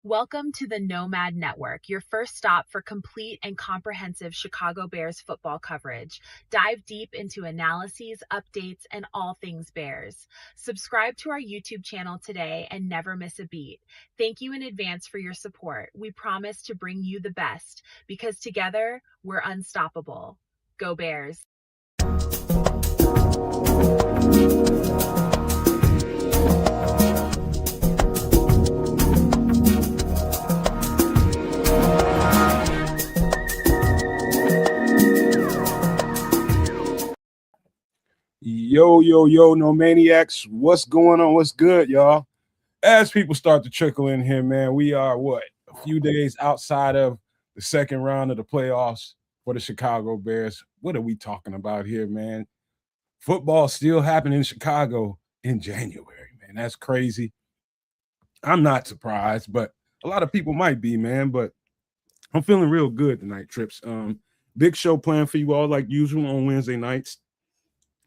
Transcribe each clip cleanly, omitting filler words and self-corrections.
Welcome to the Nomad Network, your first stop for complete and comprehensive Chicago Bears football coverage. Dive deep into analyses, updates, and all things Bears. Subscribe to our YouTube channel today and never miss a beat. Thank you in advance for your support. We promise to bring you the best because together we're unstoppable. Go Bears. Yo, no maniacs. What's going on? What's good, y'all? As people start to trickle in here, man, we are a few days outside of the second round of the playoffs for the Chicago Bears. What are we talking about here, man? Football still happening in Chicago in January, man. That's crazy. I'm not surprised, but a lot of people might be, man. But I'm feeling real good tonight, Trips. Big show planned for you all like usual on Wednesday nights.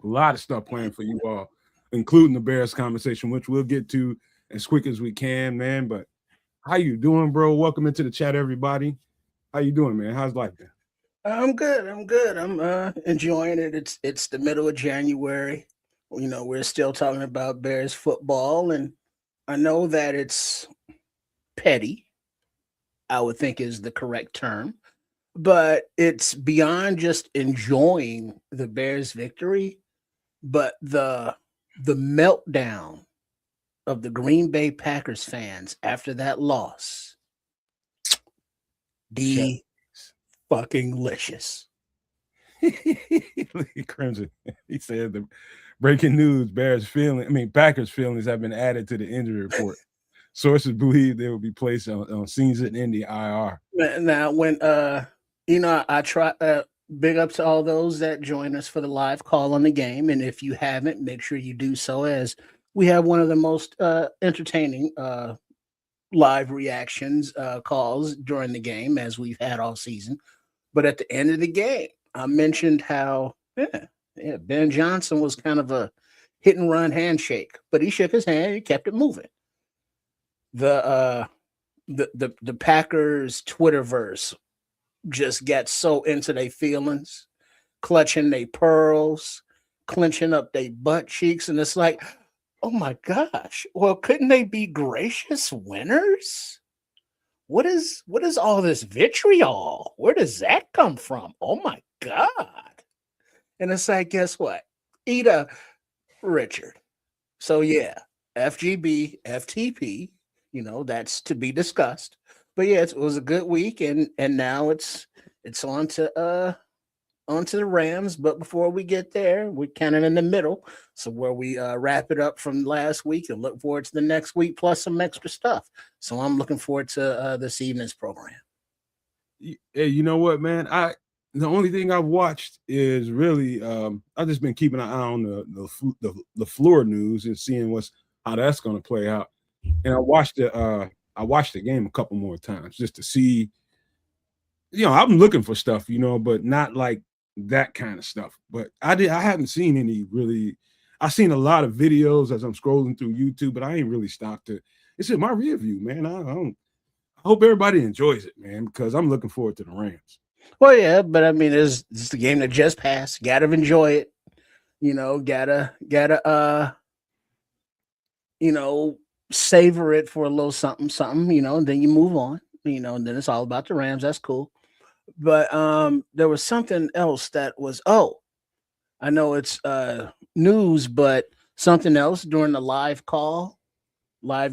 A lot of stuff planned for you all, including the Bears conversation, which we'll get to as quick as we can, man. But how you doing, bro? Welcome into the chat, everybody. How you doing, man? How's life been? I'm good. I'm enjoying it. It's the middle of January. You know, we're still talking about Bears football, and I know that it's petty, I would think is the correct term, but it's beyond just enjoying the Bears victory, but the meltdown of the Green Bay Packers fans after that loss. Fucking licious. Crimson. He said the breaking news: Packers feelings have been added to the injury report. Sources believe they will be placed on season in the IR. Now, when I try big up to all those that join us for the live call on the game, and if you haven't, make sure you do so, as we have one of the most entertaining live reactions calls during the game as we've had all season. But at the end of the game, I mentioned how Ben Johnson was kind of a hit and run handshake, but he shook his hand, he kept it moving. The Packers Twitterverse just got so into their feelings, clutching their pearls, clenching up their butt cheeks, and it's like, oh my gosh, well, couldn't they be gracious winners? What is all this vitriol? Where does that come from? Oh my God. And it's like, guess what? Eat a Richard. So yeah, FGB, FTP, that's to be discussed. But yeah, it was a good week, and now it's on to onto the Rams. But before we get there, we're kind of in the middle. So where we wrap it up from last week and look forward to the next week plus some extra stuff. So I'm looking forward to this evening's program. Hey, you know what, man? The only thing I've watched is really I've just been keeping an eye on the floor news and seeing how that's going to play out. And I watched the game a couple more times just to see. I'm looking for stuff, but not like that kind of stuff. But I haven't seen any really. I've seen a lot of videos as I'm scrolling through YouTube, but I ain't really stopped to. It's in my rear view, man. I hope everybody enjoys it, man, because I'm looking forward to the Rams. Well, yeah, but I mean, it's the game that just passed. Gotta enjoy it. Gotta savor it for a little something, and then you move on. And then it's all about the Rams. That's cool. But there was something else that was, I know it's news, but something else during the live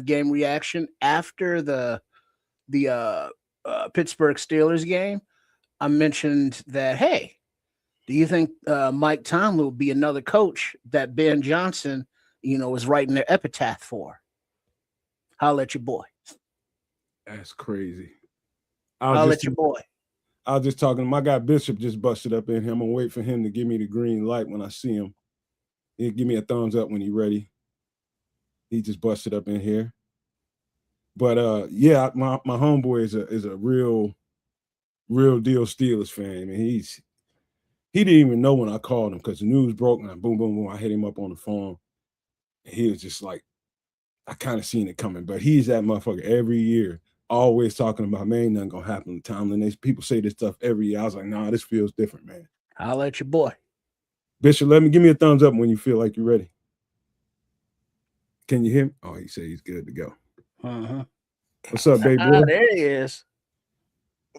game reaction after the Pittsburgh Steelers game. I mentioned that, hey, do you think Mike Tomlin will be another coach that Ben Johnson, is writing their epitaph for? Holla at your boy. That's crazy. Holla at your boy. I was just talking to my guy Bishop, just busted up in here. I'm gonna wait for him to give me the green light when I see him. He'll give me a thumbs up when he's ready. He just busted up in here. But yeah, my homeboy is a real deal Steelers fan. And he didn't even know when I called him because the news broke and boom, boom, boom. I hit him up on the phone. And he was just like, I kind of seen it coming, but he's that motherfucker every year always talking about, man, ain't nothing gonna happen to Tomlin. People say this stuff every year. I was like, nah, this feels different, man. I'll let your boy. Bishop, give me a thumbs up when you feel like you're ready. Can you hear me? Oh, he said he's good to go. What's up, baby boy? There he is.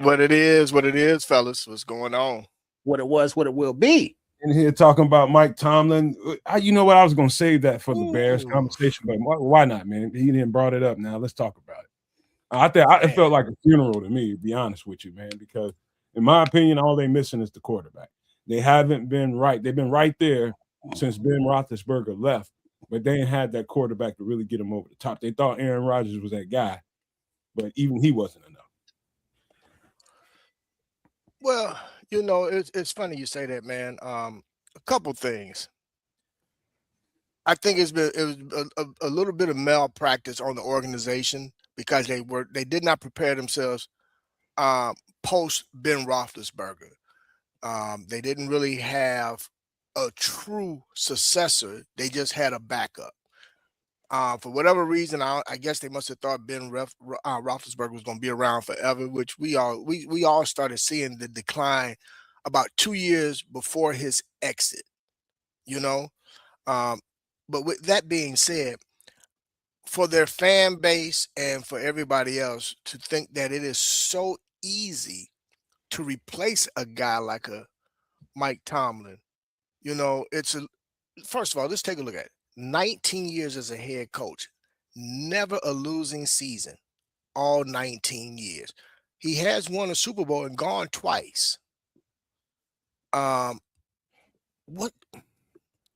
What it is, fellas. What's going on? What it was, what it will be. In here talking about Mike Tomlin. You know what? I was going to save that for the Bears conversation, but why not, man? He didn't brought it up. Now let's talk about it. It felt like a funeral to me, to be honest with you, man, because in my opinion, all they missing is the quarterback. They haven't been right. They've been right there since Ben Roethlisberger left, but they ain't had that quarterback to really get them over the top. They thought Aaron Rodgers was that guy, but even he wasn't enough. Well, it's funny you say that, man. A couple things. I think it was a little bit of malpractice on the organization because they did not prepare themselves post Ben Roethlisberger. They didn't really have a true successor. They just had a backup. For whatever reason, I guess they must have thought Ben Roethlisberger was going to be around forever, which we all started seeing the decline about 2 years before his exit. But with that being said, for their fan base and for everybody else to think that it is so easy to replace a guy like a Mike Tomlin, first of all, let's take a look at it. 19 years as a head coach, never a losing season, all 19 years. He has won a Super Bowl and gone twice.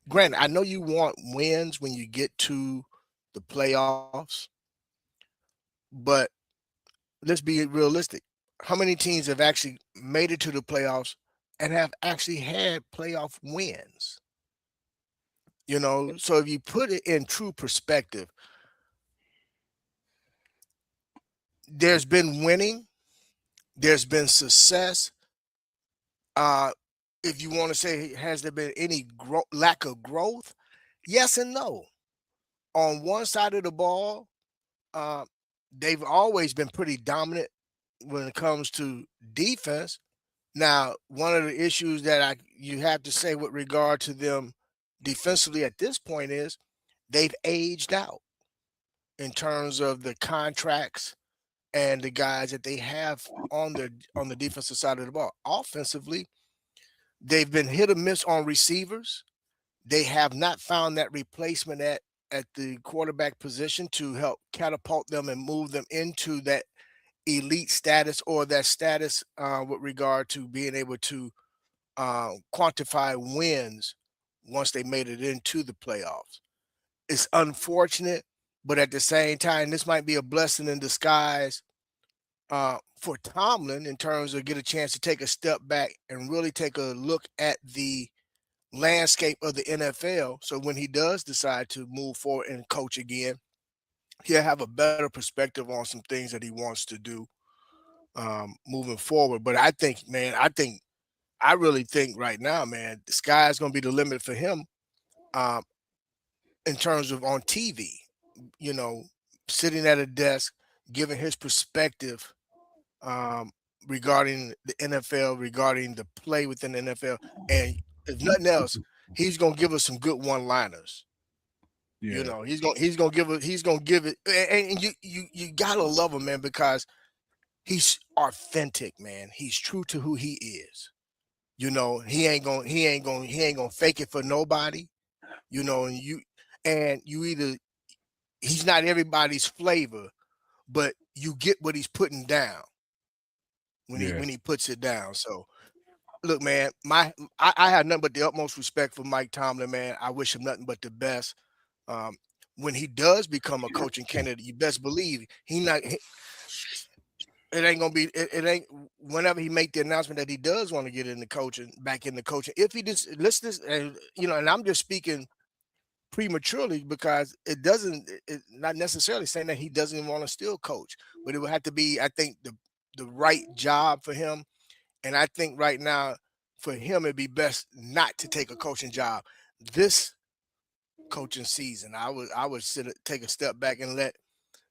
Granted, I know you want wins when you get to the playoffs, but let's be realistic. How many teams have actually made it to the playoffs and have actually had playoff wins? So if you put it in true perspective, there's been winning, there's been success. If you want to say, has there been any lack of growth? Yes and no. On one side of the ball, they've always been pretty dominant when it comes to defense. Now, one of the issues that you have to say with regard to them defensively at this point is they've aged out in terms of the contracts and the guys that they have on the defensive side of the ball. Offensively, they've been hit or miss on receivers. They have not found that replacement at the quarterback position to help catapult them and move them into that elite status or that status with regard to being able to quantify wins once they made it into the playoffs. It's unfortunate, but at the same time, this might be a blessing in disguise for Tomlin in terms of get a chance to take a step back and really take a look at the landscape of the NFL. So when he does decide to move forward and coach again, he'll have a better perspective on some things that he wants to do moving forward. But I really think right now, man, the sky is going to be the limit for him in terms of on TV, sitting at a desk, giving his perspective regarding the NFL, regarding the play within the NFL. And if nothing else, he's going to give us some good one-liners. Yeah. He's going to give it. And you got to love him, man, because he's authentic, man. He's true to who he is. He ain't gonna fake it for nobody. And you either he's not everybody's flavor, but you get what he's putting down when he puts it down. So look, man, I have nothing but the utmost respect for Mike Tomlin, man. I wish him nothing but the best. When he does become a coaching candidate, you best believe it ain't gonna be. It ain't. Whenever he make the announcement that he does want to get into coaching, back into coaching, if he just and I'm just speaking prematurely because it doesn't. It's not necessarily saying that he doesn't want to still coach, but it would have to be, I think, the right job for him. And I think right now, for him, it'd be best not to take a coaching job this coaching season. I would take a step back and let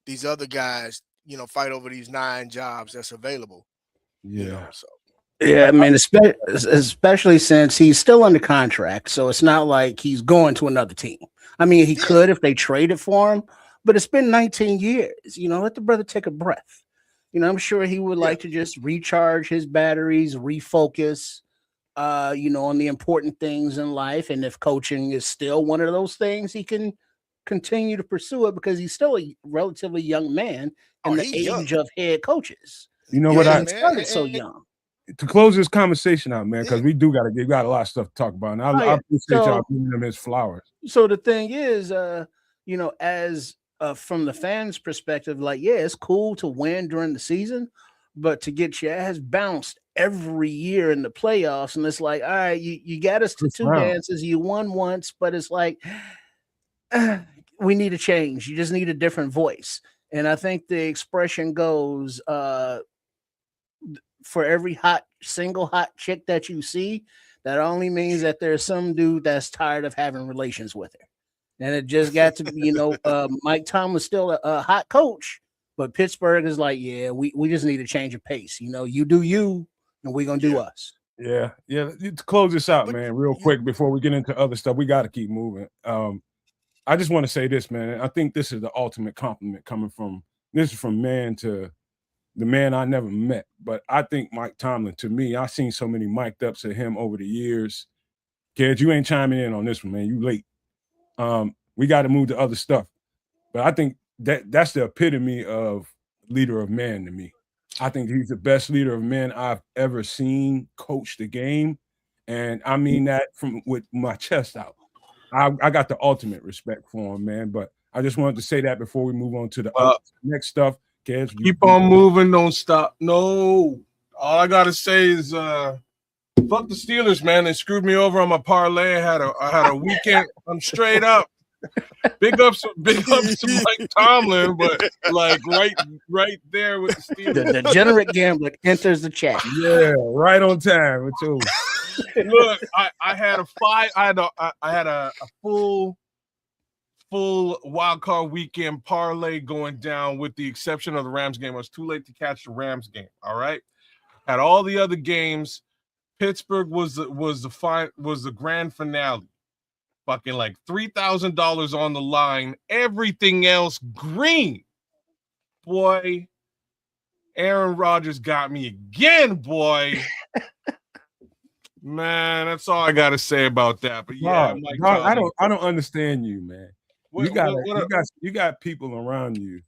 these other guys, fight over these 9 jobs that's available. Yeah. So. Yeah, I mean, especially since he's still under contract, so it's not like he's going to another team. I mean, he could if they traded for him, but it's been 19 years. Let the brother take a breath. I'm sure he would like to just recharge his batteries, refocus, on the important things in life. And if coaching is still one of those things, he can continue to pursue it because he's still a relatively young man in the age of head coaches. You know what? He started so young. To close this we got a lot of stuff to talk about. And I appreciate y'all giving him his flowers. So the thing is, as from the fans' perspective, it's cool to win during the season, but to get your ass bounced every year in the playoffs, and it's like, all right, you got us to 2 dances, you won once, but it's like we need a change. You just need a different voice. And I think the expression goes, for every single hot chick that you see, that only means that there's some dude that's tired of having relations with her. And it just got to be, Mike Tomlin's still a hot coach, but Pittsburgh is like, yeah, we just need a change of pace. You do you, and we're going to do us. Yeah. To close this out, man, real quick before we get into other stuff, we got to keep moving. I just want to say this, man. I think this is the ultimate compliment this is from man to the man I never met. But I think Mike Tomlin, to me, I've seen so many mic'd ups of him over the years. Kids, you ain't chiming in on this one, man. You late. We got to move to other stuff. But I think that's the epitome of leader of men to me. I think he's the best leader of men I've ever seen coach the game. And I mean that with my chest out. I got the ultimate respect for him, man. But I just wanted to say that before we move on to the next stuff. Kids, keep on moving, don't stop. No, all I gotta say is fuck the Steelers, man. They screwed me over on my parlay. I had a weekend. I'm straight up. Big ups to Mike Tomlin, but right there with the Steelers. The degenerate gambler enters the chat. Yeah, right on time with you. Look, I had a full wild card weekend parlay going down, with the exception of the Rams game. I was too late to catch the Rams game. All right, had all the other games. Pittsburgh was the grand finale. Fucking like $3,000 on the line. Everything else green. Boy, Aaron Rodgers got me again, boy. Man, that's all I gotta say about that. But yeah, I don't understand you, man. You got people around you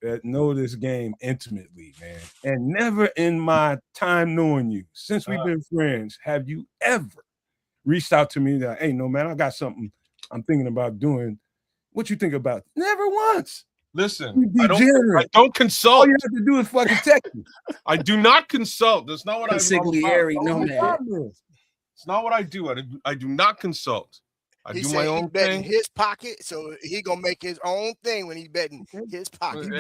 that know this game intimately, man. And never in my time knowing you, since we've been friends, have you ever reached out to me that, hey, no, man, I got something I'm thinking about doing. What you think about? Never once. Listen, I don't consult. All you have to do is fucking text me. I do not consult. That's not what I do. It's not what I do. I do not consult. I do my own thing. His pocket, so he gonna make his own thing when he's betting his pocket.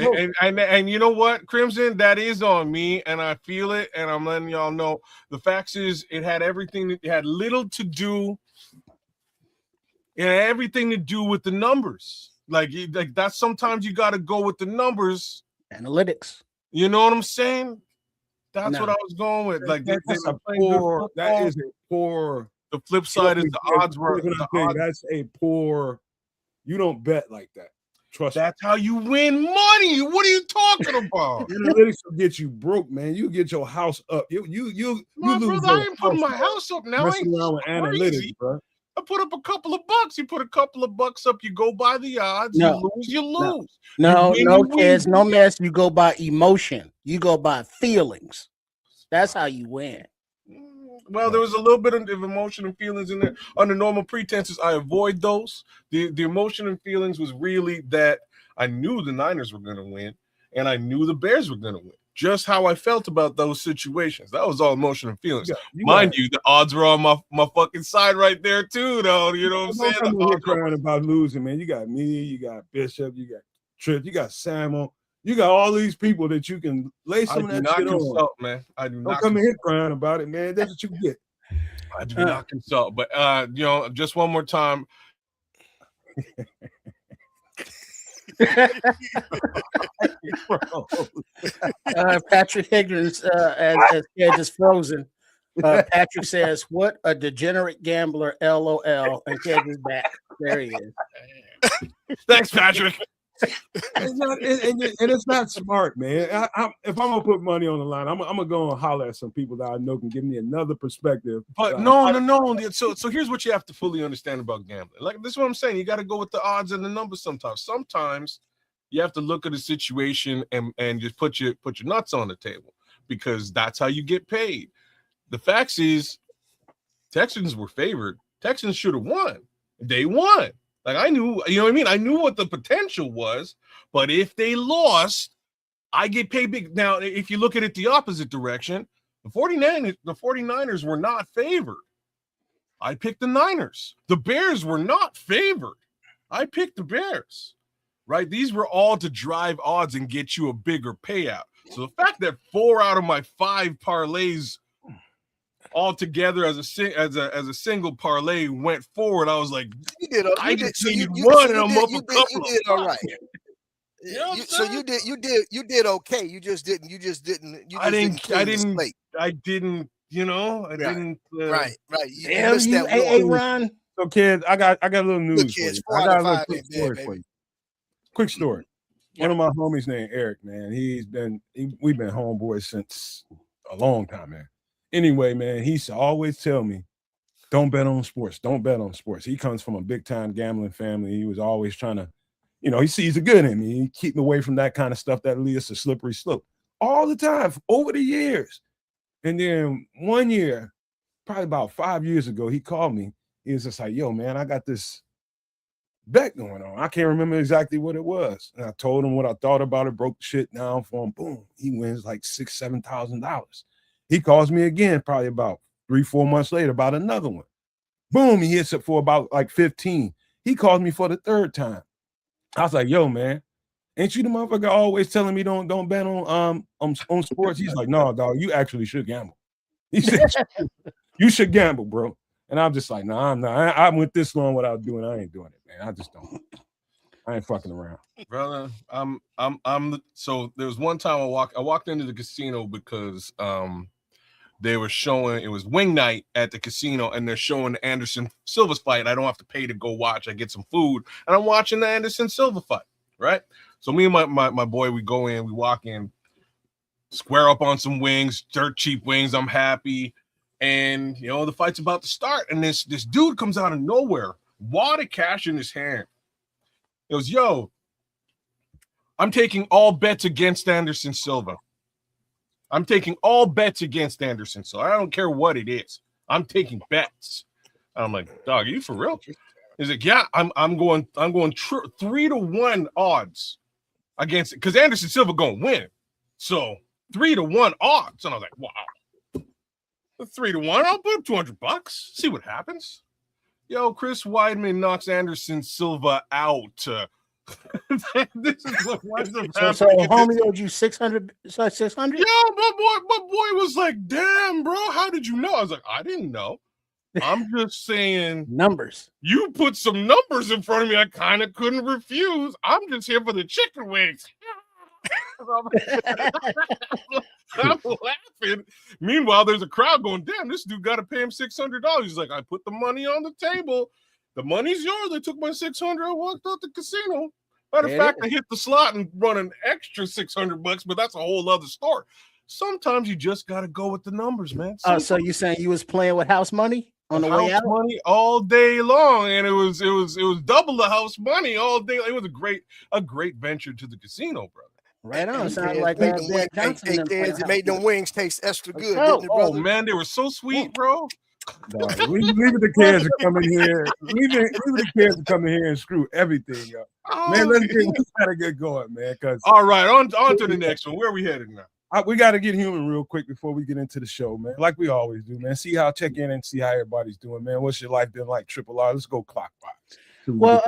And you know what, Crimson, that is on me, and I feel it, and I'm letting y'all know. The facts is, it had everything. It had little to do. It had everything to do with the numbers. Like that's sometimes you got to go with the numbers, analytics. You know what I'm saying? That's what I was going with. Like that is a poor. The flip side is the odds were. That's a poor. You don't bet like that. Trust. That's how you win money. What are you talking about? Analytics will get you broke, man. You get your house up. You my brother, I ain't putting my house up now. Messing around with analytics, bro. I put up a couple of bucks. You put a couple of bucks up. You go by the odds. No, you lose. No, kids, no mess. You go by emotion. You go by feelings. That's how you win. Well, there was a little bit of emotion and feelings in there. Under normal pretenses, I avoid those. The emotion and feelings was really that I knew the Niners were going to win, and I knew the Bears were going to win. Just how I felt about those situations. That was all emotion and feelings. Mind you, the odds were on my fucking side right there too, though. You know what I'm saying? I'm crying about losing, man. You got me, you got Bishop, you got Tripp, you got Samuel. You got all these people that you can lay some of that shit on. Man. I do not Don't come in here crying about it, man. That's what you get. I do not consult. But just one more time. Patrick Higgins, as Ed is frozen. Patrick says, "What a degenerate gambler!" LOL. And Ed is back. There he is. Thanks, Patrick. And it's not smart, man. If I'm gonna put money on the line, I'm gonna go and holler at some people that I know can give me another perspective. But no. So here's what you have to fully understand about gambling. Like this is what I'm saying. You got to go with the odds and the numbers sometimes. Sometimes you have to look at a situation and just put your nuts on the table because that's how you get paid. The facts is Texans were favored. Texans should have won. They won. Like I knew, you know what I mean? I knew what the potential was, but if they lost, I get paid big. Now, if you look at it the opposite direction, the 49ers were not favored. I picked the Niners. The Bears were not favored. I picked the Bears, right? These were all to drive odds and get you a bigger payout. So the fact that 4 out of my 5 parlays all together as a single parlay went forward, I was like, you did. I did. So you won, and I'm up a couple. You did all right. So you did okay. You just didn't. I didn't. You know, I didn't. Right. Damn you, Aaron. So, kids, I got a little news for you. I got a little quick story for you. Quick story. One of my homies named Eric, man. We've been homeboys since a long time, man. Anyway, man, he used to always tell me, don't bet on sports. Don't bet on sports. He comes from a big-time gambling family. He was always trying to, he sees the good in me. He keep me away from that kind of stuff that leads to slippery slope all the time over the years. And then one year, probably about 5 years ago, he called me. He was just like, yo, man, I got this bet going on. I can't remember exactly what it was. And I told him what I thought about it, broke the shit down for him. Boom. He wins like $6,000-$7,000. He calls me again, probably about 3-4 months later, about another one. Boom, he hits it for about like 15. He calls me for the third time. I was like, yo, man, ain't you the motherfucker always telling me don't bet on sports? He's like, no, dog, you actually should gamble. He said, you should gamble, bro. And I'm just like, nah, I'm not. I went this long without doing it. I ain't doing it, man. I just don't. I ain't fucking around. Brother, so there was one time I walked into the casino because they were showing, it was wing night at the casino, and they're showing the Anderson Silva's fight. I don't have to pay to go watch. I get some food, and I'm watching the Anderson Silva fight, right? So me and my boy, we go in, we walk in, square up on some wings, dirt cheap wings. I'm happy. And, the fight's about to start, and this dude comes out of nowhere, wad of cash in his hand. He goes, yo, I'm taking all bets against Anderson Silva. I'm taking all bets against Anderson Silva. I don't care what it is. I'm taking bets. I'm like, dog, are you for real? He's like, yeah, I'm going 3-1 odds against it because Anderson Silva going to win. So 3-1 odds. And I was like, wow. 3-1, I'll put up $200. See what happens. Yo, Chris Weidman knocks Anderson Silva out. This is what winds up happening. So homie owed you 600. So 600. Yo, my boy was like, "Damn, bro, how did you know?" I was like, "I didn't know. I'm just saying numbers. You put some numbers in front of me. I kind of couldn't refuse. I'm just here for the chicken wings." I'm laughing. Meanwhile, there's a crowd going, damn, this dude got to pay him $600. He's like, I put the money on the table. The money's yours. They took my $600. I walked out the casino. Matter of fact, I hit the slot and run an extra $600, but that's a whole other story. Sometimes you just got to go with the numbers, man. So you saying you was playing with house money on the way out? Money all day long, and it was double the house money all day. It was a great venture to the casino, brother. Right on. Sounds like that. It made them wings taste extra good. Oh, didn't it, brother? Man, they were so sweet, bro. No, leave the kids to come in here. Leave the kids to come in here and screw everything up. Man, let's gotta get going, man. All right, on to the next one. Where are we headed now? We got to get human real quick before we get into the show, man. Like we always do, man. Check in and see how everybody's doing, man. What's your life been like? Triple R. Let's go clockwise. Well,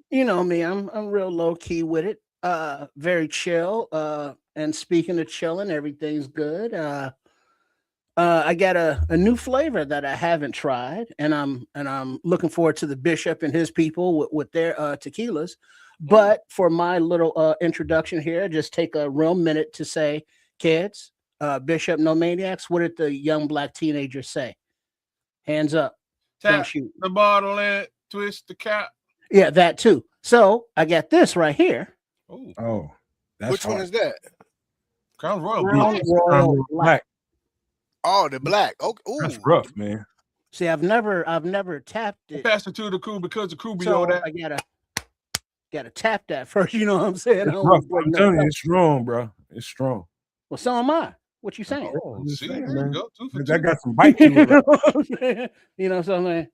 you know me. I'm real low key with it. Very chill. And speaking of chilling, everything's good. I got a new flavor that I haven't tried, and I'm looking forward to the Bishop and his people with their tequilas. But for my little introduction here, just take a real minute to say, kids, Bishop No Maniacs, what did the young black teenagers say? Hands up. Don't Tap shoot. the bottle and twist the cap. Yeah, that too. So I got this right here. Oh, Oh, that's Which one hard. is that? Crown Royal Crown Black. Royal Royal Black. Black. Oh, the black. Okay. That's Ooh. rough, man. See, I've never tapped it. Pass it to the crew because the crew be So on that. I gotta tap that first. You know what I'm saying? I It's don't rough. wanna break I'm no telling you, cup. it's strong, bro. It's strong. Well, so am I. What you saying? Oh, I'm just see, saying, there you man. go. 2 for That 2. got some bite to You it. know Right? what I'm saying? You know something?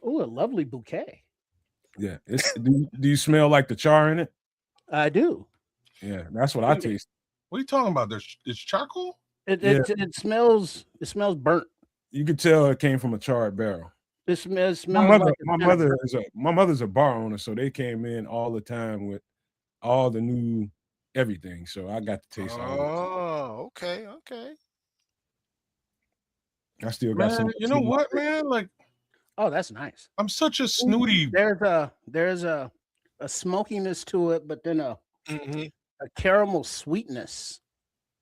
Oh, a lovely bouquet. Yeah. Do you smell like the char in it? I do. Yeah, that's what I taste. What are you talking about? It's charcoal? It smells burnt. You could tell it came from a charred barrel. It smells My like mother, a my cinnamon. mother's a bar owner, so they came in all the time with all the new everything. So I got to taste all of it. Oh, okay, okay. I still got some. Man, you know what, man? Like, Oh, that's nice. I'm such a Ooh, snooty. there's a smokiness to it, but then a caramel sweetness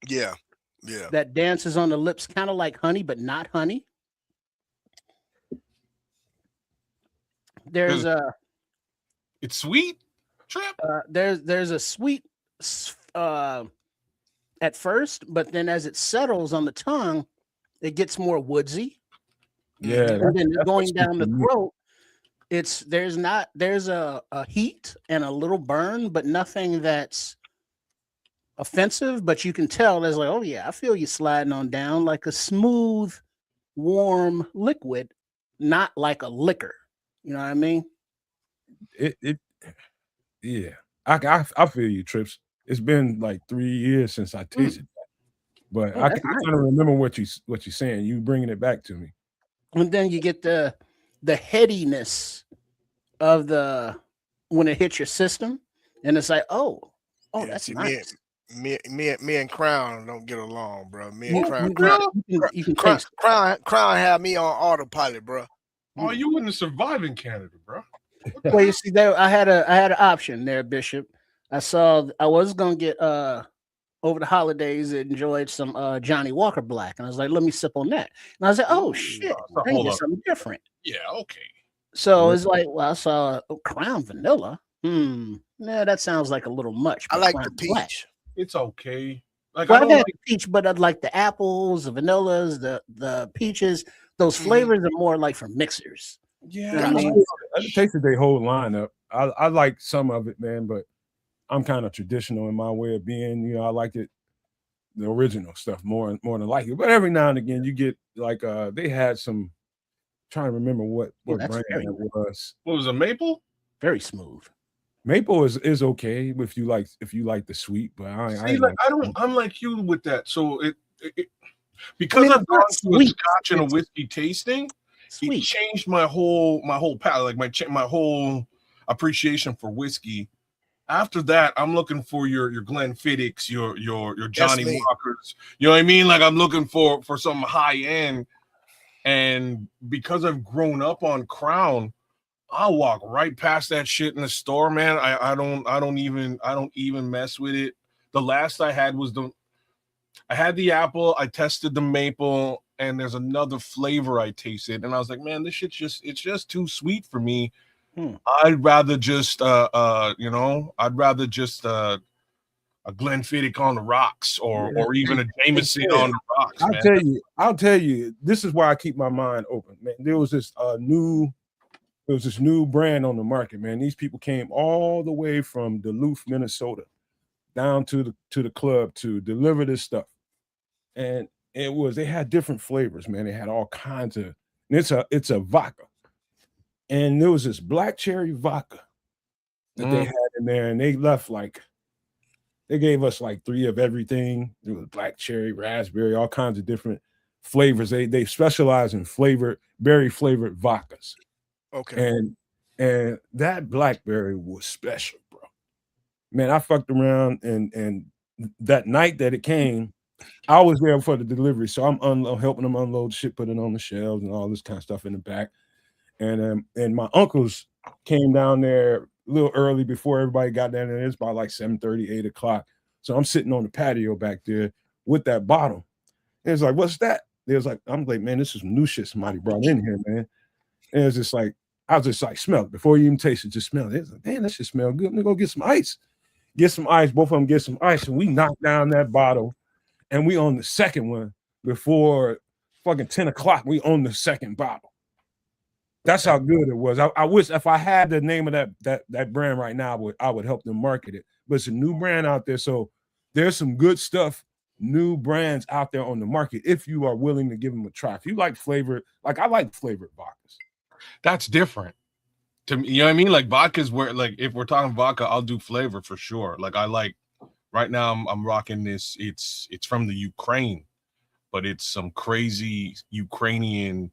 Yeah, yeah. that dances on the lips, kind of like honey, but not honey. There's a It's sweet, Trip. there's a sweet at first, but then as it settles on the tongue, it gets more woodsy. Yeah, And then that's going what's down the good to me. throat, there's a heat and a little burn, but nothing that's offensive. But you can tell there's like, oh yeah, I feel you sliding on down like a smooth, warm liquid, not like a liquor. You know what I mean? Yeah. I feel you, Trips. It's been like 3 years since I tasted that, but Oh, I that's nice. kind of remember what you're saying. You bringing it back to me. And then you get the headiness of when it hits your system, and it's like, oh, Yeah, that's see, nice. me and Crown don't get along, bro. Me You, and Crown, you can Crown, taste it. Crown had me on autopilot, bro. Oh, you wouldn't survive in Canada, bro. Well, you see, there I had an option there, Bishop. I was gonna get over the holidays enjoyed some Johnny Walker Black, and I was like, let me sip on that, and I was like, oh shit, I can hold get up. something different. Yeah, okay. So it's like, well, I saw Crown Vanilla. Nah, that sounds like a little much. I but like Crown the Black. peach. It's okay. Like, Well, I I've don't had like. the peach, but I'd like the apples, the vanillas, the peaches. Those flavors are more like for mixers. Yeah, You know what I Gotcha. mean? I tasted their whole lineup. I like some of it, man, but I'm kind of traditional in my way of being. You know, I like it the original stuff more than like it. But every now and again, you get like they had some. Trying to remember what that's brand very that was. What was it, maple? Very smooth. Maple is okay if you like the sweet, but See, like I'm like you with that. So it because I mean, I've it's gone not to a sweet. scotch and a It's whiskey tasting, it sweet. changed my whole palate, like my whole appreciation for whiskey. After that, I'm looking for your Glenfiddichs, your Johnny me. Walkers. You know what I mean? Like I'm looking for some high end. And because I've grown up on Crown, I'll walk right past that shit in the store, man. I don't even mess with it. The last I had was I had the apple, I tested the maple, and there's another flavor I tasted, and I was like, man, this shit's it's just too sweet for me. I'd rather just a Glenfiddich on the rocks, or even a Jameson on the rocks, man. I'll tell you, this is why I keep my mind open, man. There was this new brand on the market, man. These people came all the way from Duluth, Minnesota, down to the club to deliver this stuff. And they had different flavors, man. They had all kinds of, and it's a vodka. And there was this black cherry vodka that they had in there, and they gave us like 3 of everything. There was black cherry, raspberry, all kinds of different flavors. They specialize in berry flavored vodkas. Okay. And that blackberry was special, bro. Man, I fucked around and that night that it came, I was there for the delivery. So I'm helping them unload shit, put it on the shelves and all this kind of stuff in the back. And my uncles came down there little early before everybody got down there. It's about like 7:30, 8 o'clock. So I'm sitting on the patio back there with that bottle. And it's like, what's that? It was like, I'm like, man, this is new shit somebody brought in here, man. And it's just like, I was just like, smell it. Before you even taste it, just smell it. It's like, damn, that shit smell good. Let me go get some ice. Get some ice. Both of them get some ice. And we knocked down that bottle. And we on the second one before fucking 10 o'clock. We on the second bottle. That's how good it was. I wish if I had the name of that brand right now, I would help them market it. But it's a new brand out there. So there's some good stuff, new brands out there on the market if you are willing to give them a try. If you like flavored, like I like flavored vodkas. That's different to me. You know what I mean? Like vodka's where, like, if we're talking vodka, I'll do flavor for sure. Like I like right now I'm rocking this. It's from the Ukraine, but it's some crazy Ukrainian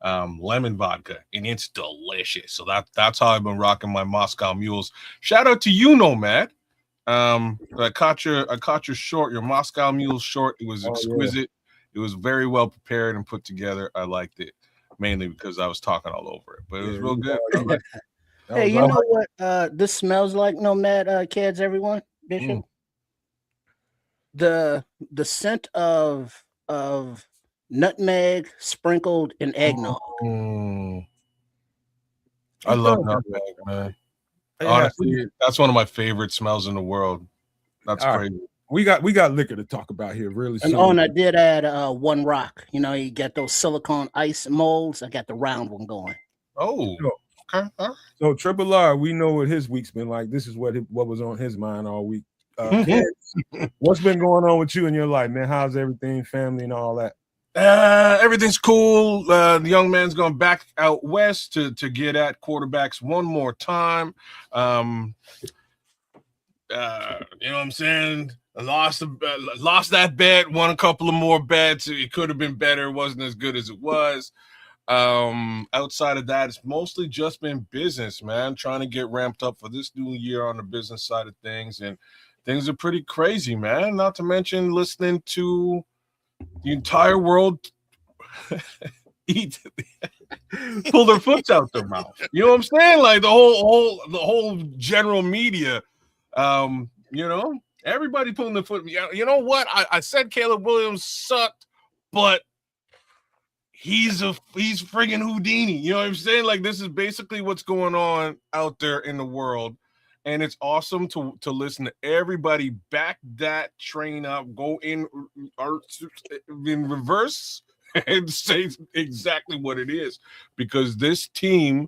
lemon vodka, and it's delicious. So that's how I've been rocking my Moscow Mules. Shout out to you, Nomad. I caught your short, your Moscow Mule short. It was exquisite. Yeah. It was very well prepared and put together. I liked it mainly because I was talking all over it, but it was real good. Hey, you know what this smells like, Nomad, kids, everyone? Bishop? The scent of nutmeg sprinkled in eggnog. I love nutmeg, man. Honestly, that's one of my favorite smells in the world. That's crazy. We got liquor to talk about here really soon. And I did add one rock. You know, you get those silicone ice molds. I got the round one going. Oh, okay. So Triple R, we know what his week's been like. This is what was on his mind all week. What's been going on with you in your life, man? How's everything, family, and all that? Everything's cool. The young man's going back out west to get at quarterbacks one more time. You know what I'm saying? I lost that bet, won a couple of more bets. It could have been better. It wasn't as good as it was. Outside of that, it's mostly just been business, man. Trying to get ramped up for this new year on the business side of things, and things are pretty crazy, man. Not to mention listening to the entire world pull their foots out their mouth. You know what I'm saying? Like the whole general media. You know, everybody pulling their foot. You know what? I said Caleb Williams sucked, but he's friggin' Houdini. You know what I'm saying? Like this is basically what's going on out there in the world. And it's awesome to listen to everybody back that train up, go in reverse and say exactly what it is, because this team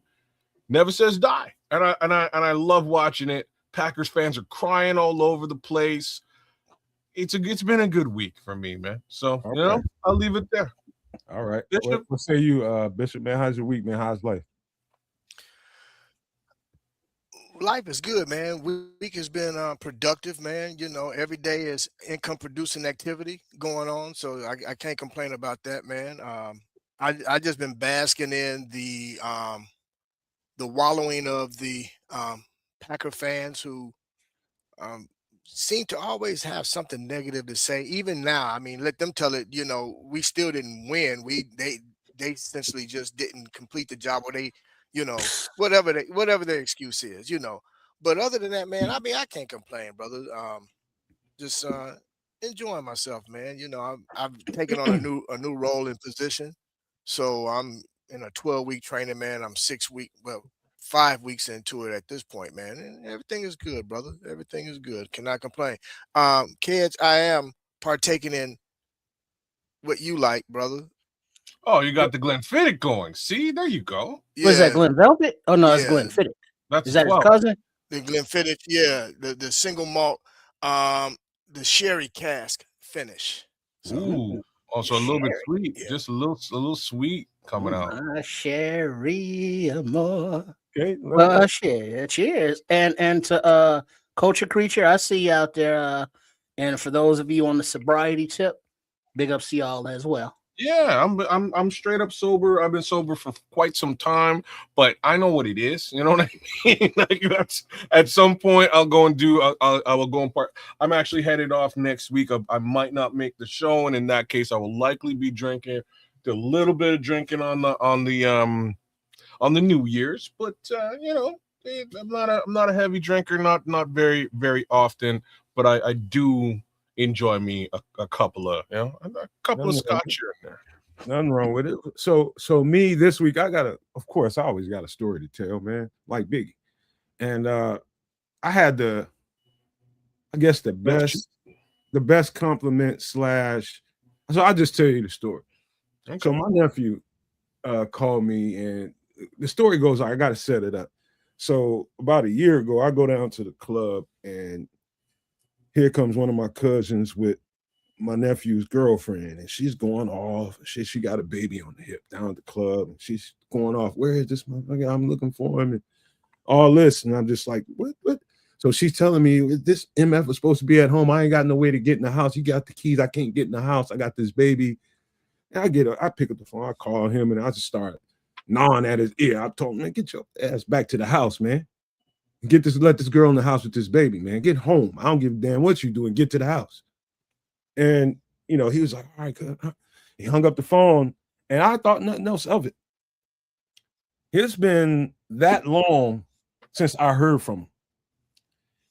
never says die. And I love watching it. Packers fans are crying all over the place. It's been a good week for me, man. So you know, I'll leave it there. All right. What say you, Bishop, man? How's your week, man? How's life? Life is good, man. Week has been productive, man. You know, every day is income producing activity going on, so I can't complain about that, man. I just been basking in the wallowing of the Packer fans who seem to always have something negative to say. Even now, I mean, let them tell it. You know, we still didn't win. They essentially just didn't complete the job, or they. You know, whatever their excuse is, you know. But other than that, man, I mean, I can't complain, brother. Just enjoying myself, man. You know, I've taken on a new role and position. So I'm in a 12-week training, man. I'm 5 weeks into it at this point, man. And everything is good, brother. Everything is good. Cannot complain. Kids, I am partaking in what you like, brother. Oh, you got the Glenfiddich going. See, there you go. Yeah. Was that Glen Velvet? Oh no, it's Glenfiddich. Is that 12. His cousin? The Glenfiddich, yeah, the single malt, the sherry cask finish. So, ooh, also a little bit sweet, just a little sweet coming out. Sherry amore. Okay, well, cheers, and to Culture Creature, I see you out there, and for those of you on the sobriety tip, big ups to y'all as well. Yeah, I'm straight up sober. I've been sober for quite some time, but I know what it is. You know what I mean? Like at some point, I'll go and do. I will go and part. I'm actually headed off next week. I might not make the show, and in that case, I will likely be drinking. A little bit of drinking on the New Year's, but you know, I'm not a heavy drinker, not very very often, but I do enjoy me a couple of scotch here and there. Nothing wrong with it. So me this week, of course, I always got a story to tell, man, like Biggie. And I had I guess the best compliment / so I'll just tell you the story. Okay. So my nephew called me, and the story goes, I got to set it up. So about a year ago, I go down to the club, and here comes one of my cousins with my nephew's girlfriend, and she's going off. She got a baby on the hip down at the club, and she's going off. Where is this motherfucker? I'm looking for him, and all this. And I'm just like, what? So she's telling me this MF was supposed to be at home. I ain't got no way to get in the house. He got the keys. I can't get in the house. I got this baby. And I pick up the phone. I call him, and I just start gnawing at his ear. I told him, man, get your ass back to the house, man. Let this girl in the house with this baby, man. Get home. I don't give a damn what you do, and get to the house. And, he was like, all right, good. He hung up the phone, and I thought nothing else of it. It's been that long since I heard from him.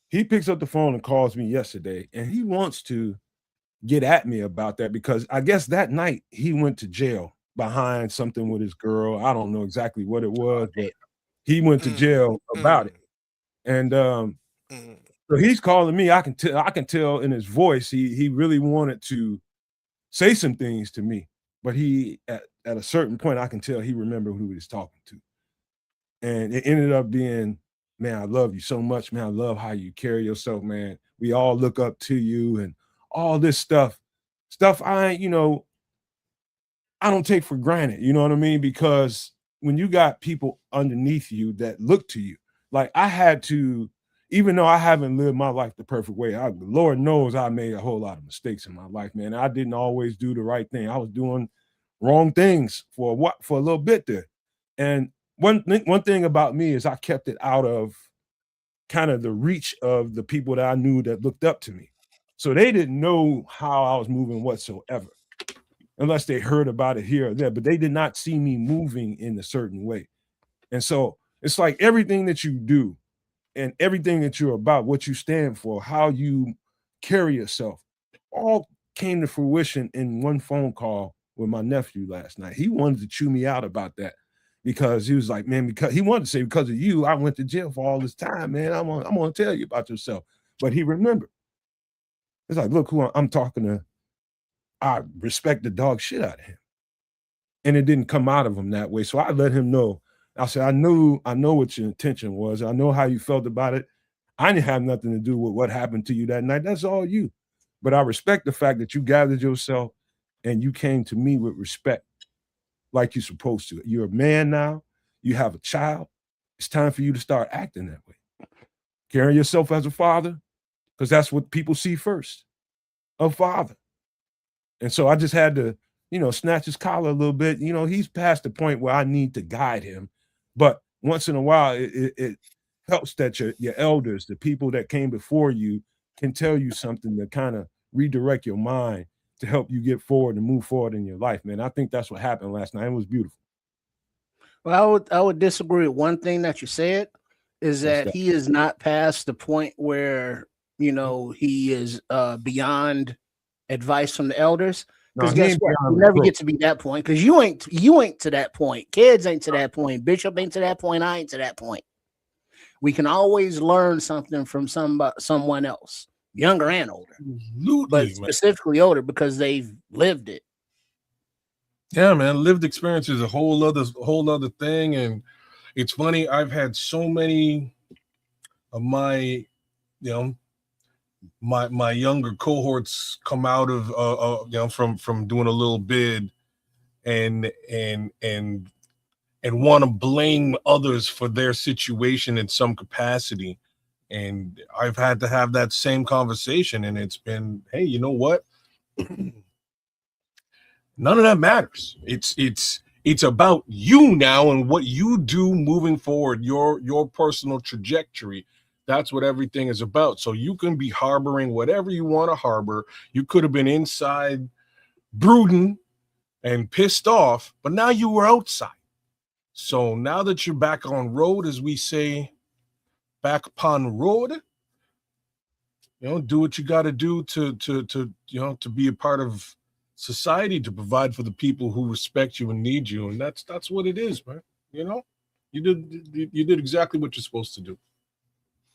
He picks up the phone and calls me yesterday, and he wants to get at me about that because I guess that night he went to jail behind something with his girl. I don't know exactly what it was, but he went to jail about it. And so he's calling me. I can tell in his voice he really wanted to say some things to me, but he at a certain point I can tell he remembered who he was talking to. And it ended up being, man, I love you so much, man. I love how you carry yourself, man. We all look up to you and all this stuff I don't take for granted, you know what I mean? Because when you got people underneath you that look to you, like I had to, even though I haven't lived my life the perfect way, the Lord knows I made a whole lot of mistakes in my life, man. I didn't always do the right thing. I was doing wrong things for a little bit there. And one thing about me is I kept it out of kind of the reach of the people that I knew that looked up to me. So they didn't know how I was moving whatsoever, unless they heard about it here or there, but they did not see me moving in a certain way. And so it's like everything that you do and everything that you're about, what you stand for, how you carry yourself, all came to fruition in one phone call with my nephew last night. He wanted to chew me out about that because he was like, man, because he wanted to say, because of you, I went to jail for all this time, man. I'm gonna tell you about yourself. But he remembered. It's like, look who I'm talking to. I respect the dog shit out of him. And it didn't come out of him that way. So I let him know. I said, I know what your intention was. I know how you felt about it. I didn't have nothing to do with what happened to you that night. That's all you. But I respect the fact that you gathered yourself and you came to me with respect like you're supposed to. You're a man now. You have a child. It's time for you to start acting that way. Carry yourself as a father, because that's what people see first, a father. And so I just had to, snatch his collar a little bit. He's past the point where I need to guide him. But once in a while, it helps that your elders, the people that came before you, can tell you something to kind of redirect your mind to help you get forward and move forward in your life, man. I think that's what happened last night. It was beautiful. Well, I would disagree with one thing that you said, is that he is not past the point where, he is beyond advice from the elders. Because guess what? You never get to be that point, because you ain't to that point. Kids ain't to that point. Bishop ain't to that point. I ain't to that point. We can always learn something from someone else, younger and older. Absolutely, but specifically older because they've lived it. Yeah, man, lived experience is a whole other thing. And it's funny, I've had so many of my, my younger cohorts come out of from doing a little bid and want to blame others for their situation in some capacity. And I've had to have that same conversation, and it's been, hey, you know what? None of that matters. It's about you now and what you do moving forward, your personal trajectory. That's what everything is about. So you can be harboring whatever you want to harbor. You could have been inside brooding and pissed off, but now you were outside. So now that you're back on road, as we say, back upon the road. Do what you got to do to be a part of society, to provide for the people who respect you and need you, and that's what it is, man. You did exactly what you're supposed to do.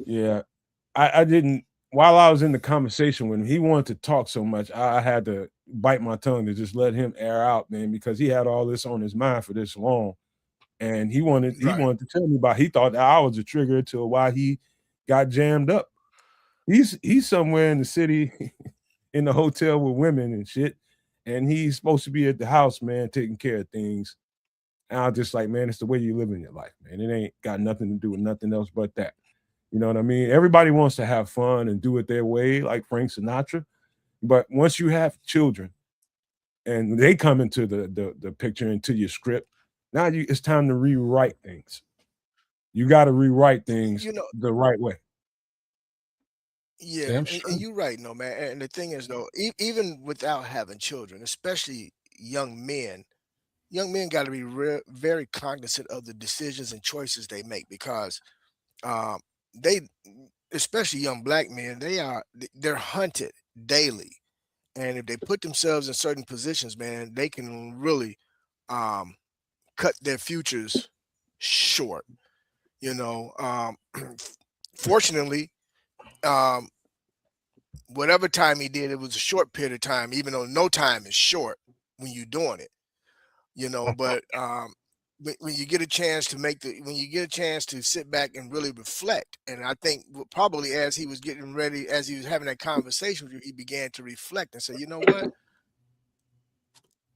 Yeah, I didn't. While I was in the conversation with him, he wanted to talk so much, I had to bite my tongue to just let him air out, man, because he had all this on his mind for this long, and he wanted Right. to tell me about. He thought that I was a trigger to why he got jammed up. He's somewhere in the city, in the hotel with women and shit, and he's supposed to be at the house, man, taking care of things. And I was just like, man, it's the way you live in your life, man. It ain't got nothing to do with nothing else but that. You know what I mean? Everybody wants to have fun and do it their way, like Frank Sinatra. But once you have children and they come into the picture, into your script, now it's time to rewrite things. You got to rewrite things the right way. Yeah, Damn and straight. you're right, no man. And the thing is, though, even without having children, especially young men got to be very cognizant of the decisions and choices they make, because um, they, especially young black men, they're hunted daily, and if they put themselves in certain positions, man, they can really um, cut their futures short. You know, fortunately, um, whatever time he did, it was a short period of time, even though no time is short when you're doing it. But when you get a chance to when you get a chance to sit back and really reflect, and I think probably as he was getting ready, as he was having that conversation with you, he began to reflect and say, you know what,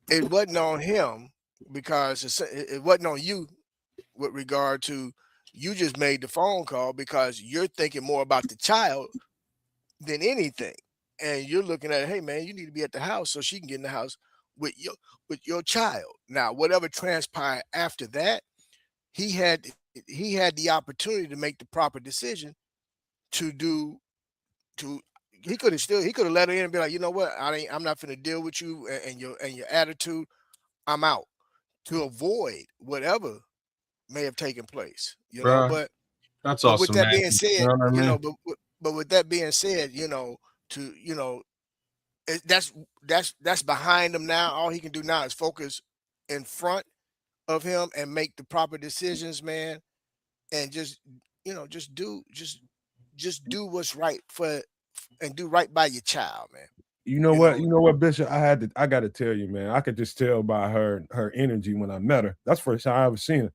it wasn't on him, because it wasn't on you, with regard to, you just made the phone call because you're thinking more about the child than anything. And you're looking at, hey man, you need to be at the house so she can get in the house with your child. Now, whatever transpired after that, he had he had the opportunity to make the proper decision to do to he could have let her in and be like, you know what, I'm not gonna deal with you and your attitude. I'm out, to avoid whatever may have taken place, Bruh, but that's with awesome, that man. being You said, know what I mean? but with that being said, to that's that's behind him now. All he can do now is focus in front of him and make the proper decisions, man, and just do what's right and do right by your child, man. You know You what? know, You know what, Bishop? I got to tell you, man. I could just tell by her energy when I met her. That's the first time I ever seen her.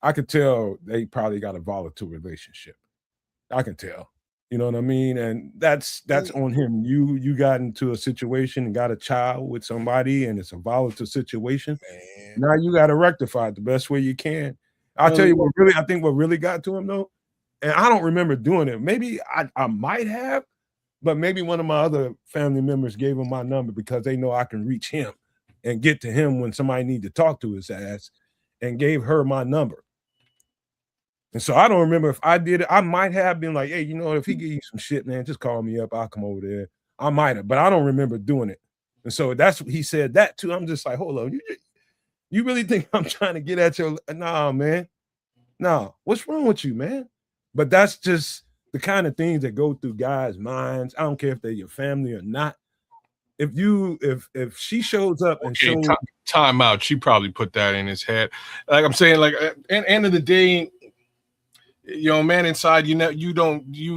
I could tell they probably got a volatile relationship. I can tell. You know what I mean? And that's mm, on him. You got into a situation and got a child with somebody, and it's a volatile situation. man. Now you got to rectify it the best way you can. I'll tell Well, you I think what really got to him though, and I don't remember doing it. Maybe I might have, but maybe one of my other family members gave him my number because they know I can reach him and get to him when somebody need to talk to his ass, and gave her my number. And so I don't remember if I did it. I might have been like, hey, if he give you some shit, man, just call me up. I'll come over there. I might have, but I don't remember doing it. And so that's he said that too. I'm just like, hold on, you really think I'm trying to get at your? Nah, man. Nah, what's wrong with you, man? But that's just the kind of things that go through guys' minds. I don't care if they're your family or not. If she shows up and okay, shows, time out. She probably put that in his head. Like I'm saying, like at the end of the day, man, inside you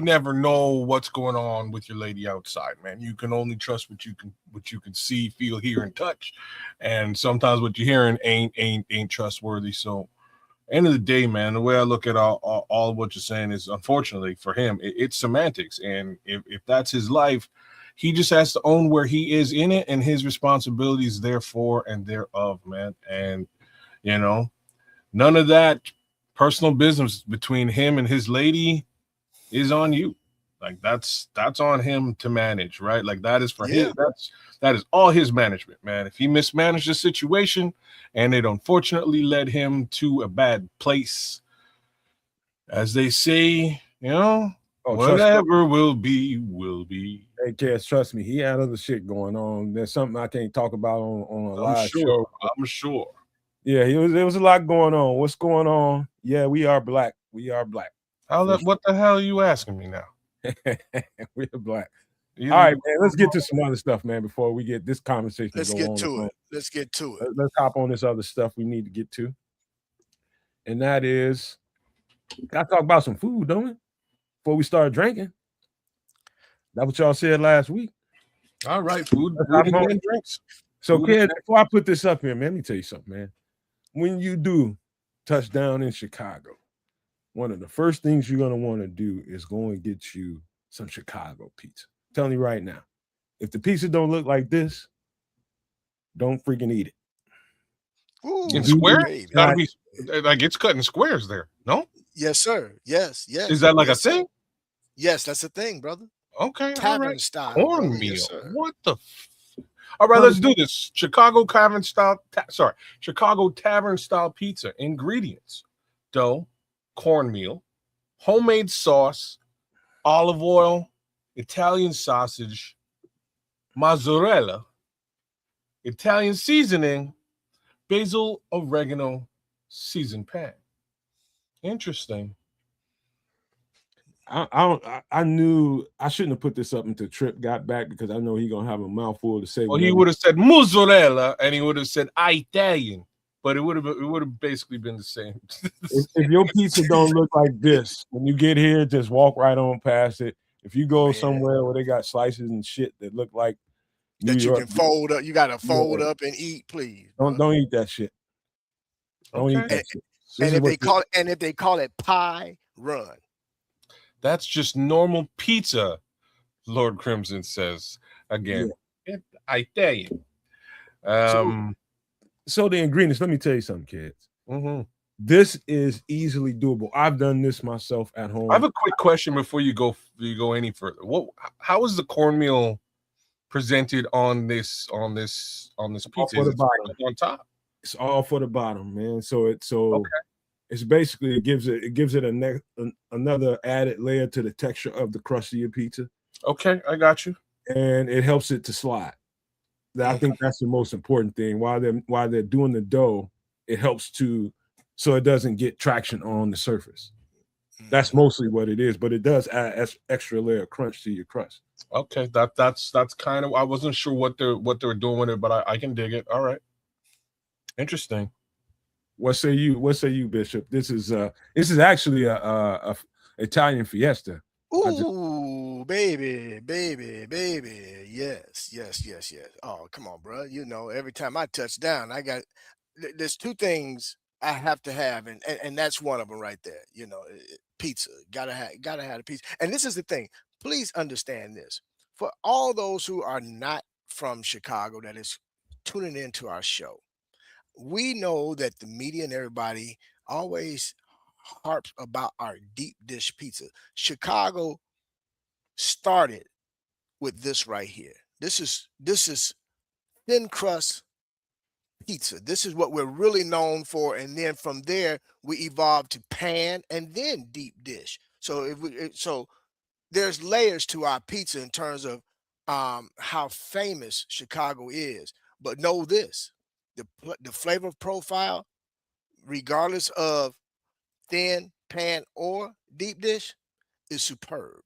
never know what's going on with your lady outside, man. You can only trust what you can see, feel, hear, and touch. And sometimes what you're hearing ain't trustworthy. So end of the day, man, the way I look at all of what you're saying is, unfortunately for him, it's semantics. And if that's his life, he just has to own where he is in it and his responsibilities therefore and thereof, man. And none of that personal business between him and his lady is on you. Like that's on him to manage, right? Like that is for Yeah, that is all his management, man. If he mismanaged the situation and it unfortunately led him to a bad place, as they say, oh, trust me, whatever will be, will be. hey, Cass, trust me, he had other shit going on. There's something I can't talk about on a I'm live sure. show. I'm sure. Yeah, there was a lot going on. What's going on? Yeah, we are black. We are black. What the hell are you asking me now? We're black. Either All right, you- man. Let's get to some other stuff, man, before we get this conversation Let's go get on. to it. Let's get to it. Let's hop on this other stuff we need to get to. And that is, gotta talk about some food, don't we? Before we start drinking. That's what y'all said last week. All right, food hop and on. then drinks. So, Food kid, before I put this up here, man, let me tell you something, man. When you do touch down in Chicago, one of the first things you're gonna want to do is go and get you some Chicago pizza. I'm telling you right now, if the pizza don't look like this, don't freaking eat it. Ooh, in squares? baby. Gotta be like it's cut in squares there. No? Yes, sir. Yes, yes. Is that like yes, a thing? Sir. Yes, that's a thing, brother. Okay, Tavern all right. style. brother. Cornmeal. Yes, sir. What the? All right, let's do this. Chicago tavern style. Chicago tavern style pizza. Ingredients: dough, cornmeal, homemade sauce, olive oil, Italian sausage, mozzarella, Italian seasoning, basil, oregano, seasoned pan. Interesting. I knew I shouldn't have put this up until Trip got back because I know he's gonna have a mouthful to say. Well, he would have said mozzarella and he would have said Italian, but it would have basically been the same. if your pizza don't look like this when you get here, just walk right on past it. If you go somewhere where they got slices and shit that look like that you can fold up, you gotta fold up and eat, please. Don't eat that shit. Don't eat that shit. And if they call it pie, run. That's just normal pizza, Lord Crimson says again. Yeah. Italian. So the ingredients, let me tell you something, kids. Mm-hmm. This is easily doable. I've done this myself at home. I have a quick question before you go any further. How is the cornmeal presented on this pizza? For the bottom. On top? It's all for the bottom, man. It's basically it gives it another added layer to the texture of the crust of your pizza. Okay, I got you. And it helps it to slide. I think that's the most important thing. While they're doing the dough, it helps so it doesn't get traction on the surface. That's mostly what it is, but it does add extra layer of crunch to your crust. Okay, that's kind of, I wasn't sure what they're doing with it, but I can dig it. All right, interesting. What say you, Bishop? This is actually a Italian fiesta. Ooh, baby. Yes. Oh, come on, bro. You know, every time I touch down, there's two things I have to have, and that's one of them right there. You know, pizza. Gotta have the pizza. And this is the thing. Please understand this. For all those who are not from Chicago that is tuning into our show, we know that the media and everybody always harps about our deep dish pizza. Chicago started with this right here. This is thin crust pizza. This is what we're really known for, and then from there we evolved to pan and then deep dish. So there's layers to our pizza in terms of how famous Chicago is. But know this: the flavor profile, regardless of thin, pan, or deep dish, is superb.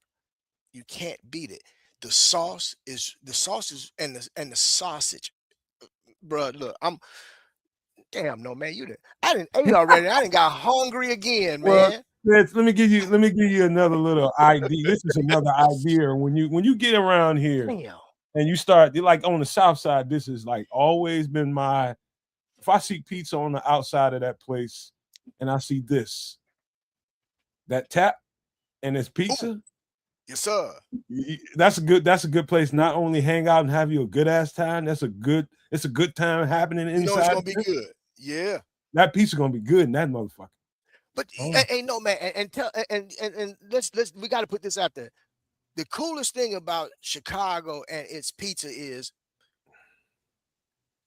You can't beat it. The sauce is and the sausage, bro. Look, no man. I didn't ate already. I didn't got hungry again, man. Well, let me give you another little idea. This is another idea. When you get around here and you start, like on the south side, this is like always been if I see pizza on the outside of that place and I see that tap and it's pizza. Ooh. Yes, sir. That's a good place. Not only hang out and have you a good ass time. It's a good time happening inside. You know it's gonna be good. Yeah. That pizza gonna be good in that motherfucker. But ain't no man, and let's we got to put this out there. The coolest thing about Chicago and its pizza is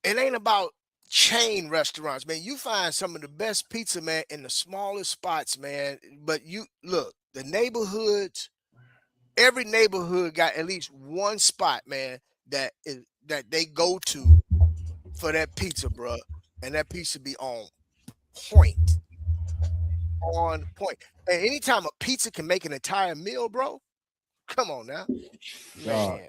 it ain't about chain restaurants, man. You find some of the best pizza, man, in the smallest spots, man. But you look, the neighborhoods, every neighborhood got at least one spot, man, that they go to for that pizza, bro. And that pizza be on point. on point. And anytime a pizza can make an entire meal, bro, come on now, Dog, man.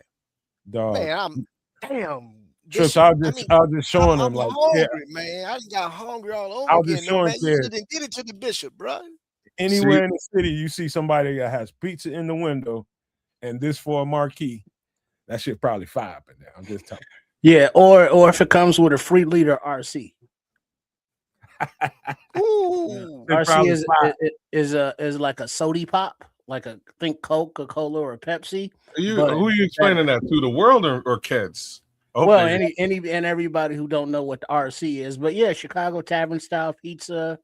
dog. Man, I'm damn. Trips, This, I I was mean, just showing I'm them like, yeah, hungry, man. I just got hungry all I over was just again, though, showing man. You kids. should have did it to the bishop, bro. Anywhere in the city, you see somebody that has pizza in the window, and this for a marquee, that shit probably fire up in there. I'm just telling Yeah, or if it comes with a free liter RC. Ooh, They RC probably fire. is like a soda pop, like a think Coca-Cola or Pepsi. Who But are you explaining that to? The world or kids? well, any and everybody who don't know what the RC is, but yeah, Chicago tavern style pizza.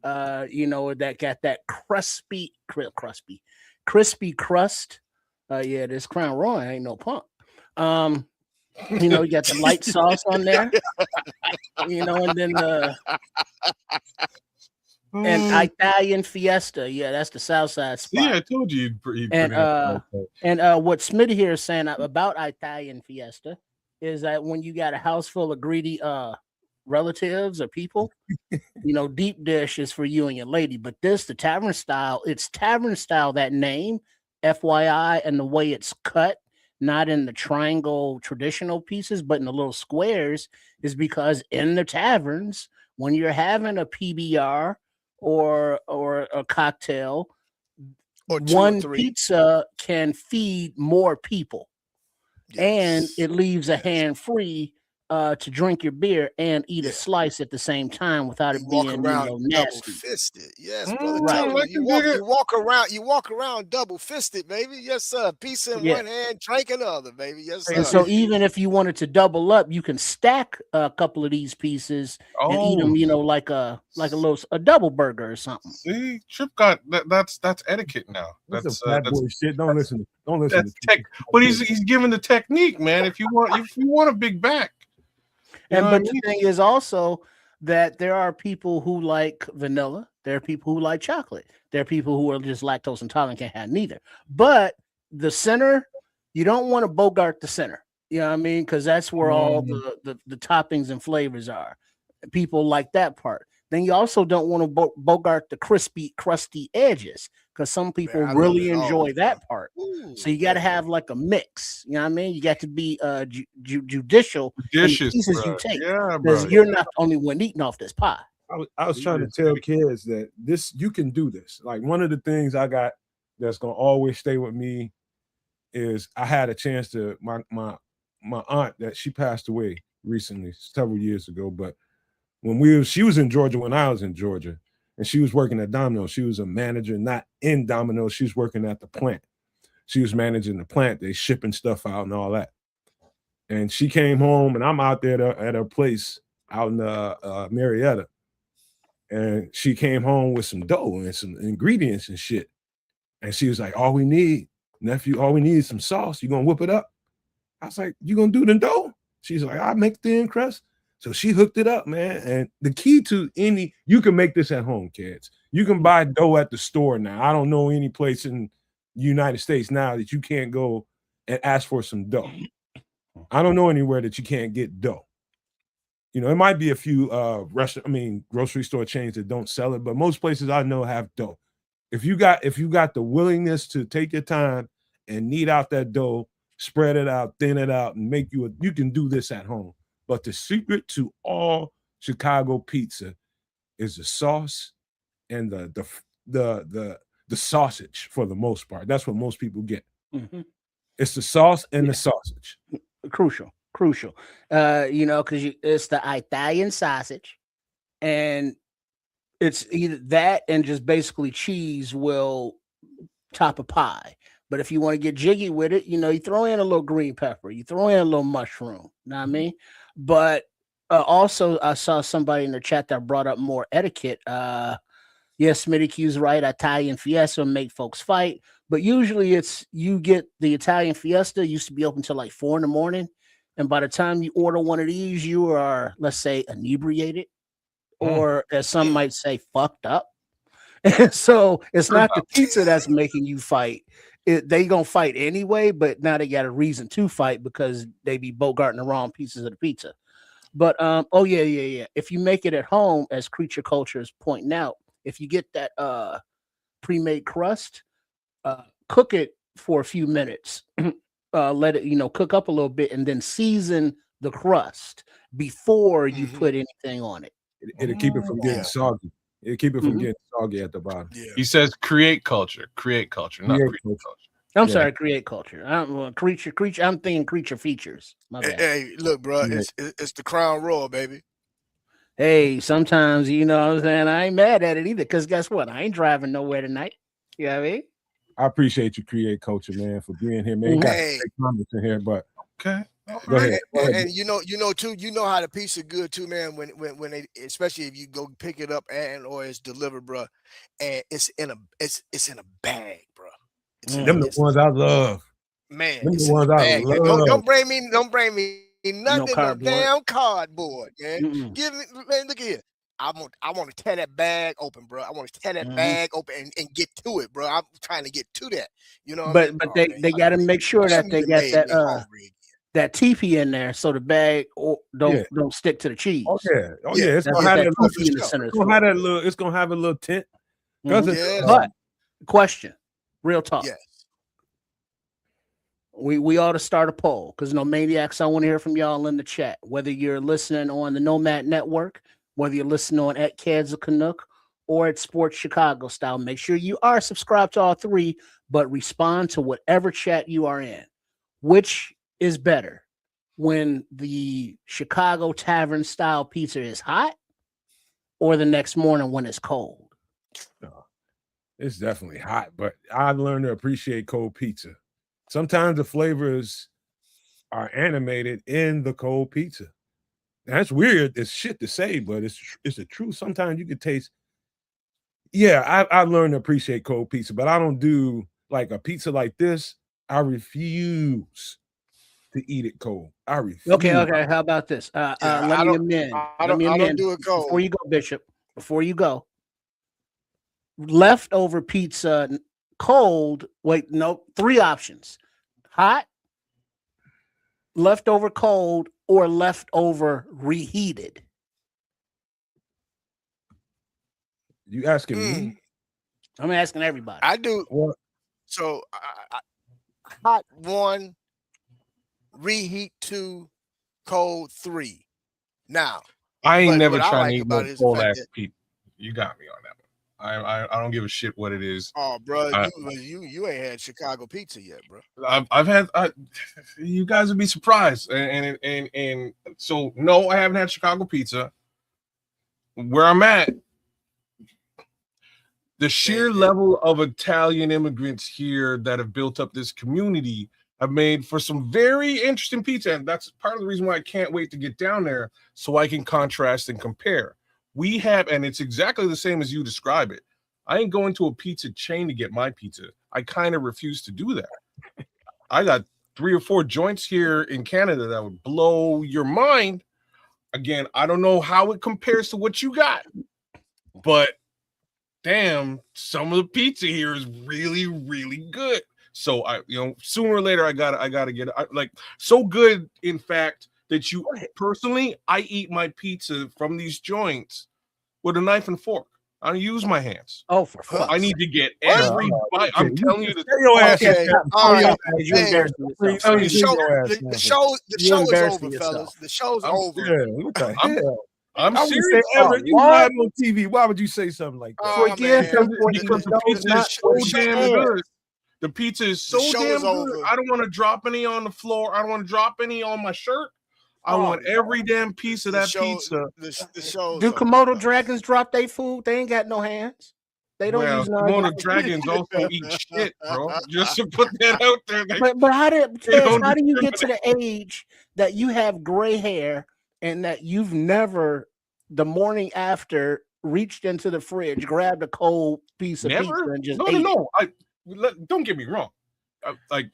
That got that crispy crust. Yeah, this Crown Royal ain't no punk. You got the light sauce on there. And then and Italian Fiesta. Yeah, that's the South Side spot. See, I told you you'd put And it in like what Smitty here is saying about Italian Fiesta is that when you got a house full of greedy relatives or people, deep dish is for you and your lady. But the tavern style, it's tavern style, that name, FYI, and the way it's cut, not in the triangle traditional pieces, but in the little squares, is because in the taverns, when you're having a PBR or a cocktail, or two one or three. pizza can feed more people, and Yes. it leaves a hand free to drink your beer and eat a Yeah. slice at the same time without it You being walk around double nasty. fisted. Yes, brother. Right. Tell I you, can dig it. you walk around double fisted, baby. Yes, sir. Pizza in Yeah. one hand, drink in the other, baby. Yes, And sir. so even if you wanted to double up, you can stack a couple of these pieces and eat them, like a double burger or something. See, Trip got that's etiquette now. That's bad boy shit. Don't listen. That's tech. But he's giving the technique, man. If you want a big back, But the thing is also that there are people who like vanilla. There are people who like chocolate. There are people who are just lactose intolerant, can't have neither. But the center, you don't want to bogart the center. You know what I mean? Because that's where all the toppings and flavors are. People like that part. Then you also don't want to bogart the crispy, crusty edges, because some people really enjoy that part. Ooh, so you got to have like a mix. You know what I mean? You got to be judicious in the pieces you take, because you're not the only one eating off this pie. I was trying to tell kids that you can do this. Like, one of the things I got that's gonna always stay with me is I had a chance to my aunt, that she passed away recently, several years ago, but she was in Georgia when I was in Georgia, and she was working at Domino's. She was a manager, not in Domino's. She was working at the plant. She was managing the plant. They shipping stuff out and all that. And she came home, and I'm out there at her place out in Marietta. And she came home with some dough and some ingredients and shit. And she was like, all we need is some sauce. You gonna whip it up? I was like, you gonna do the dough? She's like, I make thin crust. So she hooked it up, man. And the key to you can make this at home, kids. You can buy dough at the store now. I don't know any place in the United States now that you can't go and ask for some dough. I don't know anywhere that you can't get dough. It might be a few grocery store chains that don't sell it, but most places I know have dough. If you got the willingness to take your time and knead out that dough, spread it out, thin it out, and you can do this at home. But the secret to all Chicago pizza is the sauce and the sausage, for the most part. That's what most people get. Mm-hmm. It's the sauce and the sausage. Crucial. Because it's the Italian sausage, and it's either that and just basically cheese will top a pie. But if you want to get jiggy with it, you throw in a little green pepper, you throw in a little mushroom. Know what I mean? But also, I saw somebody in the chat that brought up more etiquette. Yes, Smitty Q's right. Italian Fiesta make folks fight, but usually you get the Italian Fiesta used to be open till like 4 a.m, and by the time you order one of these, you are, let's say, inebriated, or as some might say, fucked up. And so it's not the pizza that's making you fight. They gonna fight anyway, but now they got a reason to fight because they be bogarting the wrong pieces of the pizza. But If you make it at home, as Creature Culture is pointing out, if you get that pre-made crust, cook it for a few minutes. Let it, cook up a little bit, and then season the crust before you put anything on it. It'll keep it from getting soggy. It'll keep it from getting soggy at the bottom. Yeah. He says create culture, not create culture. I'm sorry, create culture. Creature. I'm thinking creature features. My bad. Hey, look, bro, it's the Crown Royal, baby. Hey, sometimes what I'm saying, I ain't mad at it either, because guess what? I ain't driving nowhere tonight. You know what I mean? I appreciate you, Create Culture, man, for being here, man. Got comments in here, but okay. Go ahead. And you know how the pizza good too, man. When they, especially if you go pick it up or it's delivered, bro, and it's in a bag, bro. Them the ones I love. Man, them it's the ones in a I bag. love. Don't bring me nothing cardboard. no damn cardboard, man. Mm-mm. Give me, man. Look here. I want to tear that bag open, bro. I want to tear that bag open and get to it, bro. I'm trying to get to that. You know, but they got to make sure that they got that teepee in there, so the bag don't stick to the cheese. Yeah. It's gonna have that teepee in the center. It's gonna have a little tint. But question, real talk. Yes. We ought to start a poll, because maniacs, I want to hear from y'all in the chat. Whether you're listening on the Nomad Network, whether you're listening on at Kids of Canuck or at Sports Chicago Style, make sure you are subscribed to all three, but respond to whatever chat you are in. Which is better, when the Chicago Tavern style pizza is hot, or the next morning when it's cold? It's definitely hot, but I've learned to appreciate cold pizza. Sometimes the flavors are animated in the cold pizza. That's weird. It's shit to say, but it's the truth. Sometimes you can taste. Yeah, I've learned to appreciate cold pizza, but I don't do like a pizza like this. I refuse to eat it cold. I refuse. Okay. How about this? Let me amend. I don't do it cold. Before you go, Bishop. Before you go, leftover pizza cold. Wait, no, 3 options: hot, leftover cold, or leftover reheated. You asking me? I'm asking everybody. I do. What? So hot 1, reheat 2, cold 3. Now, I ain't never trying like to eat about no it is cold the fact ass that- pizza. You got me on that one. I don't give a shit what it is. Oh, bro, you ain't had Chicago pizza yet, bro. I've had. You guys would be surprised, and so no, I haven't had Chicago pizza. Where I'm at, the sheer level of Italian immigrants here that have built up this community have made for some very interesting pizza, and that's part of the reason why I can't wait to get down there so I can contrast and compare. We have, and it's exactly the same as you describe it. I ain't going to a pizza chain to get my pizza. I kind of refuse to do that. I got 3 or 4 joints here in Canada that would blow your mind. Again, I don't know how it compares to what you got, but damn, some of the pizza here is really, really good. So sooner or later I gotta get it. So good, in fact, that I eat my pizza from these joints with a knife and fork. I don't use my hands. Oh, for fuck's I need to get every bite. I'm telling you, the show is over, fellas. The show's over. Yeah, what the hell? I'm I serious. You lied on TV. Why would you say something like that? Because the pizza is so damn good. The pizza is so damn good. I don't want to drop any on the floor. I don't want to drop any on my shirt. I want every damn piece of that pizza. Do Komodo dragons drop their food? They ain't got no hands. They don't use no. Komodo dragons also eat shit, bro. Just to put that out there. But how do you get to the age that you have gray hair and that you've never, the morning after, reached into the fridge, grabbed a cold piece of pizza and just ate it? Don't get me wrong.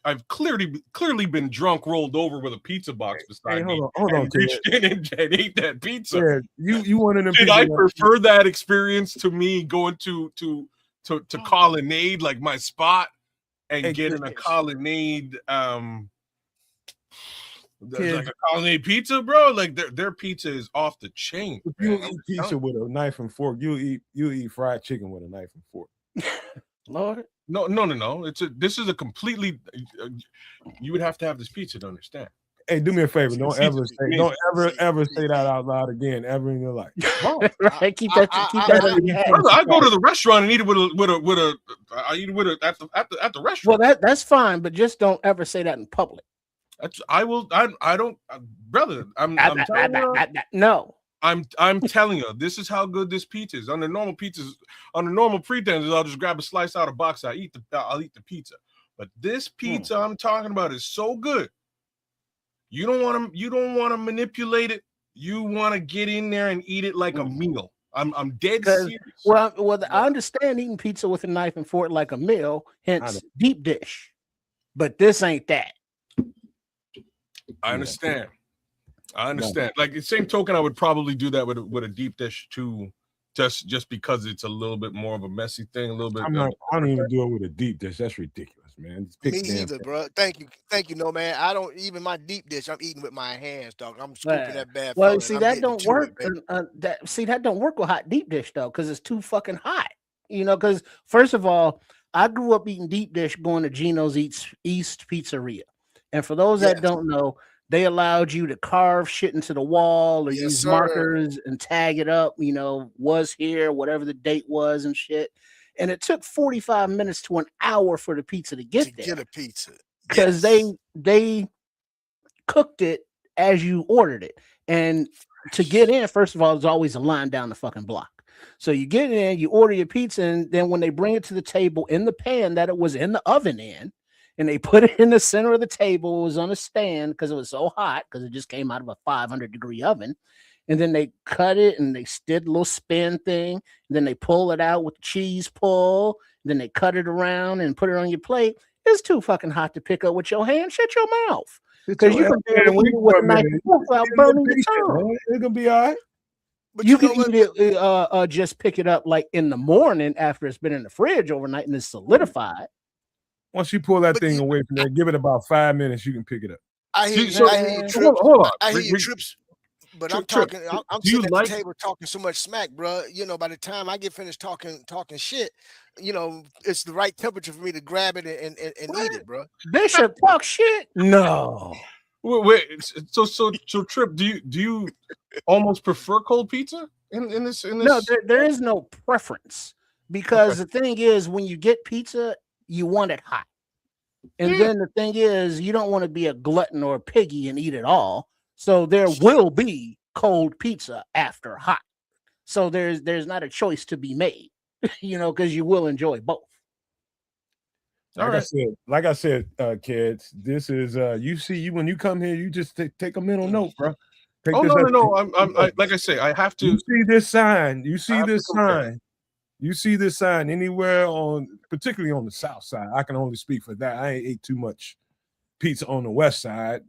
I've clearly been drunk, rolled over with a pizza box beside me. Hold on, reached in and ate that pizza. Yeah, you one of them. Did I prefer that experience to me going to Colonnade, like my spot, and getting a Colonnade There's like a colony pizza, bro. Like their pizza is off the chain. If you eat pizza with a knife and fork, you eat fried chicken with a knife and fork. Lord. No. This is a completely. You would have to have this pizza to understand. Hey, do me a favor. Don't ever say that out loud again, ever in your life. Right? Keep that on your head. I go to the restaurant and eat it with a. I eat it with at the restaurant. Well, that's fine, but just don't ever say that in public. I will. I don't, brother. I'm telling you. No. I'm telling you, this is how good this pizza is. Under normal pretenses, I'll just grab a slice out of box. I'll eat the pizza. But this pizza I'm talking about is so good. You don't want to manipulate it. You want to get in there and eat it like a meal. I'm dead serious. Well, I understand eating pizza with a knife and fork like a meal, hence deep dish. But this ain't that. I understand. Like the same token, I would probably do that with a deep dish too, just because it's a little bit more of a messy thing. A little bit. I don't even do it with a deep dish. That's ridiculous, man. Me either, bro. Thank you. No, man. I don't even my deep dish. I'm eating with my hands, dog. I'm scooping that bad. Well, see that don't work. That don't work with hot deep dish though, because it's too fucking hot. Because first of all, I grew up eating deep dish, going to Gino's East Pizzeria, and for those that don't know, they allowed you to carve shit into the wall or use markers and tag it up, was here, whatever the date was and shit. And it took 45 minutes to an hour for the pizza to get there. Get a pizza. Because they cooked it as you ordered it. And to get in, first of all, there's always a line down the fucking block. So you get in, you order your pizza, and then when they bring it to the table in the pan that it was in the oven in, and they put it in the center of the table. It was on a stand because it was so hot because it just came out of a 500-degree oven. And then they cut it and they did a little spin thing. And then they pull it out with the cheese pull. Then they cut it around and put it on your plate. It's too fucking hot to pick up with your hand. Shut your mouth. Because you can eat it with a knife without burning your tongue. It's going to be all right. But you can eat it, just pick it up like in the morning after it's been in the fridge overnight and it's solidified. Once you pull that thing away from there, give it about 5 minutes, you can pick it up. I hear you, Trips. I hear you, Trips. But I'm talking. I'm sitting at the table talking so much smack, bro. By the time I get finished talking shit, it's the right temperature for me to grab it and eat it, bro. Bishop talk shit? No. Wait. So Trip, do you almost prefer cold pizza in this? No, there is no preference because the thing is, when you get pizza, you want it hot. And then the thing is, you don't want to be a glutton or a piggy and eat it all. So there will be cold pizza after hot. So there's not a choice to be made, because you will enjoy both. Like I said, kids, this is you see when you come here, you just take a mental note, bro. No. I'm like I say, I have to. You see this sign. You see this sign anywhere particularly on the south side. I can only speak for that. I ain't ate too much pizza on the west side,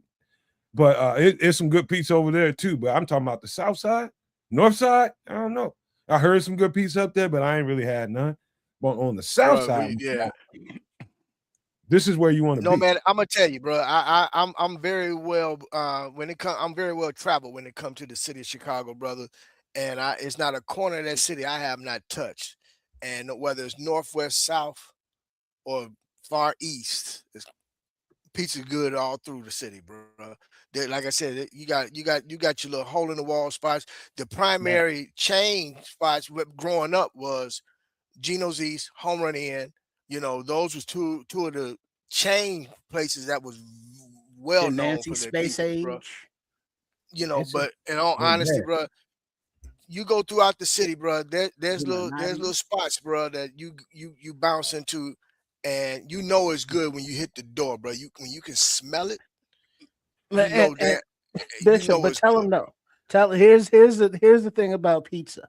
but it's some good pizza over there too. But I'm talking about the south side, north side. I don't know. I heard some good pizza up there, but I ain't really had none. But on the south side, this is where you want to be. No, man, I'm gonna tell you, bro. I'm very well I'm very well traveled when it comes to the city of Chicago, brother. And it's not a corner of that city I have not touched. And whether it's northwest, south, or far east, pizza good all through the city, bro. Like I said, you got your little hole in the wall spots. The primary chain spots growing up was Gino's East, Home Run Inn. Those was two of the chain places that was well known for their space pizza, age. Bro. But in all honesty, bro, you go throughout the city, bro. There's little spots, bro, that you bounce into, and it's good when you hit the door, bro. When you can smell it, Bishop, but tell them no. Here's the thing about pizza.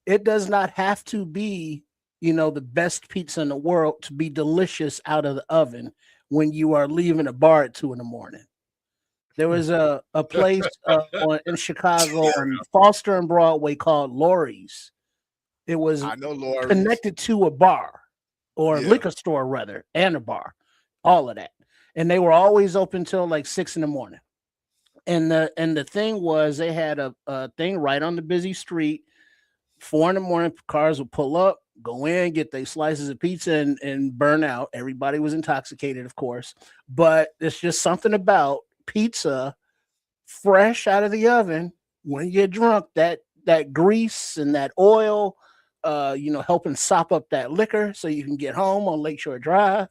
It does not have to be the best pizza in the world to be delicious out of the oven when you are leaving a bar at 2 a.m. There was a place in Chicago on Foster and Broadway called Lori's. It was connected to a bar or a liquor store rather, and a bar, all of that. And they were always open till like 6 a.m. And the thing was, they had a thing right on the busy street. 4 a.m, cars would pull up, go in, get their slices of pizza, and burn out. Everybody was intoxicated, of course, but it's just something about pizza fresh out of the oven. When you get drunk, that grease and that oil, helping sop up that liquor so you can get home on Lakeshore Drive.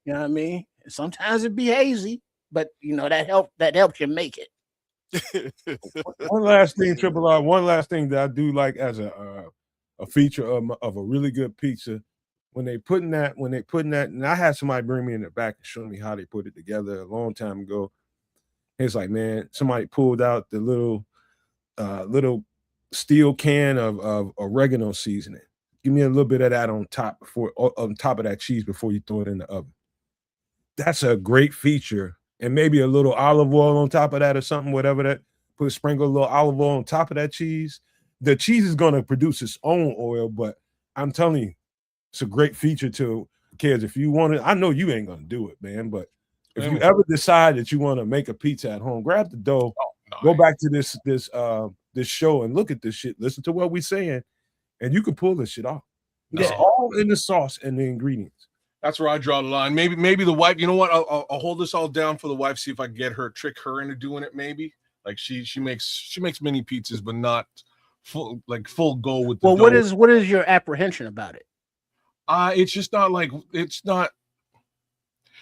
You know what I mean? Sometimes it be hazy, but that helps you make it. One last thing, Triple R. One last thing that I do like as a feature of a really good pizza, when they putting that, and I had somebody bring me in the back and show me how they put it together a long time ago. It's like, man, somebody pulled out the little steel can of oregano seasoning. Give me a little bit of that on top of that cheese before you throw it in the oven. That's a great feature. And maybe a little olive oil on top of that or something, whatever that. Sprinkle a little olive oil on top of that cheese. The cheese is going to produce its own oil, but I'm telling you, it's a great feature to kids. If you want it, I know you ain't going to do it, man, but if you ever decide that you want to make a pizza at home, grab the dough, go back to this show and look at this shit, listen to what we're saying, and you can pull this shit off. It's all in the sauce and the ingredients. That's where I draw the line. Maybe the wife. You know what? I'll hold this all down for the wife. See if I can get her, trick her into doing it. Maybe like she makes mini pizzas, but not full go with the. Well, dough. what is your apprehension about it? It's just not like it's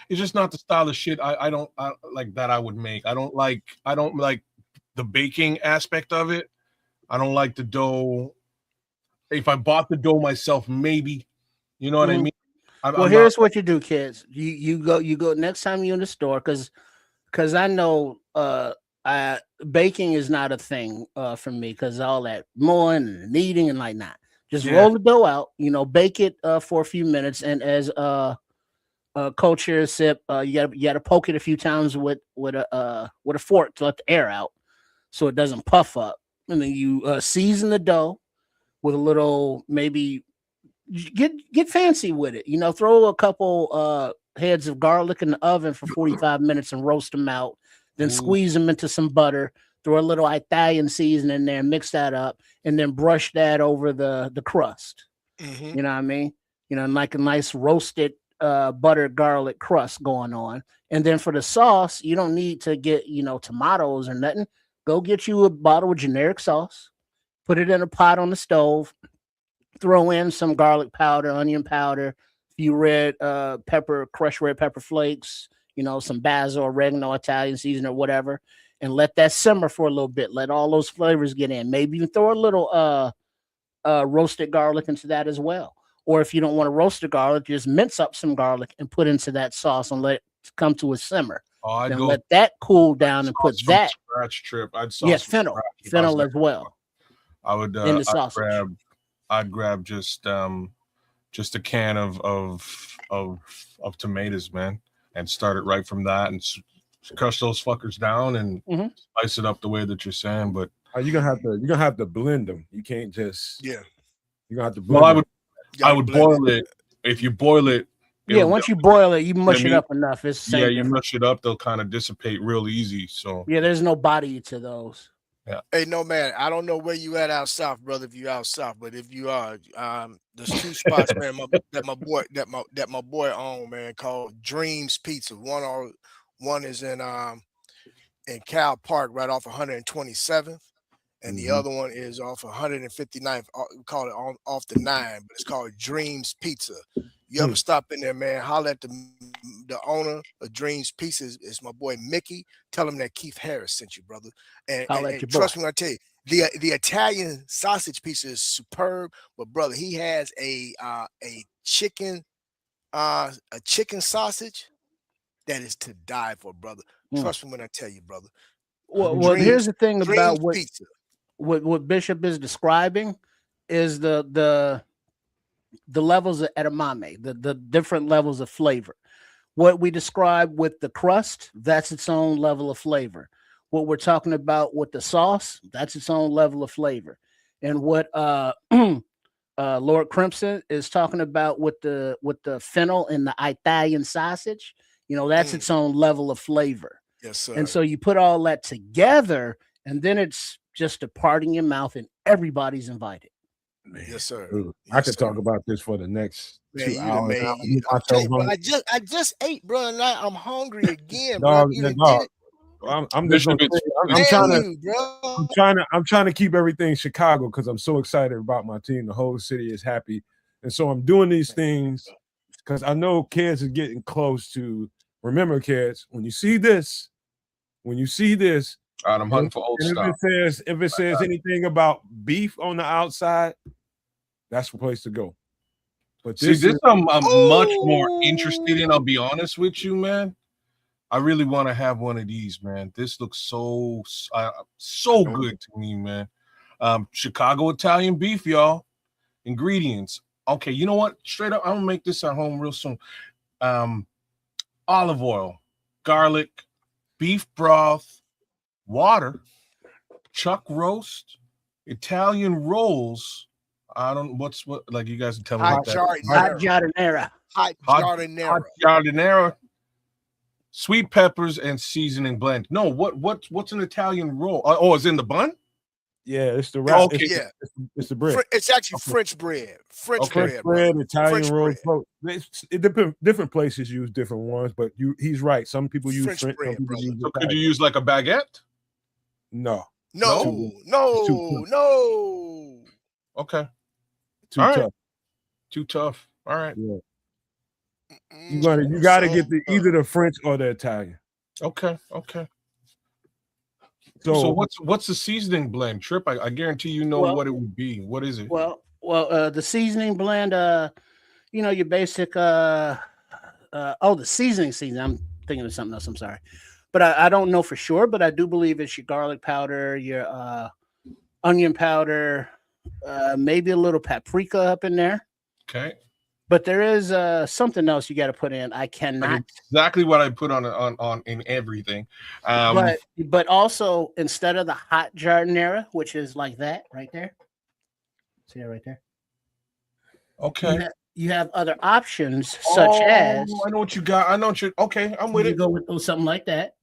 just not the style of shit I don't like that I would make. I don't like the baking aspect of it. I don't like the dough. If I bought the dough myself, maybe, you know what I mean. Here's what you do, kids. You go next time you're in the store, because I know baking is not a thing for me, because all that mowing and kneading and like that. Just roll the dough out, bake it for a few minutes, and as Coach here sip, you gotta poke it a few times with a fork to let the air out so it doesn't puff up, and then you season the dough with a little, maybe get fancy with it. Throw a couple heads of garlic in the oven for 45 minutes and roast them out. Then squeeze them into some butter. Throw a little Italian seasoning in there, mix that up, and then brush that over the crust. Mm-hmm. You know what I mean? Like a nice roasted buttered garlic crust going on. And then for the sauce, you don't need to get tomatoes or nothing. Go get you a bottle of generic sauce. Put it in a pot on the stove. Throw in some garlic powder, onion powder, a few red pepper, crushed red pepper flakes, some basil, oregano, Italian seasoning, or whatever, and let that simmer for a little bit. Let all those flavors get in. Maybe even throw a little roasted garlic into that as well. Or if you don't want to roast the garlic, just mince up some garlic and put into that sauce and let it come to a simmer. Then let that cool down and put that. Scratch trip. Fennel as well. I would in the sausage. I'd grab just a can of tomatoes, man, and start it right from that, and crush those fuckers down and spice it up the way that you're saying. But you're gonna have to blend them. You can't just you're gonna have to blend. Well, I would boil it. If you boil it, once you boil it, you mush it up enough. It's the same you mush it up, they'll kind of dissipate real easy. So there's no body to those. Yeah. Hey, no, man, I don't know where you at out south, brother. If you out south, but if you are, there's 2 spots, man, that my boy own, man, called Dreams Pizza. One is in Cal Park, right off 127th, and the other one is off 159th. We call it off the 9, but it's called Dreams Pizza. You ever stop in there, man? Holler at the owner of Dreams Pizza. Is my boy Mickey. Tell him that Keith Harris sent you, brother. And trust me when I tell you, the Italian sausage pizza is superb. But brother, he has a chicken sausage that is to die for, brother. Trust me when I tell you, brother. Well, here's the thing about what Bishop is describing is the levels of edamame, the different levels of flavor. What we describe with the crust, that's its own level of flavor. What we're talking about with the sauce, that's its own level of flavor. And what Lord Crimson is talking about with the fennel and the Italian sausage, that's its own level of flavor. Yes, sir. And so you put all that together, and then it's just a part in your mouth, and everybody's invited. Man, yes, sir. dude, I Yes, could sir. talk about this for the next Man, 2 you done hours. made. I'll get I'm telling myself you, bro. hungry. I just ate, bro, and now I'm hungry again, bro. Dog, You done dog, did it. I'm just gonna Bishop, say, I'm it's trying Damn to you, bro. I'm trying to keep everything Chicago because I'm so excited about my team. The whole city is happy, and so I'm doing these things because I know kids are getting close to. Remember, kids, when you see this, all right, I'm hunting for old and stuff. if it says anything about beef on the outside, that's the place to go. But See, this is I'm much more Oh, interested in. I'll be honest with you, man. I really want to have one of these, man. This looks so good to me, man. Chicago Italian beef, y'all. Ingredients. Okay, you know what? Straight up, I'm gonna make this at home real soon. Olive oil, garlic, beef broth, water, chuck roast, Italian rolls. I don't what like you guys can tell me hot what that Hot jardinera. jardinera. Hot hot jardinera. jardinera, sweet peppers and seasoning blend. No, what's an Italian roll? Oh, it's in the bun? yeah, it's the wrap. Okay. Yeah. It's the bread. It's actually French bread. French Okay. French bread, bread, brother. Italian French rolls. bread. It depends. Different places use different ones, but he's right. Some people use French French, bread, some people brother. use So could Italian. you use like a baguette? No, No, It's too no. Okay. too All right. tough. Too tough. All right. Yeah. You Mm, gotta so, get either the French or the Italian. Okay. So So what's the seasoning blend? Trip, I guarantee you know Well- what it would be. What is it? Well, the seasoning blend, your basic, the seasoning. I'm thinking of something else. I'm sorry, but I don't know for sure. But I do believe it's your garlic powder, your onion powder, maybe a little paprika up in there. Okay. But there is something else you got to put in. I cannot. Exactly what I put on in everything. But also instead of the hot jardinera, which is like that right there. See that right there? Okay. You have other options such as I know what you got. I know what you okay, I'm with you it. go with something like that.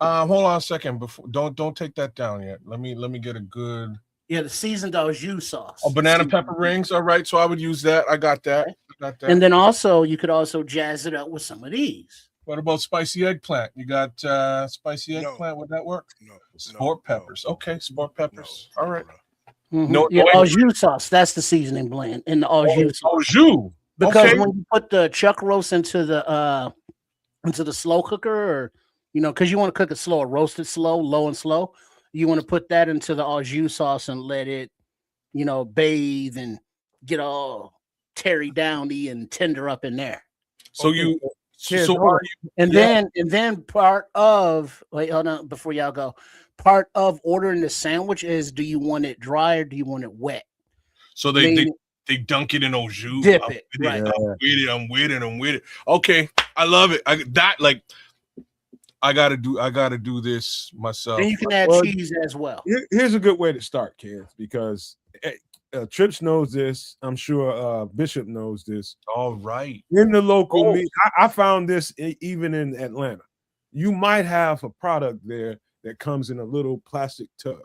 Hold on a second before don't take that down yet. Let me get a good The seasoned au jus sauce. banana pepper rings. All right, so I would use that. I got that. And then also you could also jazz it up with some of these. What about spicy eggplant? You got spicy No. eggplant? Would that work? No. Sport peppers. Okay, sport peppers. All right. Mhm. No, Au jus sauce. That's the seasoning blend in the au jus sauce. Au jus. Because Okay. when you put the chuck roast into the slow cooker, or because you want to cook it slow, roast it slow, low and slow, you want to put that into the au jus sauce and let it, bathe and get all terry downy and tender up in there. So you Cheers, so hold are on. you And then part of hold on before y'all go. Part of ordering the sandwich is, do you want it dry or do you want it wet? so they dunk it in au jus. Dip I'm it, with right. I'm with it. Okay. I love it. I gotta do this myself. Then you can add Well, cheese as well. here's a good way to start, kids, because Trips knows this. I'm sure Bishop knows this. All right. In the local Oh. meat, I found this even in Atlanta. You might have a product there that comes in a little plastic tub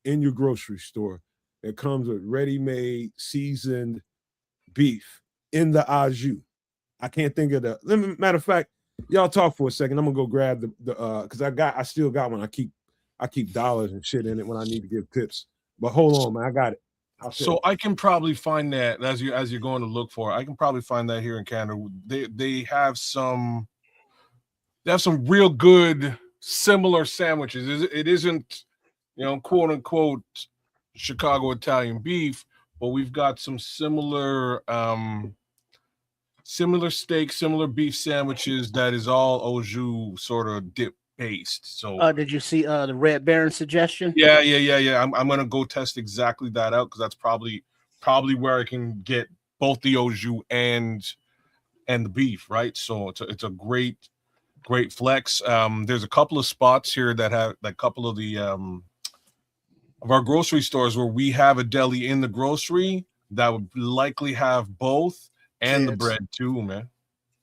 in your grocery store that comes with ready-made seasoned beef in the au jus. I can't think of the matter of fact. Y'all talk for a second. I'm gonna go grab the because I still got one. I keep dollars and shit in it when I need to give tips. But hold on, man, I got it. So I can probably find that as you're going to look for it. I can probably find that here in Canada. They have some real good similar sandwiches. It isn't quote unquote Chicago Italian beef, but we've got some similar steak, similar beef sandwiches that is all au jus sort of dip based. So Did you see the Red Baron suggestion? yeah. I'm gonna go test exactly that out because that's probably where I can get both the au jus and the beef, right? So it's a great flex. There's a couple of spots here that have like a couple of the of our grocery stores where we have a deli in the grocery that would likely have both and the Kids. bread too, man.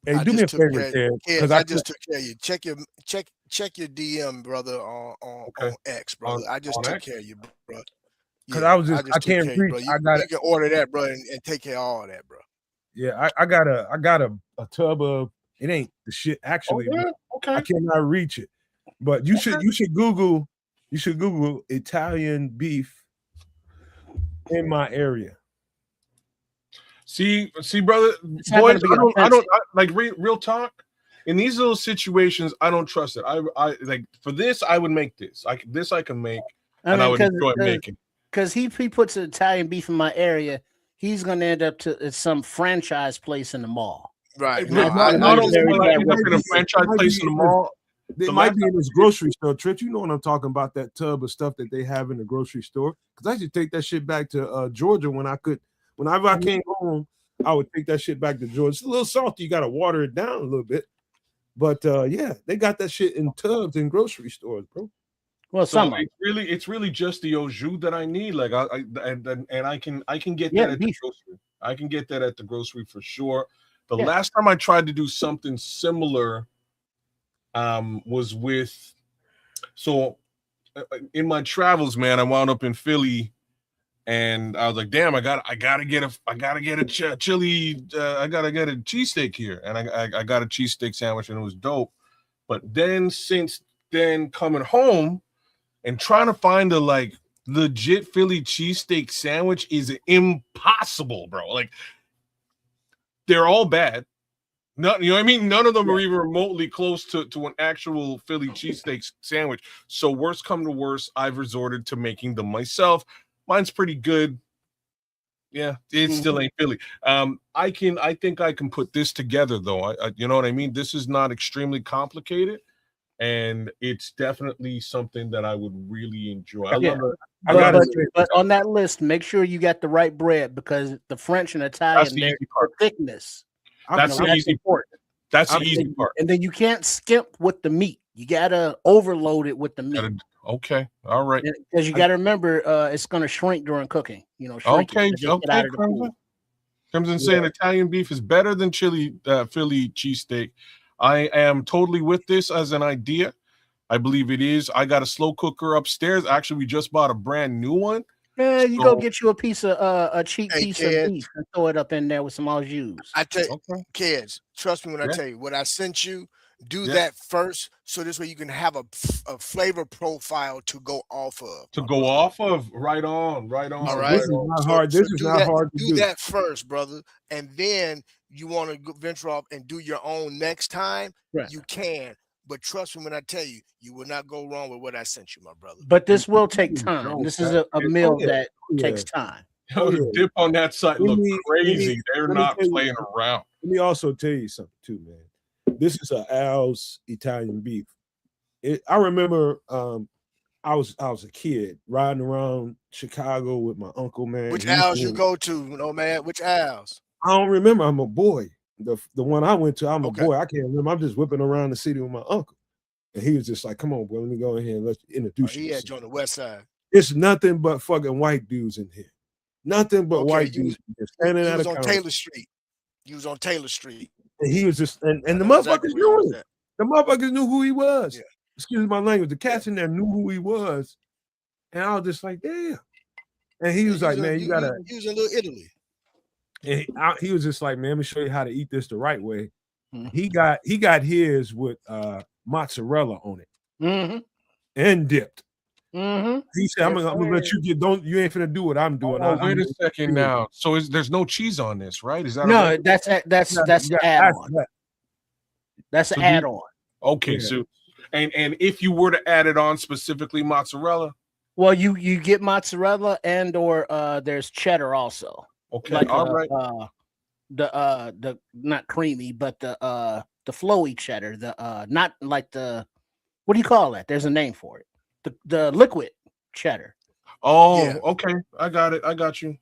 Hey, I do me a just took favor, care- Ted, Kids, because I just took care of you. Check check your DM, brother, on Okay. X, brother. I just on took X? care of you, bro. Cause Yeah, I I just took can't care of you, reach. bro. I got You can order that, bro, and take care of all that, bro. Yeah, I got a tub of it ain't the shit Oh, actually, yeah. but I Okay. cannot reach it. But you should Google Italian beef in my area. See, brother, It's not boys, going to be I don't authentic. like real talk. In these little situations, I don't trust it. I like for this, I would make this. I can make, and I would enjoy making. Because he puts Italian beef in my area, he's going to end up to some franchise place in the mall. Right. Look, No, I not only very will I bad end up in a franchise place in the mall, They the might last be in this grocery store, Trent. You know what I'm talking about? That tub of stuff that they have in the grocery store. Because I should take that shit back to Georgia whenever I came home, I would take that shit back to Georgia. It's a little salty. You got to water it down a little bit. But yeah, they got that shit in tubs in grocery stores, bro. Well, so some of it's really just the au jus that I need. Like and I can get Yeah, that at beef. the grocery. I can get that at the grocery for sure. The Yeah. last time I tried to do something similar was with in my travels, man, I wound up in Philly and I was like, damn, I gotta get a chili, I gotta get a cheesesteak here. And I got a cheesesteak sandwich and it was dope. But then since then coming home and trying to find a like legit Philly cheesesteak sandwich is impossible, bro. Like they're all bad. None, you know what I mean? None of them are even remotely close to an actual Philly cheesesteak sandwich. So worst come to worst, I've resorted to making them myself. Mine's pretty good. Yeah, it still ain't Philly. I think I can put this together though. I you know what I mean? This is not extremely complicated, and it's definitely something that I would really enjoy. I love it. But on that list, make sure you got the right bread because the French and Italian, That's the their easy part. thickness. That's the easy part. That's the easy part. And then you can't skimp with the meat. You gotta overload it with the meat. Okay, all right. Because you gotta remember, it's gonna shrink during cooking. You know, Okay, Crimson saying Italian beef is better than Philly cheesesteak. I am totally with this as an idea. I believe it is. I got a slow cooker upstairs. Actually, we just bought a brand new one. Yeah, you go get you a piece of a cheap piece of kids, beef and throw it up in there with some au jus. I tell you, kids, trust me when I tell you what I sent you. Do that first, so this way you can have a flavor profile to go off of. Right on. All right. This is not hard. This is not hard to do. Do that first, brother, and then you want to venture off and do your own next time. Right. You can, but trust me when I tell you, you will not go wrong with what I sent you, my brother. But this will take time. This is a meal that takes time. Dip on that site look crazy. They're not playing around. Let me also tell you something too, man. This is a Al's Italian beef. I remember I was a kid riding around Chicago with my uncle, man. Which Al's you go to, man? Which Al's? I don't remember. I'm a boy. The one I went to, I'm a boy. I can't remember. I'm just whipping around the city with my uncle. And he was just like, come on, boy, let me go in here and let's introduce you. He had you on the west side. It's nothing but fucking white dudes in here. Nothing but white dudes standing at a counter. Taylor Street. You was on Taylor Street. And he was just, and the motherfuckers knew it. The motherfuckers knew who he was. Yeah. Excuse my language. The cats in there knew who he was. And I was just like, damn. And he was like, man, you gotta. He was in Little Italy. And he was just like, man, let me show you how to eat this the right way. He got his with mozzarella on it and dipped. He said, I'm gonna let you you ain't finna do what I'm doing. Wait a second now. So there's no cheese on this, right? Is that no? That's add-on. That's an add-on. Okay, so and if you were to add it on specifically mozzarella, well, you get mozzarella and or there's cheddar also. Okay, like all right. The not creamy, but the flowy cheddar. The not like the what do you call that? There's a name for it. The liquid cheddar. Oh, yeah. Okay. I got it. I got you.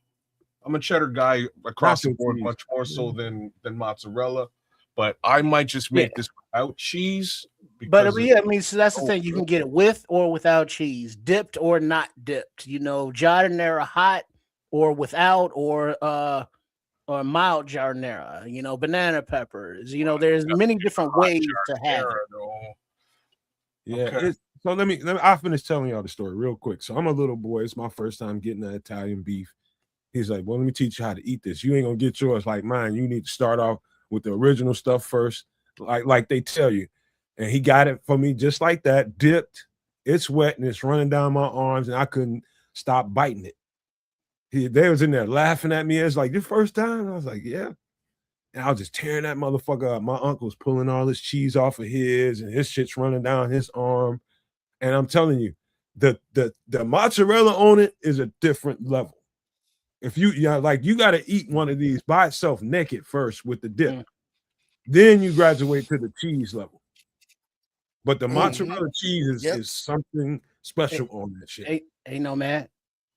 I'm a cheddar guy across the board, much more so than mozzarella. But I might just make this without cheese. But I mean, so that's the thing. You can get it with or without cheese, dipped or not dipped. You know, giardiniera hot or without, or mild giardiniera. You know, banana peppers. You know, there's many different ways to have it. Yeah. Okay. So let me I'll finish telling y'all the story real quick. So I'm a little boy. It's my first time getting that Italian beef. He's like, well, let me teach you how to eat this. You ain't gonna get yours like mine. You need to start off with the original stuff first, like they tell you. And he got it for me just like that, dipped. It's wet and it's running down my arms, and I couldn't stop biting it. They was in there laughing at me. It's like the first time. I was like, yeah. And I was just tearing that motherfucker up. My uncle's pulling all this cheese off of his, and his shit's running down his arm. And I'm telling you, the mozzarella on it is a different level. If you you got to eat one of these by itself naked first with the dip, then you graduate to the cheese level. But the mozzarella cheese is something special on that shit. Hey, Nomad.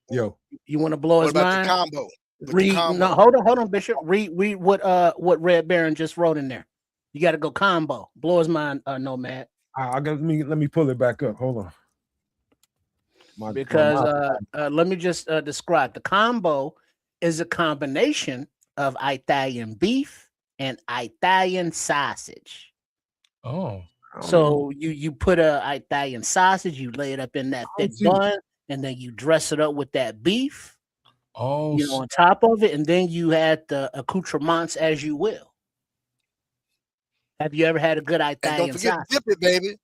Yo, you want to blow his mind? The combo? No, hold on, Bishop. Read what Red Baron just wrote in there. You got to go combo. Blow his mind, Nomad. Let me pull it back up. Hold on. Let me just describe. The combo is a combination of Italian beef and Italian sausage. Oh. So you put a Italian sausage, you lay it up in that thick bun, and then you dress it up with that beef. Oh, on top of it, and then you add the accoutrements as you will. Have you ever had a good Italian sausage? Don't forget to dip it, baby.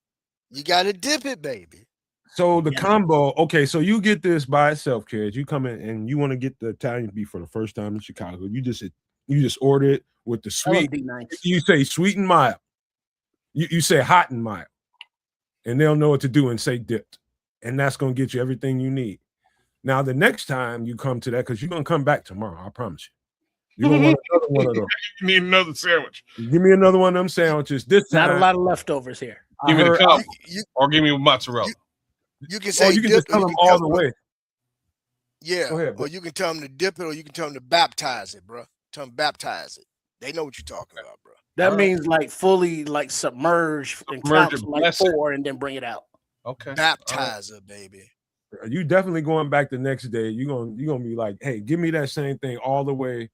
You got to dip it, baby. So the combo, okay, so you get this by itself, kids. You come in and you want to get the Italian beef for the first time in Chicago. You just order it with the sweet. Nice. You say sweet and mild. You say hot and mild, and they'll know what to do and say dipped, and that's gonna get you everything you need. Now the next time you come to that, because you're gonna come back tomorrow, I promise you. You're gonna want another one of those. You need another sandwich. Give me another one of them sandwiches. This time, not a lot of leftovers here. Give me the combo, or give me mozzarella. You can say you can just tell them all the way. Yeah, ahead, or you can tell them to dip it, or you can tell them to baptize it, bro. Tell them baptize it. They know what you're talking about, bro. That means like fully like submerge and count like 4 and then bring it out. Okay. Baptizer, baby. You definitely going back the next day. You're gonna be like, hey, give me that same thing all the way,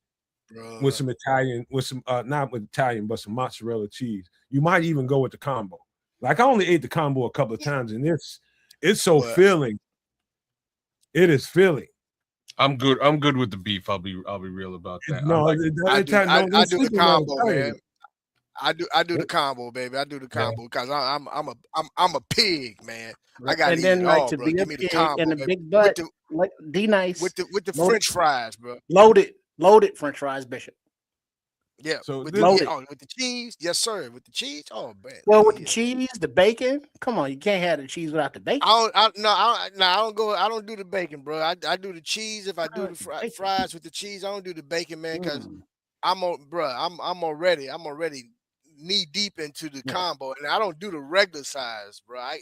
bro. With some Italian, with some not with Italian, but some mozzarella cheese. You might even go with the combo. Like I only ate the combo a couple of times, and it's so filling. It is filling. I'm good with the beef. I'll be real about that. No, I do the combo, man. I do the combo, baby. I do the combo because I'm a pig, man. I got to eat it all, bro. Give me the combo, and a big butt, like D-Nice with the French fries, bro. Loaded French fries, Bishop. Yeah, so with the cheese, yes, sir. With the cheese, oh man. Well, with the cheese, the bacon. Come on, you can't have the cheese without the bacon. I don't do the bacon, bro. I do the cheese. If I do the fries with the cheese, I don't do the bacon, man, because I'm already knee deep into the combo, and I don't do the regular size, bro. I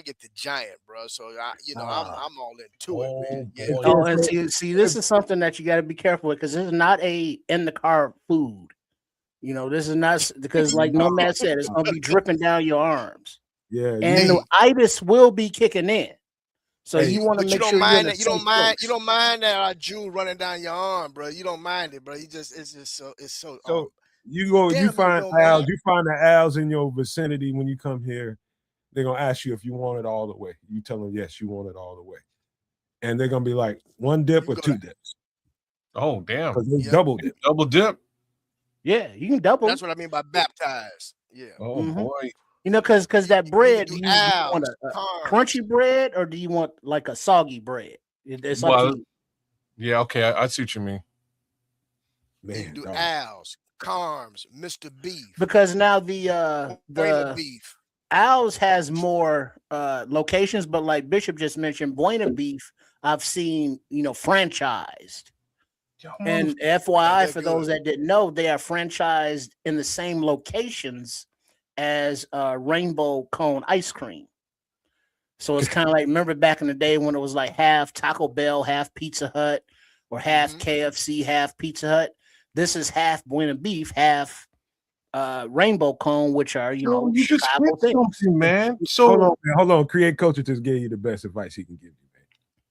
get the giant, bro. So I'm all into it, man. Yeah. Oh, and see, this is something that you got to be careful with because this is not a in the car food. This is not because, like Nomad said, it's gonna be dripping down your arms. Yeah, and the itis will be kicking in. So you want to make sure you don't mind that jewel running down your arm, bro. You don't mind it, bro. It's so. You find the owls in your vicinity when you come here. They're gonna ask you if you want it all the way. You tell them yes, you want it all the way, and they're gonna be like 1 dip or 2 dips. Oh damn! Because they double dip. Double dip. Yeah, you can double. That's what I mean by baptize. Yeah. Oh boy. Because that bread, do you want a crunchy bread or do you want like a soggy bread? It's yeah, okay, I see what you mean. Man, you do owls, Carms, Mr. Beef. Because now the beef. Owls has more locations, but like Bishop just mentioned, Buena Beef, I've seen franchised. And FYI, for those that didn't know, they are franchised in the same locations as Rainbow Cone ice cream. So it's kind of like, remember back in the day when it was like half Taco Bell, half Pizza Hut, or half KFC, half Pizza Hut. This is half Buena Beef, half Rainbow Cone, which are you just something, man. So hold on. Create Culture just gave you the best advice he can give you.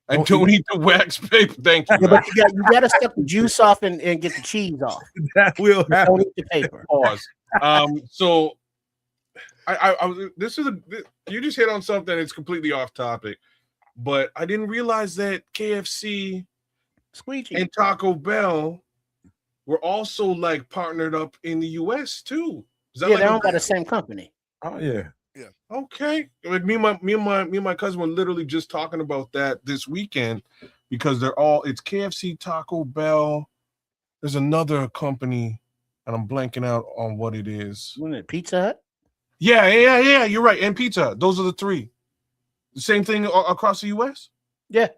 I don't eat the wax paper. Thank you. Yeah, but you got to suck the juice off and get the cheese off. That will happen. Don't eat the paper. Pause. So I was. You just hit on something that's completely off topic, but I didn't realize that KFC Squeegee. and Taco Bell were also like partnered up in the U.S. too. Is that Yeah, like they're a owned by the same company. Oh yeah. Yeah. okay? Like me and my cousin were literally just talking about that this weekend because it's KFC, Taco Bell. There's another company, and I'm blanking out on what it is. Wasn't it Pizza Hut? Yeah. You're right. And pizza. Those are the three. The same thing across the U.S. Yeah,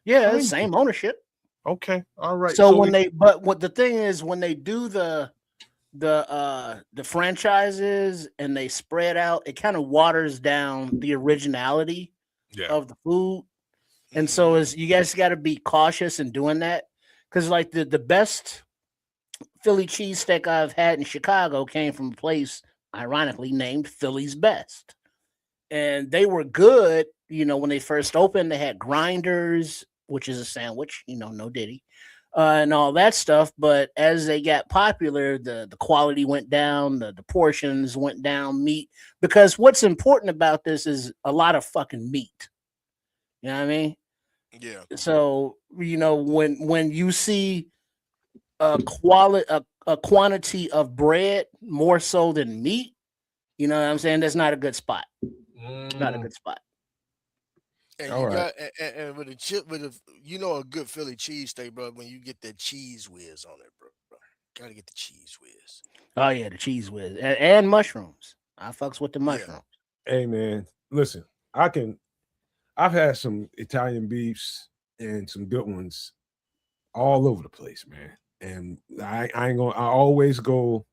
yeah, Kind same ownership. Okay. All right. So So when what the thing is when they do the franchises and they spread out, it kind of waters down the originality yeah. of the food. And so is you guys got to be cautious in doing that because like the best Philly cheesesteak I've had in Chicago came from a place ironically named Philly's Best, and they were good. You know, when they first opened, they had grinders, which is a sandwich. You know, no Diddy. And all that stuff. But as they got popular, the quality went down, the portions went down, meat. Because what's important about this is a lot of fucking meat. You know what I mean? Yeah. So you know when you see a quantity of bread more so than meat, you know what I'm saying? That's not a good spot. Not a good spot. And All you right. got and with a chip with a good Philly cheesesteak, bro. When you get that cheese whiz on it, bro. Gotta get the cheese whiz. Oh yeah, the cheese whiz and mushrooms. I fucks with the Yeah. mushrooms. Hey man, listen, I've had some Italian beefs and some good ones all over the place, man. And I ain't gonna I always go,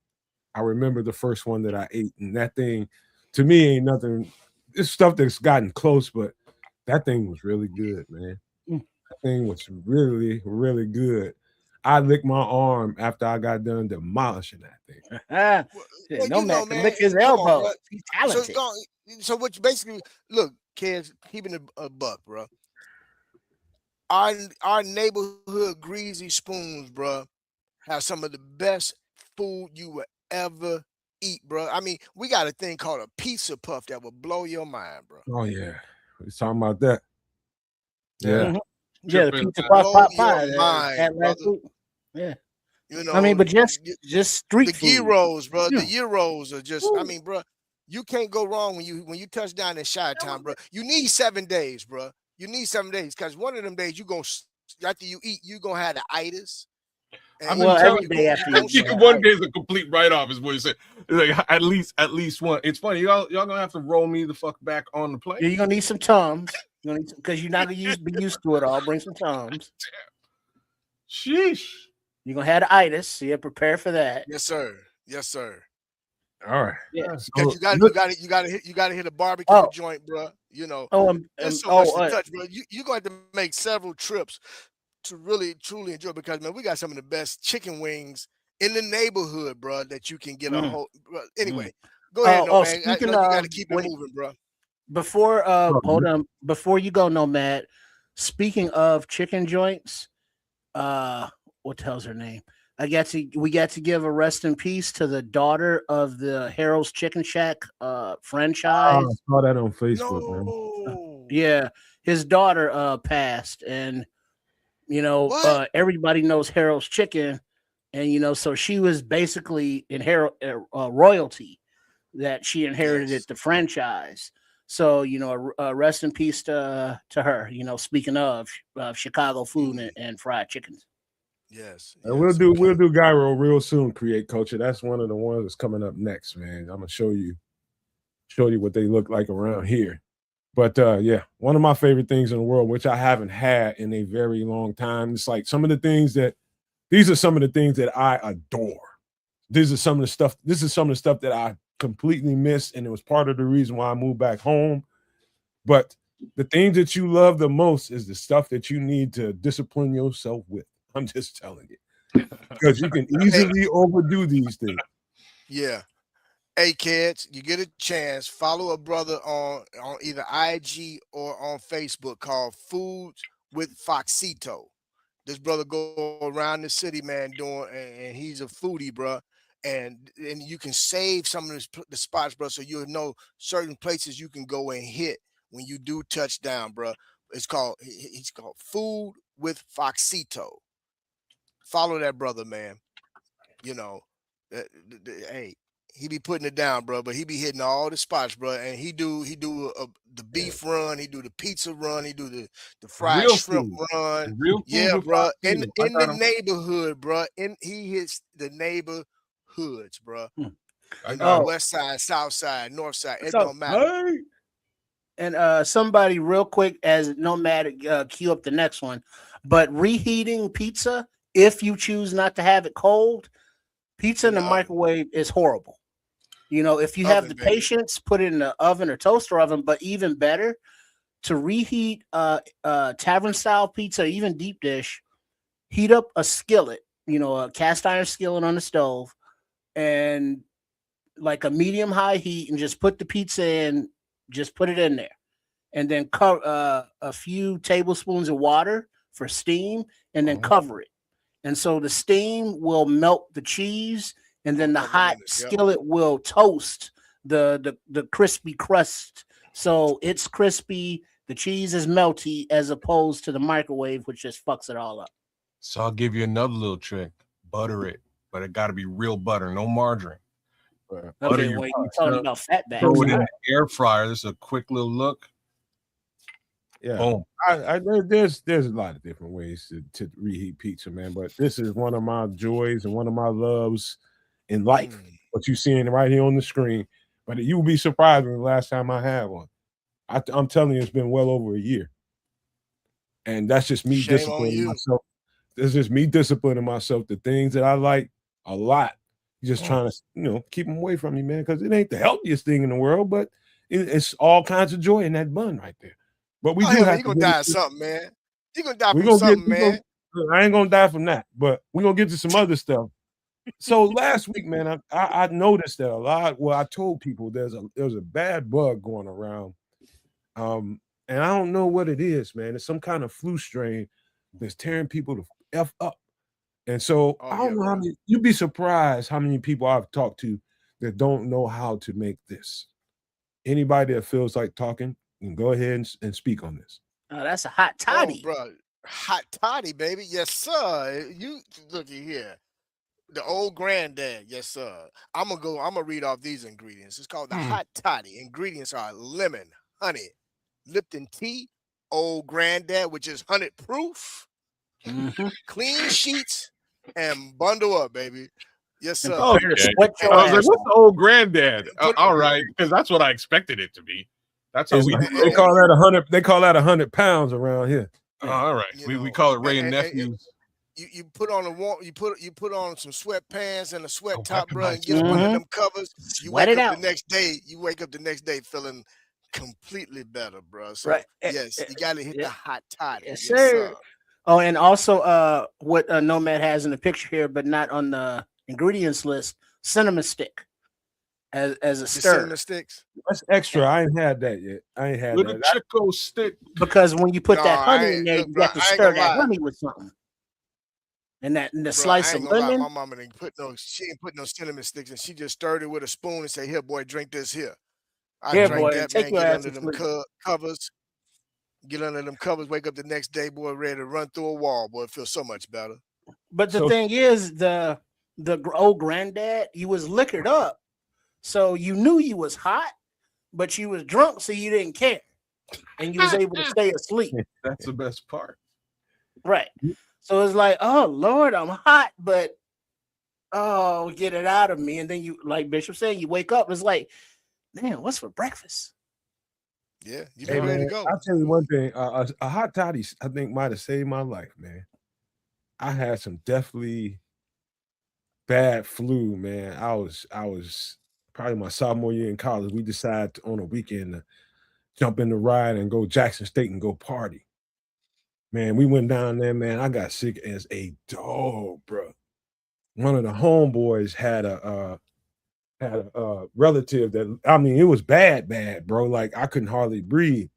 I remember the first one that I ate, and that thing to me ain't nothing. It's stuff that's gotten close, but that thing was really good, man. Mm. That thing was really, really good. I licked my arm after I got done demolishing that thing. Well, Shit, well, no man can man. lick his Come on, elbow. bro. He's So, talented. so what you basically look, kids, keeping a buck, bro. Our neighborhood greasy spoons, bro, have some of the best food you will ever eat, bro. I mean, we got a thing called a pizza puff that will blow your mind, bro. Oh yeah, we talking about that. Yeah. Yeah. Mhm. Yeah, the Tripping. pizza Blow your pie that mind, had last brother. week. Yeah, You I mean, know, but just street the food. gyros, bro. The Yeah. gyros are just, I Woo. mean, bro, you can't go wrong when you touch down in Chi-Town, bro. You need 7 days, bro. You need 7 days because one of them days you gonna after you eat, you gonna have the itis, I've and been Well, every telling you day gonna you after gonna you shit. have one ice. day is a complete write-off, is what you said. Like at least one. It's funny, y'all gonna have to roll me the fuck back on the plane. Yeah, you're gonna need some Tums. You're gonna need because you're not gonna be used to it all. Bring some Tums. Sheesh. You're gonna have the itis, so you prepare for that. Yes, sir. Yes, sir. All right. Yeah. Because So you got to hit a barbecue Oh, joint, bro. You know, oh, there's so much oh, to touch, bro. You going to have to make several trips to really truly enjoy because man, we got some of the best chicken wings in the neighborhood, bro. That you can get a mm, whole. Bro, mm. anyway, go ahead, no man. I Speaking know you got of, to keep it when moving, bro. before oh, hold on, before you go, Nomad. Speaking of chicken joints, what the hell's her name? We got to give a rest in peace to the daughter of the Harold's Chicken Shack I franchise. saw that on Facebook, man. No, Yeah, his daughter passed, and you know what? everybody knows Harold's Chicken, and you know so she was basically in Harold royalty that she inherited Yes. the franchise. So you know, rest in peace to her. You know, speaking of Chicago food Mm, and fried chickens. yes. And we'll Yes. we'll Okay. do gyro real soon. Create culture. That's one of the ones that's coming up next, man. I'm gonna show you what they look like around here. But yeah, one of my favorite things in the world, which I haven't had in a very long time. It's like some of the things that these are some of the things that I adore. These are some of the stuff. This is some of the stuff that I completely missed, and it was part of the reason why I moved back home. But the things that you love the most is the stuff that you need to discipline yourself with. I'm just telling you. Because you can Hey, easily overdo these things. yeah. Hey kids, you get a chance, follow a brother on either IG or on Facebook called Foods with Foxito. This brother go around the city, man, doing, and he's a foodie, bro. and you can save some of the spots, bro. So you'll know certain places you can go and hit when you do touchdown, bro. It's called he's called Food with Foxito. Follow that brother, man. You know, hey, he be putting it down, bro. But he be hitting all the spots, bro. And he do the beef run, he do the pizza run, he do the fried Real shrimp food. run. Real food Yeah, with bro. In Foxito. I in the got him. neighborhood, bro. He hits the neighborhoods, bro. I You got know, him. west side, south side, north side. It So, don't matter. Hey, and somebody real quick as Nomad cue up the next one, but reheating pizza, if you choose not to have it cold, pizza in In the the oven. microwave is horrible. You know, if you have Oven, the baby. patience, put it in the oven or toaster oven. But even better, to reheat tavern style pizza, or even deep dish, heat up a skillet, you know, a cast iron skillet on the stove, and like a medium high heat, and just put the pizza in, just put it in there, and then cover a few tablespoons of water for steam, and then cover it. And so the steam will melt the cheese, and then the Couple hot minutes, yep. skillet will toast the crispy crust. So it's crispy, the cheese is melty, as opposed to the microwave, which just fucks it all up. So I'll give you another little trick. Butter it, but it got to be real butter, no margarine. bro. Butter Okay, your wait, you pizza, talking about fat bags? throw it in Huh? the air fryer. This is a quick little look. Yeah. Boom. There's a lot of different ways to reheat pizza, man. But this is one of my joys and one of my loves in life. What you seeing right here on the screen. But you'll be surprised when the last time I had one. I'm telling you, it's been well over a year. And that's just me Shame on disciplining you. myself. That's just me disciplining myself. The things that I like a lot. Just trying to, keep them away from me, man, because it ain't the healthiest thing in the world, but it's all kinds of joy in that bun right there. But we Oh, do hell, man, have you to gonna get die of into something, man. You gonna die we're from gonna get something, man. I ain't gonna die from that, but we're gonna get to some other stuff. So last week, man, I noticed that a lot. Well, I told people there's a bad bug going around. And I don't know what it is, man. It's some kind of flu strain that's tearing people to F up. And so Oh, I yeah, don't know how bro. many you'd be surprised how many people I've talked to that don't know how to make this. Anybody that feels like talking, can go ahead and speak on this. Oh, that's a hot Oh, toddy. bro. Hot toddy, baby. Yes, sir. You looky here. The old granddad, yes, sir. I'm gonna read off these ingredients. It's called the hot toddy. Ingredients are lemon, honey, Lipton tea, old granddad, which is 100 proof, Mhm. clean sheets, and bundle up, baby. Yes, And sir. prepare to Okay. sweat I your was like, ass what's off. the old granddad? Put All right, because that's what I expected it to be. That's how Is we they do it. call that 100? They call that 100 pounds around here. All right. you We know, call it Ray and and Nephews. you put on a warm, you put on some sweatpants and a sweat A top, bro, and weaponized get up under Mhm. them covers. You Sweat wake it up the out. next day. You wake up the next day feeling completely better, bro. So Right. yes, you got to hit Yeah. the hot toddy. Yes, Yes, sir. sir. Oh, and also what Nomad has in the picture here, but not on the ingredients list, cinnamon stick as a The stir. cinnamon sticks. That's extra. I ain't had that yet. I ain't had Little that. Chico stick. Because when you put No, that I honey in ain't. there, Look, you bro, got to I ain't stir gonna that lie, honey with something. And the bro. I slice ain't of gonna lie. My lemon. mama didn't put no. She ain't put no cinnamon sticks, and she just stirred it with a spoon and say, "Here, boy, drink this here." I Here, drank boy, and that, take man. your Get ass under to them sleep. covers. Get under them covers. Wake up the next day, boy, ready to run through a wall. Boy, it feels so much better. But the So thing is, old granddad, you was liquored up, so you knew you was hot, but you was drunk, so you didn't care, and you was able to stay asleep. That's the best part. Right. So it's like, oh Lord, I'm hot, but oh, get it out of me. And then you, like Bishop said, you wake up, it's like, man, what's for breakfast? Yeah, you be hey ready to man, go. I'll tell you one thing. A hot toddy, I think, might have saved my life, man. I had some definitely bad flu, man. I was probably my sophomore year in college. We decided on a weekend to jump in the ride and go Jackson State and go party. Man, we went down there, man. I got sick as a dog, bro. One of the homeboys had a relative that, I mean, it was bad, bro. Like I couldn't hardly breathe,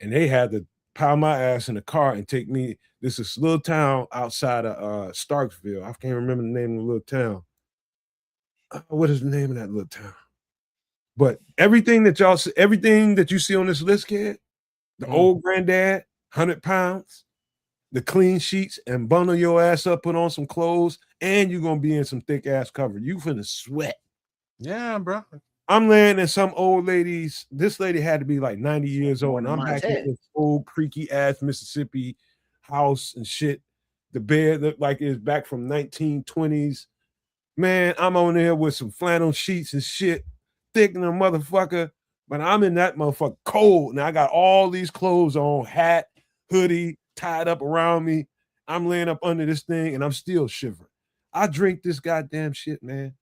and they had to pile my ass in the car and take me. This is a little town outside of Starksville. I can't remember the name of the little town. what is the name of that little town? But everything that you see on this list, kid, the old granddad, 100 pounds, the clean sheets, and bundle your ass up, put on some clothes, and you're gonna be in some thick ass cover. You finna sweat. Yeah, bro. I'm laying in some old ladies. This lady had to be like 90 years old, and I'm back in this old creaky ass Mississippi house and shit. The bed looked like it's back from 1920s. Man, I'm on there with some flannel sheets and shit, thick than a motherfucker. But I'm in that motherfucker cold. Now I got all these clothes on, hat, hoodie, tied up around me. I'm laying up under this thing and I'm still shivering. I drink this goddamn shit, man.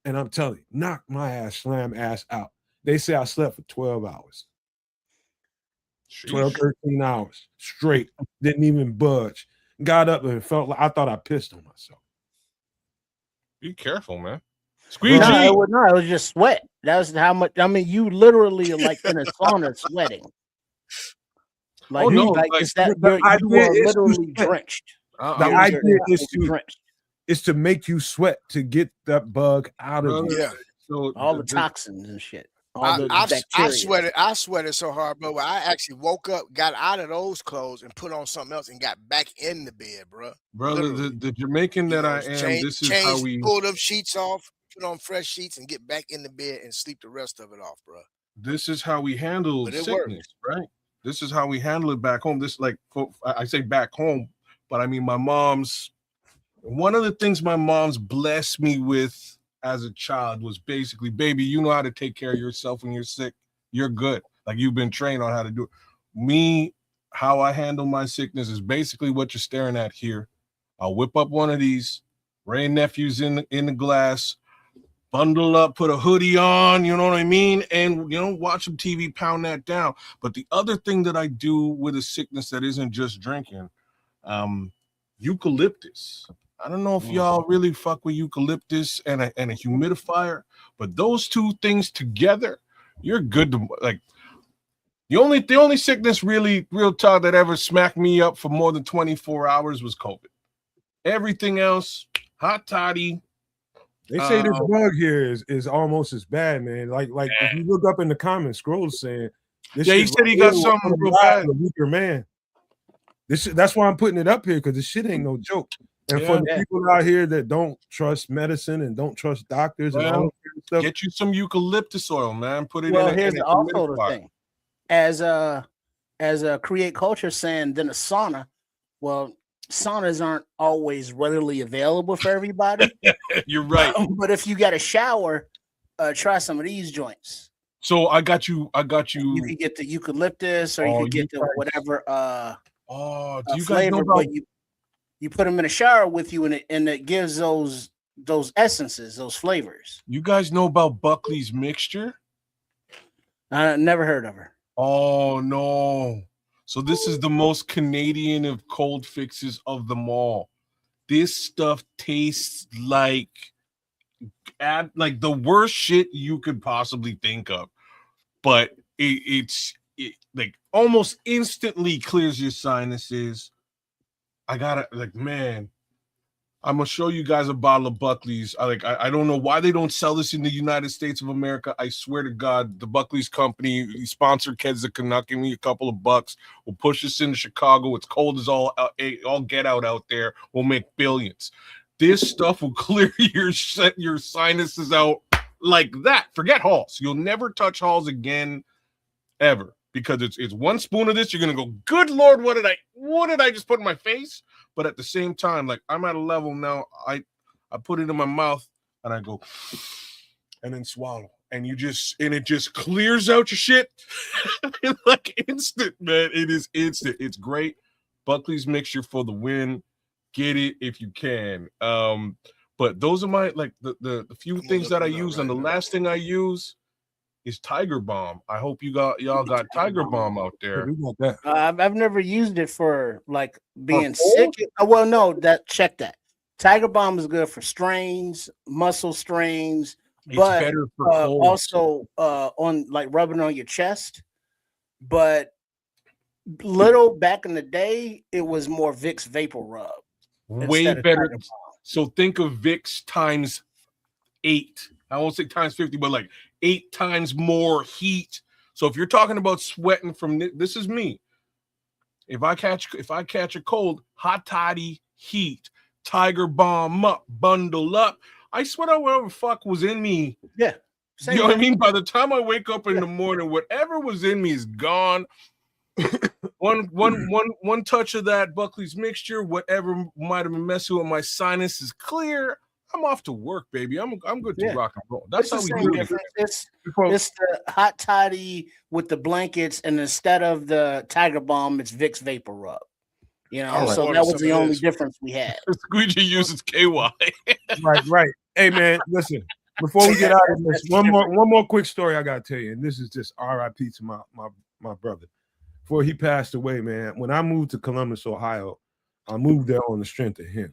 And I'm telling you, knock my ass, slam ass out. They say I slept for 12 hours. 12, 13 hours straight. Didn't even budge. Got up and felt like I thought I pissed on myself. Be careful, man. Squeegee. No, it was just sweat. That was how much. I mean, you literally are like in a sauna sweating. Like, you are literally drenched. The idea is to make you sweat to get that bug out of you. Yeah. So all the toxins and shit. I sweated so hard, bro. I actually woke up, got out of those clothes, and put on something else, and got back in the bed, bro. Brother, the Jamaican that I am, this is how we pull them sheets off, put on fresh sheets, and get back in the bed and sleep the rest of it off, bro. This is how we handle sickness, right? This is how we handle it back home. This, like, I say back home, but I mean my mom's. One of the things my mom's blessed me with as a child was basically, baby, you know how to take care of yourself when you're sick. You're good. Like, you've been trained on how to do it. Me, how I handle my sickness is basically what you're staring at here. I'll whip up one of these Ray nephews in the glass, bundle up, put a hoodie on, you know what I mean? And, watch some TV, pound that down. But the other thing that I do with a sickness that isn't just drinking, eucalyptus. I don't know if y'all really fuck with eucalyptus and a humidifier, but those two things together, you're good to, like, the only sickness real talk that ever smacked me up for more than 24 hours was COVID. Everything else, hot toddy. They say this bug here is almost as bad, man. Like if you look up in the comments, scrolls saying this. Yeah, he said he got something real bad. Weaker man. That's why I'm putting it up here, because this shit ain't no joke. And for the people out here that don't trust medicine and don't trust doctors and all that kind of stuff, get you some eucalyptus oil, man. Put it in. Well, here's also the thing. As a create culture saying, then a sauna. Well, saunas aren't always readily available for everybody. You're right. But if you got a shower, try some of these joints. So I got you. You can get the eucalyptus, or you can get the whatever. Do you guys flavor, know about? You put them in a shower with you, and it gives those essences, those flavors. You guys know about Buckley's mixture? I never heard of her. Oh no! So this is the most Canadian of cold fixes of them all. This stuff tastes like the worst shit you could possibly think of, but it like almost instantly clears your sinuses. I gotta, man, I'm gonna show you guys a bottle of Buckley's. I don't know why they don't sell this in the United States of America. I swear to God, the Buckley's company sponsored Kids the Canuck. Give me a couple of bucks. We'll push this into Chicago. It's cold as all get out there. We'll make billions. This stuff will clear your sinuses out like that. Forget Halls. You'll never touch Halls again, ever. Because it's one spoon of this, you're gonna go, good Lord, what did I just put in my face? But at the same time, like, I'm at a level now, I put it in my mouth and I go and then swallow, and it just clears out your shit. Like instant, man. It is instant. It's great. Buckley's mixture for the win. Get it if you can. But those are my, like, the few things that I use, and the last thing I use is Tiger Balm. I hope y'all got Tiger Balm out there. I've never used it for, like, being sick. Well, no, check that. Tiger Balm is good for strains, muscle strains, but better for also on, like, rubbing on your chest. But little back in the day, it was more Vicks Vapor Rub. Way better. So think of Vicks times 8. I won't say times 50, but like 8 times more heat. So if you're talking about sweating from this is me. If I catch a cold, hot toddy, heat, tiger bomb up, bundle up. I sweat out whatever the fuck was in me. Yeah. You know what I mean? By the time I wake up in the morning, whatever was in me is gone. one touch of that Buckley's mixture, whatever might have been messing with my sinus is clear. I'm off to work, baby. I'm good to rock and roll. That's how we do it. It's the hot toddy with the blankets, and instead of the Tiger Balm, it's Vicks Vapor Rub. You know, so that was the only difference we had. Squeegee uses KY. Right. Hey man, listen. Before we get out of this, one more quick story I gotta tell you, and this is just R.I.P. to my brother. Before he passed away, man. When I moved to Columbus, Ohio, I moved there on the strength of him.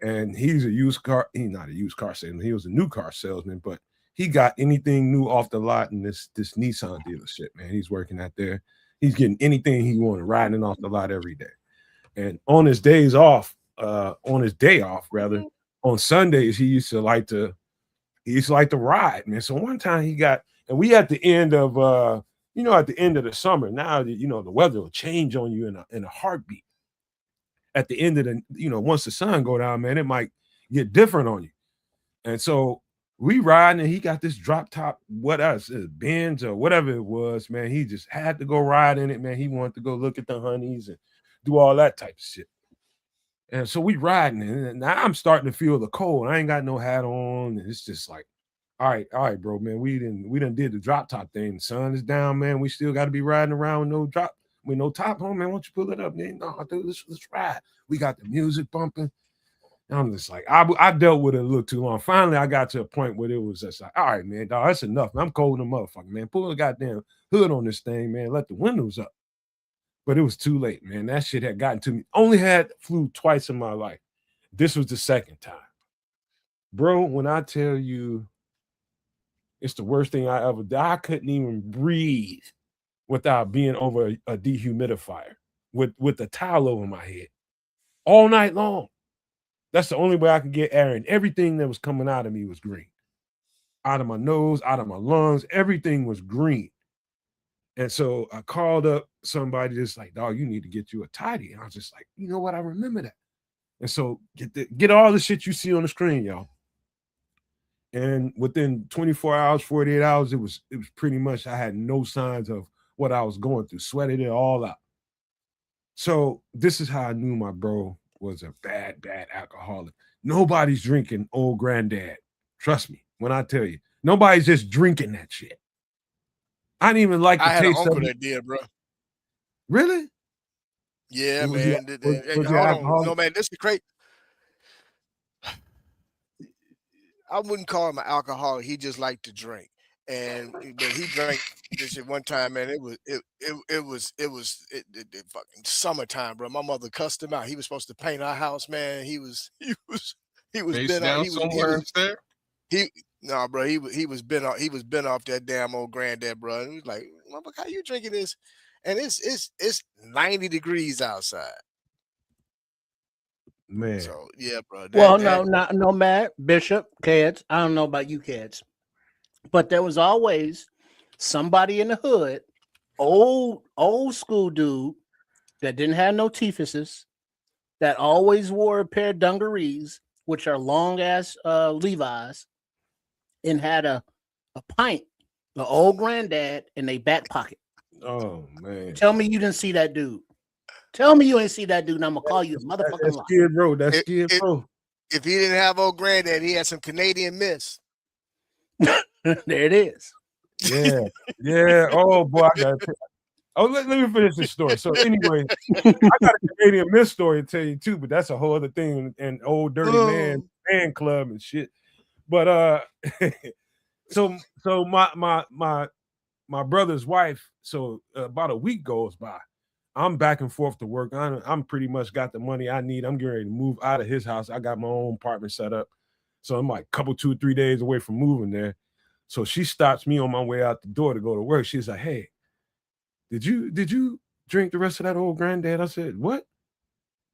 And he's he's not a used car salesman. He was a new car salesman, but he got anything new off the lot in this Nissan dealership, man. He's working out there. He's getting anything he wanted, riding off the lot every day. And on his days off, on his day off, rather, on Sundays, he used to like to ride, man. So one time he got, and we at the end of at the end of the summer, now that the weather will change on you in a heartbeat. At the end of the, once the sun go down, man, it might get different on you. And so we riding, and he got this drop top, what else, Benz or whatever it was, man. He just had to go ride in it, man. He wanted to go look at the honeys and do all that type of shit. And so we riding, and now I'm starting to feel the cold. I ain't got no hat on, and it's just like, all right, bro, man. We done did the drop top thing. The sun is down, man. We still got to be riding around with no top on, man. Why don't you pull it up, man? No, dude, let's ride. We got the music bumping. And I'm just like, I dealt with it a little too long. Finally, I got to a point where it was just like, all right, man, dog, that's enough. I'm cold in the motherfucker, man. Pull the goddamn hood on this thing, man. Let the windows up. But it was too late, man. That shit had gotten to me. Only had flu twice in my life. This was the second time. Bro, when I tell you it's the worst thing I ever did, I couldn't even breathe without being over a dehumidifier with a towel over my head all night long. That's the only way I could get air, and everything that was coming out of me was green. Out of my nose, out of my lungs, everything was green. And so I called up somebody that's like, dog, you need to get you a tidy. And I was just like, you know what? I remember that. And so get all the shit you see on the screen, y'all. And within 24 hours, 48 hours, it was pretty much, I had no signs of what I was going through, sweated it all out. So this is how I knew my bro was a bad alcoholic. Nobody's drinking old granddad. Trust me when I tell you, nobody's just drinking that shit. I didn't even like the taste of it. I had an uncle that did, bro. Really? Yeah, man. Hold on. No, man, this is great. I wouldn't call him an alcoholic. He just liked to drink. But he drank this shit one time, man. It was fucking summertime, bro. My mother cussed him out. He was supposed to paint our house, man. He was bent out. Bro. He was bent off that damn old granddad, bro. And he was like, motherfucker, how you drinking this? And it's 90 degrees outside. Man. So yeah, bro. No, Matt, Bishop, kids. I don't know about you kids. But there was always somebody in the hood, old school dude that didn't have no teethuses, that always wore a pair of dungarees, which are long ass Levi's, and had a pint, the old granddad in their back pocket. Oh man! Tell me you didn't see that dude. Tell me you ain't see that dude, and I'm gonna call you a motherfucking liar. Skid Row. That's Skid Row. If he didn't have old granddad, he had some Canadian Miss. There it is. Yeah. Oh boy, I got to. Oh, let me finish this story. So anyway, I got a Canadian Miss story to tell you too, but that's a whole other thing. And old dirty man fan club and shit. But so my brother's wife. So about a week goes by. I'm back and forth to work. I'm pretty much got the money I need. I'm getting ready to move out of his house. I got my own apartment set up. So I'm like 2-3 days away from moving there. So she stops me on my way out the door to go to work. She's like, hey, did you drink the rest of that old granddad? I said, what?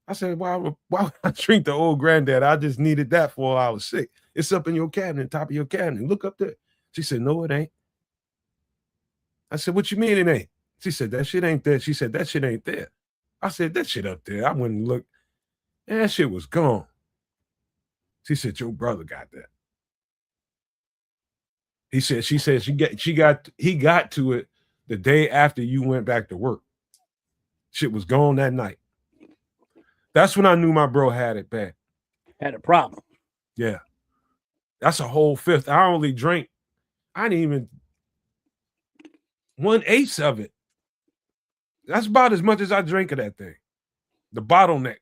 I said, why would I drink the old granddad? I just needed that for while I was sick. It's up in your cabinet, top of your cabinet. Look up there. She said, no, it ain't. I said, what you mean it ain't? She said, that shit ain't there. She said, that shit ain't there. I said, that shit up there. I went and looked, and that shit was gone. She said, your brother got that. He said, he got to it the day after you went back to work. Shit was gone that night. That's when I knew my bro had it bad. Had a problem. Yeah. That's a whole fifth. I only drank, I didn't even 1/8 of it. That's about as much as I drank of that thing. The bottleneck.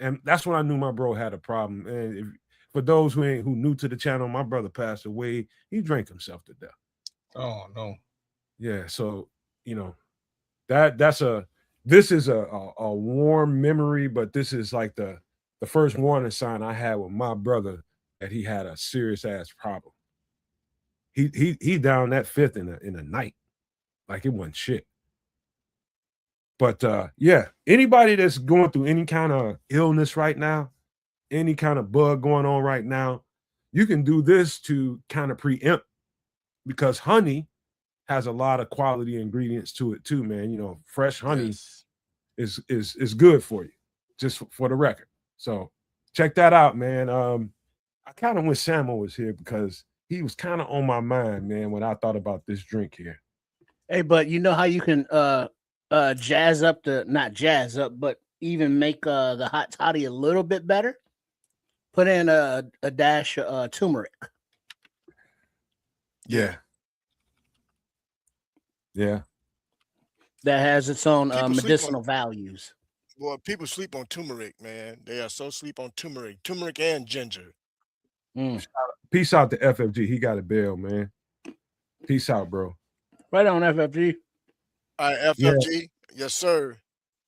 And that's when I knew my bro had a problem. And for those who new to the channel, my brother passed away. He drank himself to death. Oh no. Yeah. So, you know, this is a warm memory, but this is like the first warning sign I had with my brother that he had a serious ass problem. He down that fifth in a night, like it wasn't shit. But yeah, anybody that's going through any kind of illness right now, any kind of bug going on right now, you can do this to kind of preempt, because honey has a lot of quality ingredients to it too, man. You know, fresh honey is good for you, just for the record. So check that out, man. I kind of wish Samo was here because he was kind of on my mind, man, when I thought about this drink here. Hey, but you know how you can jazz up not jazz up, but even make the hot toddy a little bit better? Put in a dash of turmeric. Yeah. Yeah. That has its own People sleep medicinal values. Boy, people sleep on turmeric, man. They are so sleep on turmeric and ginger. Peace out to FFG. He got a bill, man. Peace out, bro. Right on, FFG. All right, FFG. Yes, sir.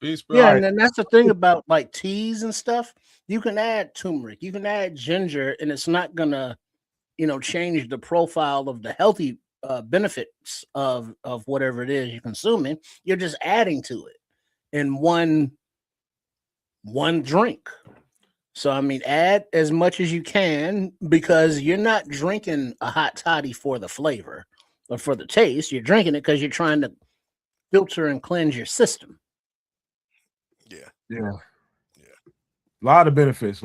Peace, bro. Yeah, and then that's the thing about like teas and stuff. You can add turmeric, you can add ginger, and it's not gonna, change the profile of the healthy benefits of whatever it is you're consuming. You're just adding to it in one drink. So I mean, add as much as you can, because you're not drinking a hot toddy for the flavor or for the taste. You're drinking it because you're trying to filter and cleanse your system. Yeah. A lot of benefits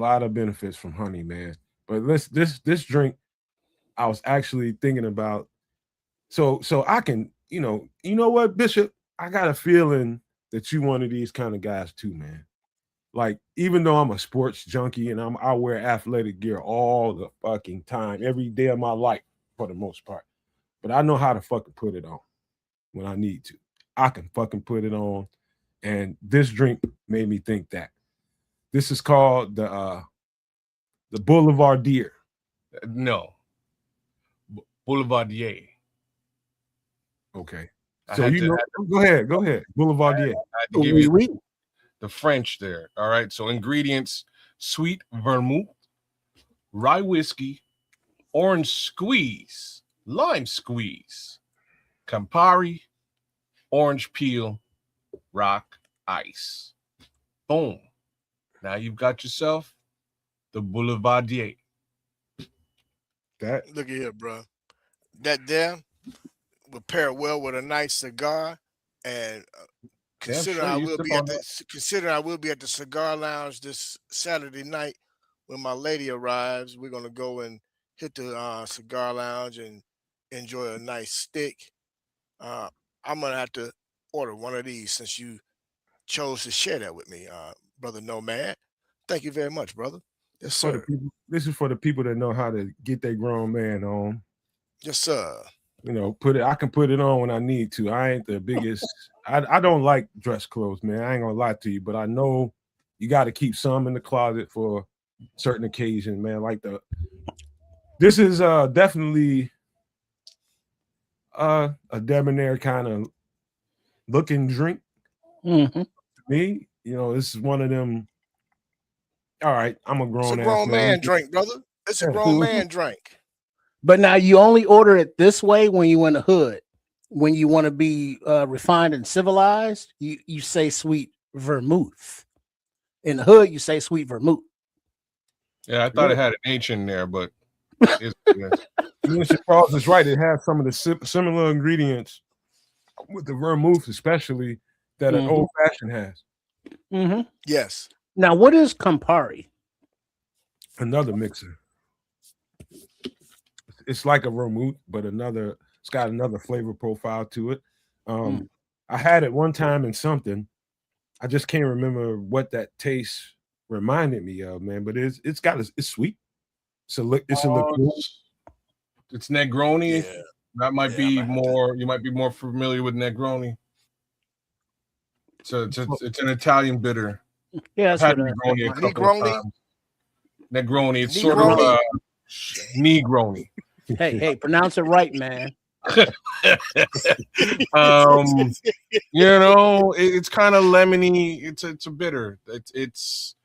from honey, man. But this drink, I was actually thinking about. So I can, you know what, Bishop? I got a feeling that you one of these kind of guys too, man. Like, even though I'm a sports junkie and I wear athletic gear all the fucking time, every day of my life for the most part, but I know how to fucking put it on when I need to. I can fucking put it on, and this drink made me think that. This is called the Boulevardier. No. Boulevardier. Okay. So go ahead. Boulevardier. I had to give you the French there. All right. So ingredients: sweet vermouth, rye whiskey, orange squeeze, lime squeeze, Campari, orange peel, rock ice. Boom. Now you've got yourself the Boulevardier. That look at here, bro. That there would pair well with a nice cigar, and considering I will be at the cigar lounge this Saturday night when my lady arrives. We're gonna go and hit the cigar lounge and enjoy a nice steak. I'm gonna have to order one of these since you chose to share that with me, brother Nomad. Thank you very much, brother. Yes, sir. This is for the people that know how to get their grown man on. Yes, sir. I can put it on when I need to. I ain't the biggest. I don't like dress clothes, man. I ain't gonna lie to you, but I know you got to keep some in the closet for certain occasions, man. This is definitely a debonair kind of looking drink. Mm-hmm. To me, this is one of them. All right, I'm a grown man drink, brother. It's a grown man drink. But now you only order it this way when you in the hood. When you want to be refined and civilized, you say sweet vermouth. In the hood, you say sweet vermouth. Yeah, I thought it had an H in there, but it's Mr. Charles is right. It has some of the similar ingredients with the vermouth, especially that an old fashioned has. Mm-hmm. Yes. Now, what is Campari? Another mixer. It's like a vermouth, but it's got another flavor profile to it. I had it one time in something. I just can't remember what that taste reminded me of, man. But it's sweet. It's a liqueur. It's Negroni. Yeah. That might be more. You might be more familiar with Negroni. So it's an Italian bitter. Yeah, I've had Negroni a couple of times. Negroni. It's sort of Negroni. Hey, pronounce it right, man. It's kind of lemony. It's a bitter. It's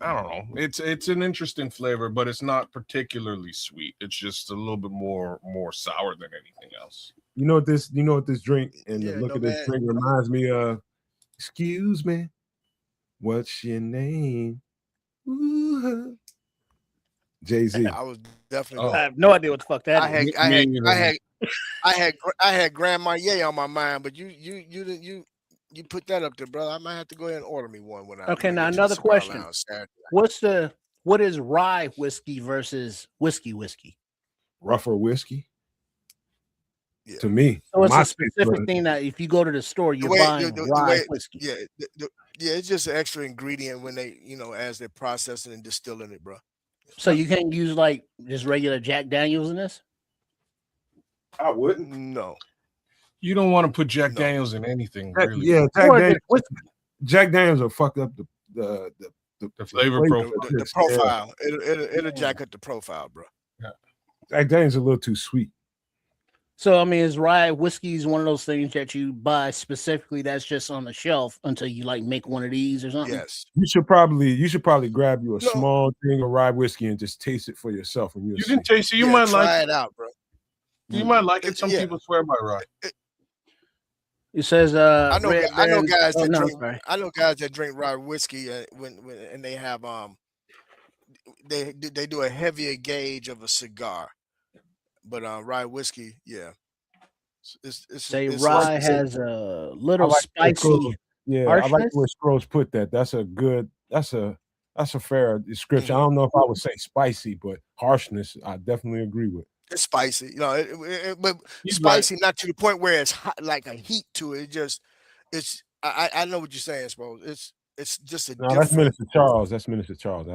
I don't know. It's an interesting flavor, but it's not particularly sweet. It's just a little bit more sour than anything else. You know what this drink and the look of this drink reminds me of? Excuse me, what's your name? Jay-Z. I was definitely. I have no idea what the fuck that is. I had Grandma Ye on my mind, but you put that up there, brother. I might have to go ahead and order me one when I. Okay, now another question. What is rye whiskey versus whiskey? Rougher whiskey. Yeah. To me, so it's a specific thing that if you go to the store, you're buying rye whiskey. Yeah, it's just an extra ingredient when they, as they're processing and distilling it, bro. So you can't use like just regular Jack Daniels in this? I wouldn't. No. You don't want to put Jack Daniels in anything, really. Yeah, Jack Daniels will fuck up the flavor profile. The profile. It'll jack up the profile, bro. Yeah. Jack Daniels a little too sweet. So I mean, is rye whiskey is one of those things that you buy specifically that's just on the shelf until you like make one of these or something? Yes. You should probably grab you a small thing of rye whiskey and just taste it for yourself. And you can taste it. You might try it out, bro. You might like it. Some people swear by rye. It says, I know guys that drink rye whiskey when they have they do a heavier gauge of a cigar, but rye whiskey, yeah. Rye has a little spicy. Yeah, harshness? I like where Scrolls put that. That's a fair description. I don't know if I would say spicy, but harshness, I definitely agree with. It's spicy, but spicy not to the point where it's hot, like a heat to it. I know what you're saying, suppose. It's just a. No, that's Minister Charles. That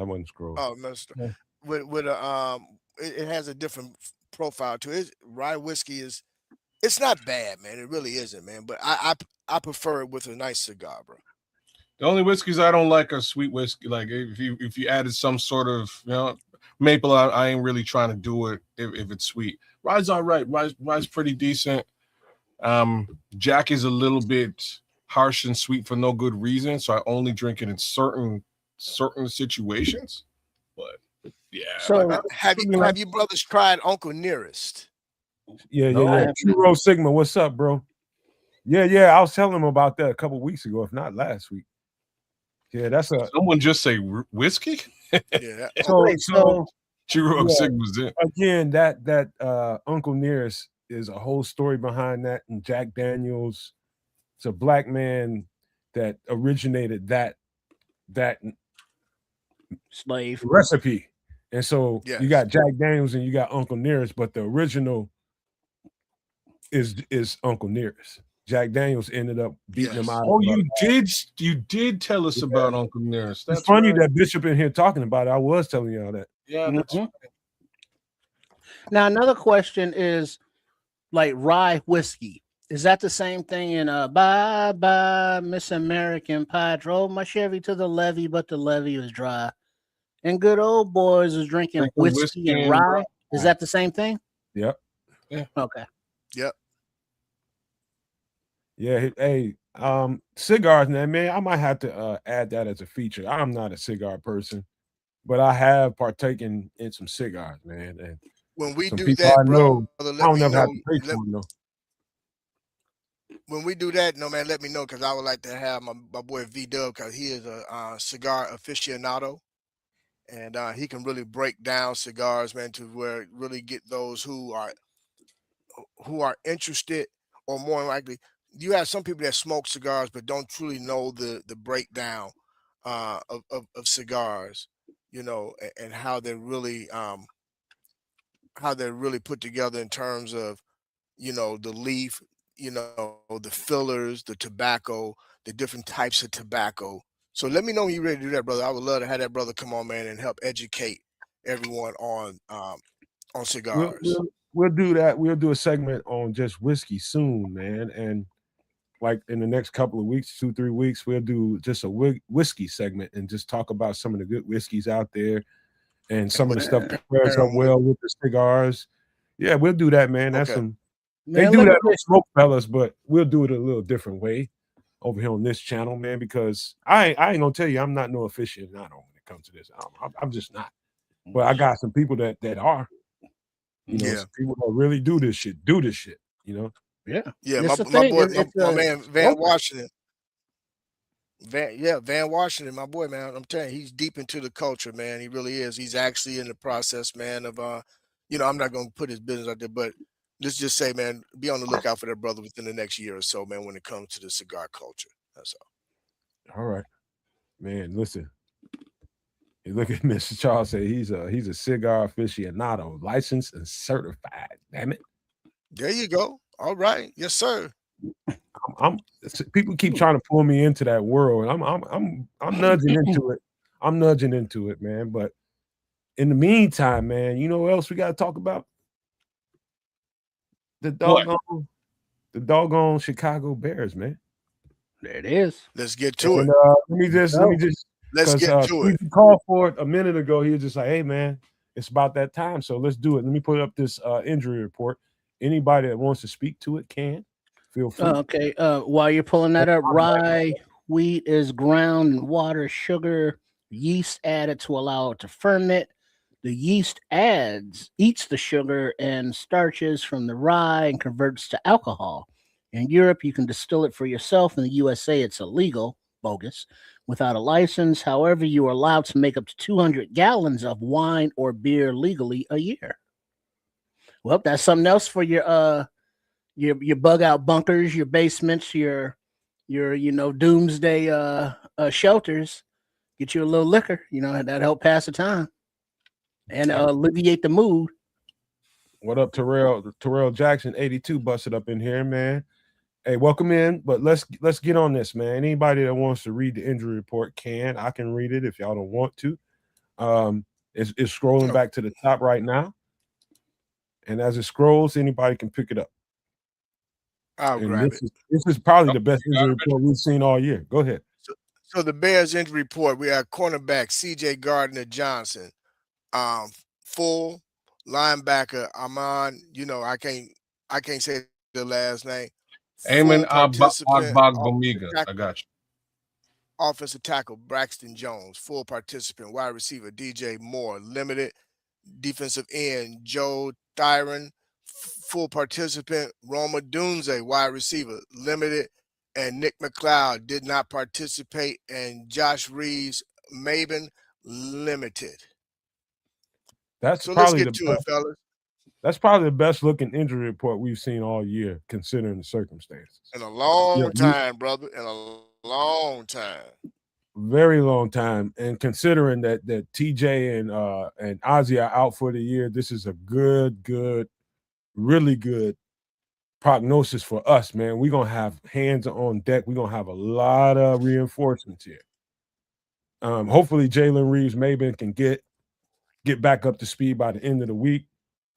wasn't Scrolls. Oh, Minister. Yeah. With it has a different profile to it. Rye whiskey it's not bad, man. It really isn't, man. But I prefer it with a nice cigar, bro. The only whiskeys I don't like are sweet whiskey. Like if you added some sort of maple, I ain't really trying to do it if it's sweet. Rye's all right. Rye's pretty decent. Jack is a little bit harsh and sweet for no good reason, so I only drink it in certain situations. But yeah. So have you brothers tried Uncle Nearest? Yeah. True Rose Sigma, what's up, bro? Yeah. I was telling him about that a couple weeks ago, if not last week. Yeah, that's someone just say whiskey. Yeah. So True Rose Sigma's in. Again, that Uncle Nearest is a whole story behind that, and Jack Daniels. It's a black man that originated that slave recipe. And so you got Jack Daniels and you got Uncle Nearest, but the original is Uncle Nearest. Jack Daniels ended up beating him out. Oh, you did tell us about Uncle Nearest. It's funny that Bishop in here talking about it. I was telling y'all that. Yeah, that's right. Now another question is like rye whiskey. Is that the same thing in Bye Bye Miss American Pie? Drove my Chevy to the levee, but the levee was dry. And good old boys was drinking whiskey and rye. Is that the same thing? Yep. Yeah. Okay. Yep. Yeah. Hey, cigars, man. I might have to add that as a feature. I'm not a cigar person, but I have partaken in some cigars, man. And when we do that, bro, I don't never have to pay for them, though. when we do that, no man, let me know because I would like to have my boy V Dub because he is a cigar aficionado and he can really break down cigars, man, to where really get those who are interested, or more likely, you have some people that smoke cigars but don't truly know the breakdown of cigars, and how they're really put together in terms of the leaf, the fillers, the tobacco, the different types of tobacco. So let me know when you're ready to do that, brother. I would love to have that brother come on, man, and help educate everyone on We'll cigars. we'll we'll do that. We'll do a segment on just whiskey soon, man. And like in the next couple of weeks, 2-3 weeks, we'll do just a whiskey segment and just talk about some of the good whiskeys out there and some of the stuff that pairs Pair up 'em with well with the cigars. Yeah, we'll do that, man. That's okay. some they Man, do let that me on Smoke Fellas, but we'll do it a little different way over here on this channel, man. Because I ain't gonna tell you I'm not no aficionado when it comes to this. I'm just not. But I got some people that are. Yeah. Some people that really do this shit. Do this shit. You know. Yeah, Yeah, it's a my thing. boy, It's my a man Van culture. Washington. Van Washington, my boy, man. I'm telling you, he's deep into the culture, man. He really is. He's actually in the process, man, of I'm not gonna put his business out there, but let's just say, man, be on the lookout for that brother within the next year or so, man, when it comes to the cigar culture. That's all. All right, man. Listen. You look at Mr. Charles say he's a cigar aficionado, licensed and certified. Damn it. There you go. All right. Yes, sir. People keep trying to pull me into that world, and I'm nudging into it. I'm nudging into it, man. But in the meantime, man, you know what else we got to talk about? The What? doggone, the doggone Chicago Bears, man. There it is. Let's get to And it. let me just, Let's because get to it. Stevie called for it a minute ago. He was just like, "Hey, man, it's about that time, so let's do it." Let me put up this injury report. Anybody that wants to speak to it can feel free. Okay. While you're pulling that up, rye wheat is ground in water, sugar, yeast added to allow it to ferment. The yeast eats the sugar and starches from the rye and converts to alcohol. In Europe, you can distill it for yourself. In the USA, it's illegal, bogus, without a license. However, you are allowed to make up to 200 gallons of wine or beer legally a year. Well, that's something else for your bug out bunkers, your basements, your doomsday shelters. Get you a little liquor, that help pass the time and alleviate the mood. What up, Terrell Jackson, 82 busted up in here, man. Hey, welcome in. But let's get on this, man. Anybody that wants to read the injury report can. I can read it if y'all don't want to. It's scrolling back to the top right now. And as it scrolls, anybody can pick it up. I'll And grab it. this is probably the best injury report we've seen all year. Go ahead. So the Bears injury report, we have cornerback CJ Gardner Johnson, full linebacker Amon, I can't say the last name. Amen Full participant, Agbomiga. I got you. offensive tackle Braxton Jones, full participant, wide receiver DJ Moore, limited, defensive end Joe Thyron, full participant Roma Dunze, wide receiver, limited, and Nick McLeod did not participate, and Josh Reeves Maben, limited. That's So let's probably get to it, fellas. That's probably the best looking injury report we've seen all year, considering the circumstances. In a long Yeah, time, brother. In a long time. very long time. And considering that TJ and Ozzy are out for the year, this is a good, really good prognosis for us, man. We're gonna have hands on deck. We're gonna have a lot of reinforcements here. Hopefully Jalen Reeves Maben can get back up to speed by the end of the week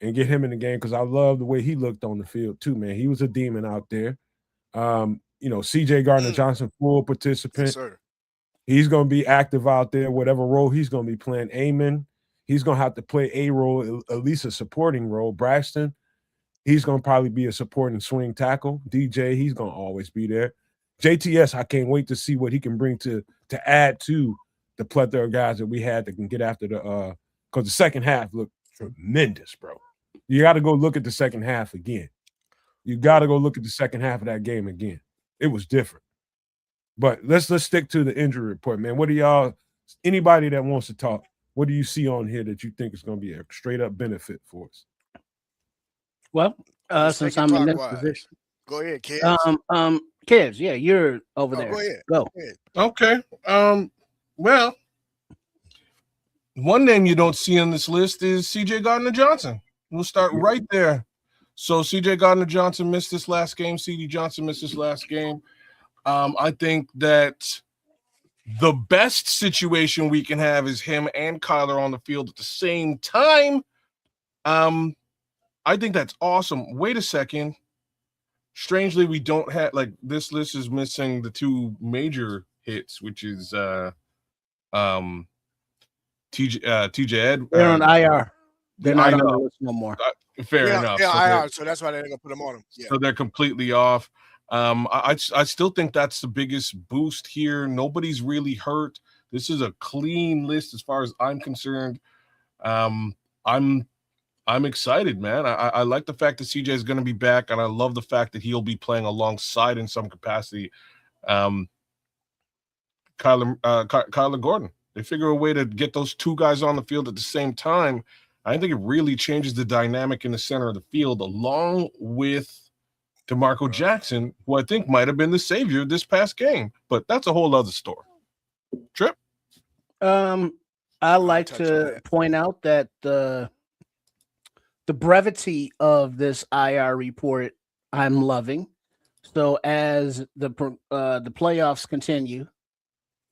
and get him in the game, because I love the way he looked on the field too, man. He was a demon out there. CJ Gardner Johnson, full participant. Yes, sir. He's going to be active out there, whatever role he's going to be playing. Amon, he's going to have to play a role, at least a supporting role. Braxton, he's going to probably be a supporting swing tackle. DJ, he's going to always be there. JTS, I can't wait to see what he can bring to add to the plethora of guys that we had that can get after because the second half looked tremendous, bro. You got to go look at the second half again. You got to go look at the second half of that game again. It was different. But let's stick to the injury report, man. What do y'all? Anybody that wants to talk, what do you see on here that you think is going to be a straight up benefit for us? Well, Let's since take it I'm in this clockwise. position, Go ahead, kids. kids, yeah, you're over there. Go ahead. Go. Go ahead. Okay. Well, one name you don't see on this list is C.J. Gardner-Johnson. We'll start right there. So C.J. Gardner-Johnson missed this last game. C.D. Johnson missed this last game. I think that the best situation we can have is him and Kyler on the field at the same time. I think that's awesome. Wait a second. Strangely, we don't have this list is missing the two major hits, which is TJ Ed. They're on IR. They're not I on know. the list no more. Fair enough. So that's why they're gonna put them on them. Yeah. So they're completely off. I still think that's the biggest boost here. Nobody's really hurt. This is a clean list as far as I'm concerned. I'm excited, man. I like the fact that CJ is going to be back, and I love the fact that he'll be playing alongside in some capacity. Kyler Gordon. They figure a way to get those two guys on the field at the same time. I think it really changes the dynamic in the center of the field, along with DeMarco Jackson, who I think might have been the savior this past game. But that's a whole other story. Trip? I like to point out that the brevity of this IR report I'm loving. So as the playoffs continue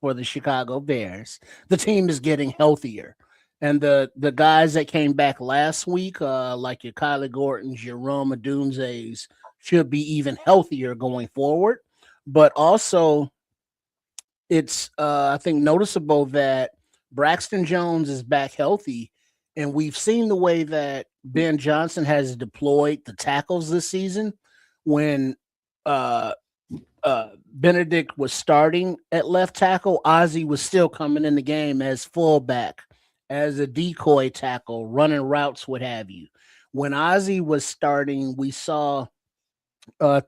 for the Chicago Bears, the team is getting healthier. And the guys that came back last week, like your Kyler Gordons, your Rome Odunze's, should be even healthier going forward. But also, it's I think noticeable that Braxton Jones is back healthy, and we've seen the way that Ben Johnson has deployed the tackles this season. When Benedict was starting at left tackle, Ozzy was still coming in the game as fullback, as a decoy tackle, running routes, what have you. When Ozzy was starting, we saw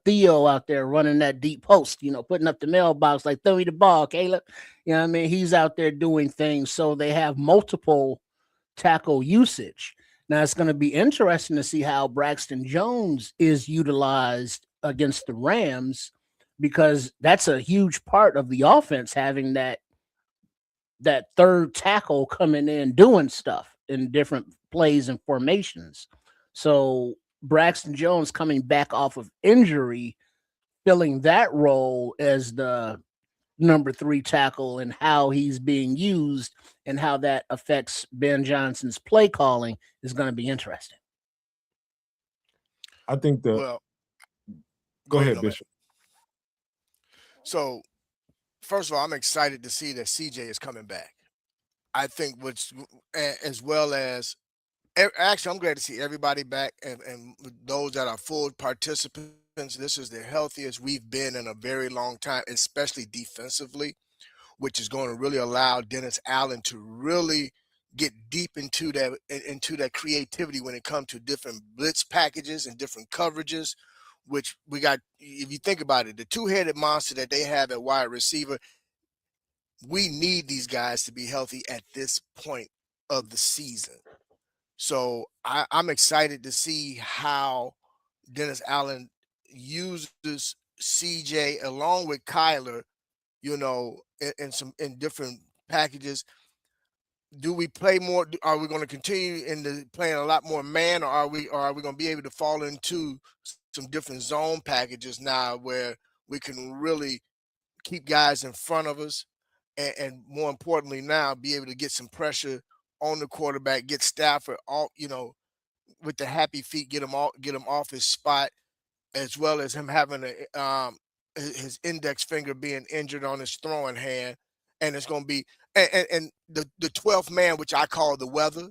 Theo out there running that deep post, putting up the mailbox, like, throw me the ball, Caleb. You know what I mean? He's out there doing things. So they have multiple tackle usage. Now it's going to be interesting to see how Braxton Jones is utilized against the Rams, because that's a huge part of the offense, having that third tackle coming in doing stuff in different plays and formations. So Braxton Jones coming back off of injury, filling that role as the number 3 tackle, and how he's being used and how that affects Ben Johnson's play calling is going to be interesting. I think Well, go ahead, Bishop. So, first of all, I'm excited to see that CJ is coming back. I think as well as actually, I'm glad to see everybody back, and those that are full participants. This is the healthiest we've been in a very long time, especially defensively, which is going to really allow Dennis Allen to really get deep into that creativity when it comes to different blitz packages and different coverages, which we got. If you think about it, the two-headed monster that they have at wide receiver, we need these guys to be healthy at this point of the season. So I'm excited to see how Dennis Allen uses CJ along with Kyler, in different packages. Do we play more? Are we going to continue into playing a lot more man, or are we going to be able to fall into some different zone packages now, where we can really keep guys in front of us, and more importantly now be able to get some pressure on the quarterback, get Stafford all, with the happy feet, get him off his spot, as well as him having his index finger being injured on his throwing hand. And it's going to be and the 12th man, which I call the weather,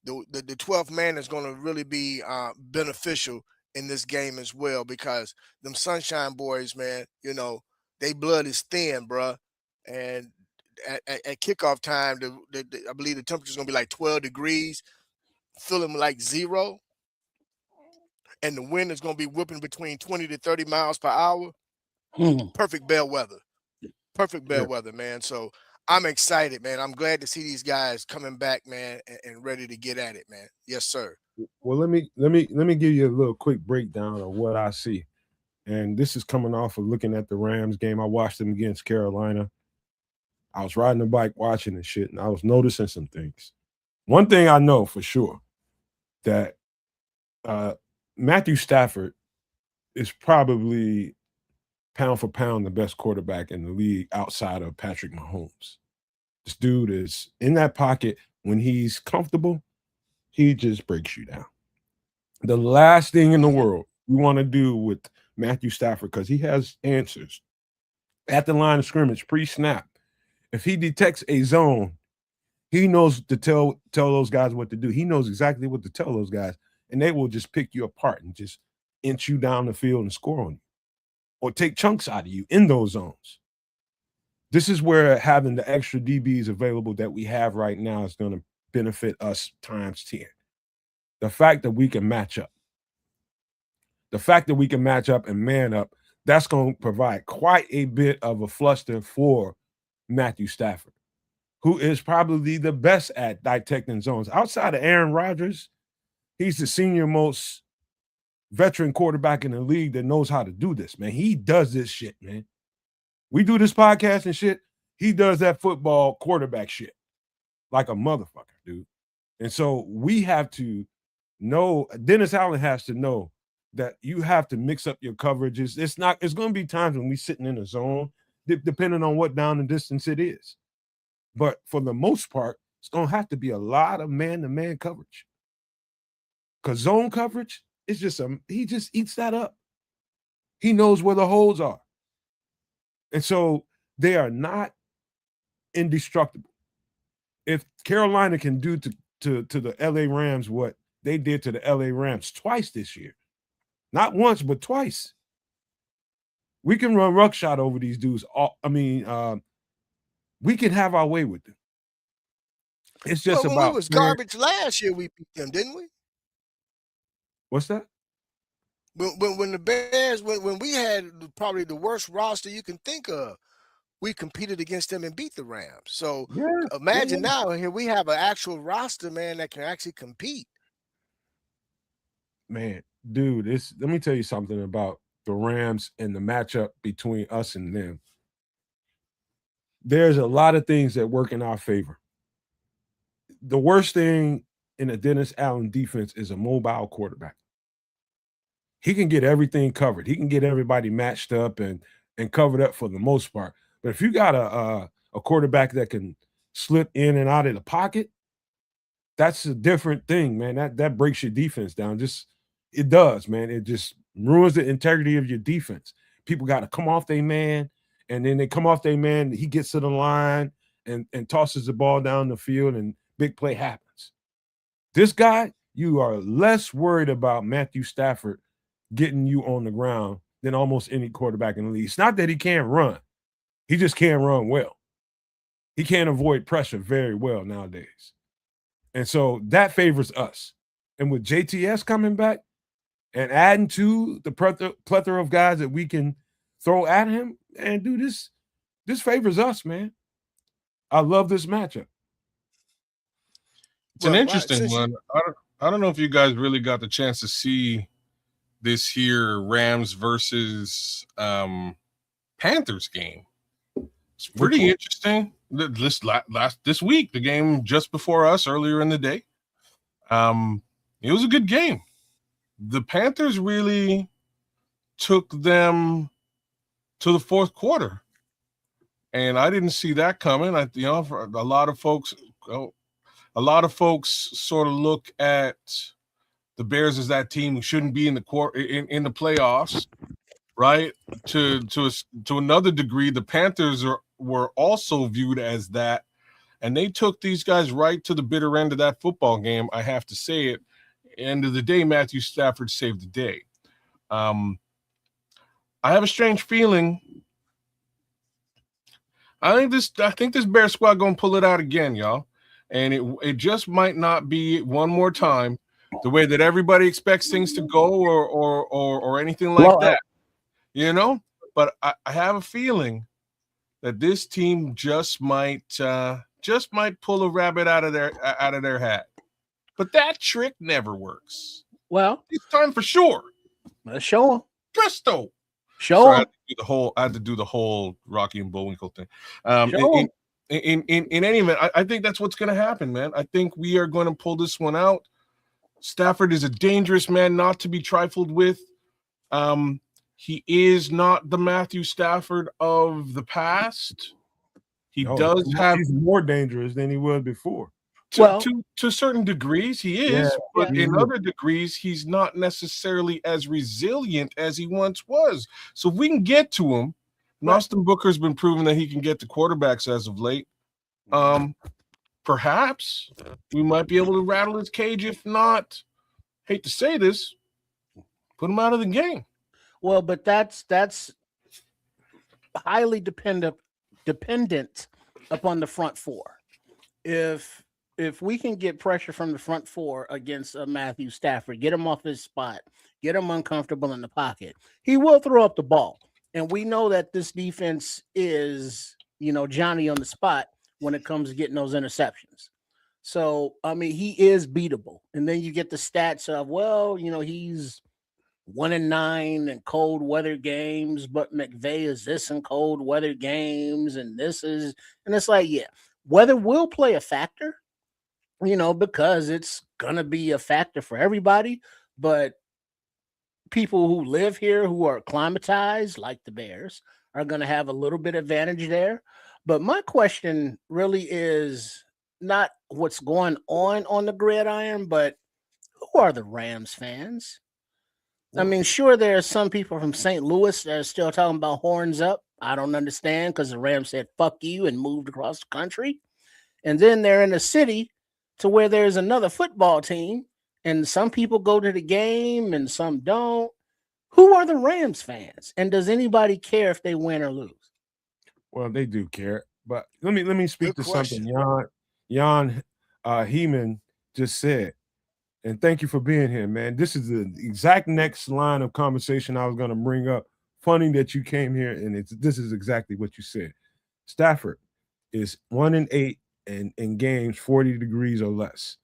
the 12th man is going to really be beneficial in this game as well, because them Sunshine Boys, man, they blood is thin, bruh. And at kickoff time, I believe the temperature is going to be like 12 degrees, feeling like 0. and the wind is going to be whipping between 20 to 30 miles per hour, perfect bellwether. Perfect bellwether, man. So I'm excited, man. I'm glad to see these guys coming back, man, and ready to get at it, man. Yes, sir. Well, let me give you a little quick breakdown of what I see. And this is coming off of looking at the Rams game. I watched them against Carolina. I was riding the bike watching and shit, and I was noticing some things. One thing I know for sure that Matthew Stafford is probably pound for pound the best quarterback in the league outside of Patrick Mahomes. This dude is in that pocket when he's comfortable, he just breaks you down. The last thing in the world you want to do with Matthew Stafford, because he has answers at the line of scrimmage pre-snap. If he detects a zone, he knows to tell those guys what to do. He knows exactly what to tell those guys, and they will just pick you apart and just inch you down the field and score on you or take chunks out of you in those zones. This is where having the extra DBs available that we have right now is going to benefit us times 10. The fact that we can match up. The fact that we can match up and man up, that's going to provide quite a bit of a fluster for Matthew Stafford, who is probably the best at detecting zones. Outside of Aaron Rodgers, he's the senior most veteran quarterback in the league that knows how to do this, man. He does this shit, man. We do this podcast and shit. He does that football quarterback shit like a motherfucker, dude. And so we have to know, Dennis Allen has to know that you have to mix up your coverages. It's going to be times when we're sitting in a zone, depending on what down and distance it is. But for the most part, it's going to have to be a lot of man-to-man coverage. Because zone coverage is he just eats that up. He knows where the holes are. And so they are not indestructible. If Carolina can do to the LA Rams what they did to the LA Rams twice this year, not once, but twice, we can run ruckshot over these dudes. We can have our way with them. It's just when about we was garbage last year, we beat them, didn't we? What's that? When the Bears, when we had probably the worst roster you can think of, we competed against them and beat the Rams. So imagine now here we have an actual roster, man, that can actually compete. Man, dude, let me tell you something about the Rams and the matchup between us and them. There's a lot of things that work in our favor. The worst thing in a Dennis Allen defense is a mobile quarterback. He can get everything covered. He can get everybody matched up and covered up for the most part. But if you got a quarterback that can slip in and out of the pocket, that's a different thing, man. That breaks your defense down. It does, man. It just ruins the integrity of your defense. People got to come off their man, and then they come off their man. He gets to the line and tosses the ball down the field, and big play happens. This guy, you are less worried about Matthew Stafford getting you on the ground than almost any quarterback in the league. It's not that he can't run. He just can't run well. He can't avoid pressure very well nowadays. And so that favors us. And with JTS coming back and adding to the plethora of guys that we can throw at him, and do this favors us, man. I love this matchup. It's an interesting one. I don't know if you guys really got the chance to see this here Rams versus Panthers game. It's pretty interesting. This week, the game just before us earlier in the day. It was a good game. The Panthers really took them to the fourth quarter, and I didn't see that coming. For a lot of folks sort of look at the Bears as that team who shouldn't be in the playoffs, right? To another degree, the Panthers were also viewed as that, and they took these guys right to the bitter end of that football game. I have to say it. End of the day, Matthew Stafford saved the day. I have a strange feeling. I think this Bear squad gonna pull it out again, y'all. And it just might not be one more time, the way that everybody expects things to go, or anything like Well, that, you know. But I have a feeling that this team just might pull a rabbit out of their hat. But that trick never works. well, This time for sure. let's show them. Presto. Show Sorry, them. I had to do the whole Rocky and Bullwinkle thing. Show them. In any event, I think that's what's going to happen, man. I think we are going to pull this one out. Stafford is a dangerous man not to be trifled with. He is not the Matthew Stafford of the past. He does have. He's more dangerous than he was before. To certain degrees, he is, but in other degrees, he's not necessarily as resilient as he once was. So if we can get to him, and Austin Booker's been proving that he can get to quarterbacks as of late. Perhaps we might be able to rattle his cage. If not, hate to say this, put him out of the game. Well, but that's highly dependent upon the front four. If we can get pressure from the front four against Matthew Stafford, get him off his spot, get him uncomfortable in the pocket, he will throw up the ball. And we know that this defense is, Johnny on the spot when it comes to getting those interceptions. So, I mean, he is beatable. And then you get the stats of, he's 1-9 in cold weather games, but McVay is this in cold weather games, and it's like, weather will play a factor, because it's gonna be a factor for everybody. But people who live here, who are acclimatized, like the Bears, are gonna have a little bit advantage there. But my question really is not what's going on the gridiron, but who are the Rams fans? I mean, sure, there are some people from St. Louis that are still talking about horns up. I don't understand, because the Rams said fuck you and moved across the country. And then they're in a city to where there's another football team, and some people go to the game and some don't. Who are the Rams fans? And does anybody care if they win or lose? Well, they do care. But let me speak Good to question. something Jan Heeman just said. And thank you for being here, man. This is the exact next line of conversation I was going to bring up. Funny that you came here, and this is exactly what you said. Stafford is 1-8 in games 40 degrees or less.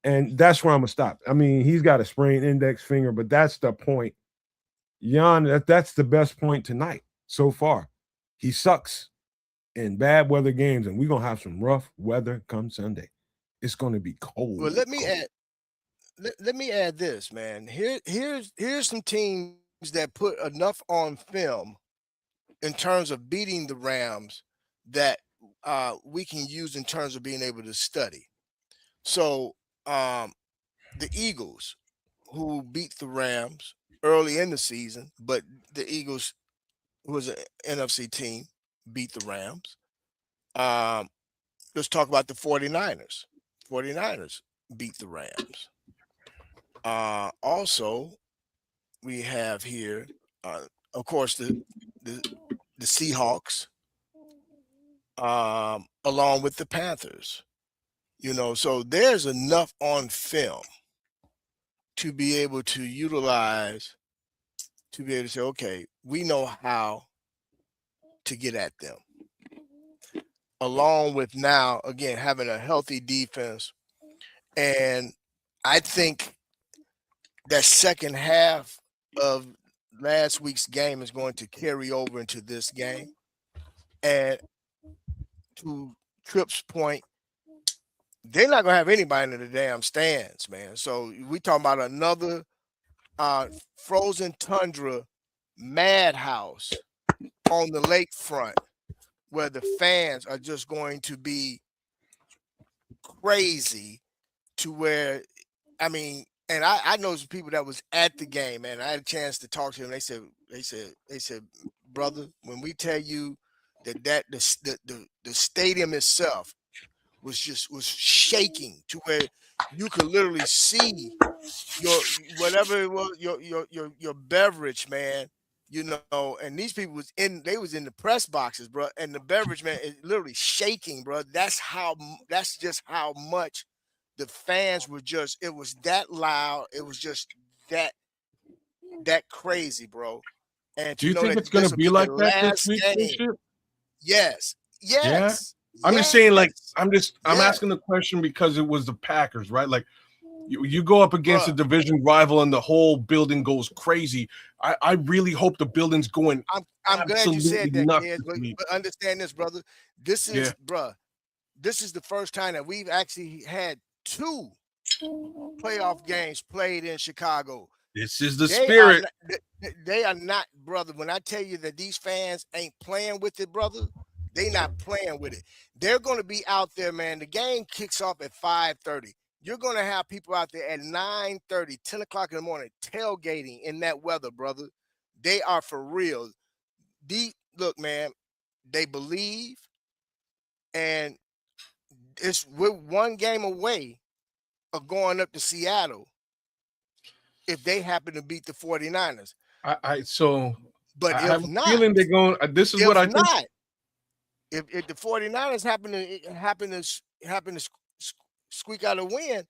And that's where I'm going to stop. I mean, he's got a sprained index finger, but that's the point. Jan, that's the best point tonight so far. He sucks in bad weather games, and we're going to have some rough weather come Sunday. It's going to be cold. Well, let me add this, man. Here's some teams that put enough on film in terms of beating the Rams that we can use in terms of being able to study. So the Eagles, who beat the Rams early in the season, but the Eagles, who was an NFC team, beat the Rams. Let's talk about the 49ers. 49ers beat the Rams. Also, we have here, of course, the Seahawks, along with the Panthers. So there's enough on film to be able to utilize, to be able to say, okay, we know how to get at them. Along with now, again, having a healthy defense. And I think that second half of last week's game is going to carry over into this game. And to Tripp's point, they're not going to have anybody in the damn stands, man. So we talking about another frozen tundra madhouse on the lakefront, where the fans are just going to be crazy, to where, I mean, and I know some people that was at the game, and I had a chance to talk to them. They said, brother, when we tell you that the stadium itself was shaking to where you could literally see your whatever it was, your beverage, man. And these people was in the press boxes, bro, and the beverage, man, is literally shaking, bro. That's just how much the fans were just, it was that loud. It was just that crazy, bro. And Do to you know think that it's gonna this will be be the like that this last week, game. Bishop? Yes. Yeah. Yes. I'm just saying, like, Yes. I'm Yes. asking the question because it was the Packers, right? Like, you go up against a Bruh. division rival and the whole building goes crazy. I really hope the building's going I'm glad you absolutely said that, nuts kids. this week. But understand this, brother. This Yeah. is, bruh, this is the first time that we've actually had 2 playoff games played in Chicago. This is the They are spirit. not, they are not, brother. When I tell you that these fans ain't playing with it, brother, they not playing with it. They're going to be out there, man. The game kicks off at 5:30. You're going to have people out there at 9:30, 10 o'clock in the morning, tailgating in that weather, brother. They are for real. Look, man, they believe, and we're one game away of going up to Seattle if they happen to beat the 49ers. So But I have if a not, feeling they're going. This is what if I think. not, if the 49ers happen to squeak out a win,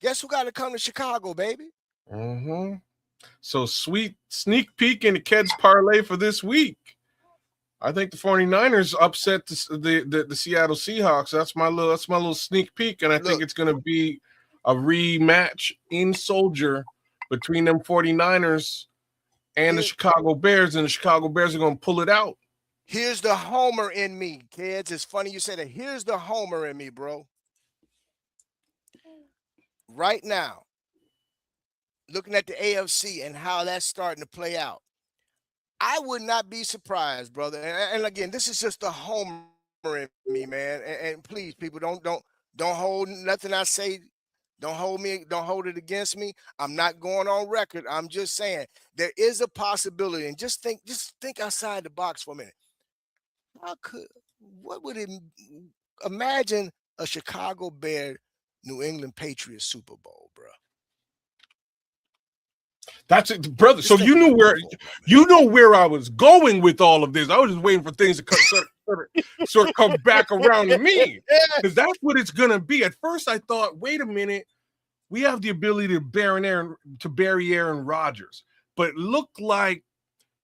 guess who got to come to Chicago, baby? Mm-hmm. So sweet sneak peek in the Keds parlay for this week. I think the 49ers upset the Seattle Seahawks. That's my little sneak peek, and I think it's going to be a rematch in Soldier between them 49ers and the Chicago Bears, and the Chicago Bears are going to pull it out. Here's the homer in me, kids. It's funny you said that. Here's the homer in me, bro. Right now, looking at the AFC and how that's starting to play out, I would not be surprised, brother. And again, this is just a homer in me, man. And please, people, don't hold nothing I say. Don't hold it against me. I'm not going on record. I'm just saying there is a possibility. And just think outside the box for a minute. What would it imagine a Chicago Bear New England Patriots Super Bowl, bro? That's it, brother. So you knew where I was going with all of this. I was just waiting for things to sort of come back around to me, because that's what it's gonna be. At first, I thought, wait a minute, we have the ability to bury Aaron Rodgers, but it looked like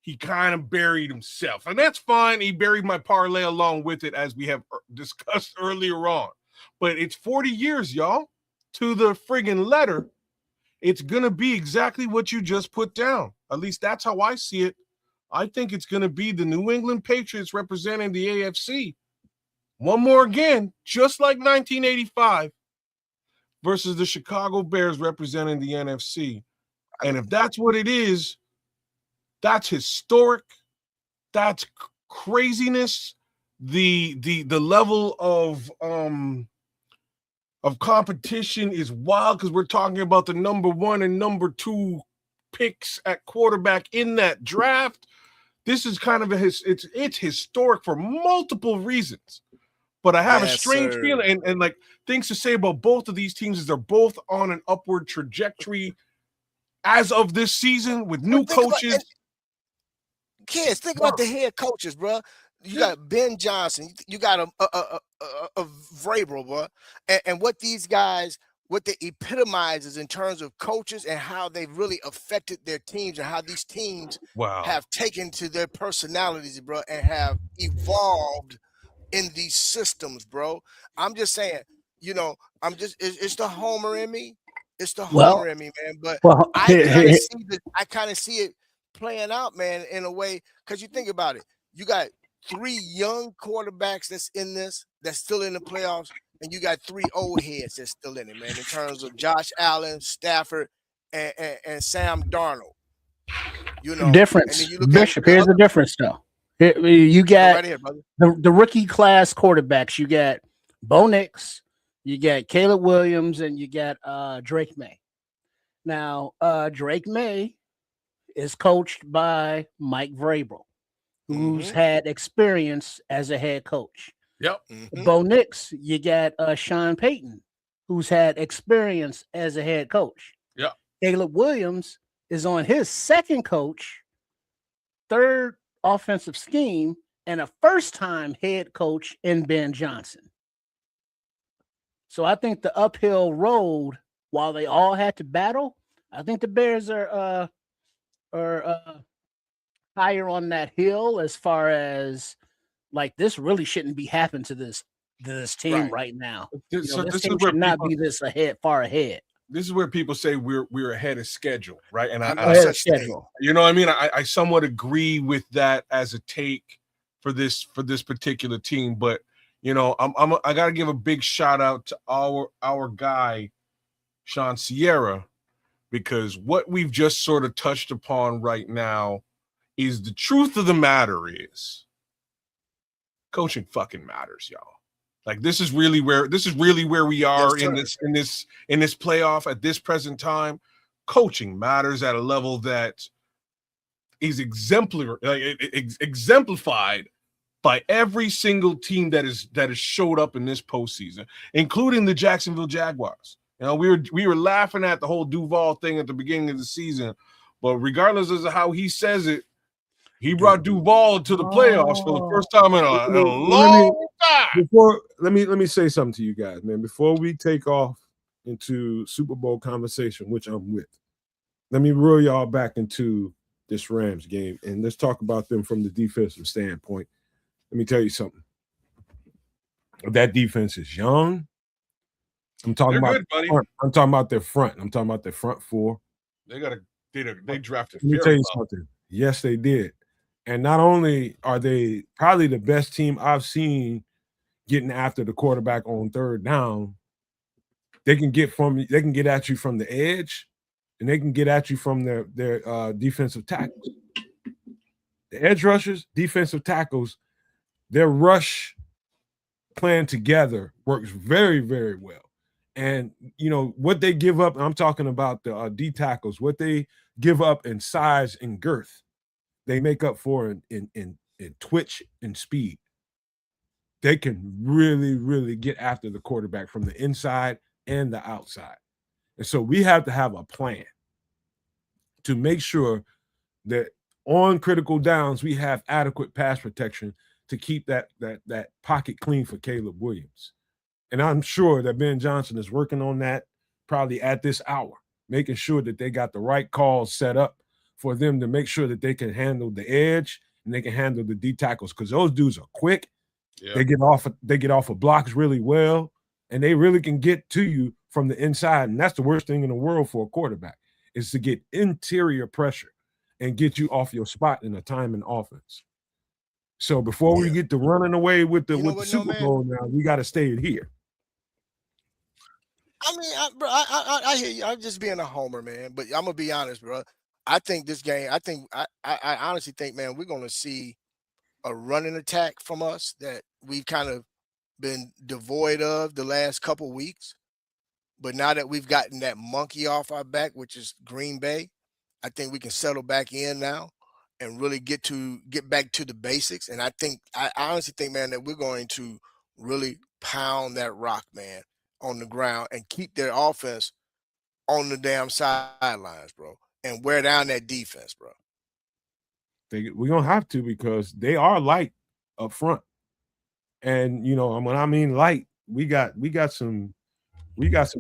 he kind of buried himself, and that's fine. He buried my parlay along with it, as we have discussed earlier on. But it's 40 years, y'all, to the friggin' letter. It's going to be exactly what you just put down. At least that's how I see it. I think it's going to be the New England Patriots representing the AFC. One more again, just like 1985, versus the Chicago Bears representing the NFC. And if that's what it is, that's historic. That's craziness. The level of competition is wild, because we're talking about the number 1 and number 2 picks at quarterback in that draft. This is kind of it's historic for multiple reasons. But I have a strange feeling, and like things to say about both of these teams is they're both on an upward trajectory as of this season with new coaches. Kids, think about the head coaches, bro. You got Ben Johnson, you got a Vrabel, bro, and what these guys, what they epitomizes in terms of coaches and how they've really affected their teams and how these teams have taken to their personalities, bro, and have evolved in these systems, bro. I'm just saying, it's the homer in me. It's the homer in me, man. But I kind of see it playing out, man, in a way, because you think about it. You got 3 young quarterbacks that's still in the playoffs, and you got 3 old heads that's still in it, man, in terms of Josh Allen, Stafford, and Sam Darnold. Difference. And then you look Bishop, here's the difference, though. You got right here, brother. The rookie class quarterbacks. You got Bo Nix, you got Caleb Williams, and you got Drake May. Now, Drake May is coached by Mike Vrabel, who's had experience as a head coach. Yep. Bo Nix, you got Sean Payton, who's had experience as a head coach. Yep. Caleb Williams is on his second coach, third offensive scheme, and a first-time head coach in Ben Johnson. So I think the uphill road, while they all had to battle, I think the Bears are higher on that hill as far as like this really shouldn't be happening to this team Right. right now. So This this team is where should not people be this far ahead. this is where people say we're ahead of schedule, right? And No Ahead of such thing. schedule. you know what I mean? I somewhat agree with that as a take for this particular team, but you know, I got to give a big shout out to our guy Sean Sierra, because what we've just sort of touched upon right now is the truth of the matter is coaching fucking matters, y'all. Like this is really where we are Yes, in this playoff at this present time. Coaching matters at a level that is exemplary, exemplified by every single team that has showed up in this postseason, including the Jacksonville Jaguars. You know, we were laughing at the whole Duval thing at the beginning of the season, but regardless of how he says it, he brought Duval to the playoffs for the first time in a long time. Let me say something to you guys, man. Before we take off into Super Bowl conversation, which I'm with, let me reel y'all back into this Rams game, and let's talk about them from the defensive standpoint. Let me tell you something. That defense is young. I'm talking They're about good, buddy. front. I'm talking about their front. I'm talking about their front four. They drafted. Let me tell you something. Yes, they did. And not only are they probably the best team I've seen getting after the quarterback on third down, they can get at you from the edge, and they can get at you from their defensive tackles. The edge rushers, defensive tackles, their rush plan together works very, very well. And you know what they give up. I'm talking about the D tackles. What they give up in size and girth, they make up for in twitch and speed. They can really, really get after the quarterback from the inside and the outside. And so we have to have a plan to make sure that on critical downs we have adequate pass protection to keep that pocket clean for Caleb Williams. And I'm sure that Ben Johnson is working on that probably at this hour, making sure that they got the right calls set up for them to make sure that they can handle the edge and they can handle the D tackles, because those dudes are quick. Yeah. They get off of blocks really well, and they really can get to you from the inside. And that's the worst thing in the world for a quarterback, is to get interior pressure and get you off your spot in a timing offense. So before we get to running away with the Super Bowl now, we got to stay here. I mean, I hear you. I'm just being a homer, man. But I'm gonna be honest, bro. I think this game. I honestly think, man, we're gonna see a running attack from us that we've kind of been devoid of the last couple weeks. But now that we've gotten that monkey off our back, which is Green Bay, I think we can settle back in now and really get back to the basics. And I honestly think, man, that we're going to really pound that rock, man, on the ground and keep their offense on the damn sidelines, bro, and wear down that defense, bro. We're gonna have to, because they are light up front. And you know, when I mean light, we got some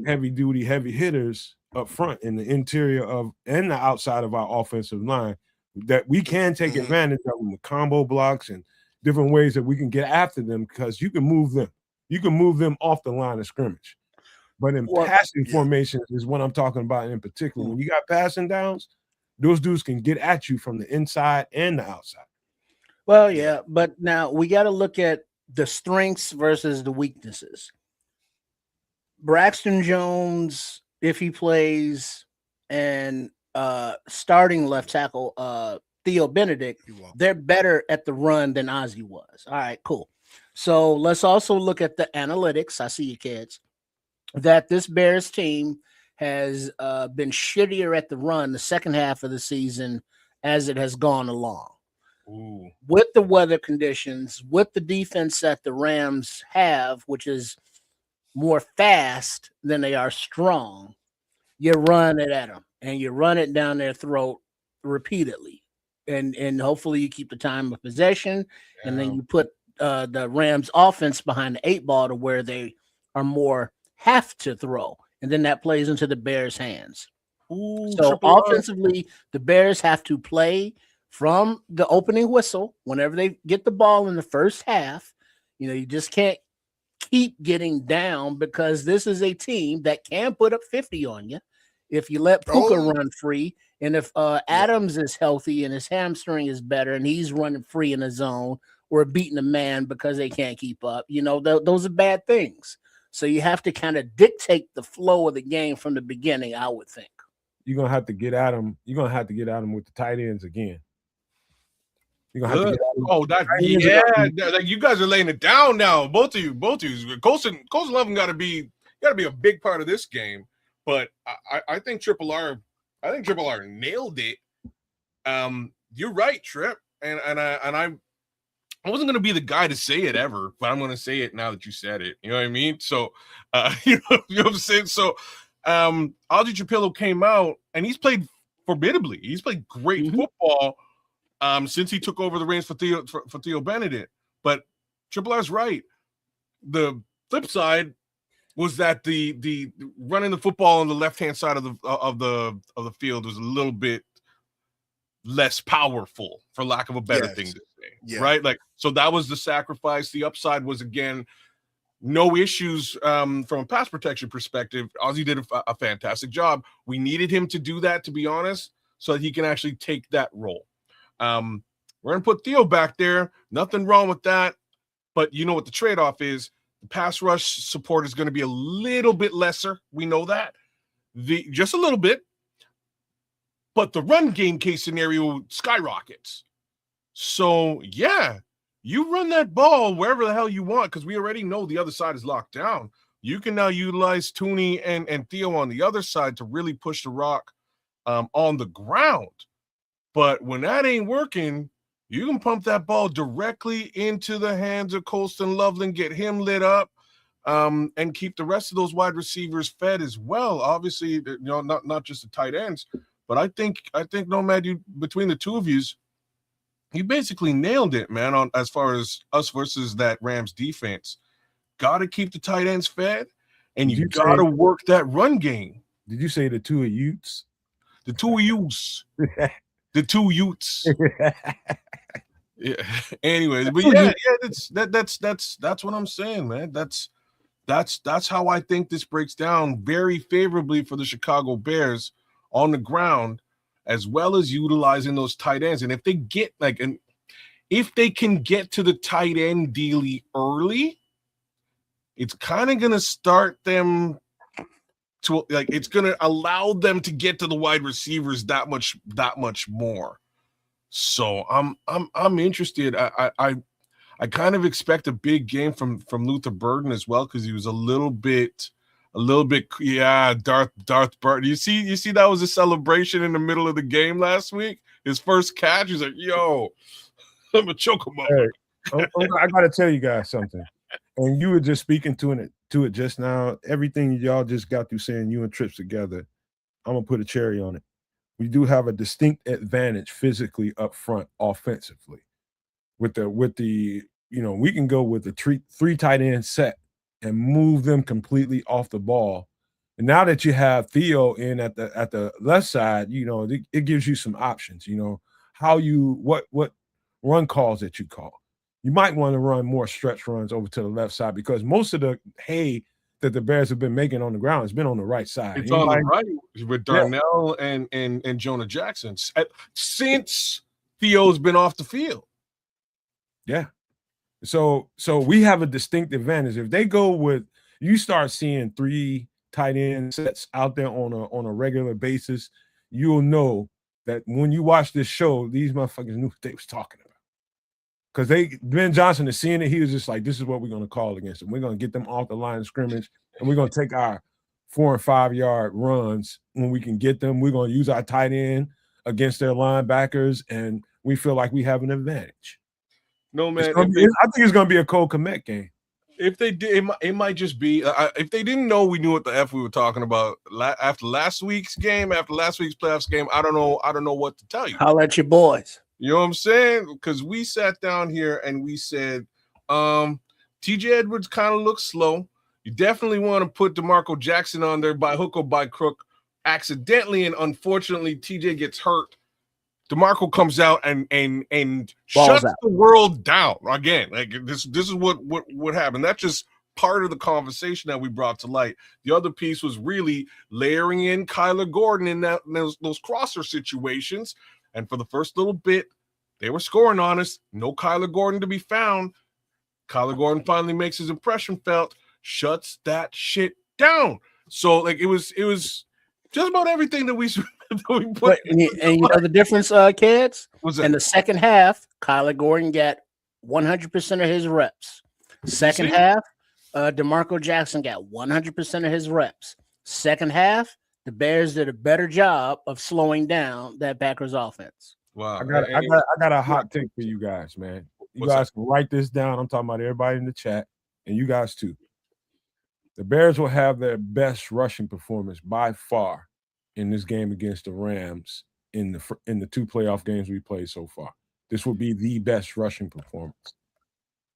heavy duty, heavy hitters up front in the interior of and the outside of our offensive line that we can take advantage of them with combo blocks and different ways that we can get after them, because you can move them. You can move them off the line of scrimmage. But in passing formations is what I'm talking about in particular. When you got passing downs, those dudes can get at you from the inside and the outside. Well, yeah, but now we got to look at the strengths versus the weaknesses. Braxton Jones, if he plays, and starting left tackle Theo Benedet, they're better at the run than Ozzy was. All right, cool. So let's also look at the analytics. I see you, kids. That this Bears team has been shittier at the run the second half of the season as it has gone along. Ooh. With the weather conditions, with the defense that the Rams have, which is more fast than they are strong, you run it at them and you run it down their throat repeatedly. And hopefully you keep the time of possession, and then you put the Rams offense behind the eight ball to where they are more have to throw, and then that plays into the Bears' hands. Ooh, So triple R. offensively, the Bears have to play from the opening whistle whenever they get the ball in the first half. You just can't keep getting down because this is a team that can put up 50 on you if you let Puka run free. And if Adams is healthy and his hamstring is better and he's running free in the zone or beating a man because they can't keep up, those are bad things. So you have to kind of dictate the flow of the game from the beginning, I would think. You're gonna have to get at him. You're gonna have to get at him with the tight ends again. You're gonna have to get at him. Oh, like you guys are laying it down now. Both of you. Colson Lovin gotta be a big part of this game. But I think Triple R nailed it. You're right, Trip. And I wasn't gonna be the guy to say it ever, but I'm gonna say it now that you said it. You know what I mean? So you know what I'm saying? So ozzy Trapilo came out and he's played formidably. He's played great football since he took over the reins for Theo Benedet. But Triple R's right. The flip side was that the running the football on the left-hand side of the field was a little bit less powerful, for lack of a better thing to say. Right? Like, so that was the sacrifice. The upside was, again, no issues from a pass protection perspective. Ozzy did a fantastic job. We needed him to do that, to be honest, so that he can actually take that role. We're going to put Theo back there. Nothing wrong with that. But you know what the trade-off is? The pass rush support is going to be a little bit lesser. We know that. Just a little bit. But the run game case scenario skyrockets. So, yeah, you run that ball wherever the hell you want because we already know the other side is locked down. You can now utilize Tooney and Theo on the other side to really push the rock on the ground. But when that ain't working, you can pump that ball directly into the hands of Colston Loveland, get him lit up, and keep the rest of those wide receivers fed as well. Obviously, not just the tight ends, but I think Nomad, between the two of you basically nailed it, man. On as far as us versus that Rams defense, got to keep the tight ends fed, and you got to work that run game. Did you say the two of Utes? The two of Utes. The two Utes. Yeah. Anyway, but that's what I'm saying, man. That's how I think this breaks down very favorably for the Chicago Bears on the ground, as well as utilizing those tight ends. And if they get if they can get to the tight end dealy early, it's kind of gonna start them to it's gonna allow them to get to the wide receivers that much more. So I'm interested. I kind of expect a big game from Luther Burden as well, because he was a little bit Darth Burden. You see that was a celebration in the middle of the game last week. His first catch, he's like, yo, I'm gonna choke him up. Hey, I gotta tell you guys something. And you were just speaking to it just now. Everything y'all just got through saying, you and Trips together, I'm gonna put a cherry on it. We do have a distinct advantage physically up front, offensively. With the we can go with the three tight end set and move them completely off the ball. And now that you have Theo in at the left side, it gives you some options. What run calls that you call. You might want to run more stretch runs over to the left side, because most of the hay that the Bears have been making on the ground has been on the right side. It's on the right with Darnell and Jonah Jackson since Theo's been off the field. Yeah. So we have a distinct advantage. If they go with, you start seeing three tight end sets out there on a regular basis, you'll know that when you watch this show, these motherfuckers knew what they was talking about. Because Ben Johnson is seeing it. He was just like, this is what we're going to call against them. We're going to get them off the line of scrimmage, and we're going to take our 4 and 5 yard runs when we can get them. We're going to use our tight end against their linebackers, and we feel like we have an advantage. No, man. I think it's going to be a Cole Kmet game. If they did, it might just be. If they didn't know we knew what the F we were talking about after last week's game, after last week's playoffs game, I don't know what to tell you. Holla at your boys. You know what I'm saying? Because we sat down here and we said, TJ Edwards kind of looks slow. You definitely want to put DeMarco Jackson on there by hook or by crook. Accidentally and unfortunately, TJ gets hurt. DeMarco comes out and Balls shuts out. the world down again. Like this is what happened. That's just part of the conversation that we brought to light. The other piece was really layering in Kyler Gordon in those crosser situations. And for the first little bit, they were scoring on us. No Kyler Gordon to be found. Kyler Gordon finally makes his impression felt, shuts that shit down. So like it was just about everything that we put. But, and you know the difference, kids? What's that? In the second half, Kyler Gordon got 100% of his reps. Second half, DeMarco Jackson got 100% of his reps. Second half, the Bears did a better job of slowing down that Packers offense. Wow. I got a hot take for you guys, man. You guys can write this down. I'm talking about everybody in the chat, and you guys too. The Bears will have their best rushing performance by far in this game against the Rams in the 2 playoff games we played so far. This will be the best rushing performance.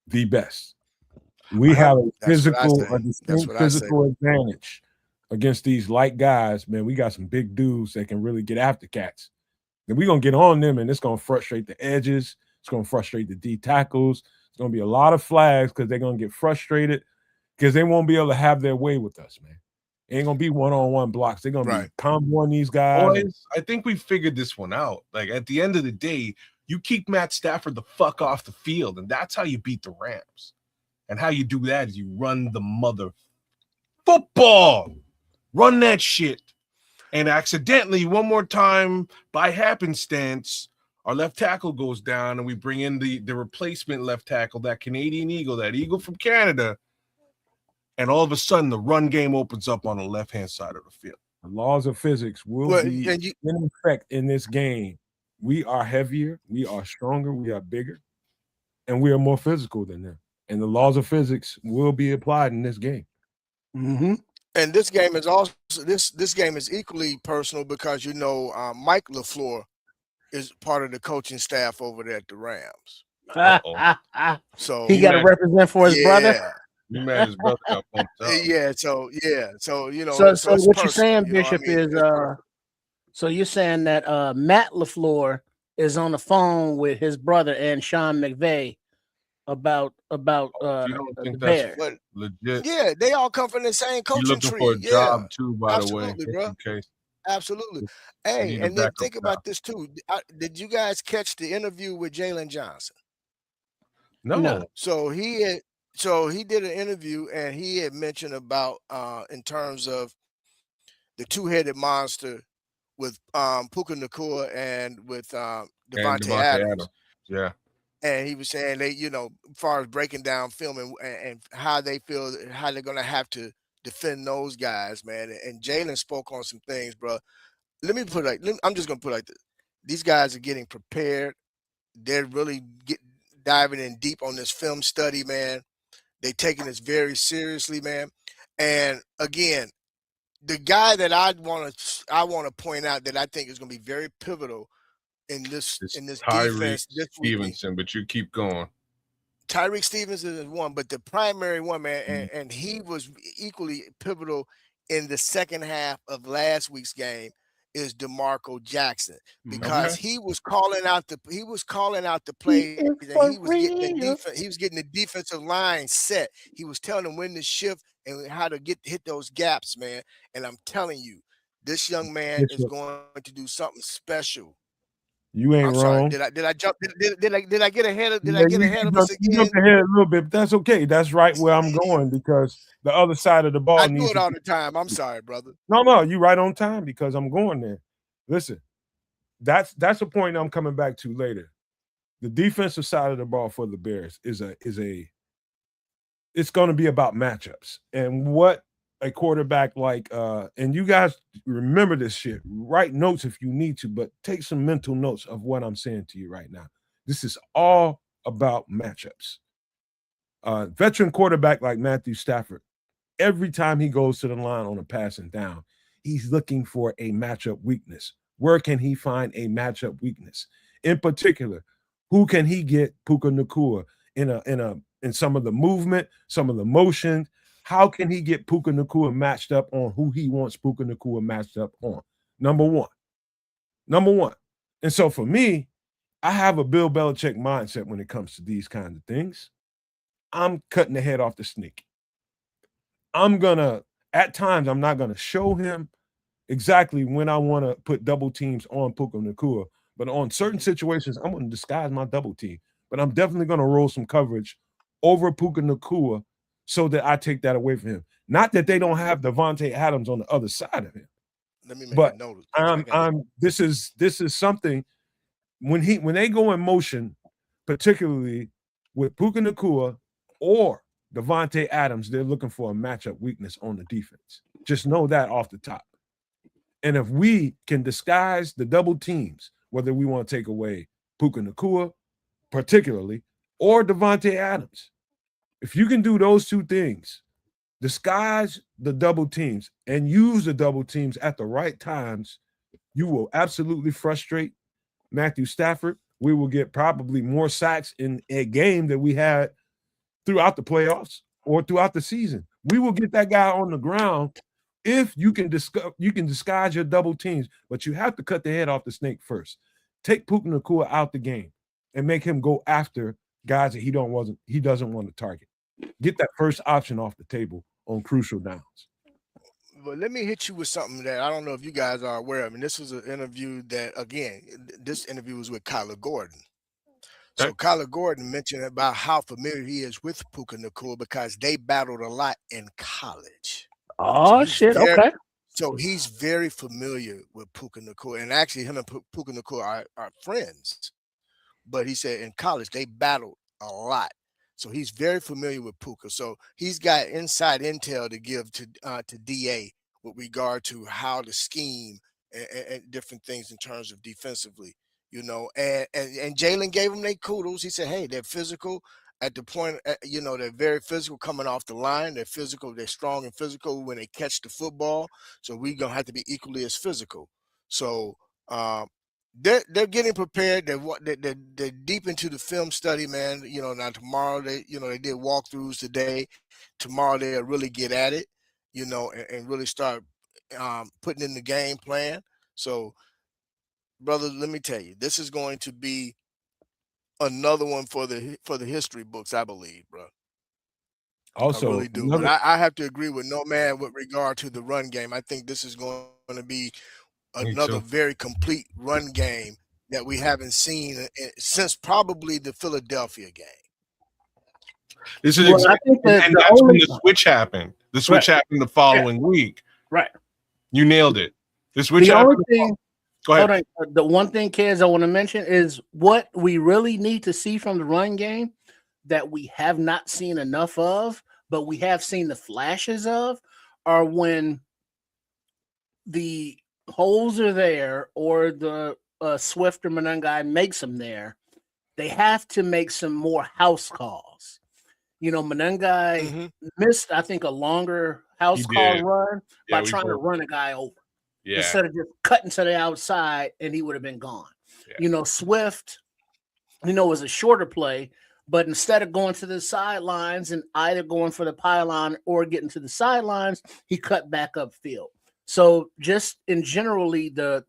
The best. We have a distinct physical advantage against these light guys, man. We got some big dudes that can really get after cats. And we're going to get on them, and it's going to frustrate the edges. It's going to frustrate the D tackles. It's going to be a lot of flags because they're going to get frustrated because they won't be able to have their way with us, man. It ain't going to be one-on-one blocks. They're going to be comboing these guys. Boys, I think we figured this one out. Like, at the end of the day, you keep Matt Stafford the fuck off the field, and that's how you beat the Rams. And how you do that is you run the mother football. Run that shit. And accidentally, one more time, by happenstance, our left tackle goes down, and we bring in the replacement left tackle, that Canadian Eagle, that Eagle from Canada. And all of a sudden, the run game opens up on the left-hand side of the field. The laws of physics will be in effect in this game. We are heavier, we are stronger, we are bigger, and we are more physical than them. And the laws of physics will be applied in this game. Mm-hmm. And this game is also this game is equally personal because Mike LaFleur is part of the coaching staff over there at the Rams. So he got to represent for his brother. You mad his brother got bumped out. So So what you're saying, Bishop, is so you're saying that Matt LaFleur is on the phone with his brother and Sean McVay about you don't think the that's Bears. legit? Yeah, they all come from the same coaching You're looking tree. for a job too, by the way. Bro. Absolutely. Hey, and then think about this too. Did you guys catch the interview with Jalen Johnson? No. So he did an interview and he had mentioned about in terms of the two-headed monster with Puka Nacua and with Devontae Adams. Yeah. And he was saying they, as far as breaking down film and how they feel, how they're going to have to defend those guys, man. And Jalen spoke on some things, bro. I'm just going to put it like this. These guys are getting prepared. They're really diving in deep on this film study, man. They're taking this very seriously, man. And again, the guy that I want to point out that I think is going to be very pivotal in this defense this Stevenson, but you keep going. Tyreek Stevenson is one, but the primary one, man, and he was equally pivotal in the second half of last week's game is DeMarco Jackson because he was calling out the play and he was getting the defensive line set. He was telling them when to shift and how to hit those gaps, man. And I'm telling you, this young man is going to do something special. You ain't wrong. Did I jump? Did I get ahead of? Did I get ahead of us again? You jumped ahead a little bit, but that's okay. That's right where I'm going because the other side of the ball. I do it all the time. I'm sorry, brother. No, you right on time because I'm going there. Listen, that's a point I'm coming back to later. The defensive side of the ball for the Bears is it's going to be about matchups and what a quarterback like and you guys remember this shit. Write notes if you need to, but take some mental notes of what I'm saying to you right now. This is all about matchups. Veteran quarterback like Matthew Stafford, every time he goes to the line on a passing down, he's looking for a matchup weakness. Where can he find a matchup weakness? In particular, who can he get Puka Nacua in some of the movement, some of the motion, How can he get Puka Nacua matched up on who he wants Puka Nacua matched up on? Number one. And so for me, I have a Bill Belichick mindset when it comes to these kinds of things. I'm cutting the head off the snake. At times, I'm not gonna show him exactly when I want to put double teams on Puka Nacua, but on certain situations, I'm going to disguise my double team. But I'm definitely going to roll some coverage over Puka Nacua so that I take that away from him. Not that they don't have Devontae Adams on the other side of him. Let me make But a note. this is something when they go in motion, particularly with Puka Nacua or Devontae Adams, they're looking for a matchup weakness on the defense. Just know that off the top. And if we can disguise the double teams, whether we want to take away Puka Nacua, particularly, or Devontae Adams, if you can do those two things, disguise the double teams and use the double teams at the right times, you will absolutely frustrate Matthew Stafford. We will get probably more sacks in a game that we had throughout the playoffs or throughout the season. We will get that guy on the ground if you can disguise your double teams, but you have to cut the head off the snake first. Take Puka Nacua out the game and make him go after guys that he doesn't want to target. Get that first option off the table on crucial downs. But let me hit you with something that I don't know if you guys are aware of. And this was an interview that, again, this interview was with Kyler Gordon. So Kyler Gordon mentioned about how familiar he is with Puka Nacua because they battled a lot in college. Oh, shit. Okay. So he's very familiar with Puka Nacua. And actually, him and Puka Nacua are friends. But he said in college, they battled a lot. So he's very familiar with Puka. So he's got inside intel to give to DA with regard to how to scheme and different things in terms of defensively, and Jalen gave them their kudos. He said, hey, they're physical at the point, they're very physical coming off the line. They're physical. They're strong and physical when they catch the football. So we're going to have to be equally as physical. So, they're getting prepared. They're deep into the film study, man. Now tomorrow they did walkthroughs today. Tomorrow they'll really get at it, and really start putting in the game plan. So, brother, let me tell you, this is going to be another one for the history books, I believe, bro. Also, I really do. But I have to agree with No Man with regard to the run game. I think this is going to be another very complete run game that we haven't seen since probably the Philadelphia game. This is exactly, and that's when the switch happened. The switch happened the following week. Right. You nailed it. The switch happened. Go ahead. The one thing, kids, I want to mention is what we really need to see from the run game that we have not seen enough of, but we have seen the flashes of, are when the holes are there or the Swift or Monangai makes them there, they have to make some more house calls. Monangai missed, I think, a longer house call run by trying to run a guy over. Yeah. Instead of just cutting to the outside and he would have been gone. Yeah. Swift, was a shorter play, but instead of going to the sidelines and either going for the pylon or getting to the sidelines, he cut back upfield. So just in generally, the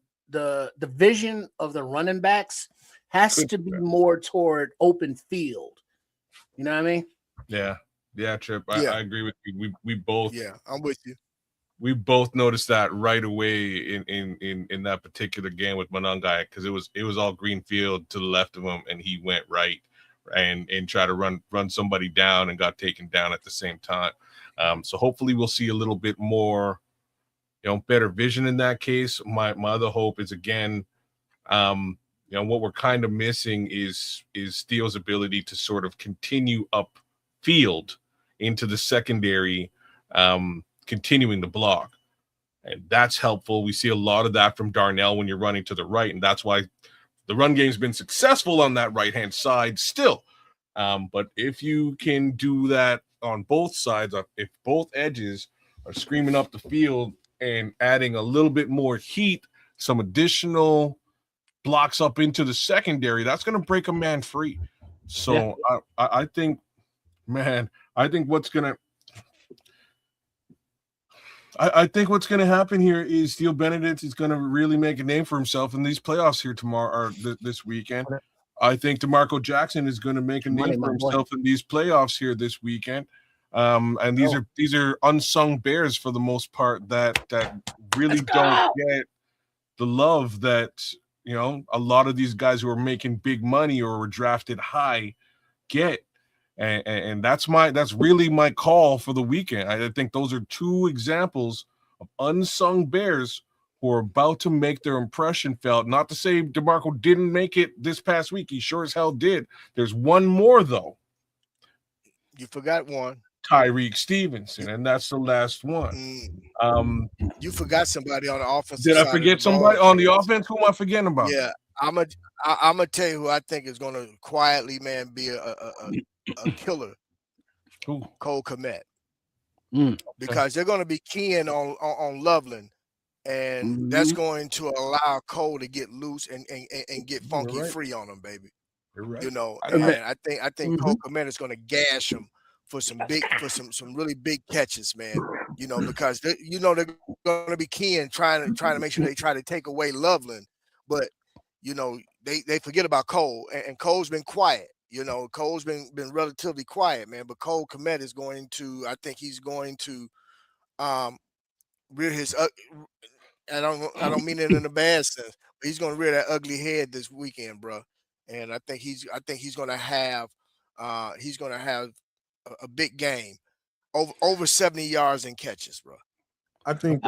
vision of the running backs has to be more toward open field. You know what I mean? Yeah, Trip. I agree with you. We both. Yeah, I'm with you. We both noticed that right away in that particular game with Monangai, because it was all green field to the left of him, and he went right and tried to run somebody down and got taken down at the same time. So hopefully we'll see a little bit more, better vision in that case. My other hope is, again, what we're kind of missing is Steele's ability to sort of continue upfield into the secondary, continuing the block. And that's helpful. We see a lot of that from Darnell when you're running to the right, and that's why the run game's been successful on that right-hand side still. But if you can do that on both sides, if both edges are screaming up the field and adding a little bit more heat, some additional blocks up into the secondary, that's going to break a man free. So I think, man, what's going to I think what's going to happen here is Theo Benedet is going to really make a name for himself in these playoffs here tomorrow or this weekend. I think DeMarco Jackson is going to make a name for himself in these playoffs here this weekend. And these are unsung Bears for the most part that really don't get the love that a lot of these guys who are making big money or were drafted high get. And that's really my call for the weekend. I think those are two examples of unsung Bears who are about to make their impression felt. Not to say DeMarco didn't make it this past week. He sure as hell did. There's one more, though. You forgot one. Tyreek Stevenson, and that's the last one. You forgot somebody on the offensive side. Did I forget somebody on the offense? Who am I forgetting about? Yeah, I'm gonna tell you who I think is gonna quietly, man, be a killer. Who? Cole Kmet. Because they're gonna be keying on Loveland, and that's going to allow Cole to get loose and get funky free on him, baby. You're right. And I think Cole Kmet is gonna gash him for some really big catches, man. Because they're going to be keying trying to make sure they try to take away Loveland, but they forget about Cole, and Cole's been quiet. Cole's been relatively quiet, man. But Cole Kmet is going to, I think he's going to rear his. I don't mean it in a bad sense, but he's going to rear that ugly head this weekend, bro. And I think he's going to have a big game, over 70 yards and catches, bro. I think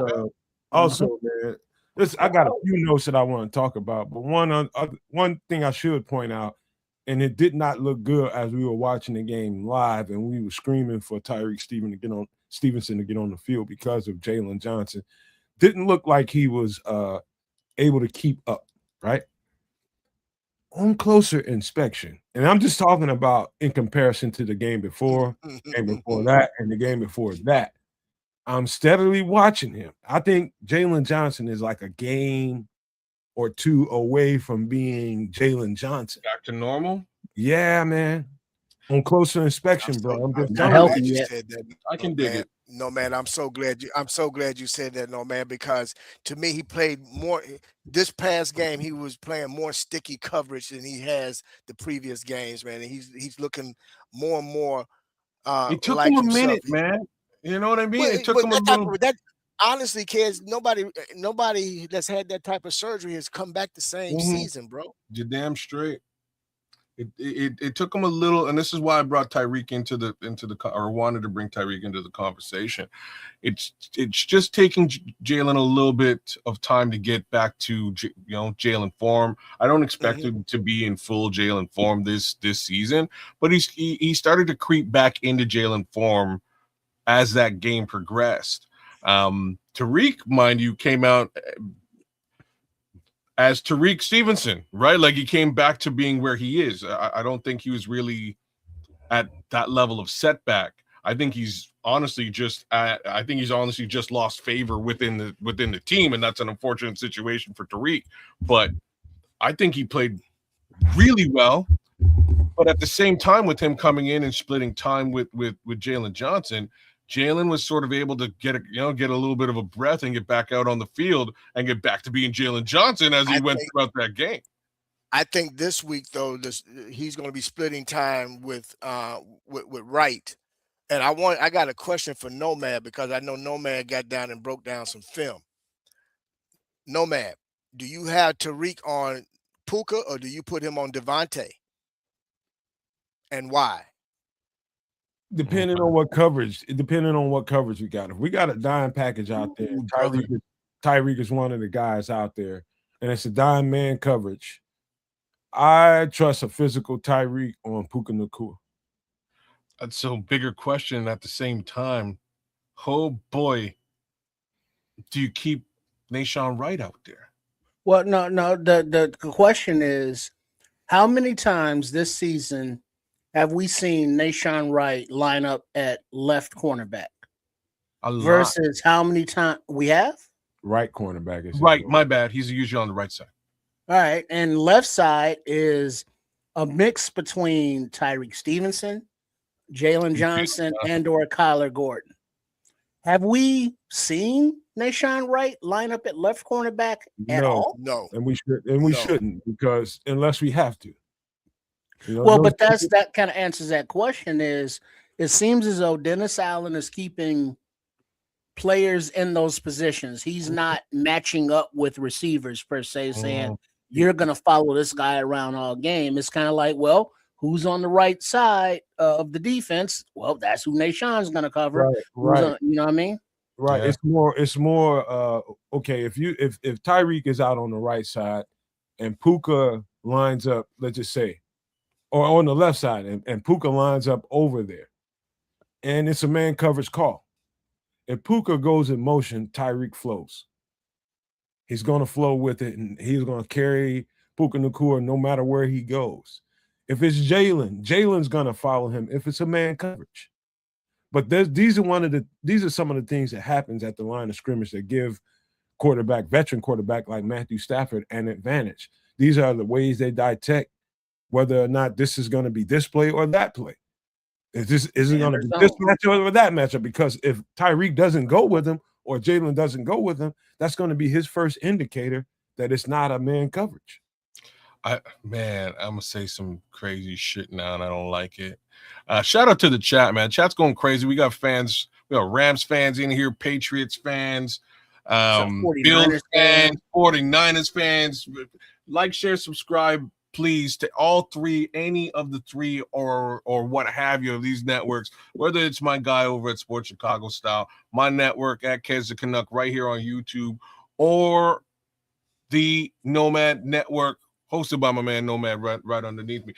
also, man, I got a few notes that I want to talk about, but one thing I should point out, and it did not look good as we were watching the game live, and we were screaming for Tyreek Stevenson to get on the field because of Jalen Johnson. Didn't look like he was able to keep up, right? On closer inspection, and I'm just talking about in comparison to the game before, game before that, and the game before that. I'm steadily watching him. I think Jalen Johnson is like a game or two away from being Jalen Johnson. Back to normal? Yeah, man. On closer inspection, bro. I'm just not healthy yet. I can dig it. No, man, I'm so glad you said that, no, man, because to me, he played more this past game. He was playing more sticky coverage than he has the previous games, man. And he's looking more and more. It took like him a himself. minute, man. You know what I mean? Well, it took him a little. Honestly, kids, nobody that's had that type of surgery has come back the same season, bro. You're damn straight. It took him a little, and this is why I brought Tyreek into the or wanted to bring Tyreek into the conversation. It's just taking Jalen a little bit of time to get back to Jalen form. I don't expect him to be in full Jalen form this season, but he started to creep back into Jalen form as that game progressed. Tariq, mind you, came out as Tyreek Stevenson, right? Like he came back to being where he is. I don't think he was really at that level of setback. I think he's honestly just lost favor within the team, and that's an unfortunate situation for Tariq. But I think he played really well. But at the same time, with him coming in and splitting time with Jalen Johnson, Jalen was sort of able to get a little bit of a breath and get back out on the field and get back to being Jalen Johnson as he went throughout that game. I think this week, though, he's going to be splitting time with Wright. And I got a question for Nomad, because I know Nomad got down and broke down some film. Nomad, do you have Tariq on Puka or do you put him on Devontae? And why? Depending on what coverage we got. If we got a dime package out there, Tyreek is one of the guys out there, and it's a dime man coverage. I trust a physical Tyreek on Puka Nacua. That's a bigger question at the same time. Oh boy, do you keep Nahshon Wright out there? Well, no. The question is, how many times this season have we seen Nahshon Wright line up at left cornerback? Versus how many times we have? Right cornerback is right. My bad. He's usually on the right side. All right, and left side is a mix between Tyreek Stevenson, Jalen Johnson, and/or Kyler Gordon. Have we seen Nashawn Wright line up at left cornerback at No, all? No. and we shouldn't, because unless we have to. Well, but that kind of answers that question. Is it seems as though Dennis Allen is keeping players in those positions. He's not matching up with receivers per se, saying you're going to follow this guy around all game. It's kind of like, well, who's on the right side of the defense? Well, that's who Nashawn's going to cover. Right. You know what I mean? Right. Yeah. It's more okay, if Tyreek is out on the right side and Puka lines up, let's just say, or on the left side, and Puka lines up over there, and it's a man coverage call. If Puka goes in motion, Tyreek flows. He's going to flow with it, and he's going to carry Puka Nacua no matter where he goes. If it's Jalen's going to follow him if it's a man coverage. But these are some of the things that happens at the line of scrimmage that give veteran quarterback like Matthew Stafford an advantage. These are the ways they detect whether or not this is going to be this play or that play. Is this going to be this matchup or that matchup? Because if Tyreek doesn't go with him or Jalen doesn't go with him, that's going to be his first indicator that it's not a man coverage. I'm gonna say some crazy shit now, and I don't like it. Shout out to the chat, man. Chat's going crazy. We got fans. We got Rams fans in here, Patriots fans, 49ers fans, 49ers fans. Like, share, subscribe, please, to all three, any of the three, or what have you of these networks. Whether it's my guy over at Sports Chicago Style, my network at Kez the Canuck right here on YouTube, or the Nomad Network, hosted by my man Nomad right underneath me.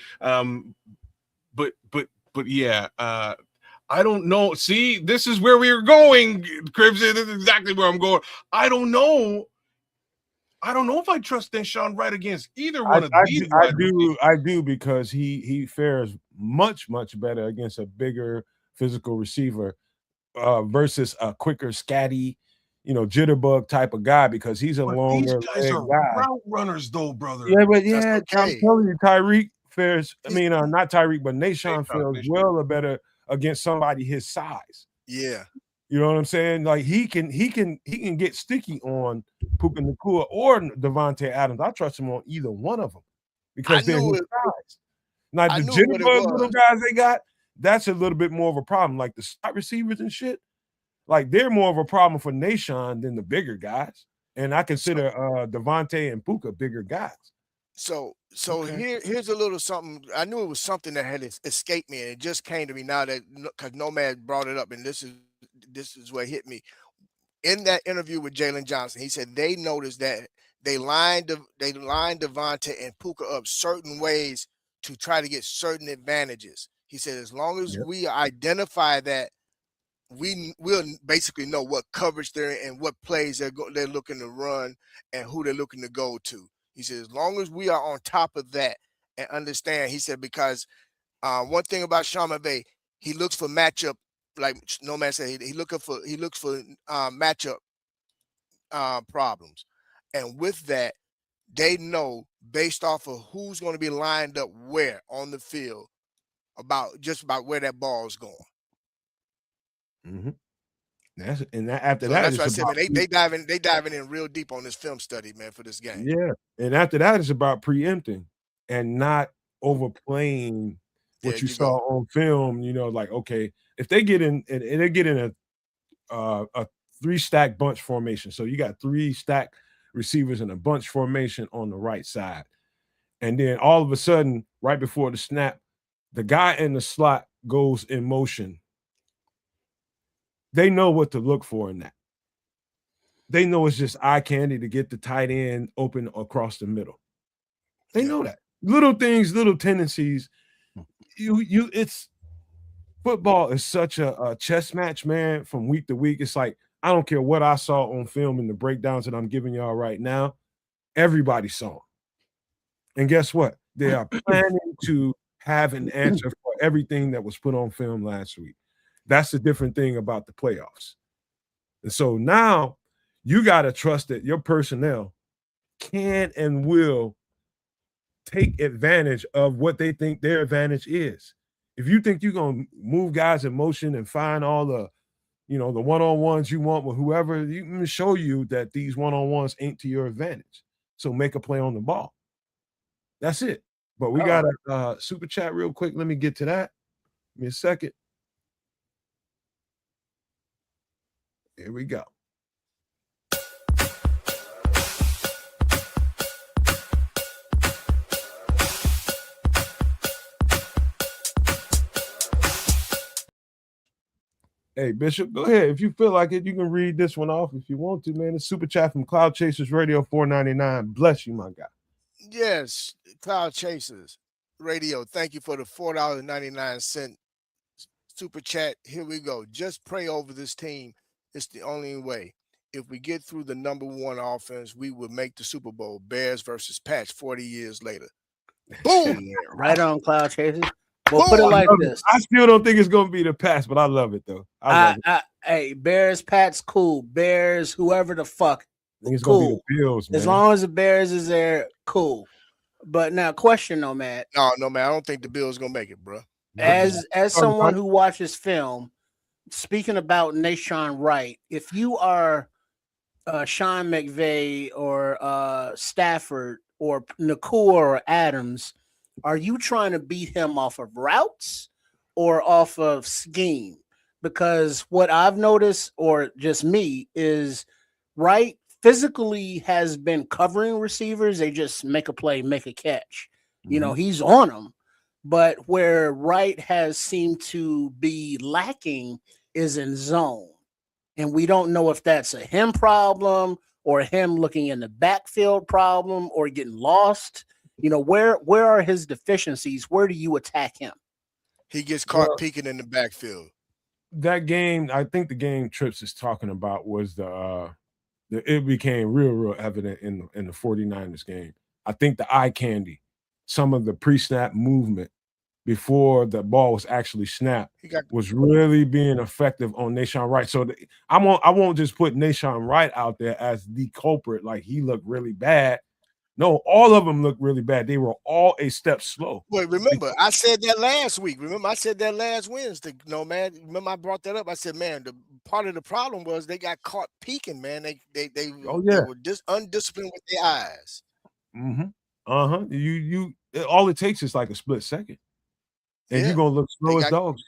But yeah, I don't know. See, this is where we are going, Cribs. This is exactly where I'm going. I don't know if I trust Deshaun Wright against either one of these. I do, because he fares much better against a bigger physical receiver versus a quicker, scatty, jitterbug type of guy, because he's a longer these guys are route runners, though, brother. Yeah, but okay. I'm telling you, Tyreek fares. I mean, not Tyreek, but Nashawn fares well or better against somebody his size. Yeah, you know what I'm saying. Like he can get sticky on Puka Nacua or Devontae Adams. I trust him on either one of them because they're his size. Now the jitterbug little guys they got, that's a little bit more of a problem. Like the slot receivers and shit. Like they're more of a problem for Nashawn than the bigger guys. And I consider Devontae and Puka bigger guys. So here's a little something. I knew it was something that had escaped me, and it just came to me now that because Nomad brought it up, and this is what hit me. In that interview with Jalen Johnson, he said they noticed that they lined Devontae and Puka up certain ways to try to get certain advantages. He said as long as we identify that, we'll basically know what coverage they're in and what plays they're looking to run and who they're looking to go to. He said, as long as we are on top of that and understand, he said, because one thing about Sean McVay, he looks for matchup, like Nomad said, he looks for matchup problems. And with that, they know based off of who's going to be lined up where on the field about where that ball is going. Mm-hmm. After so that, that's what I said, man. They diving in real deep on this film study, man, for this game. Yeah, and after that, it's about preempting and not overplaying what you saw on film. Like, okay, if they get in and they get in a 3-stack bunch formation, so you got 3 stack receivers in a bunch formation on the right side, and then all of a sudden, right before the snap, the guy in the slot goes in motion. They know what to look for in that. They know it's just eye candy to get the tight end open across the middle. They know that. Little things, little tendencies. It's football is such a chess match, man, from week to week. It's like, I don't care what I saw on film in the breakdowns that I'm giving y'all right now. Everybody saw them. And guess what? They are planning to have an answer for everything that was put on film last week. That's the different thing about the playoffs. And so now you got to trust that your personnel can and will take advantage of what they think their advantage is. If you think you're going to move guys in motion and find all the the one-on-ones you want with whoever, you can show you that these one-on-ones ain't to your advantage. So make a play on the ball. That's it. But we got a super chat real quick. Let me get to that. Give me a second. Here we go. Hey, Bishop, go ahead. If you feel like it, you can read this one off if you want to, man. It's super chat from Cloud Chasers Radio 499. Bless you, my guy. Yes, Cloud Chasers Radio. Thank you for the $4.99 super chat. Here we go. Just pray over this team. It's the only way. If we get through the number one offense, we will make the Super Bowl. Bears versus Pats 40 years later. Boom! Right on, Cloud Chasers. Well, put it like this. I still don't think it's going to be the Pats, but I love it, though. Hey, Bears, Pats, cool. Bears, whoever the fuck, I think it's cool. going to be the Bills, man. As long as the Bears is there, cool. But now, question though, Matt. No, man. I don't think the Bills going to make it, bro. As someone who watches film, speaking about Nashawn Wright, if you are Sean McVay or Stafford or Nakua or Adams, are you trying to beat him off of routes or off of scheme? Because what I've noticed, or just me, is Wright physically has been covering receivers. They just make a play, make a catch. Mm-hmm. He's on them. But where Wright has seemed to be lacking is in zone. And we don't know if that's a him problem or him looking in the backfield problem or getting lost. Where are his deficiencies? Where do you attack him? He gets caught peeking in the backfield. That game, I think the game Trips is talking about was it became real evident in the 49ers game. I think the eye candy, some of the pre-snap movement before the ball was actually snapped was really being effective on Nashawn Wright. So I won't just put Nashawn Wright out there as the culprit, like he looked really bad. No, all of them looked really bad. They were all a step slow. Well, remember, I said that last week. Remember, I said that last Wednesday. No, man. Remember, I brought that up. I said, man, the part of the problem was they got caught peeking, man. They were undisciplined with their eyes. Mm-hmm. You all it takes is like a split second. And you're gonna look slow as dogs.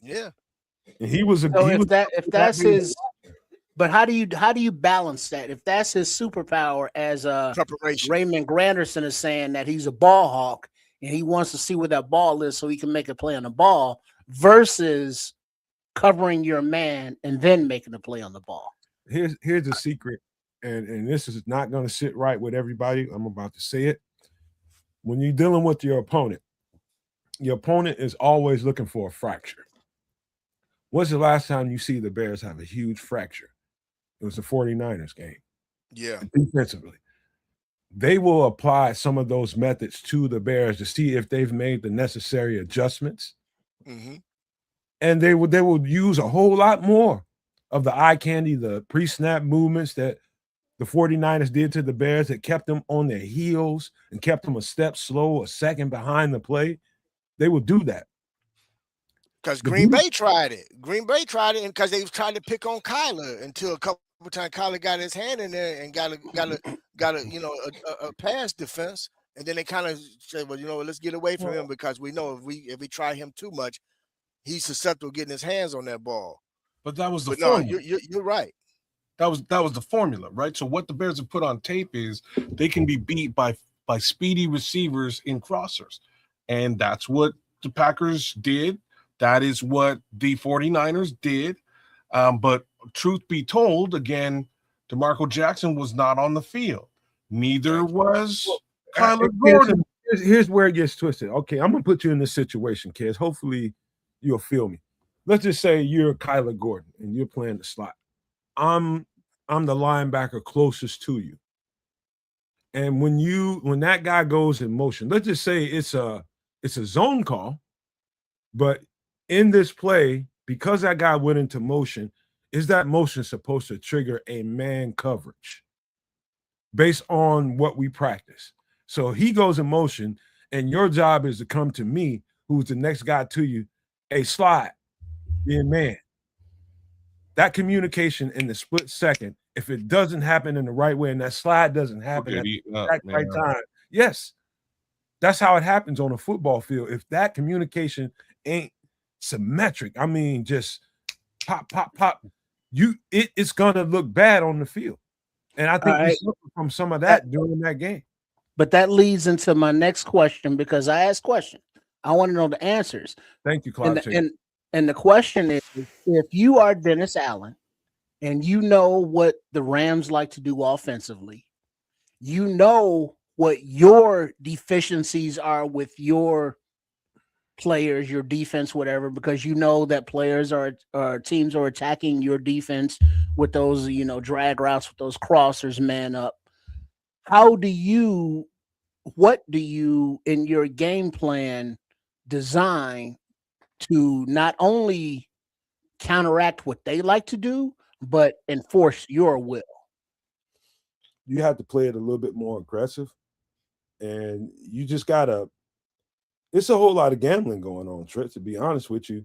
Yeah. And he was if that's his. But how do you balance that? If that's his superpower, as preparation, Raymond Granderson is saying that he's a ball hawk and he wants to see where that ball is so he can make a play on the ball, versus covering your man and then making a play on the ball. Here's a secret, and this is not going to sit right with everybody. I'm about to say it. When you're dealing with your opponent is always looking for a fracture. When's the last time you see the Bears have a huge fracture? It was the 49ers game. Yeah. Defensively. They will apply some of those methods to the Bears to see if they've made the necessary adjustments. Mm-hmm. And they will use a whole lot more of the eye candy, the pre-snap movements that the 49ers did to the Bears that kept them on their heels and kept them a step slow, a second behind the play. They will do that. Because Green Bay tried it. And because they was trying to pick on Kyler until a couple times Kyler got his hand in there and got a pass defense. And then they kind of said, well, let's get away from him, because we know if we try him too much, he's susceptible to getting his hands on that ball. But that was the formula. No, you're right. That was the formula, right? So what the Bears have put on tape is they can be beat by speedy receivers in crossers. And that's what the Packers did. That is what the 49ers did. But truth be told, again, DeMarco Jackson was not on the field. Neither was Kyler Gordon. Here's where it gets twisted. Okay, I'm going to put you in this situation, kids. Hopefully you'll feel me. Let's just say you're Kyler Gordon and you're playing the slot. I'm the linebacker closest to you. And when that guy goes in motion, let's just say it's a zone call, but in this play, because that guy went into motion, is that motion supposed to trigger a man coverage based on what we practice? So he goes in motion, and your job is to come to me, who's the next guy to you, a slide, be a man. that communication in the split second, if it doesn't happen in the right way and that slide doesn't happen at the right time, yes, that's how it happens on a football field. If that communication ain't symmetric, I mean, just pop, pop, pop, it's gonna look bad on the field. And I think we suffered from some of that during that game. But that leads into my next question, because I asked questions. I want to know the answers. Thank you, Cloud. And the question is, if you are Dennis Allen and you know what the Rams like to do offensively, you know what your deficiencies are with your players, your defense, whatever, because you know that players are teams are attacking your defense with those, drag routes, with those crossers, man up. What do you in your game plan design to not only counteract what they like to do, but enforce your will? You have to play it a little bit more aggressive, and you just gotta. It's a whole lot of gambling going on, Trent. To be honest with you,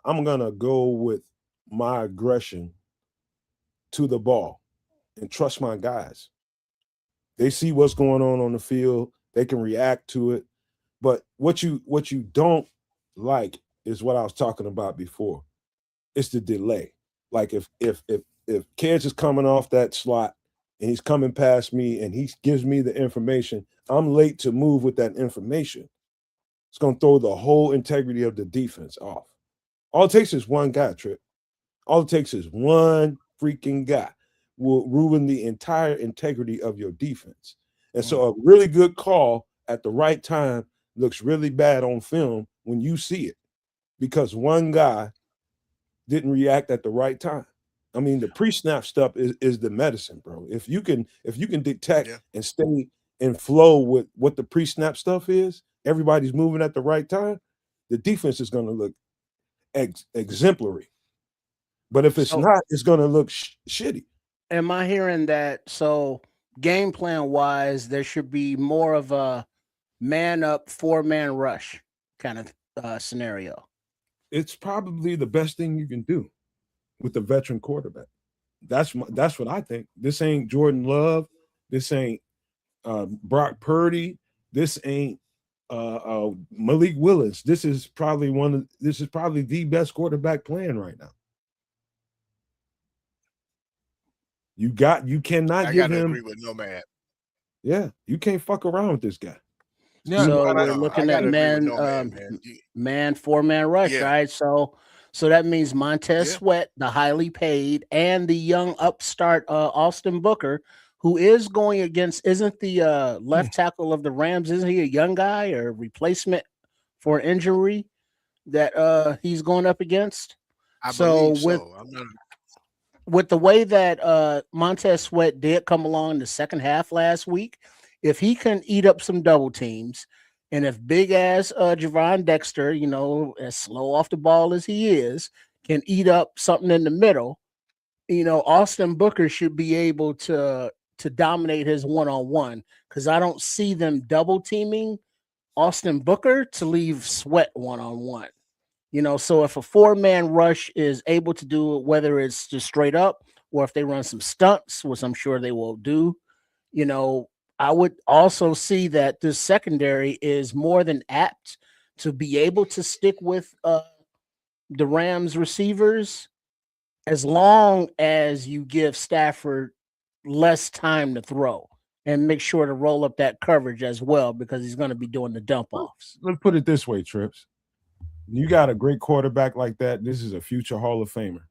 I'm gonna go with my aggression to the ball and trust my guys. They see what's going on the field. They can react to it. But what you don't like is what I was talking about before. It's the delay. Like if Kids is coming off that slot and he's coming past me and he gives me the information, I'm late to move with that information. It's going to throw the whole integrity of the defense off. All it takes is one guy, Trip. All it takes is one freaking guy will ruin the entire integrity of your defense. And so a really good call at the right time looks really bad on film when you see it because one guy didn't react at the right time. I mean, the pre-snap stuff is the medicine, bro. If you can detect and stay in flow with what the pre-snap stuff is, everybody's moving at the right time, the defense is going to look exemplary. But if it's not, it's going to look shitty. Am I hearing that? So game plan wise, there should be more of a man up, 4-man rush kind of scenario. It's probably the best thing you can do with the veteran quarterback. That's what I think. This ain't Jordan Love. This ain't Brock Purdy. This ain't Malik Willis. This is probably the best quarterback playing right now. You cannot give him. Agree with Nomad. Yeah, you can't fuck around with this guy. Yeah, so we're looking at man, 4-man rush, right? So that means Montez Sweat, the highly paid, and the young upstart Austin Booker, who is going against, isn't the left tackle of the Rams, isn't he a young guy or replacement for injury that he's going up against? I believe so. With the way that Montez Sweat did come along in the second half last week, if he can eat up some double teams, and if big ass Javon Dexter, as slow off the ball as he is, can eat up something in the middle, Austin Booker should be able to dominate his one-on-one, because I don't see them double teaming Austin Booker to leave Sweat one-on-one. So if a 4-man rush is able to do it, whether it's just straight up or if they run some stunts, which I'm sure they will do, I would also see that this secondary is more than apt to be able to stick with the Rams receivers as long as you give Stafford less time to throw and make sure to roll up that coverage as well, because he's going to be doing the dump offs. Let's put it this way, Trips. You got a great quarterback like that. This is a future Hall of Famer.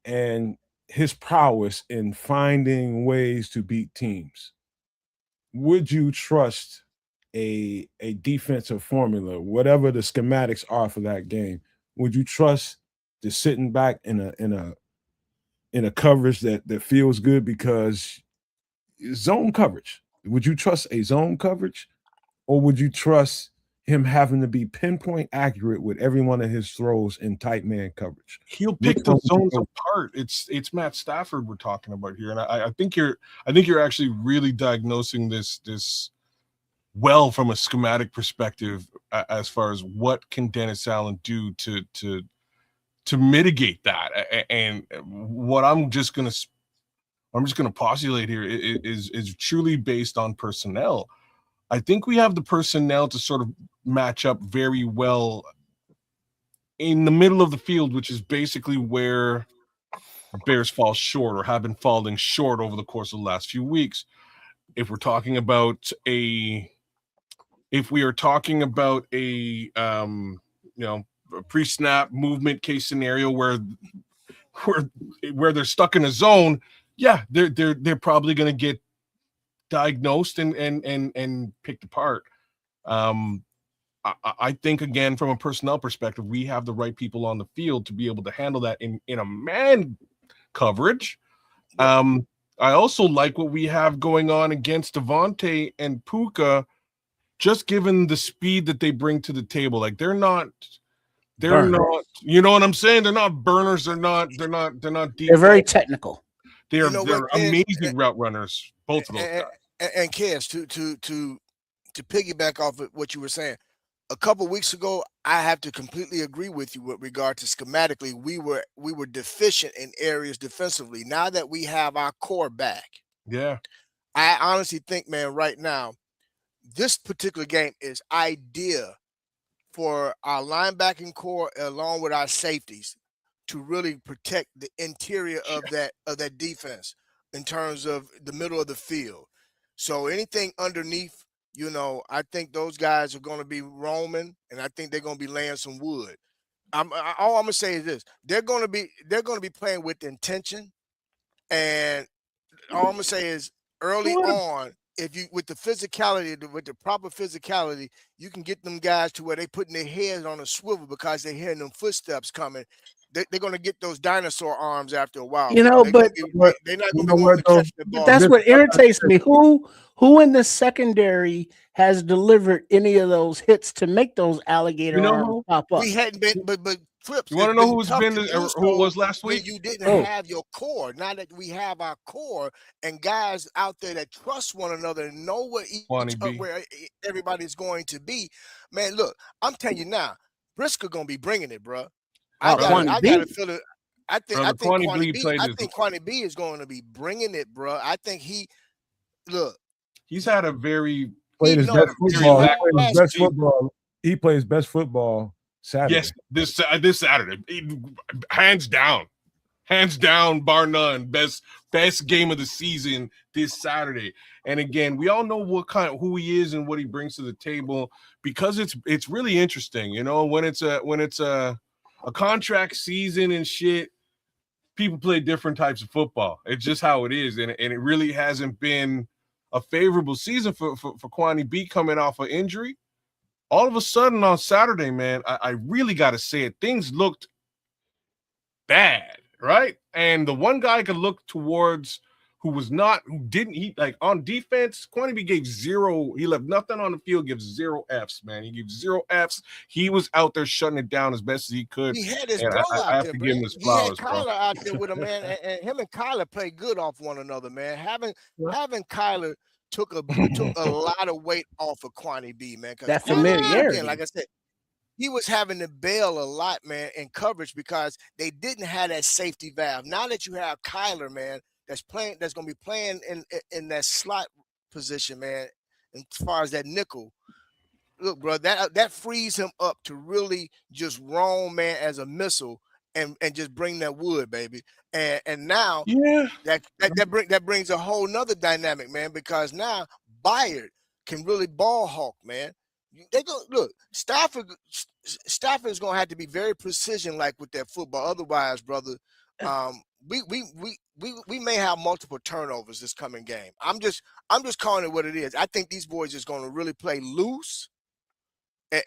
And his prowess in finding ways to beat teams. Would you trust a defensive formula, whatever the schematics are for that game? Would you trust the sitting back in a coverage that feels good because zone coverage? Would you trust a zone coverage, or would you trust him having to be pinpoint accurate with every one of his throws in tight man coverage? He'll pick the zones apart. It's Matt Stafford we're talking about here, and I think you're actually really diagnosing this well from a schematic perspective as far as what can Dennis Allen do to to mitigate that. And what I'm just gonna postulate here is truly based on personnel. I think we have the personnel to sort of match up very well in the middle of the field, which is basically where Bears fall short or have been falling short over the course of the last few weeks. If we are talking about a pre-snap movement case scenario where they're stuck in a zone, yeah, they're probably going to get diagnosed and picked apart. I think, again, from a personnel perspective, we have the right people on the field to be able to handle that in a man coverage. I also like what we have going on against Devontae and Puka, just given the speed that they bring to the table. Like they're not, you know what I'm saying? They're not burners. They're not deep. They're very technical. They're what, amazing route runners, both of those guys. And Kez, to piggyback off of what you were saying, a couple weeks ago, I have to completely agree with you with regard to schematically. We were deficient in areas defensively. Now that we have our core back, yeah, I honestly think, man, right now, this particular game is ideal for our linebacking core along with our safeties to really protect the interior of that defense in terms of the middle of the field. So anything underneath, I think those guys are going to be roaming, and I think they're going to be laying some wood. All I'm going to say is this: they're going to be playing with intention, and all I'm going to say is early on, if you with the proper physicality, you can get them guys to where they putting their heads on a swivel because they're hearing them footsteps coming. They're going to get those dinosaur arms after a while. They're not going to be wanting to catch the ball. But that's what irritates me. Who in the secondary has delivered any of those hits to make those alligator arms pop up? We hadn't been, but Flips. You want to know who it was last week? You didn't have your core. Now that we have our core and guys out there that trust one another and know where everybody's going to be, man. Look, I'm telling you now, Briscoe gonna be bringing it, bro. I got to feel it. I think Kwani B is going to be bringing it, bro. I think he's had a very played his best football. He plays best football Saturday. Yes, this Saturday, hands down, bar none, best game of the season this Saturday. And again, we all know who he is and what he brings to the table, because it's really interesting, when it's a contract season and shit. People play different types of football. It's just how it is, and it really hasn't been a favorable season for Kwani B coming off an injury. All of a sudden on Saturday, man, I really got to say it. Things looked bad, right? And the one guy I could look towards who on defense, Kwani B gave zero. He left nothing on the field, gives 0 Fs, man. He gave 0 Fs. He was out there shutting it down as best as he could. He had his bro out there, give him his flowers, he had Kyler out there with him, man. And him and Kyler played good off one another, man. Having Kyler took a lot of weight off of Kwani B, man. That's familiarity. Again, like I said, he was having to bail a lot, man, in coverage because they didn't have that safety valve. Now that you have Kyler, man, that's going to be playing in that slot position, man, as far as that nickel. Look, bro, that frees him up to really just roam, man, as a missile and just bring that wood, baby. And now that brings a whole nother dynamic, man, because now Bayard can really ball hawk, man. They go look. Stafford is going to have to be very precision, like with that football. Otherwise, brother, we may have multiple turnovers this coming game. I'm just calling it what it is. I think these boys is going to really play loose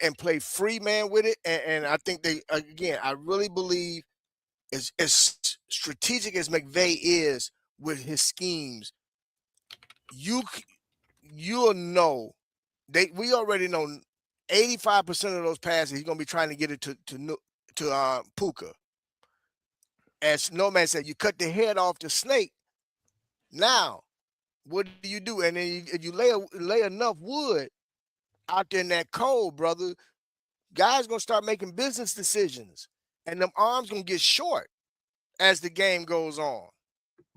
and play free, man, with it. And I think I really believe as strategic as McVay is with his schemes, you'll know. We already know 85% of those passes he's gonna be trying to get it to Puka. As Nomad said, you cut the head off the snake. Now, what do you do? And then if you lay enough wood out there in that cold, brother, guys gonna start making business decisions. and them arms gonna get short as the game goes on.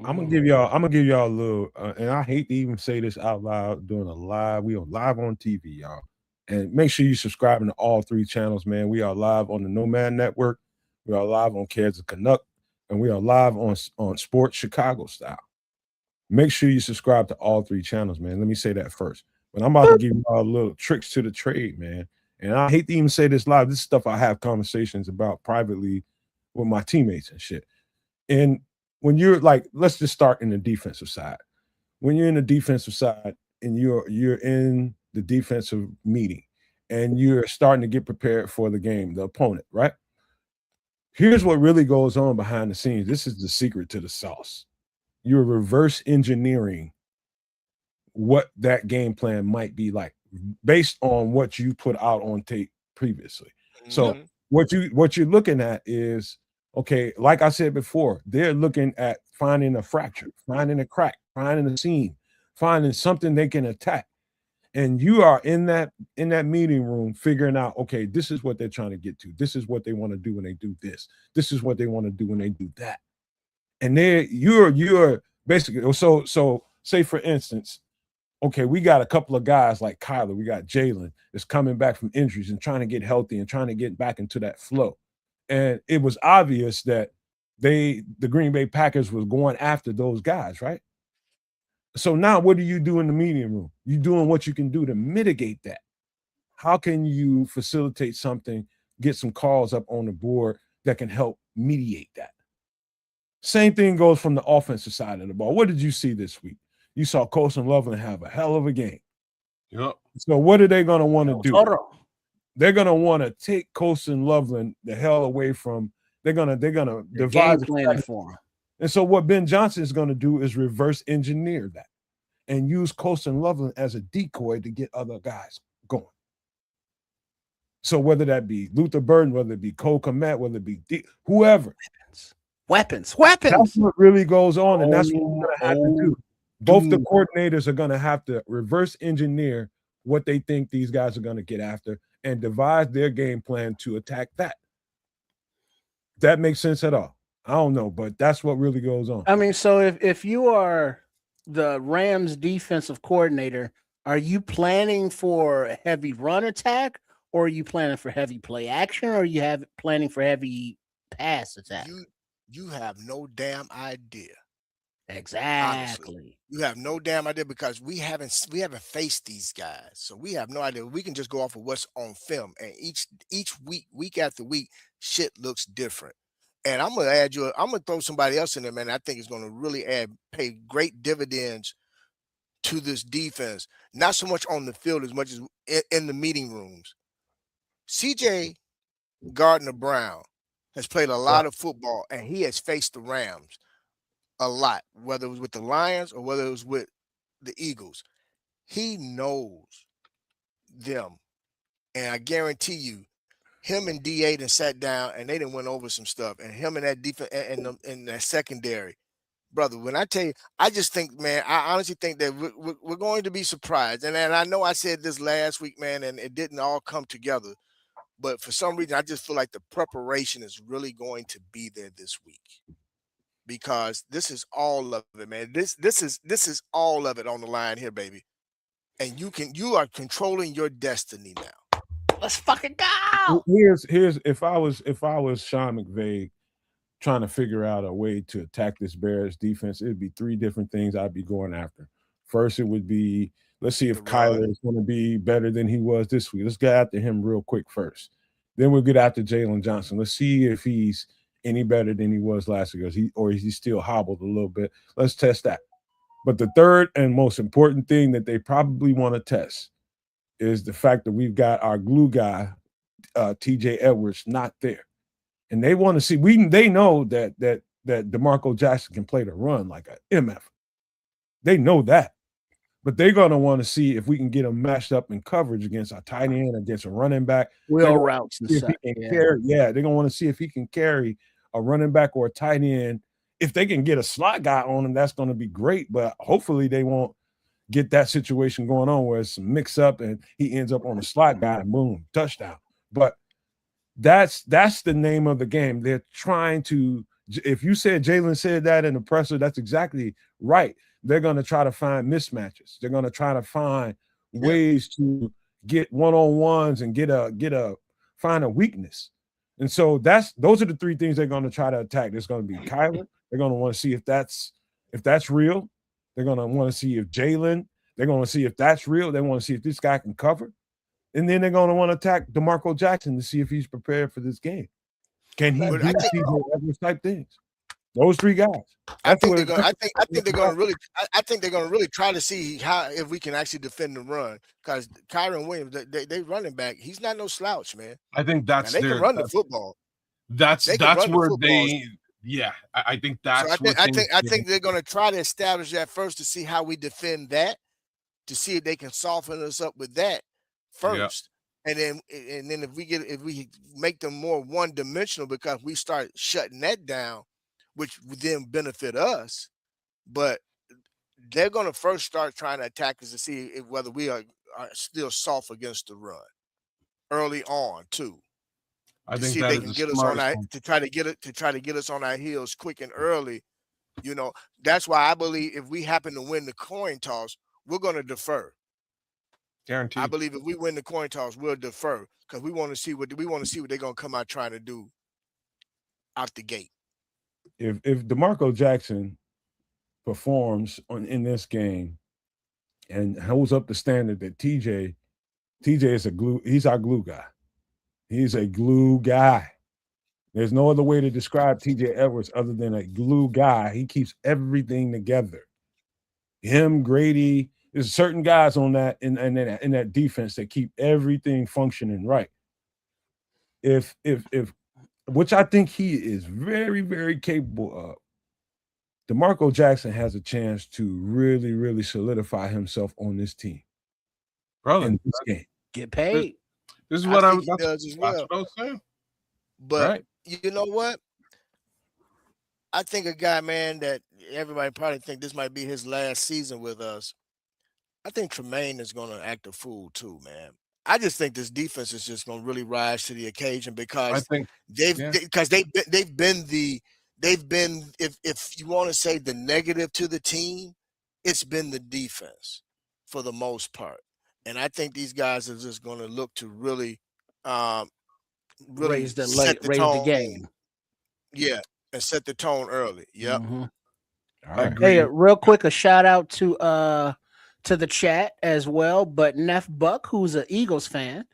I'm gonna give y'all a little, and I hate to even say this out loud doing a live. We are live on TV, y'all. And make sure you subscribing to all 3 channels, man. We are live on the Nomad Network. We are live on Cares of Canuck, and we are live on Sports Chicago Style. Make sure you subscribe to all 3 channels, man. Let me say that first. But I'm about to give you all little tricks to the trade, man. And I hate to even say this live. This is stuff I have conversations about privately with my teammates and shit. And when you're like, let's just start in the defensive side. When you're in the defensive side and you're in the defensive meeting and you're starting to get prepared for the game, the opponent, right? Here's what really goes on behind the scenes. This is the secret to the sauce. You're reverse engineering what that game plan might be like based on what you put out on tape previously. So what you're looking at is, okay, like I said before, they're looking at finding a fracture, finding a crack, finding a seam, finding something they can attack. And you are in that meeting room figuring out, okay, this is what they're trying to get to. This is what they want to do when they do this. This is what they want to do when they do that. And then you're basically, so say for instance, okay, we got a couple of guys like Kyler, we got Jalen that's coming back from injuries and trying to get healthy and trying to get back into that flow. And it was obvious that the Green Bay Packers was going after those guys, right? So now what do you do in the meeting room? You're doing what you can do to mitigate that. How can you facilitate something, get some calls up on the board that can help mediate that? Same thing goes from the offensive side of the ball. What did you see this week? You saw Colson Loveland have a hell of a game. Yep. So what are they going to want to do? They're going to want to take Colson Loveland the hell away from. They're going to devise plan for him. And so what Ben Johnson is going to do is reverse engineer that and use Colson Loveland as a decoy to get other guys going. So whether that be Luther Burden, whether it be Cole Kmet, whether it be whoever. Weapons. That's what really goes on, and that's what we're going to have to do. Both the coordinators are going to have to reverse engineer what they think these guys are going to get after and devise their game plan to attack that. That makes sense at all? I don't know, but that's what really goes on. I mean, so if you are the Rams defensive coordinator, are you planning for a heavy run attack, or are you planning for heavy play action, or are you planning for heavy pass attack? You have no damn idea. Exactly. Honestly, you have no damn idea because we haven't faced these guys, so we have no idea. We can just go off of what's on film, and each week after week, shit looks different. And I'm gonna throw somebody else in there, man. I think it's gonna really pay great dividends to this defense. Not so much on the field as much as in the meeting rooms. CJ Gardner-Brown has played a lot of football, and he has faced the Rams a lot, whether it was with the Lions or whether it was with the Eagles. He knows them, and I guarantee you, him and DA done sat down and they done went over some stuff, and him and that defense and that secondary, brother. When I tell you, I just think, man, I honestly think that we're going to be surprised. And I know I said this last week, man, and it didn't all come together, but for some reason, I just feel like the preparation is really going to be there this week. Because this is all of it, man. This is all of it on the line here, baby. And you are controlling your destiny now. Let's fucking go. Here's if I was Sean McVay trying to figure out a way to attack this Bears defense, it'd be 3 different things I'd be going after. First, it would be, let's see if Kyler is going to be better than he was this week. Let's get after him real quick first. Then we'll get after Jalen Johnson. Let's see if he's any better than he was last year. Is he still hobbled a little bit? Let's test that. But the third and most important thing that they probably want to test is the fact that we've got our glue guy, TJ Edwards, not there. And they want to see, they know that DeMarco Jackson can play the run like an MF. They know that. But they're going to want to see if we can get him matched up in coverage against a tight end, against a running back. Wheel routes and stuff. They're going to want to see if he can carry a running back or a tight end. If they can get a slot guy on him, that's going to be great. But hopefully they won't get that situation going on where it's a mix up and he ends up on a slot guy and boom, touchdown. But That's the name of the game. They're trying to. If you said Jalen said that in the presser, that's exactly right. They're going to try to find mismatches. They're going to try to find ways to get one-on-ones and find a weakness. And so those are the three things they're going to try to attack. There's going to be Kyler. They're going to want to see if that's real. They're going to want to see if Jalen. They're going to see if that's real. They want to see if this guy can cover. And then they're going to want to attack DeMarco Jackson to see if he's prepared for this game. Can he do TJ Edwards type things? Those three guys. I think they're going to really try to see if we can actually defend the run, because Kyron Williams, they running back, he's not no slouch, man. I think that's they can run the football. That's where they. Yeah, I think that's. So I think they're going to try to establish that first to see how we defend that, to see if they can soften us up with that first. And then if we make them more one-dimensional, because we start shutting that down, which would then benefit us. But they're going to first start trying to attack us to see whether we are still soft against the run early on too. I to think see if that they is can the get us on smartest our one. to try to get us on our heels quick and early. You know, that's why I believe if we happen to win the coin toss, we're going to defer. Guaranteed. I believe if we win the coin toss, we'll defer, because we want to see what they're going to come out trying to do out the gate. If DeMarco Jackson performs in this game and holds up the standard that TJ is he's our glue guy. He's a glue guy. There's no other way to describe TJ Edwards other than a glue guy. He keeps everything together. Him, Grady, there's certain guys on that in that defense that keep everything functioning right. If which I think he is very, very capable of, DeMarco Jackson has a chance to really, really solidify himself on this team. Brother, in this game. Get paid. This is what I was saying. But right. You know what? I think a guy, man, that everybody probably think this might be his last season with us. I think Tremaine is going to act a fool too, man. I just think this defense is just going to really rise to the occasion, because they've been if you want to say the negative to the team, it's been the defense for the most part. And I think these guys are just going to look to really raise the game. Yeah, and set the tone early. Yep. Mm-hmm. All right. Hey, real quick, a shout out to the chat as well. But Neff Buck, who's an Eagles fan,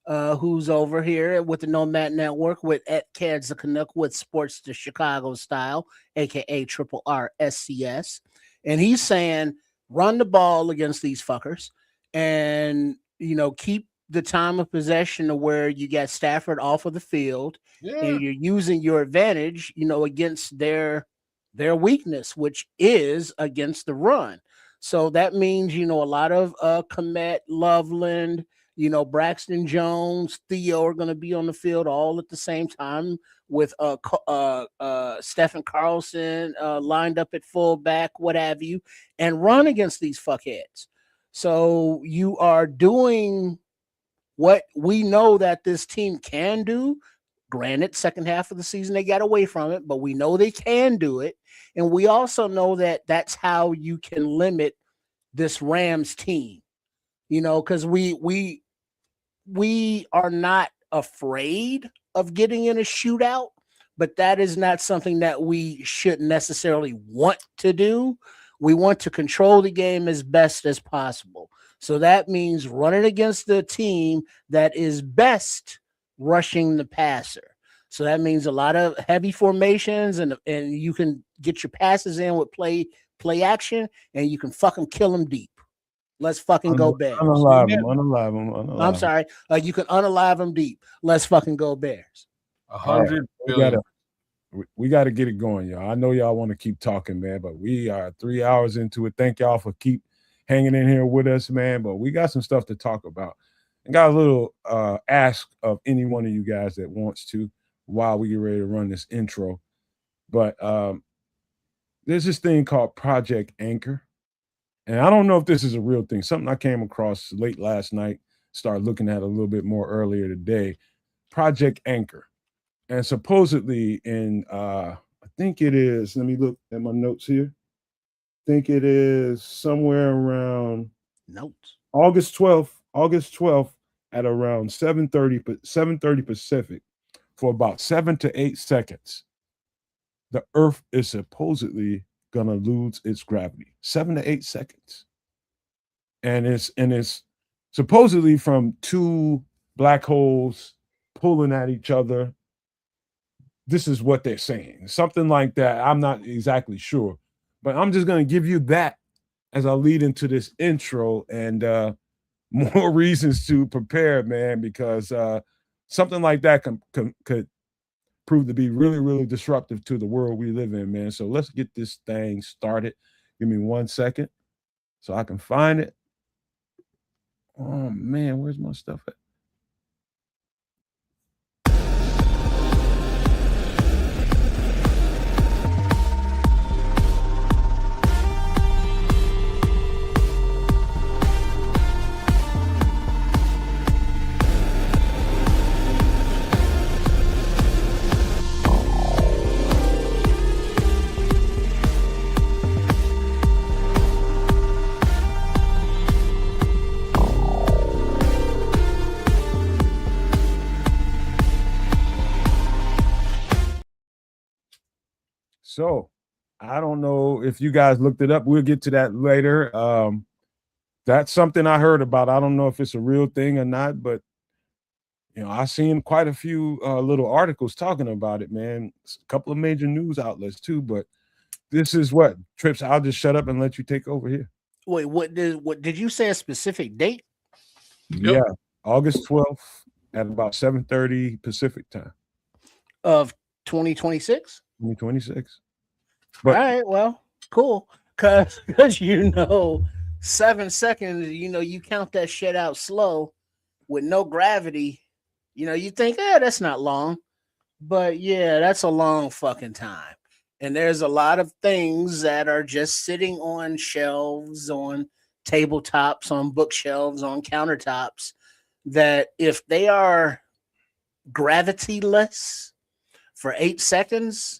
who's over here with the Nomad Network with Cads the Canuck with Sports the Chicago Style, aka Triple R SCS, and he's saying run the ball against these fuckers, and keep the time of possession to where you got Stafford off of the field, and you're using your advantage, against their weakness, which is against the run. So that means, a lot of Komet, Loveland, Braxton Jones, Theo are going to be on the field all at the same time, with Stephen Carlson lined up at fullback, what have you, and run against these fuckheads. So you are doing what we know that this team can do. Granted, second half of the season they got away from it, but we know they can do it. And we also know that that's how you can limit this Rams team, because we are not afraid of getting in a shootout, but that is not something that we should necessarily want to do. We want to control the game as best as possible. So that means running against the team that is best rushing the passer. So that means a lot of heavy formations, and you can get your passes in with play action, and you can fucking kill them deep. Let's fucking go Bears. Unalive them. I'm sorry. You can unalive them deep. Let's fucking go Bears. 100 billion. We got to get it going, y'all. I know y'all want to keep talking, man, but we are 3 hours into it. Thank y'all for keep hanging in here with us, man. But we got some stuff to talk about. And got a little ask of any one of you guys that wants to while we get ready to run this intro. But there's this thing called Project Anchor. And I don't know if this is a real thing. Something I came across late last night, started looking at a little bit more earlier today. Project Anchor. And supposedly in I think it is, let me look at my notes here. I think it is somewhere around Notes. August 12th at around 7:30 Pacific for about 7 to 8 seconds. The Earth is supposedly gonna lose its gravity. 7 to 8 seconds. And it's supposedly from two black holes pulling at each other. This is what they're saying. Something like that. I'm not exactly sure. But I'm just gonna give you that as I lead into this intro and more reasons to prepare, man, because something like that could prove to be really, really disruptive to the world we live in, man. So let's get this thing started. Give me 1 second so I can find it. Oh man, where's my stuff at? So I don't know if you guys looked it up. We'll get to that later. That's something I heard about. I don't know if it's a real thing or not, but I've seen quite a few little articles talking about it, man. A couple of major news outlets too. But this is what Trips. I'll just shut up and let you take over here. Wait, what did you say a specific date? Yeah, August 12th at about 7:30 Pacific time Of 2026? 2026. All But right, well, cool. Cause 7 seconds, you count that shit out slow with no gravity. You think, that's not long. But yeah, that's a long fucking time. And there's a lot of things that are just sitting on shelves, on tabletops, on bookshelves, on countertops, that if they are gravityless for 8 seconds,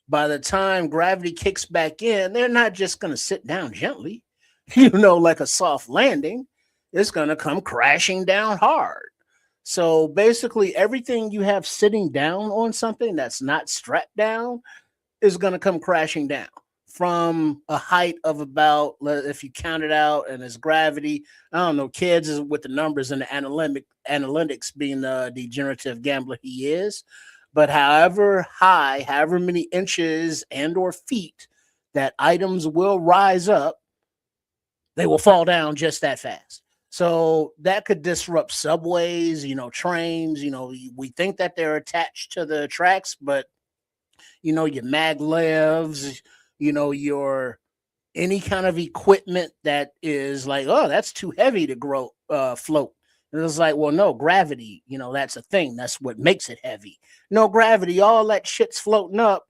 by the time gravity kicks back in, they're not just going to sit down gently, like a soft landing. It's going to come crashing down hard. So basically, everything you have sitting down on something that's not strapped down is going to come crashing down from a height of about, if you count it out and it's gravity, I don't know, kids is with the numbers and the analytics being the degenerative gambler he is. But however high, however many inches and or feet that items will rise up, they will fall down just that fast. So that could disrupt subways, trains. We think that they're attached to the tracks, but your maglevs, your any kind of equipment that is like, oh, that's too heavy to float. And it's like, well, no, gravity, that's a thing. That's what makes it heavy. No gravity, all that shit's floating up.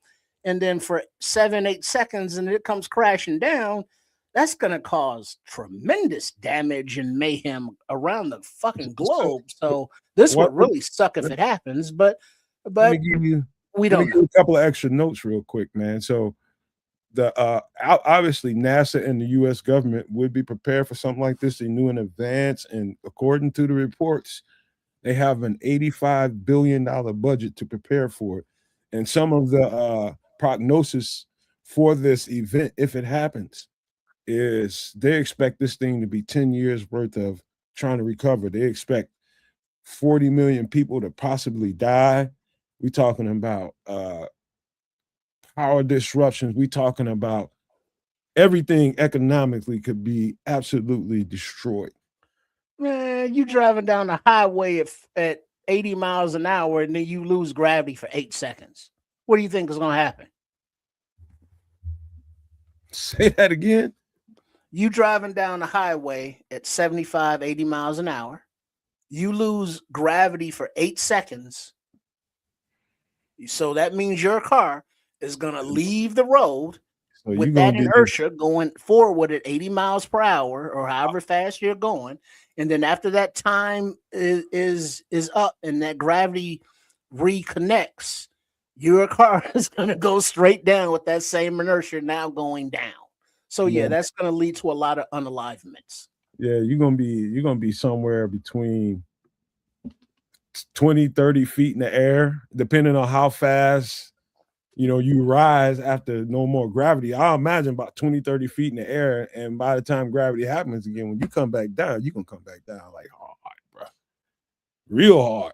And then for 7, 8 seconds, and it comes crashing down, that's going to cause tremendous damage and mayhem around the fucking globe. So this would really suck if it happens, but let me give you a couple of extra notes real quick, man. So the obviously NASA and the U.S. government would be prepared for something like this. They knew in advance, and according to the reports, they have an $85 billion budget to prepare for it. And some of the prognosis for this event, if it happens, is they expect this thing to be 10 years worth of trying to recover. They expect 40 million people to possibly die. We're talking about power disruptions. We're talking about everything economically could be absolutely destroyed. Man, you driving down the highway at 80 miles an hour and then you lose gravity for 8 seconds. What do you think is going to happen? Say that again. You driving down the highway at 75, 80 miles an hour. You lose gravity for 8 seconds. So that means your car is going to leave the road with that inertia going forward at 80 miles per hour or however fast you're going. And then after that time is up and that gravity reconnects, your car is going to go straight down with that same inertia now going down. So yeah, that's going to lead to a lot of unalivements. Yeah, you're gonna be somewhere between 20, 30 feet in the air, depending on how fast you rise after no more gravity. I'll imagine about 20, 30 feet in the air. And by the time gravity happens again, when you come back down, you're gonna come back down like hard, bro. Real hard.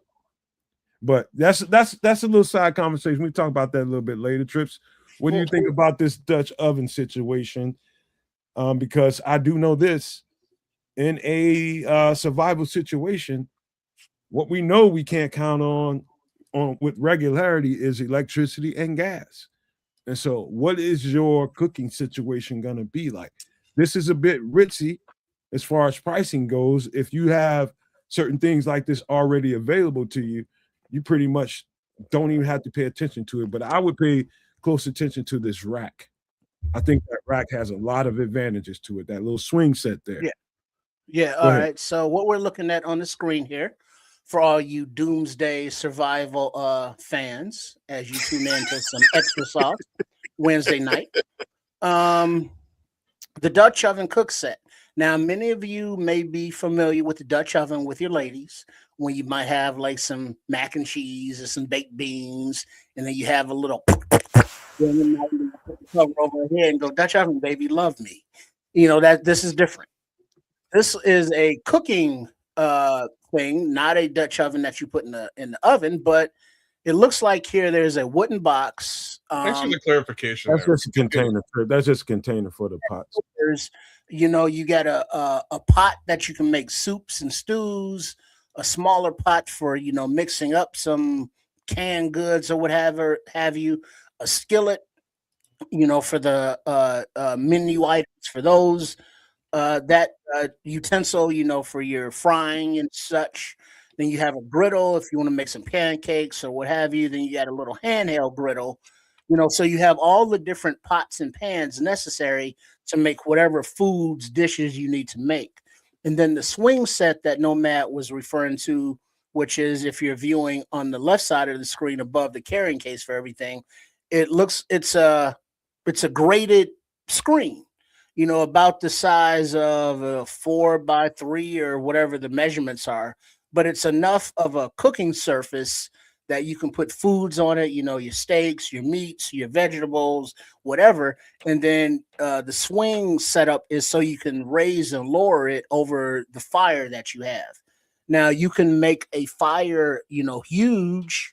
But that's a little side conversation. We talk about that a little bit later. Trips, what do you think about this Dutch oven situation? Because I do know this in a survival situation, what we know we can't count on with regularity is electricity and gas. And so, what is your cooking situation going to be like? This is a bit ritzy as far as pricing goes. If you have certain things like this already available to you, you pretty much don't even have to pay attention to it. But I would pay close attention to this rack. I think that rack has a lot of advantages to it. That little swing set there. Yeah. Yeah. Go All ahead. right. So what we're looking at on the screen here for all you doomsday survival fans as you tune in to some extra sauce Wednesday night. The Dutch oven cook set. Now, many of you may be familiar with the Dutch oven with your ladies when you might have like some mac and cheese or some baked beans, and then you have a little then you might put the cover over here and go, Dutch oven, baby, love me. You know, that this is different. This is a cooking thing, not a Dutch oven that you put in the oven, but it looks like here there's a wooden box. Thanks for the clarification. That's just a container. That's just a container for the pots. There's, you got a pot that you can make soups and stews, a smaller pot for mixing up some canned goods or whatever have you, a skillet, for the menu items for those, that utensil, for your frying and such. Then you have a griddle if you want to make some pancakes or what have you. Then you got a little handheld griddle, so you have all the different pots and pans necessary to make whatever foods, dishes you need to make. And then the swing set that Nomad was referring to, which is if you're viewing on the left side of the screen above the carrying case for everything, it's a graded screen, about the size of a 4x3 or whatever the measurements are, but it's enough of a cooking surface that you can put foods on it, your steaks, your meats, your vegetables, whatever. And then the swing setup is so you can raise and lower it over the fire that you have. Now you can make a fire, huge,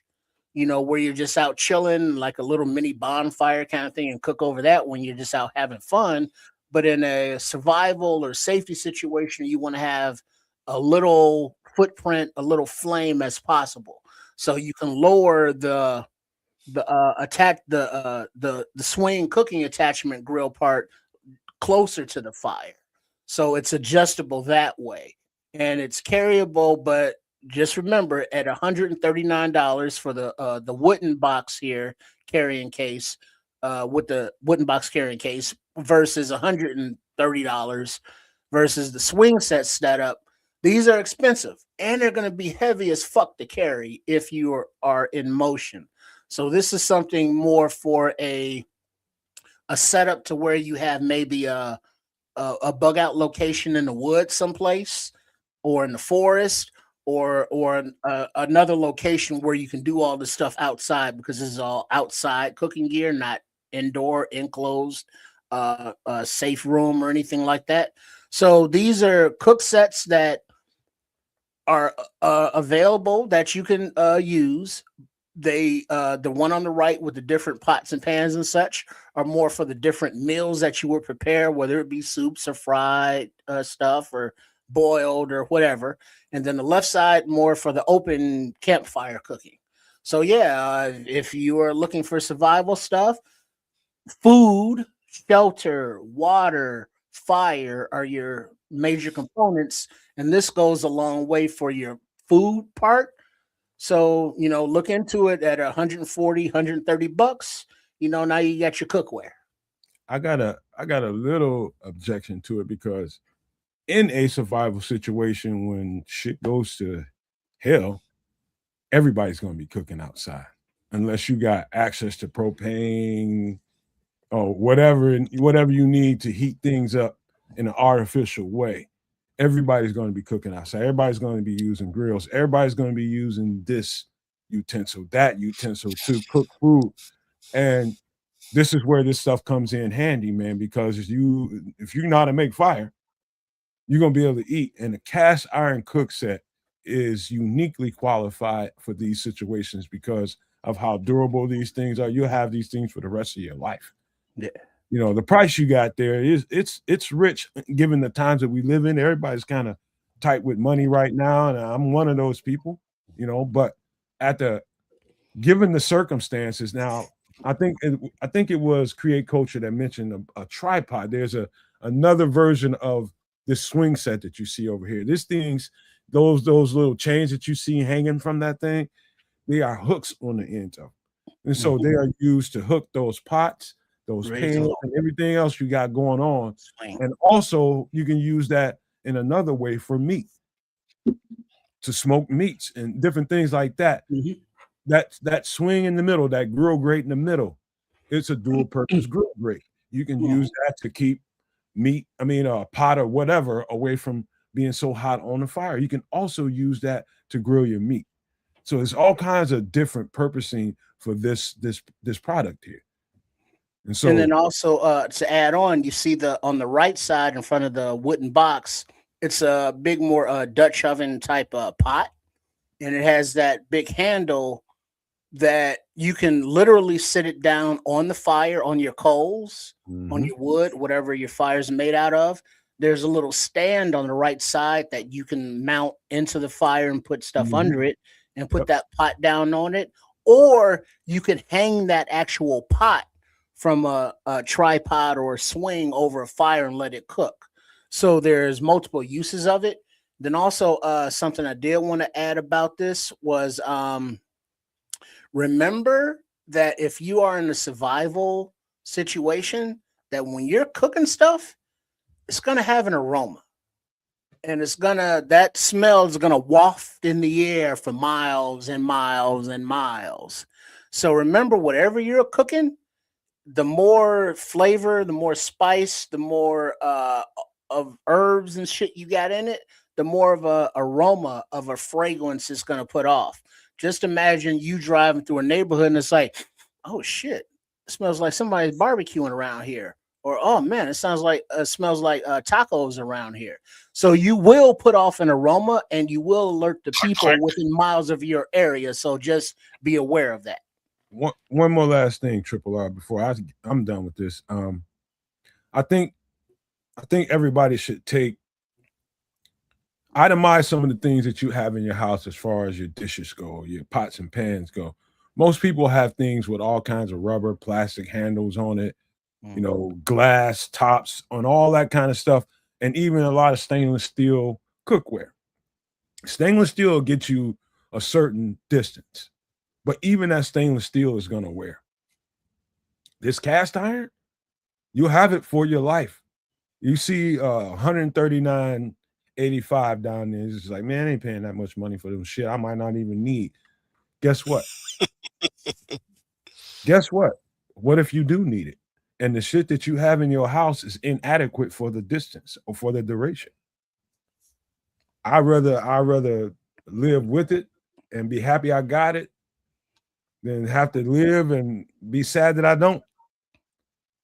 where you're just out chilling, like a little mini bonfire kind of thing, and cook over that when you're just out having fun. But in a survival or safety situation, you want to have a little footprint, a little flame as possible, so you can lower the swing cooking attachment grill part closer to the fire, so it's adjustable that way, and it's carryable. But just remember, at $139 for the wooden box here carrying case, with the wooden box carrying case versus $130 versus the swing set setup. These are expensive and they're going to be heavy as fuck to carry if you are in motion. So this is something more for a setup to where you have maybe a bug out location in the woods someplace or in the forest or another location where you can do all this stuff outside, because this is all outside cooking gear, not indoor enclosed safe room or anything like that. So these are cook sets that are available that you can use. They the one on the right with the different pots and pans and such are more for the different meals that you would prepare, whether it be soups or fried stuff or boiled or whatever. And then the left side more for the open campfire cooking. So yeah, if you are looking for survival stuff, food, shelter, water, fire are your major components, and this goes a long way for your food part. So, look into it at 140, 130 bucks. Now you got your cookware. I got a little objection to it because in a survival situation when shit goes to hell, everybody's going to be cooking outside unless you got access to propane or whatever you need to heat things up in an artificial way. Everybody's going to be cooking outside. Everybody's going to be using grills. Everybody's going to be using this utensil, that utensil to cook food. And this is where this stuff comes in handy, man, because if you know how to make fire, you're gonna be able to eat. And the cast iron cook set is uniquely qualified for these situations because of how durable these things are. You'll have these things for the rest of your life. Yeah. You know, the price you got there is it's rich given the times that we live in. Everybody's kind of tight with money right now, and I'm one of those people, you know, but at the given the circumstances now, I think it was Create Culture that mentioned a tripod. There's another version of this swing set that you see over here. This thing's those little chains that you see hanging from that thing, they are hooks on the end of. And so they are used to hook those pots, those pans, and everything else you got going on. And also you can use that in another way for meat, to smoke meats and different things like that. That swing in the middle, that grill grate in the middle, it's a dual purpose grill grate. You can use that to keep meat, a pot or whatever away from being so hot on the fire. You can also use that to grill your meat. So there's all kinds of different purposing for this product here. And then also to add on, you see on the right side in front of the wooden box, it's a big more Dutch oven type pot, and it has that big handle that you can literally sit it down on the fire, on your coals, on your wood, whatever your fire's made out of. There's a little stand on the right side that you can mount into the fire and put stuff under it and put that pot down on it. Or you can hang that actual pot from a tripod or a swing over a fire and let it cook. So there's multiple uses of it. Then also something I did want to add about this was remember that if you are in a survival situation, that when you're cooking stuff, it's going to have an aroma. And that smell is going to waft in the air for miles and miles and miles. So remember, whatever you're cooking, the more flavor, the more spice, the more of herbs and shit you got in it, the more of a aroma of a fragrance it's going to put off. Just imagine you driving through a neighborhood and it's like, oh shit, it smells like somebody's barbecuing around here. Or, oh man, it smells like tacos around here. So you will put off an aroma and you will alert the people within miles of your area. So just be aware of that. One more last thing, Triple R, before I'm done with this. I think everybody should itemize some of the things that you have in your house as far as your dishes go, your pots and pans go. Most people have things with all kinds of rubber, plastic handles on it, glass tops on all that kind of stuff, and even a lot of stainless steel cookware. Stainless steel will get you a certain distance, but even that stainless steel is going to wear. This cast iron, you'll have it for your life. You see 139.85 down there. It's just like, man, I ain't paying that much money for them shit I might not even need. Guess what? Guess what? What if you do need it? And the shit that you have in your house is inadequate for the distance or for the duration. I'd rather live with it and be happy I got it than have to live and be sad that I don't.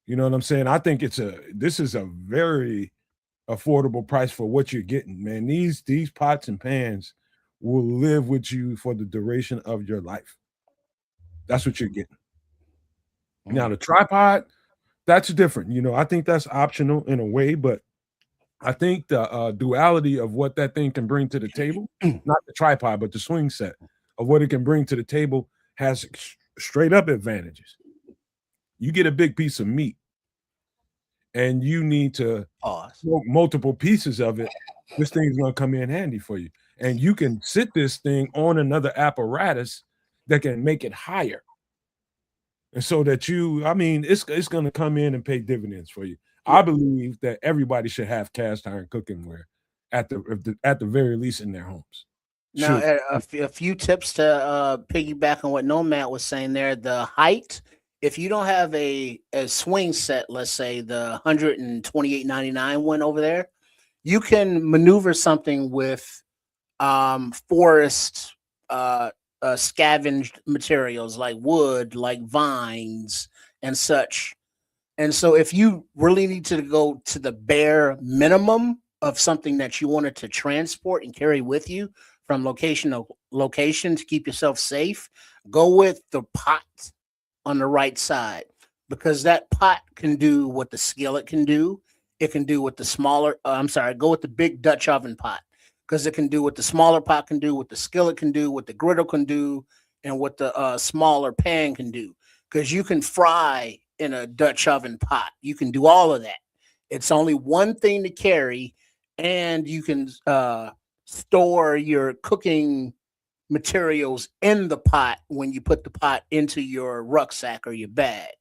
You know what I'm saying? I think this is a very affordable price for what you're getting, man. These pots and pans will live with you for the duration of your life. That's what you're getting. Now the tripod, that's different. I think that's optional in a way, but I think the duality of what that thing can bring to the table, not the tripod, but the swing set of what it can bring to the table has straight up advantages. You get a big piece of meat and you need to smoke multiple pieces of it. This thing's going to come in handy for you. And you can sit this thing on another apparatus that can make it higher. And so that it's going to come in and pay dividends for you. I believe that everybody should have cast iron cooking at the very least in their homes. Now, Should. a few tips to piggyback on what Nomad was saying there. The height, if you don't have a swing set, let's say the 128.99 one over there, you can maneuver something with forest scavenged materials like wood, like vines and such. And so if you really need to go to the bare minimum of something that you wanted to transport and carry with you from location to location to keep yourself safe, go with the pot on the right side, because that pot can do what the skillet can do. It can do what the smaller, go with the big Dutch oven pot, because it can do what the smaller pot can do, what the skillet can do, what the griddle can do, and what the smaller pan can do. Because you can fry in a Dutch oven pot. You can do all of that. It's only one thing to carry, and you can store your cooking materials in the pot when you put the pot into your rucksack or your bag.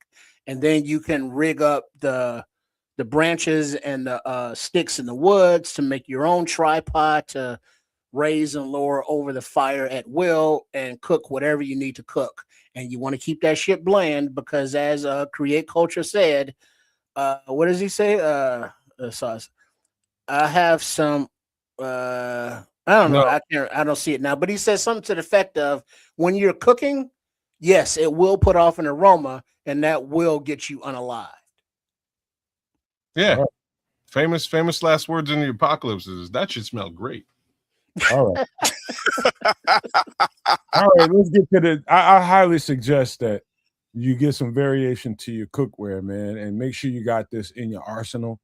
And then you can rig up the branches and the sticks in the woods to make your own tripod to raise and lower over the fire at will and cook whatever you need to cook. And you want to keep that shit bland, because as Create Culture said, what does he say? Sauce. I have some I don't know. No. I don't see it now, but he says something to the effect of, when you're cooking, yes, it will put off an aroma and that will get you unalived. Yeah. Famous last words in the apocalypse is, that should smell great. All right. All right, let's get to the. I highly suggest that you get some variation to your cookware, man, and make sure you got this in your arsenal.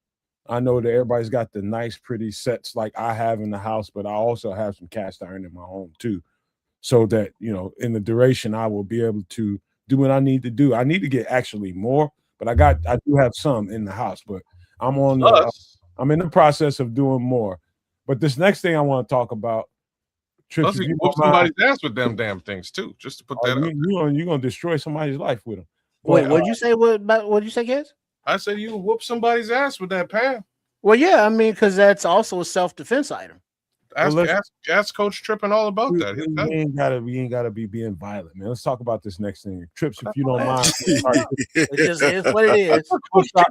I know that everybody's got the nice, pretty sets like I have in the house, but I also have some cast iron in my home too, so that in the duration I will be able to do what I need to do. I need to get actually more, but I do have some in the house, but I'm in the process of doing more. But this next thing I want to talk about, Trips, Plus, if you you whoop don't mind, somebody's ass with them damn things too, just to put that up. you're gonna destroy somebody's life with them. Wait, what'd you say? What'd you say, kids? I said you whoop somebody's ass with that pan. Well, yeah, I mean, because that's also a self-defense item. Ask Coach Trippin all about that. We ain't gotta be being violent, man. Let's talk about this next thing. Trips, if you don't mind. It just is what it is.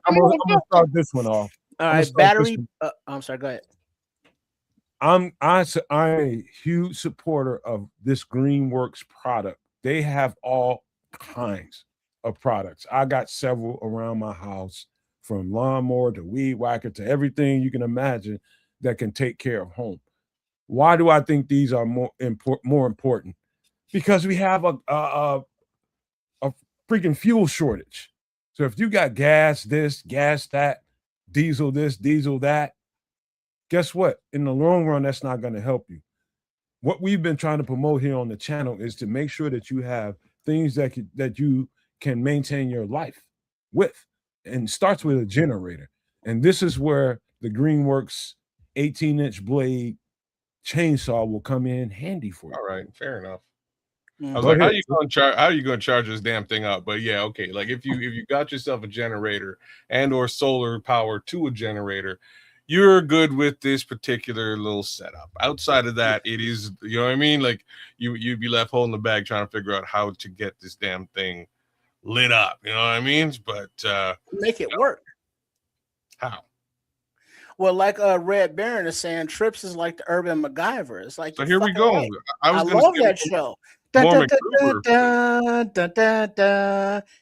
I'm gonna start this one off. All right, battery. I'm sorry, go ahead. I'm a huge supporter of this Greenworks product. They have all kinds of products. I got several around my house, from lawnmower to weed whacker to everything you can imagine that can take care of home. Why do I think these are more important? Because we have a freaking fuel shortage. So if you got gas this, gas that, diesel this, diesel that, guess what? In the long run, that's not going to help you. What we've been trying to promote here on the channel is to make sure that you have things that you can maintain your life with, and starts with a generator. And this is where the Greenworks 18-inch blade chainsaw will come in handy for you. All right, fair enough. I was like, how are you going to charge this damn thing up? But yeah, okay. Like if you got yourself a generator and or solar power to a generator, you're good with this particular little setup. Outside of that, it is, you know what I mean? Like you'd be left holding the bag trying to figure out how to get this damn thing lit up. You know what I mean? But make it work. How? Well, like Red Baron is saying, Trips is like the urban MacGyver. It's like, so here we go. Right. I love that show.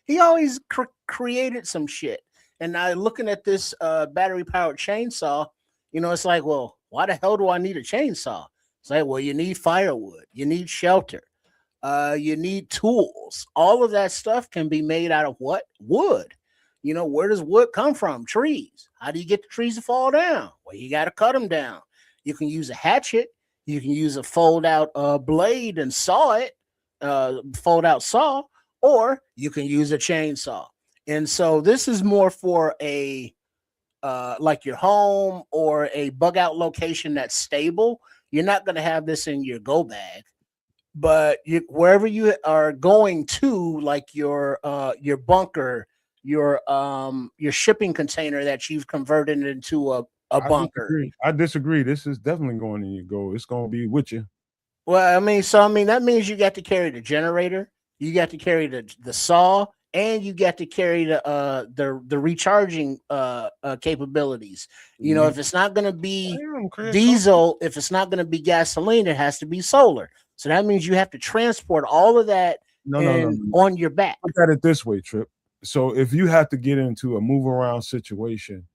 He always created some shit. And now looking at this battery powered chainsaw, it's like, well, why the hell do I need a chainsaw? It's like, well, you need firewood, you need shelter, you need tools. All of that stuff can be made out of what? Wood. Where does wood come from? Trees. How do you get the trees to fall down? Well, you got to cut them down. You can use a hatchet. You can use a fold out blade and saw it, fold out saw, or you can use a chainsaw. And so this is more for a like your home or a bug out location that's stable. You're not going to have this in your go bag, but wherever you are going to, like your bunker your shipping container that you've converted into a bunker. I disagree. This is definitely going in your goal. It's going to be with you. Well, I mean, that means you got to carry the generator, you got to carry the saw, and you got to carry the recharging capabilities. You know, if it's not going to be diesel, if it's not going to be gasoline, it has to be solar. So that means you have to transport all of that on your back. Look at it this way, Trip. So if you have to get into a move around situation,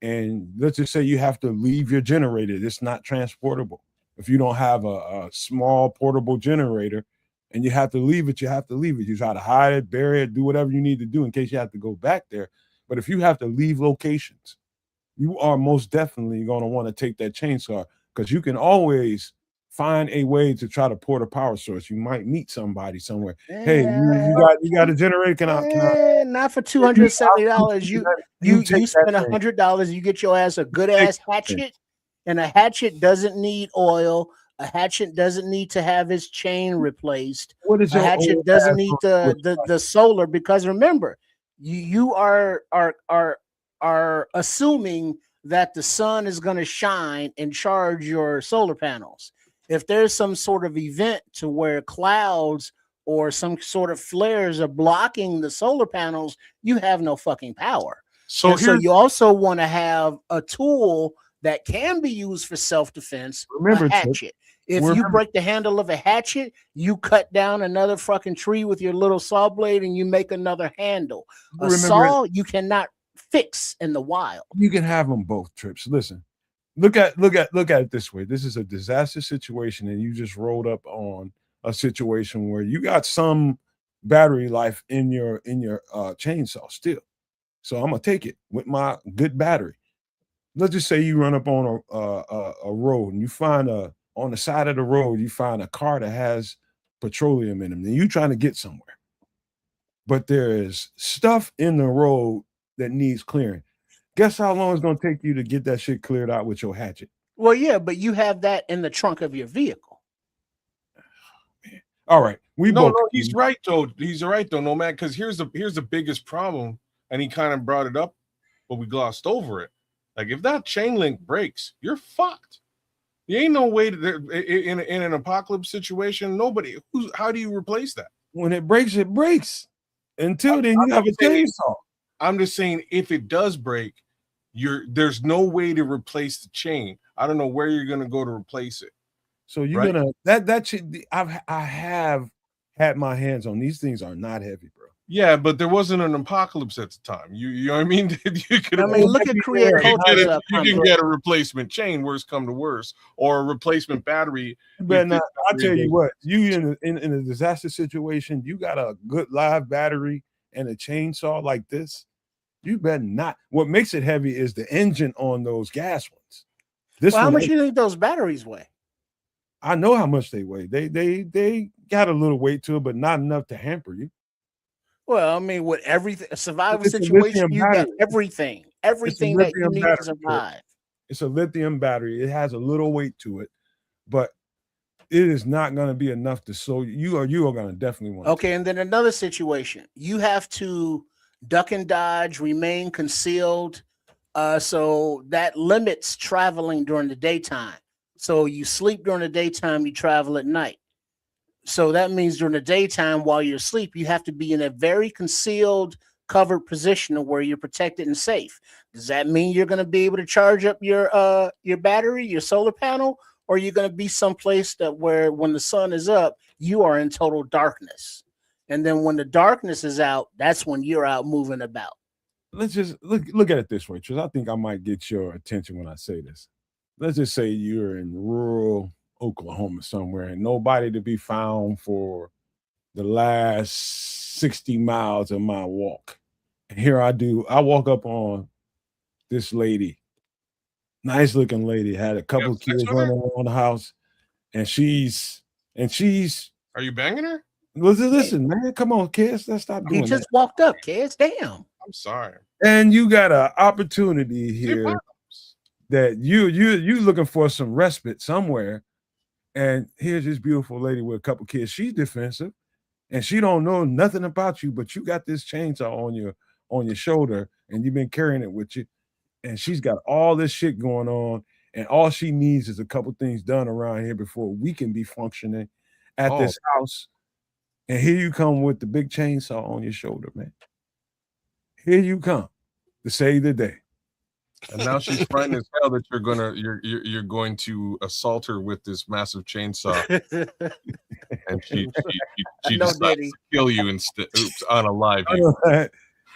and let's just say you have to leave your generator, it's not transportable. If you don't have a small portable generator and you have to leave it, you have to leave it. You try to hide it, bury it, do whatever you need to do in case you have to go back there. But if you have to leave locations, you are most definitely going to want to take that chainsaw, because you can always find a way to try to port a power source. You might meet somebody somewhere. Hey, you got a generator? Can I? Not for $270. You spend $100. You get your ass a good ass hatchet, and a hatchet doesn't need oil. A hatchet doesn't need to have its chain replaced. A hatchet doesn't need the solar, because remember, you are assuming that the sun is going to shine and charge your solar panels. If there's some sort of event to where clouds or some sort of flares are blocking the solar panels, you have no fucking power. So you also want to have a tool that can be used for self-defense. Remember, a hatchet. If you break the handle of a hatchet, you cut down another fucking tree with your little saw blade and you make another handle. A saw you cannot fix in the wild. You can have them both, Trips. Listen. Look at it this way. This is a disaster situation, and you just rolled up on a situation where you got some battery life in your chainsaw still. So I'm gonna take it with my good battery. Let's just say you run up on a road and you find on the side of the road you find a car that has petroleum in them, and you trying to get somewhere, but there is stuff in the road that needs clearing. Guess how long it's going to take you to get that shit cleared out with your hatchet? Well, yeah, but you have that in the trunk of your vehicle. All right, he's right though. He's right though, no man. Because here's the biggest problem, and he kind of brought it up, but we glossed over it. Like if that chain link breaks, you're fucked. There ain't no way to in an apocalypse situation. How do you replace that? When it breaks, it breaks. Until then, you have a chainsaw. I'm just saying, if it does break, there's no way to replace the chain. I don't know where you're gonna go to replace it. So you're gonna that should I have had my hands on these things are not heavy, bro. Yeah, but there wasn't an apocalypse at the time. You know what I mean? You could. Look at creative culture. You can get a replacement chain, worst come to worst, or a replacement battery. But I'll tell you what, you in a disaster situation, you got a good live battery and a chainsaw like this. You better not. What makes it heavy is the engine on those gas ones. How much do you think those batteries weigh? I know how much they weigh. They got a little weight to it, but not enough to hamper you. Well, I mean, with everything, a survival situation, you got everything that you need to survive. It's a lithium battery. It has a little weight to it, but it is not going to be enough to. So you are going to definitely want. Okay, and then another situation, you have to duck and dodge, remain concealed. So that limits traveling during the daytime. So you sleep during the daytime, you travel at night. So that means during the daytime, while you're asleep, you have to be in a very concealed, covered position where you're protected and safe. Does that mean you're going to be able to charge up your battery, your solar panel, or you're going to be someplace where when the sun is up, you are in total darkness? And then when the darkness is out, that's when you're out moving about. Let's just look at it this way, Tris. I think I might get your attention when I say this. Let's just say you're in rural Oklahoma somewhere and nobody to be found for the last 60 miles of my walk. And here I walk up on this lady, nice looking lady, had a couple of kids running around the house, and she's Are you banging her? Listen, man, come on, kids, let's stop doing that. He just walked up, kids. Damn. I'm sorry. And you got an opportunity here that you looking for some respite somewhere. And here's this beautiful lady with a couple of kids. She's defensive and she don't know nothing about you, but you got this chainsaw on your shoulder and you've been carrying it with you, and she's got all this shit going on, and all she needs is a couple things done around here before we can be functioning at this house. And here you come with the big chainsaw on your shoulder, man. Here you come to save the day. And now she's frightened as hell that you're going to assault her with this massive chainsaw, and she decides to kill you instead. Oops, unalive you.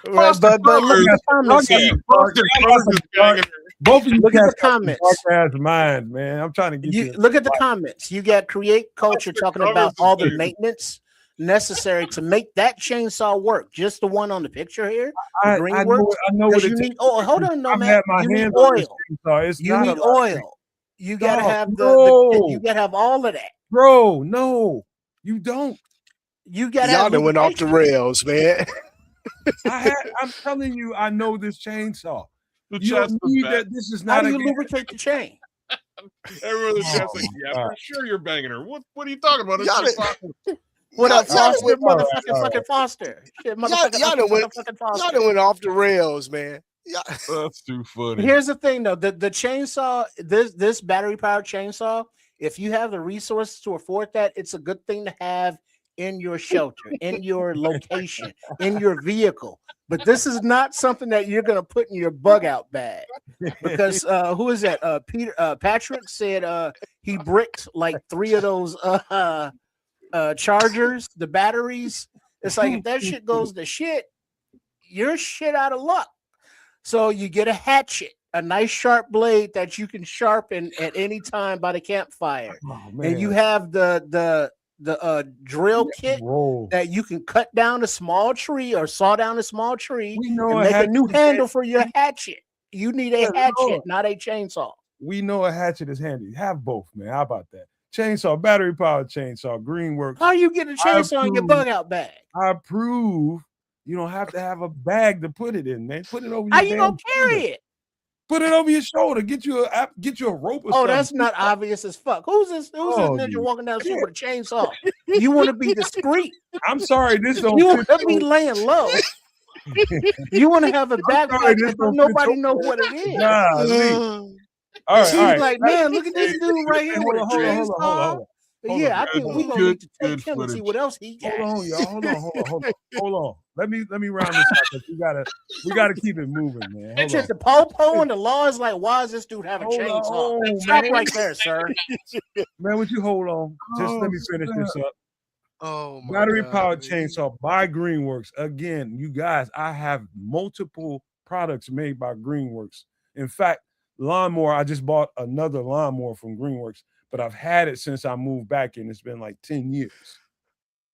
But look at the comments here. Both of you look at the comments. Mind, man. I'm trying to get you. Look at the comments. You got Create Culture talking about all the maintenance necessary to make that chainsaw work. Just the one on the picture here. I know what you need. Oh, hold on, no man. You need oil. You need oil. You gotta have you gotta have all of that, bro. No, you don't. You gotta. Y'all done went off the rails, man. I'm telling you, I know this chainsaw. You don't need that. This is not. How do you lubricate the chain? Everyone in the chat's like, yeah, for sure you're banging her. What are you talking about? What up, Foster? Motherfucking fucking Foster. Shit, y'all done went off the rails, man. That's too funny. Here's the thing, though. The chainsaw, this battery-powered chainsaw, if you have the resources to afford that, it's a good thing to have in your shelter, in your location, in your vehicle. But this is not something that you're going to put in your bug out bag, because who is that? Patrick said he bricked like 3 of those chargers, the batteries. It's like, if that shit goes to shit, you're shit out of luck. So you get a hatchet, a nice sharp blade that you can sharpen at any time by the campfire, and you have the drill kit that you can cut down a small tree or saw down a small tree and make a new handle for your hatchet. You need a hatchet, not a chainsaw. We know a hatchet is handy. Have both, man. How about that? Chainsaw, battery powered chainsaw, Greenworks. How you get a chainsaw in your bug out bag? I approve. You don't have to have a bag to put it in, man. Put it over your How you gonna carry it? Put it over your shoulder. Get you a rope or something. That's not obvious as fuck. Who's this ninja walking down the street with a chainsaw? You want to be discreet. I'm sorry, this don't. You want to be laying low. You want to have a backpack that nobody know what it is. All right, she's like, man, look at this dude right here with a chainsaw. Yeah, I think we're gonna need to take him and see what else he got. Hold on, y'all. Hold on. Let me round this up. We gotta keep it moving, man. It's just the po-po and the law is like, why does this dude have a chainsaw? Stop right there, sir. Man, would you hold on? Just let me finish this up. Battery powered chainsaw by Greenworks. Again, you guys, I have multiple products made by Greenworks. In fact, lawnmower, I just bought another lawnmower from Greenworks, but I've had it since I moved back in. It's been like 10 years.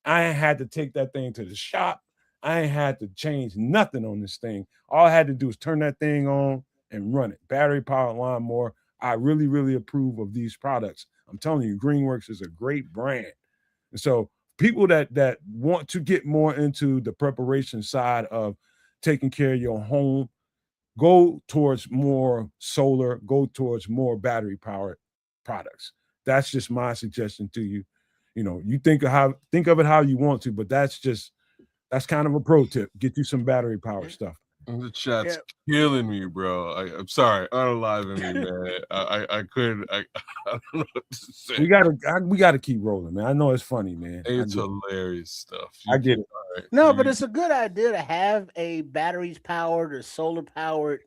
I ain't had to take that thing to the shop. I ain't had to change nothing on this thing. All I had to do is turn that thing on and run it. Battery powered lawnmower. I really, really approve of these products. I'm telling you, Greenworks is a great brand. And so people that want to get more into the preparation side of taking care of your home, go towards more solar, go towards more battery powered products. That's just my suggestion to you. You know, you think of it how you want to, but that's kind of a pro tip. Get you some battery powered stuff. The chat's killing me, bro. I'm sorry, unaliving me, man. I don't know what to say. We gotta keep rolling, man. I know it's funny, man. It's hilarious stuff. I get it. Right. No, but it's a good idea to have a batteries powered or solar powered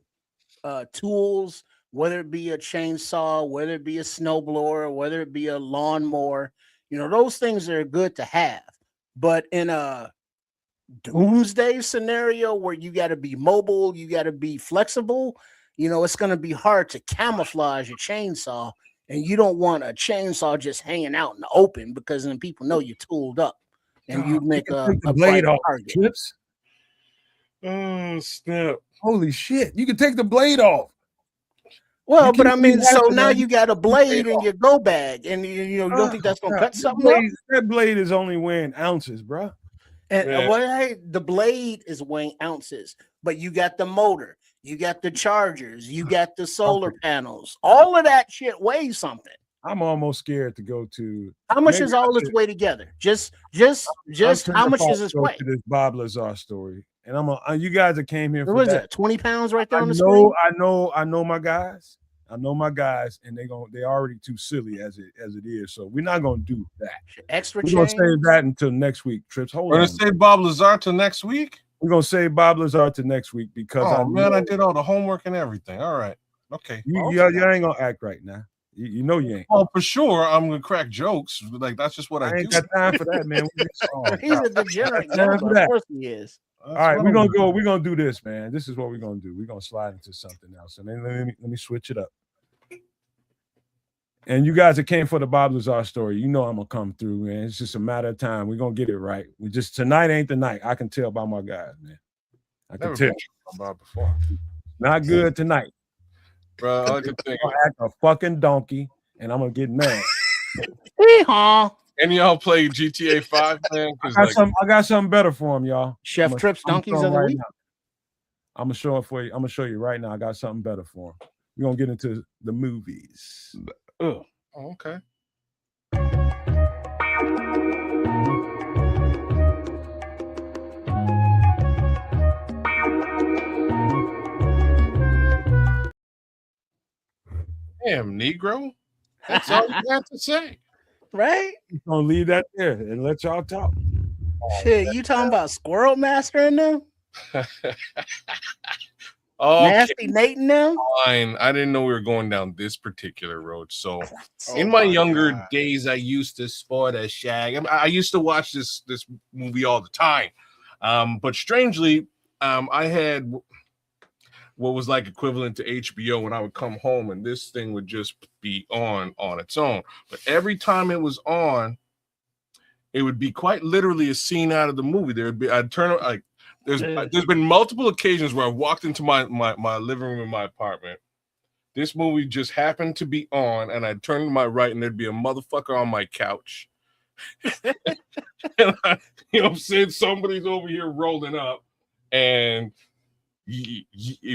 tools, whether it be a chainsaw, whether it be a snowblower, whether it be a lawnmower. You know, those things are good to have. But in a doomsday scenario where you got to be mobile, you got to be flexible, you know, it's going to be hard to camouflage your chainsaw, and you don't want a chainsaw just hanging out in the open, because then people know you're tooled up and you make a blade off target. Chips. Oh, snap. Holy shit. You can take the blade off. Well, but I mean, so now you got a blade in your go bag, and you don't think that's going to cut something up? That blade is only weighing ounces, bro. And the blade is weighing ounces, but you got the motor, you got the chargers, you got the solar panels. All of that shit weighs something. I'm almost scared to go to. How much is all this weigh together? Just how much does this weigh? To this Bob Lazar story, and you guys that came here for What is that. that? 20 pounds right there I on the screen? I know my guys. I know my guys, and they already too silly as it is. So we're not gonna do that. Extra We're gonna change? save that until next week. Trips. Hold We're on. gonna save Bob Lazar till next week. We're gonna save Bob Lazar to next week because I did all the homework and everything. All right. Okay. you ain't gonna act right now. You know you ain't. Well, for sure, I'm gonna crack jokes. Like that's just what I ain't do. got time for that, man. He's a degenerate gambler. Of course he is. All right, we're gonna do this, man. This is what we're gonna do. We're gonna slide into something else. And then let me switch it up. And you guys that came for the Bob Lazar story, you know I'm gonna come through, man. It's just a matter of time. We're gonna get it right. Tonight ain't the night. I can tell by my guys, man. I can tell. About before. Not good tonight. Bro, I can think. I'm gonna act a fucking donkey, and I'm gonna get mad. And y'all play GTA 5, man? I got something better for him, y'all. Chef Trips Donkeys of the Week. I'm gonna show it for you. I'm gonna show you right now. I got something better for him. We're gonna get into the movies. Oh, okay. Damn, Negro. That's all you have to say. Right? I'm gonna leave that there and let y'all talk. Shit, you talking about Squirrel Master in them? Nasty Nate in them? Fine. I didn't know we were going down this particular road. So in my younger days, I used to sport a shag. I used to watch this movie all the time. But strangely, I had what was like equivalent to HBO when I would come home and this thing would just be on its own. But every time it was on, it would be quite literally a scene out of the movie. I'd turn like there's been multiple occasions where I walked into my living room in my apartment. This movie just happened to be on, and I'd turn to my right, and there'd be a motherfucker on my couch. And you know what I'm saying? Somebody's over here rolling up, and we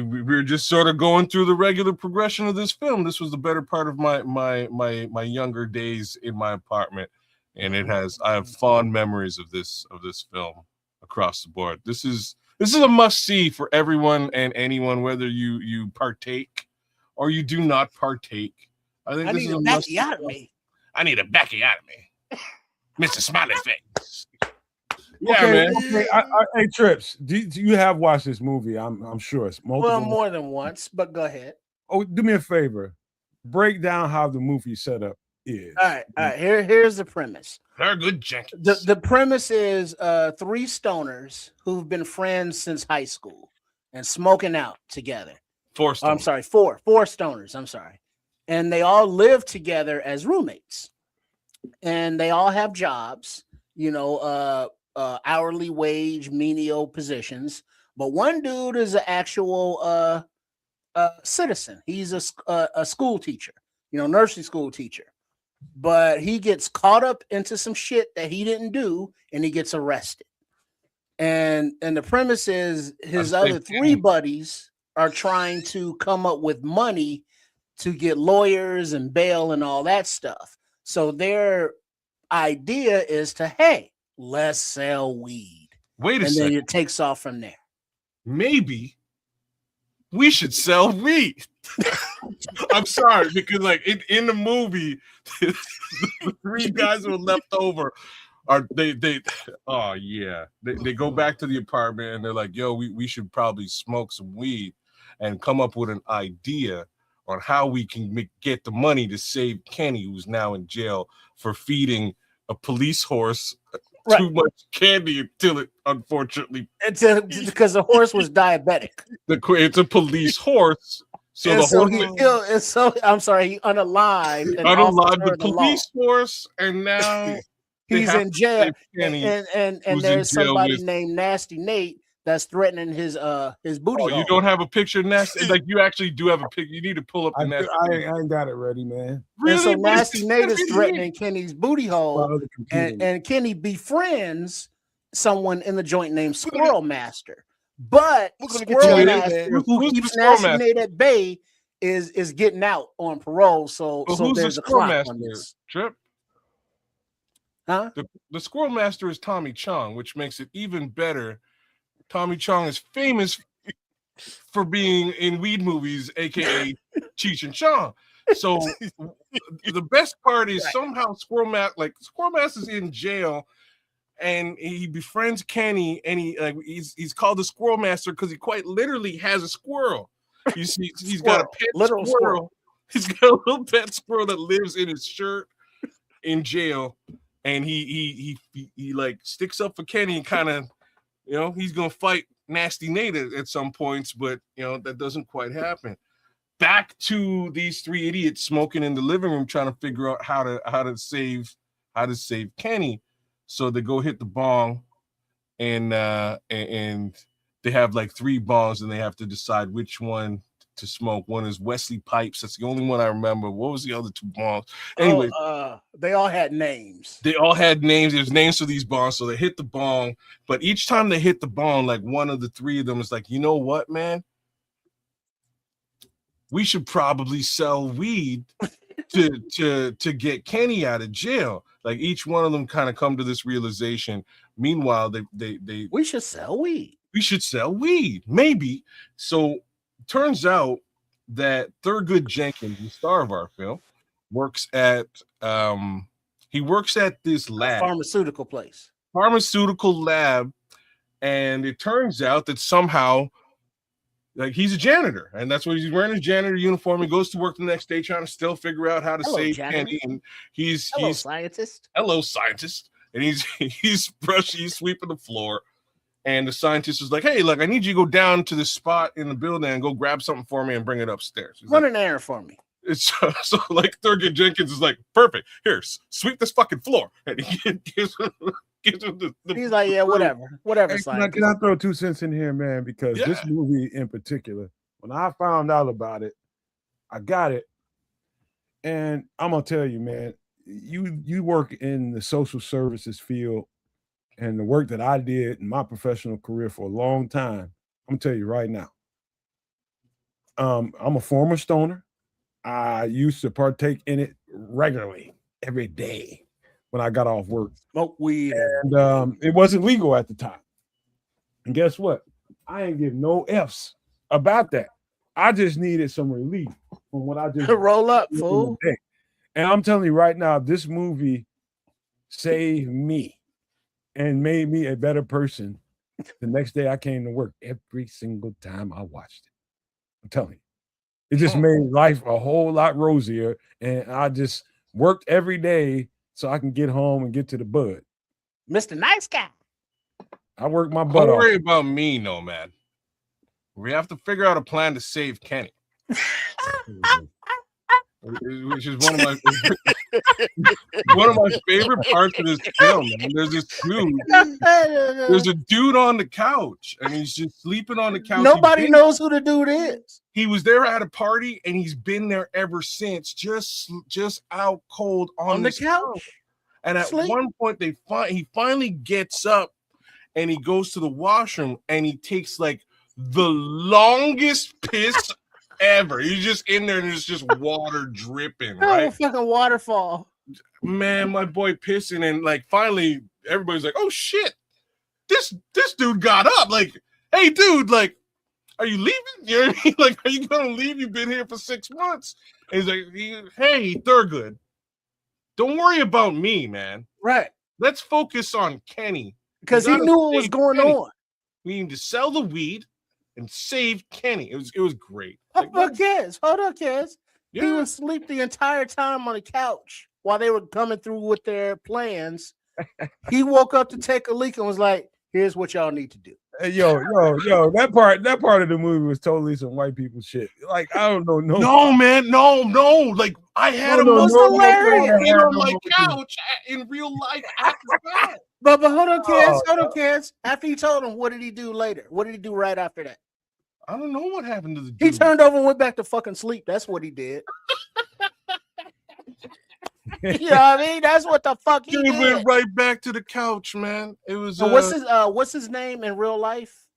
were just sort of going through the regular progression of this film. This was the better part of my younger days in my apartment, and I have fond memories of this film across the board. This is a must-see for everyone and anyone, whether you partake or you do not partake. I think this is a must-see. I need a backiotomy. Mr. Smiley Face. Yeah, okay, man. Okay. Hey, Trips, do you have watched this movie? I'm sure it's multiple. Well, more than once, but go ahead. Oh, do me a favor. Break down how the movie setup is. All right. Here's the premise. Very good, Jenkins. The premise is three stoners who've been friends since high school and smoking out together. Four stoners. I'm sorry. And they all live together as roommates. And they all have jobs, hourly wage, menial positions. But one dude is an actual citizen. He's a school teacher, nursery school teacher. But he gets caught up into some shit that he didn't do, and he gets arrested. And the premise is his other three buddies are trying to come up with money to get lawyers and bail and all that stuff. So their idea is to, hey, let's sell weed. Wait a second. And then it takes off from there. Maybe we should sell weed. I'm sorry, because like in the movie, the three guys who are left over they go back to the apartment and they're like, yo, we should probably smoke some weed and come up with an idea on how we can get the money to save Kenny, who's now in jail for feeding a police horse too much candy until it unfortunately because the horse was diabetic. It's a police horse. So and the horse he unalived the police force, and now he's in jail. And there's somebody named Nasty Nate that's threatening his booty. You don't have a picture of Nasty? Like you actually do have a picture. You need to pull up the Nasty. I ain't got it ready, man. Really? And so Nasty Nate is threatening Kenny's booty hole, and Kenny befriends someone in the joint named Squirrel Master. But Squirrel Master, who keeps Nasty Nate at bay, is getting out on parole. So there's a clock on this. Trip? Huh? The Squirrel Master is Tommy Chong, which makes it even better. Tommy Chong is famous for being in weed movies, aka Cheech and Chong. So the best part is somehow Squirrel Mask is in jail, and he befriends Kenny, and he's called the Squirrel Master because he quite literally has a squirrel. You see, he's got a pet literal squirrel. He's got a little pet squirrel that lives in his shirt in jail, and he like sticks up for Kenny and kind of, he's gonna fight Nasty Nate at some points, but that doesn't quite happen. Back to these three idiots smoking in the living room, trying to figure out how to save Kenny. So they go hit the bong, and they have like 3 bongs, and they have to decide which one to smoke. One is Wesley Pipes. That's the only one I remember. What was the other 2 bongs? Anyway, they all had names. There's names for these bongs. So they hit the bong, but each time they hit the bong, like one of the 3 of them is like, you know what, man? We should probably sell weed to get Kenny out of jail. Like each one of them kind of come to this realization. Meanwhile, we should sell weed. We should sell weed, maybe. So turns out that Thurgood Jenkins, the star of our film, works at this lab, pharmaceutical lab, and it turns out that somehow, like, he's a janitor, and that's what he's wearing, his janitor uniform. He goes to work the next day trying to still figure out how to save Kenny. And he's scientist. Hello, scientist. And he's sweeping the floor. And the scientist is like, hey, look, I need you to go down to this spot in the building and go grab something for me and bring it upstairs. Run an errand for me. It's so like Thurgood Jenkins is like, perfect. Here, sweep this fucking floor. And he gives him he's like, yeah, whatever. Hey, can I throw 2 cents in here, man? Because this movie in particular, when I found out about it, I got it. And I'm gonna tell you, man, you work in the social services field, and the work that I did in my professional career for a long time, I'm gonna tell you right now. I'm a former stoner. I used to partake in it regularly every day when I got off work. Smoke weed. And it wasn't legal at the time. And guess what? I ain't give no F's about that. I just needed some relief from what I just roll up, fool. And I'm telling you right now, this movie saved me and made me a better person the next day I came to work every single time I watched it. I'm telling you. It just made life a whole lot rosier, and I just worked every day so I can get home and get to the bud. Mr. Nice Guy. I worked my butt off. Don't worry about me, Nomad. We have to figure out a plan to save Kenny. Which is one of my favorite parts of this film, man. There's a dude on the couch, and he's just sleeping on the couch. Nobody knows who the dude is. He was there at a party, and he's been there ever since, just out cold on the couch. And at one point, he finally gets up, and he goes to the washroom, and he takes like the longest piss ever. He's just in there, and there's just water dripping. Right? Oh, fucking waterfall. Man, my boy pissing, and like finally, everybody's like, "Oh shit, this dude got up." Like, hey, dude, like, are you leaving? You know what I mean? Like, are you gonna leave? You've been here for 6 months. And he's like, "Hey, Thurgood, don't worry about me, man. Right? Let's focus on Kenny because he knew what was going on. We need to sell the weed and save Kenny." It was great. Hold on, kids. Yeah. He was asleep the entire time on the couch while they were coming through with their plans. He woke up to take a leak and was like, "Here's what y'all need to do." Hey, yo, that part of the movie was totally some white people shit. Like, I don't know. No, man, no. Like, I had him on my couch in real life after that. But hold on, kids. After he told him, what did he do later? What did he do right after that? I don't know what happened to the dude. He turned over and went back to fucking sleep. That's what he did. You know what I mean? That's what the fuck he did. Went right back to the couch, man. It was. So what's his name in real life?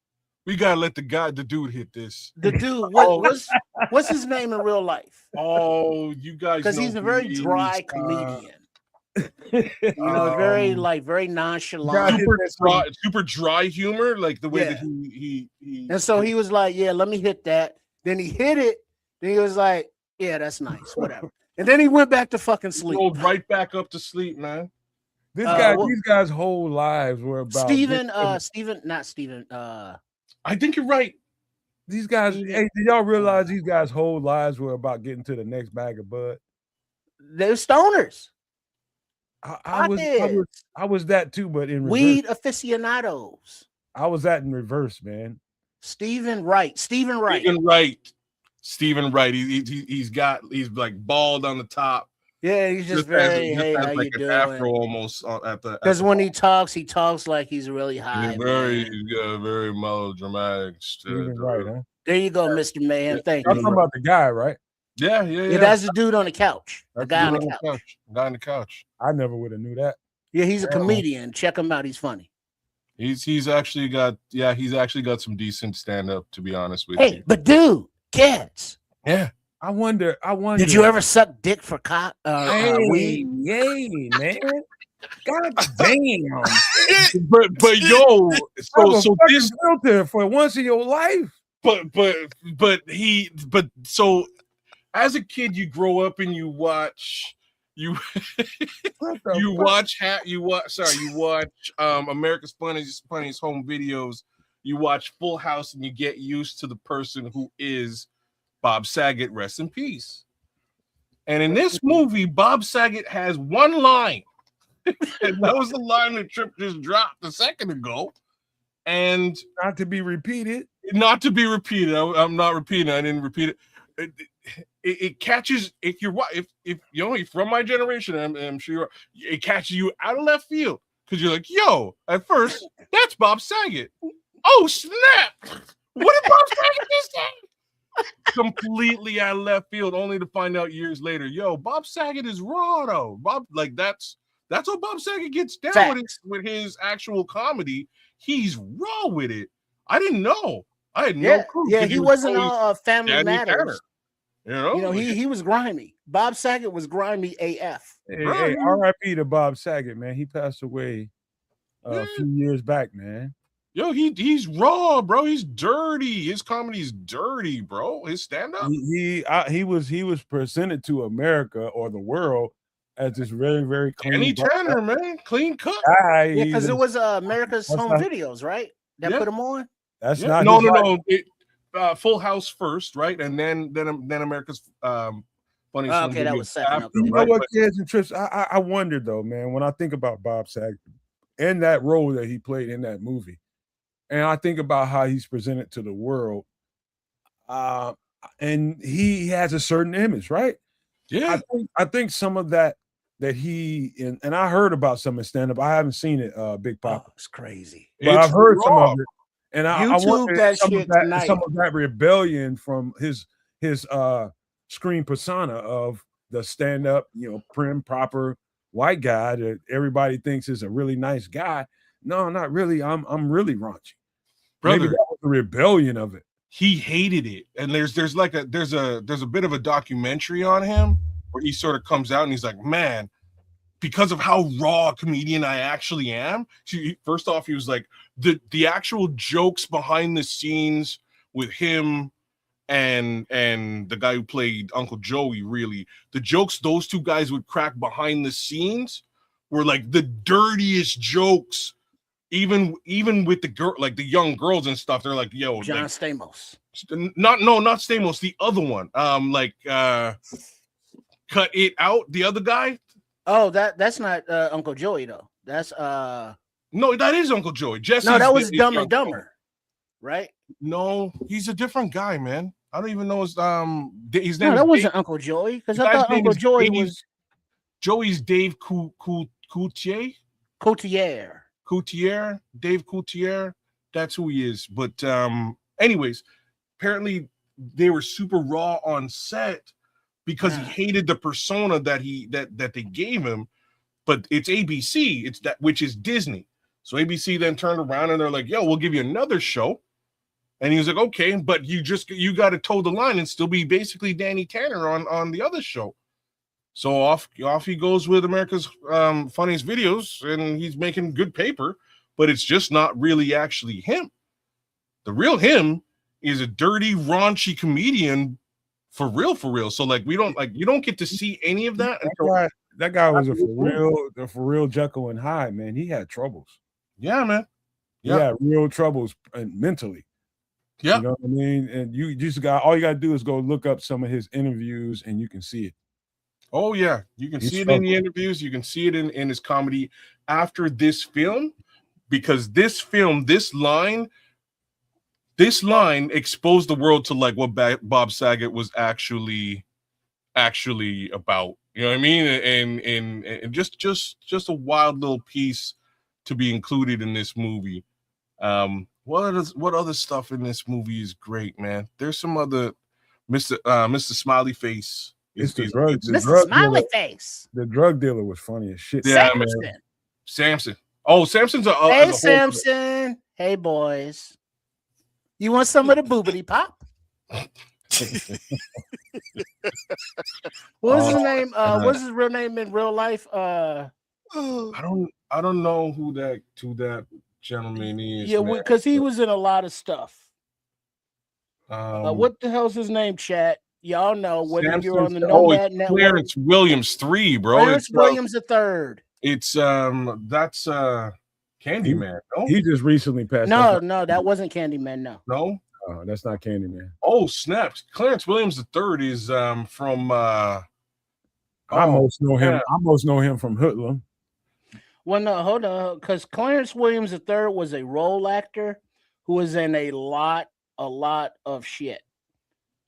We gotta let the dude hit this. The dude. What's his name in real life? Oh, you guys, because he's a very dry comedian. Very God, very nonchalant. super dry humor, like the way that he And so he was like, "Yeah, let me hit that." Then he hit it. Then he was like, "Yeah, that's nice, whatever." And then he went back to fucking sleep. rolled right back up to sleep, man. these well- guys' whole lives were about Steven, not Steven. I think you're right. these guys. Steven- Hey, did y'all realize these guys' whole lives were about getting to the next bag of bud? They're stoners, I was that too, but in reverse. weed aficionados. I was that in reverse, man. Stephen Wright. Stephen Wright. He's like bald on the top. Yeah, he's just very, hey, how like you an afro doing? almost at the. Because when he talks like he's really high. He's got very melodramatic. Stephen Wright, huh? There you go, Mr. Man. Thank I'm you. talking about the guy, right? Yeah. That's the dude on the couch. The guy on the couch. Guy on the couch. I never would have knew that. Yeah, he's a comedian. Check him out. He's funny. He's actually got some decent stand up, to be honest with you. Hey, but dude, kids. Yeah. I wonder. Did you ever suck dick for weed? Yay, man. God damn. but yo, so this filter for once in your life. But so as a kid, you grow up and you watch watch America's Funniest Home Videos. You watch Full House and you get used to the person who is Bob Saget, rest in peace. And in this movie, Bob Saget has one line. And that was the line that Trip just dropped a second ago. And not to be repeated. I'm not repeating. I didn't repeat it. It catches if you're from my generation. I'm sure it catches you out of left field because you're like, yo, at first that's Bob Saget. Oh snap! What did Bob Saget just say? Completely out of left field, only to find out years later, yo, Bob Saget is raw though. That's what Bob Saget gets down with his actual comedy. He's raw with it. I didn't know. I had no clue. Yeah, he wasn't on Family Matters. Tanner. He was grimy. Bob Saget was grimy AF. Hey, R.I.P. to Bob Saget, man. He passed away a few years back, man. Yo, he's raw, bro. He's dirty. His comedy's dirty, bro. His stand-up. He was presented to America or the world as this very, very clean. Danny Tanner, man, clean cut. Yeah, because it was America's Home Videos, right? That put him on. That's not no. Full House first, right, and then America's Funniest Home Videos. That was second. After, you know what, kids and trips? I wonder though, man, when I think about Bob Saget and that role that he played in that movie. And I think about how he's presented to the world, and he has a certain image, right? Yeah, I think some of that he and I heard about some of his stand-up. I haven't seen it, Big Papa. It's crazy, but I've heard some of it, and I YouTube that some shit some of that rebellion from his screen persona of the stand-up, prim, proper white guy that everybody thinks is a really nice guy. No, not really. I'm really raunchy. Brother, maybe that was the rebellion of it. He hated it. And there's a bit of a documentary on him where he sort of comes out and he's like, man, because of how raw a comedian I actually am. First off, he was like, the actual jokes behind the scenes with him and the guy who played Uncle Joey, really, the jokes those two guys would crack behind the scenes were like the dirtiest jokes. Even with the girl, like the young girls and stuff, they're like, "Yo, John Stamos." Not Stamos. The other one, Cut It Out. The other guy. Oh, that's not Uncle Joey though. That's no, that is Uncle Joey. Jesse. No, that was Dumb and Dumber, right? No, he's a different guy, man. I don't even know his name. No, that wasn't Uncle Joey because I thought Uncle Joey was Joey's Dave Coutier. Dave Coutier, that's who he is. But anyways, apparently they were super raw on set because he hated the persona that they gave him. But it's ABC, which is Disney. So ABC then turned around and they're like, yo, we'll give you another show. And he was like, okay, but you got to toe the line and still be basically Danny Tanner on the other show. So off he goes with America's funniest videos, and he's making good paper, but it's just not really actually him. The real him is a dirty, raunchy comedian for real. So like you don't get to see any of that until that guy was a for real Jekyll and Hyde, man. He had troubles. Yeah, man. He had real troubles mentally. Yeah. You know what I mean? And you just all you gotta do is go look up some of his interviews and you can see it. Oh, yeah. You can see it in the interviews. You can see it in his comedy after this film, because this line exposed the world to like what Bob Saget was actually about. You know what I mean? And just a wild little piece to be included in this movie. What other stuff in this movie is great, man? There's some other Mr. Smiley Face. It's the drug Smiley dealer. Face. The drug dealer was funny as shit. Yeah, man. Samson. Oh, Samson's hey, Samson. Hey, boys. You want some of the boobity pop? What's his name? What's his real name in real life? I don't know who that gentleman is. Yeah, because he was in a lot of stuff. What the hell's his name, chat? Y'all know whether you're on the Nomad Network. Clarence Williams 3, bro. Clarence Williams the third. It's that's Candyman. No? He just recently passed. No, that wasn't Candyman. No, that's not Candyman. Oh, snaps! Clarence Williams the third is from. I most know him. I most know him from Hoodlum. Well, no, hold on, because Clarence Williams the third was a role actor who was in a lot of shit.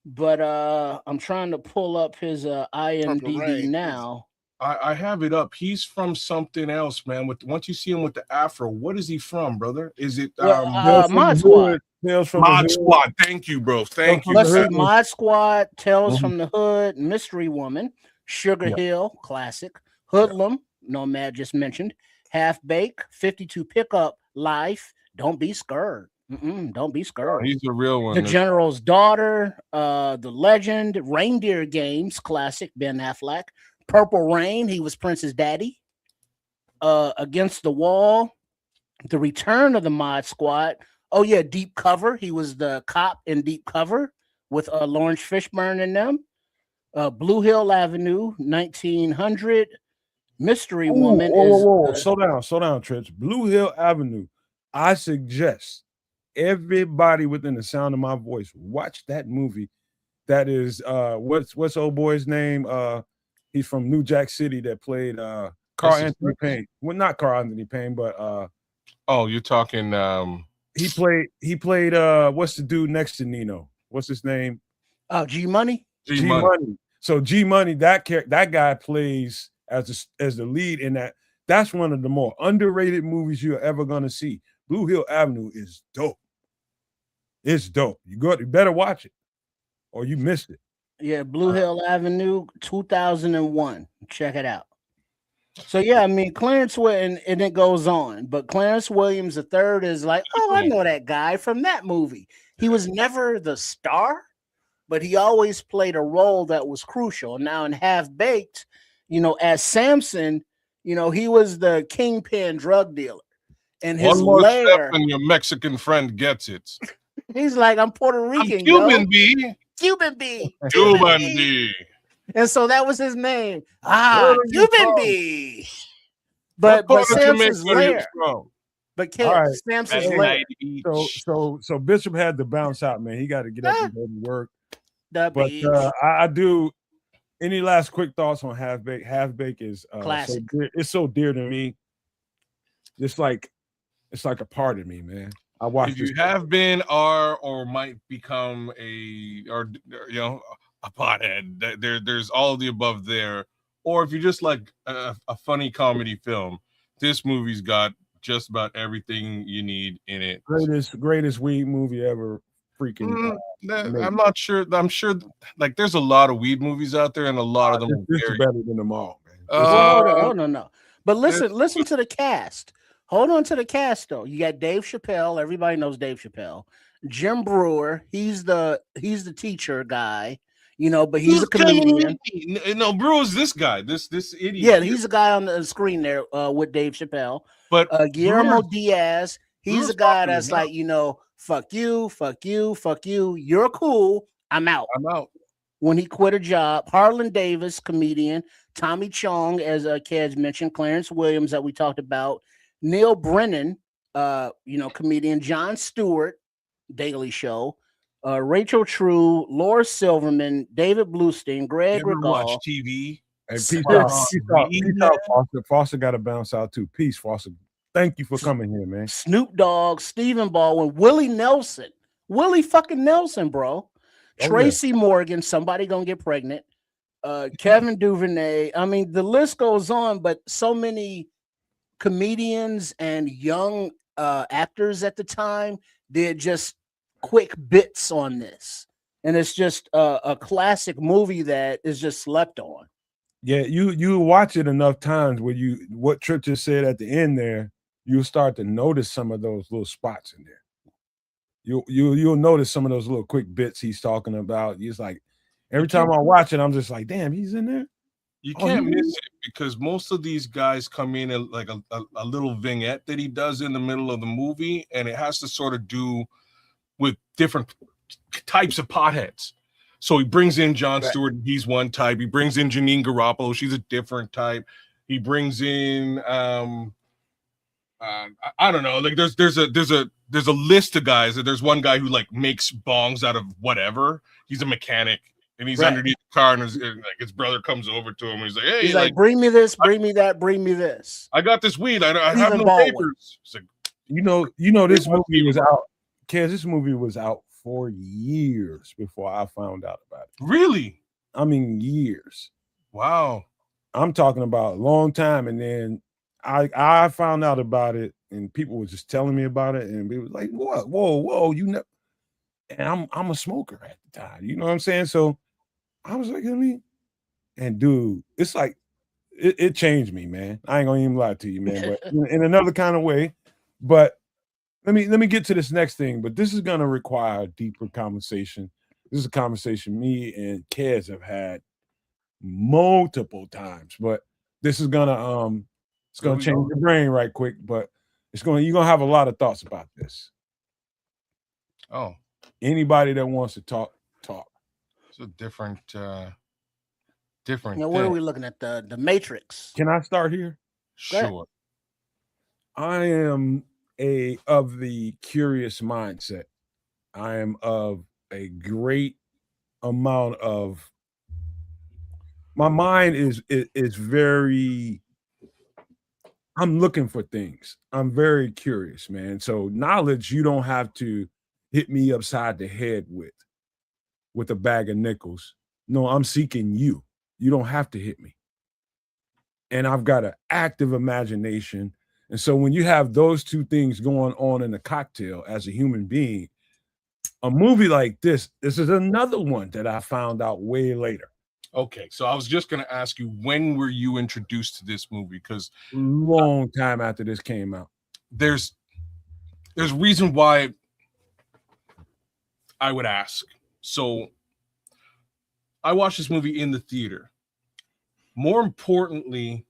But I'm trying to pull up his IMDb now. I have it up. He's from something else, man. Once you see him with the afro, what is he from, brother? Is it Mod Squad? Mod Squad. Thank you, bro. Thank you. Let's see, Mod Squad, Tales from the Hood, Mystery Woman, Sugar Hill, classic, Hoodlum, Nomad just mentioned, Half Bake, 52 Pickup, Life, Don't Be Scared. Don't be scared. He's a real one. The General's Daughter, The Legend, Reindeer Games, classic, Ben Affleck, Purple Rain, he was Prince's daddy, Against the Wall, The Return of the Mod Squad. Oh yeah, Deep Cover, he was the cop in Deep Cover with Lawrence Fishburne in them. Blue Hill Avenue, 1900, Mystery Woman. Slow down, Trish. Blue Hill Avenue. I suggest everybody within the sound of my voice watch that movie. That is what's old boy's name? He's from New Jack City that played Carl Anthony Payne. Well, not Carl Anthony Payne, but you're talking he played what's the dude next to Nino? What's his name? G Money. G Money. So G Money, that guy plays as the lead in that. That's one of the more underrated movies you're ever gonna see. Blue Hill Avenue is dope. It's dope. You better watch it, or you missed it. Yeah, Blue Hill Avenue, 2001. Check it out. So yeah, I mean Clarence and it goes on, but Clarence Williams III is like, oh, I know that guy from that movie. He was never the star, but he always played a role that was crucial. Now in Half Baked, as Samson, he was the kingpin drug dealer. And his one more lair, step and your Mexican friend gets it. He's like, I'm Puerto Rican. I'm Cuban B. Cuban B. Cuban B. And so that was his name. Cuban B. But Samson's lair. But Samson's lair. So Bishop had to bounce out, man. He got to get up and go to work. But I do. Any last quick thoughts on Half Baked? Half Baked is classic. It's so dear to me. It's like a part of me, man. I watched. If you have been, or might become a pothead, there's all of the above there. Or if you're just like a funny comedy film, this movie's got just about everything you need in it. Greatest weed movie ever. Freaking. I'm not sure. I'm sure. Like, there's a lot of weed movies out there, and a lot of them. This is better than them all, man. No. But listen to the cast. Hold on to the cast though. You got Dave Chappelle. Everybody knows Dave Chappelle. Jim Brewer. He's the teacher guy. but he's a comedian. No, bro, is this guy, this idiot. Yeah, he's a guy on the screen there with Dave Chappelle. But Guillermo Diaz, he's a guy that's like, fuck you, fuck you, fuck you. You're cool. I'm out. When he quit a job. Harlan Davis, comedian. Tommy Chong, as Kez mentioned. Clarence Williams that we talked about. Neil Brennan, comedian. Jon Stewart, Daily Show. Rachel True, Laura Silverman, David Bluestein, Greg Regal. TV. And peace out, Foster. Foster got to bounce out too. Peace, Foster. Thank you for coming here, man. Snoop Dogg, Stephen Baldwin, Willie Nelson. Willie fucking Nelson, bro. Tracy Morgan, somebody gonna get pregnant. Kevin Duvernay. I mean, the list goes on, but so many comedians and young actors at the time did just quick bits on this. And it's just a classic movie that is just slept on. Yeah, you watch it enough times where what Trip just said at the end there, you'll start to notice some of those little spots in there. You'll notice some of those little quick bits he's talking about. He's like, every time I watch it, I'm just like, damn, he's in there. You can't miss it because most of these guys come in like a little vignette that he does in the middle of the movie, and it has to sort of do with different types of potheads. So he brings in Jon Stewart, he's one type. He brings in Janine Garoppolo, she's a different type. He brings in I don't know, like there's a list of guys. There's one guy who like makes bongs out of whatever. He's a mechanic and he's underneath the car, and his brother comes over to him and he's like, hey, he's like, bring me this, bring me that, bring me this. I got this weed. I have no papers. It's like, this movie was out. Kez, this movie was out for years before I found out about it. Really? I mean, years. Wow. I'm talking about a long time, and then I found out about it, and people were just telling me about it, and it was like, what? Whoa, and I'm a smoker at the time, you know what I'm saying? So I was like, and dude, it's like it changed me, man. I ain't gonna even lie to you, man, but in another kind of way. But let me get to this next thing, but this is gonna require a deeper conversation. This is a conversation me and Kez have had multiple times, but this is gonna it's gonna change your brain right quick, but you're gonna have a lot of thoughts about this. Oh, anybody that wants to talk. It's a different what are we looking at? The Matrix. Can I start here? Sure. I am of the curious mindset. I am of a great amount of my mind is very, I'm looking for things. I'm very curious, man. So knowledge you don't have to hit me upside the head with a bag of nickels. No, I'm seeking you. You don't have to hit me. And I've got an active imagination. And so when you have those two things going on in a cocktail as a human being, a movie like this is another one that I found out way later. Okay, so I was just going to ask you, when were you introduced to this movie? Because long time after this came out. There's reason why I would ask. So I watched this movie in the theater. More importantly,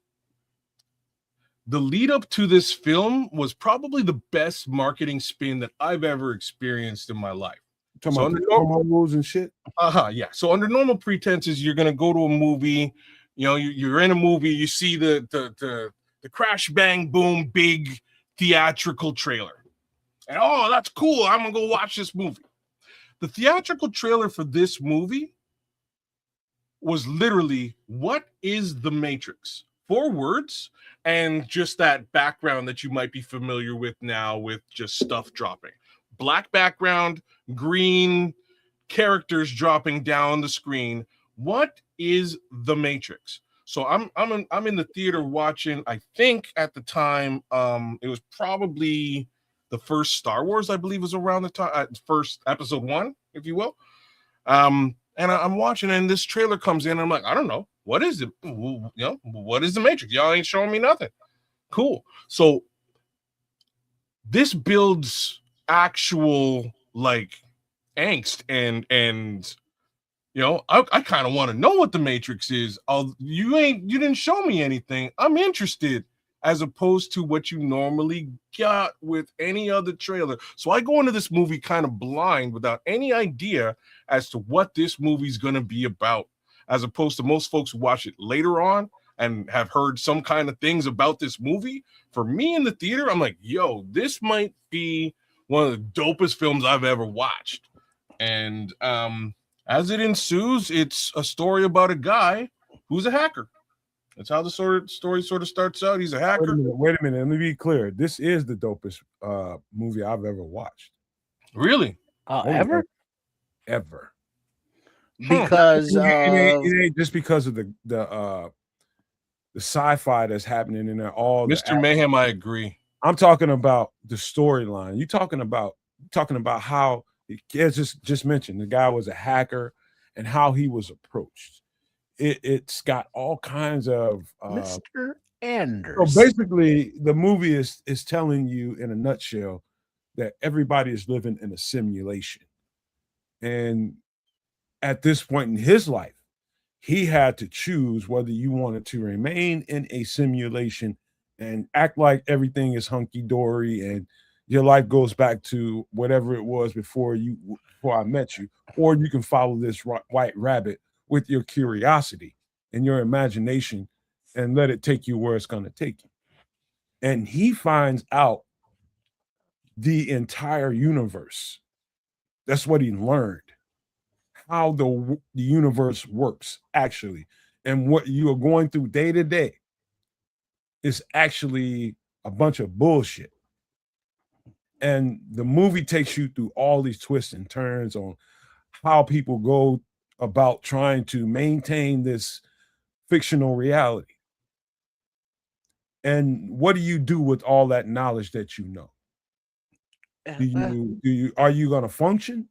the lead up to this film was probably the best marketing spin that I've ever experienced in my life. So under normal rules and shit. Yeah. So under normal pretenses, you're gonna go to a movie. You're in a movie. You see the crash bang boom big theatrical trailer, and that's cool. I'm gonna go watch this movie. The theatrical trailer for this movie was literally, what is the Matrix? 4 words, and just that background that you might be familiar with now with just stuff dropping. Black background, green characters dropping down the screen. What is the Matrix? So I'm in the theater watching, I think at the time, it was probably the first Star Wars, I believe was around the time, first episode 1, if you will. And I'm watching, and this trailer comes in, and I'm like, I don't know. What is it? What is the Matrix? Y'all ain't showing me nothing. Cool. So this builds actual like angst and You know, I kind of want to know what the Matrix is. You didn't show me anything. I'm interested, as opposed to what you normally got with any other trailer. So I go into this movie kind of blind, without any idea as to what this movie's going to be about, as opposed to most folks who watch it later on and have heard some kind of things about this movie. For me in the theater, I'm like, yo, this might be one of the dopest films I've ever watched. And as it ensues, it's a story about a guy who's a hacker. That's how the story sort of starts out. He's a hacker. Wait a minute. Let me be clear. This is the dopest movie I've ever watched. Really? Ever? Ever. Because it ain't just because of the sci-fi that's happening in there. Mr. Mayhem, I agree. I'm talking about the storyline. You're talking about how just mentioned the guy was a hacker and how he was approached. It's got all kinds of Mr. Anders. So basically, the movie is telling you in a nutshell that everybody is living in a simulation, and at this point in his life, he had to choose whether you wanted to remain in a simulation and act like everything is hunky-dory and your life goes back to whatever it was before I met you, or you can follow this white rabbit with your curiosity and your imagination and let it take you where it's going to take you. And he finds out the entire universe. That's what he learned, how the universe works actually. And what you are going through day to day is actually a bunch of bullshit. And the movie takes you through all these twists and turns on how people go about trying to maintain this fictional reality. And what do you do with all that knowledge that you know? Are you going to function,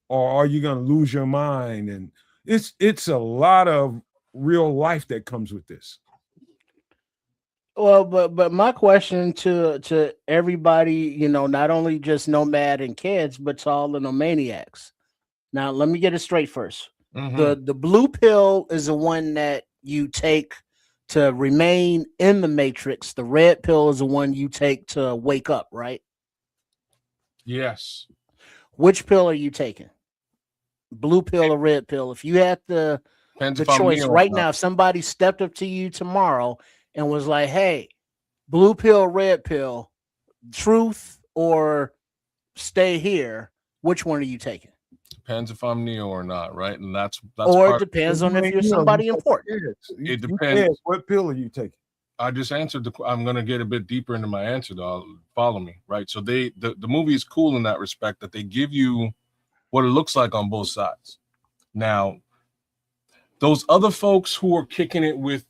or are you going to lose your mind? And it's a lot of real life that comes with this. Well, but my question to everybody, you know, not only just Nomad and kids, but to all the Nomaniacs. Now, let me get it straight first. Mm-hmm. The blue pill is the one that you take to remain in the Matrix. The red pill is the one you take to wake up, right? Yes. Which pill are you taking? Blue pill or red pill? If you had the choice right now, if somebody stepped up to you tomorrow and was like, hey, blue pill, red pill, truth or stay here, which one are you taking? Depends if I'm Neo or not, right? And that's or it depends on if you're somebody important. It depends. What pill are you taking? I just answered I'm going to get a bit deeper into my answer, though. Follow me, right? So the movie is cool in that respect, that they give you what it looks like on both sides. Now, those other folks who are kicking it with,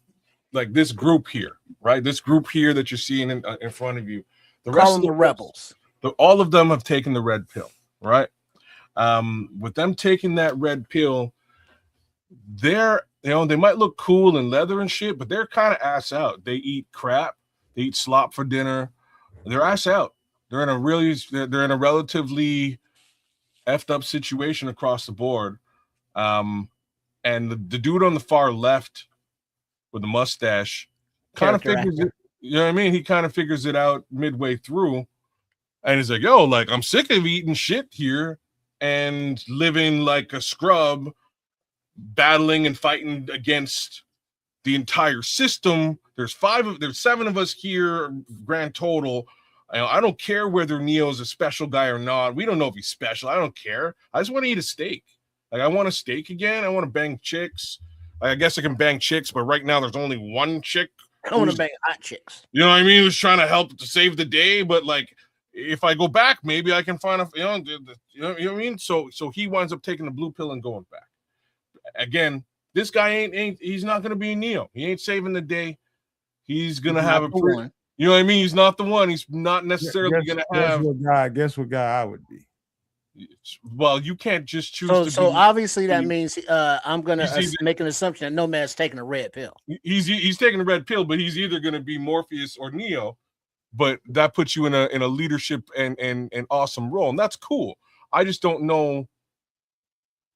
like, this group here, right? This group here that you're seeing in front of you, the rest of the rebels, all of them have taken the red pill, right? With them taking that red pill, they might look cool in leather and shit, but they're kind of ass out. They eat crap, they eat slop for dinner. They're ass out. They're in a relatively effed up situation across the board. And the dude on the far left with the mustache kind of figures it, you know what I mean? He kind of figures it out midway through, and he's like, yo, like, I'm sick of eating shit here and living like a scrub, battling and fighting against the entire system. There's 7 of us here, grand total. I don't care whether Neo's a special guy or not. We don't know if he's special. I don't care. I just want to eat a steak. Like, I want a steak again. I want to bang chicks. Like, I guess I can bang chicks, but right now there's only one chick. I want to bang hot chicks. You know what I mean? Who's trying to help to save the day, but like, if I go back, maybe I can find you know what I mean? So he winds up taking the blue pill and going back. Again, this guy ain't he's not gonna be Neo. He ain't saving the day. He's gonna have one. You know what I mean? He's not the one. He's not necessarily gonna have. Guess what guy I would be. Well, you can't just choose. So obviously that means I'm gonna make an assumption that Nomad's taking a red pill. He's taking a red pill, but he's either gonna be Morpheus or Neo. But that puts you in a leadership and awesome role, and that's cool. I just don't know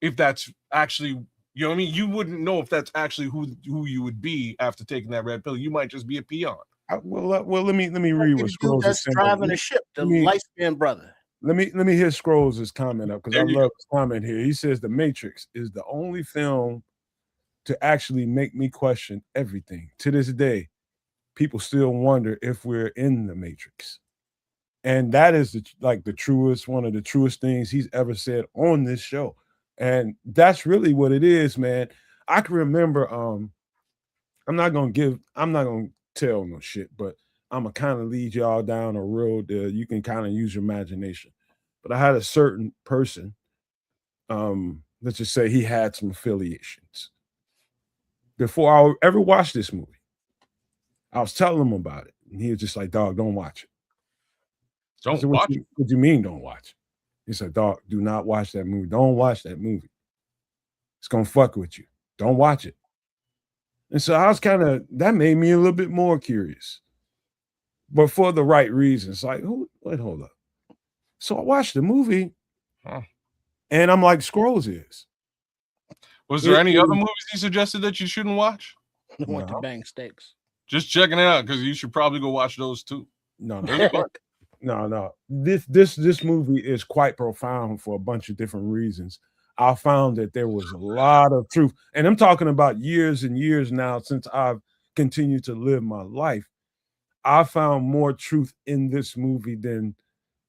if that's actually, you know what I mean? You wouldn't know if that's actually who you would be after taking that red pill. You might just be a peon. Well, let me Like read the what dude Scrolls is that's saying. driving a ship, the light skinned brother. Let me hear Scrolls' comment up because I There you love his comment here. He says The Matrix is the only film to actually make me question everything. To this day, people still wonder if we're in the Matrix. And that is the truest, one of the truest things he's ever said on this show. And that's really what it is, man. I can remember, I'm not gonna tell no shit, but I'm gonna kind of lead y'all down a road that you can kind of use your imagination. But I had a certain person, let's just say he had some affiliations. Before I ever watched this movie, I was telling him about it, and he was just like, "Dog, don't watch it." I Don't said, watch it. what do you mean don't watch it? He said, "Dog, do not watch that movie. Don't watch that movie. It's gonna fuck with you. Don't watch it." And so I was that made me a little bit more curious, but for the right reasons. Like, wait, hold up. So I watched the movie, and I'm like, Scrolls is. Was there any other movies he suggested that you shouldn't watch? I went to bang steaks. Just checking it out because you should probably go watch those too. No. They're fun. No. This movie is quite profound for a bunch of different reasons. I found that there was a lot of truth, and I'm talking about years and years now since I've continued to live my life. I found more truth in this movie than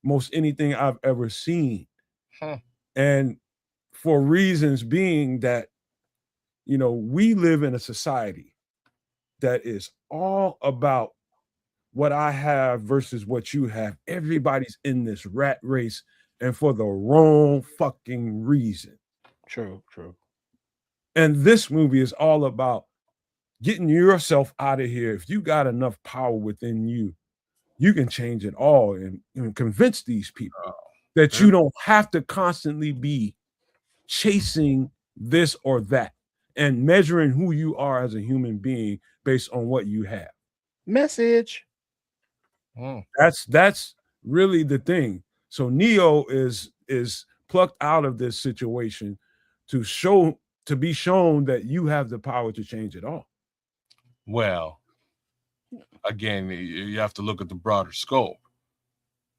most anything I've ever seen. And for reasons being that, we live in a society that is all about what I have versus what you have. Everybody's in this rat race and for the wrong fucking reason. True. And this movie is all about getting yourself out of here. If you got enough power within you, you can change it all and convince these people that you don't have to constantly be chasing this or that and measuring who you are as a human being based on what you have. Message. That's really the thing. So Neo is plucked out of this situation to be shown that you have the power to change it all. Well, again, you have to look at the broader scope.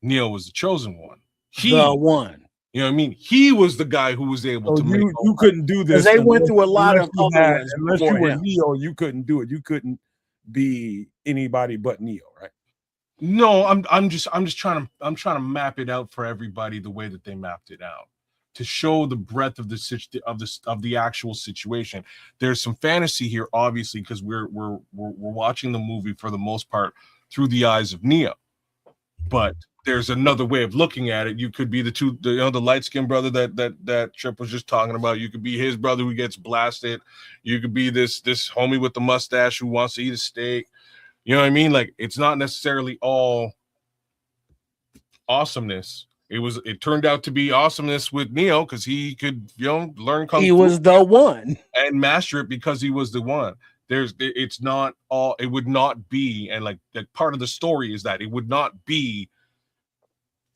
Neo was the chosen one. The one. You know what I mean? He was the guy who was able to make. You couldn't do this. They went through a lot of other ones unless you before were him. Neo, you couldn't do it. You couldn't be anybody but Neo, right? No, I'm just trying to map it out for everybody the way that they mapped it out to show the breadth of the actual situation. There's some fantasy here, obviously, because we're watching the movie for the most part through the eyes of Neo, but there's another way of looking at it. You could be the light-skinned brother that Trip was just talking about. You could be his brother who gets blasted. You could be this homie with the mustache who wants to eat a steak. You know what I mean? Like, it's not necessarily all awesomeness. It turned out to be awesomeness with Neo because he could, learn kung fu. He was the one and master it because he was the one. It's not all. It would not be, and like that part of the story is that it would not be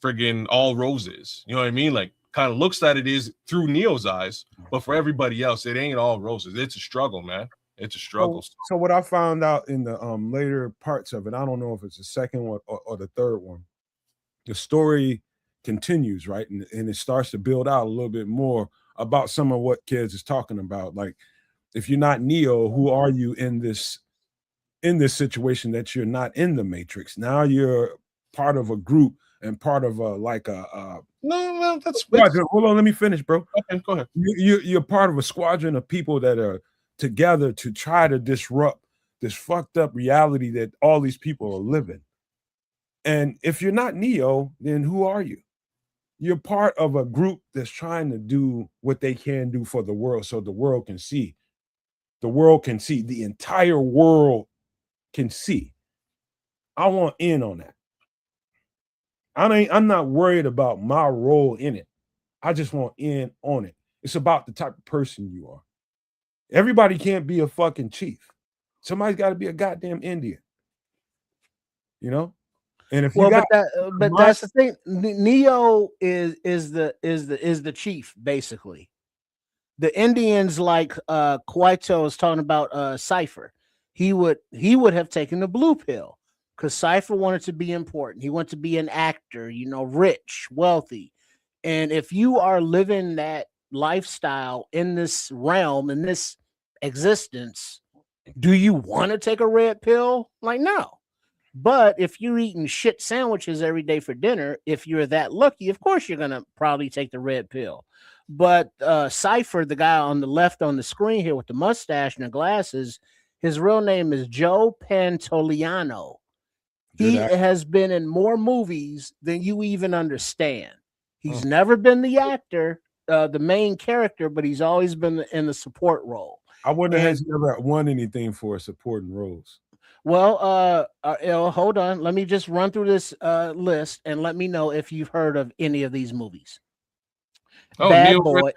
friggin' all roses. You know what I mean? Like, kind of looks that it is through Neo's eyes, but for everybody else, it ain't all roses. It's a struggle, man. It's a struggle. So what I found out in the later parts of it, I don't know if it's the second one or the third one, the story continues, right? And it starts to build out a little bit more about some of what kids is talking about. Like, if you're not Neo, who are you in this situation that you're not in the Matrix? Now you're part of a group and part of no, that's squadron. Hold on, let me finish, bro. Okay, go ahead. You're part of a squadron of people that are together to try to disrupt this fucked up reality that all these people are living. And if you're not Neo, then who are you? You're part of a group that's trying to do what they can do for the world so the world can see. The world can see. The entire world can see. I want in on that. I'm not worried about my role in it. I just want in on it. It's about the type of person you are. Everybody can't be a fucking chief. Somebody's got to be a goddamn Indian. And if that's the thing. Neo is the chief, basically. the Indians, like Cueto was talking about Cypher, he would have taken the blue pill because Cypher wanted to be important. He wanted to be an actor, rich, wealthy. And if you are living that lifestyle in this realm, in this existence, do you want to take a red pill? Like, no. But if you're eating shit sandwiches every day for dinner, if you're that lucky, of course you're gonna probably take the red pill. But Cypher, the guy on the left on the screen here with the mustache and the glasses, his real name is Joe Pantoliano. He has been in more movies than you even understand. He's never been the actor, the main character, but he's always been in the support role. I wonder has he ever won anything for supporting roles? Well, hold on. Let me just run through this list and let me know if you've heard of any of these movies. Oh, Bad Neil Boy.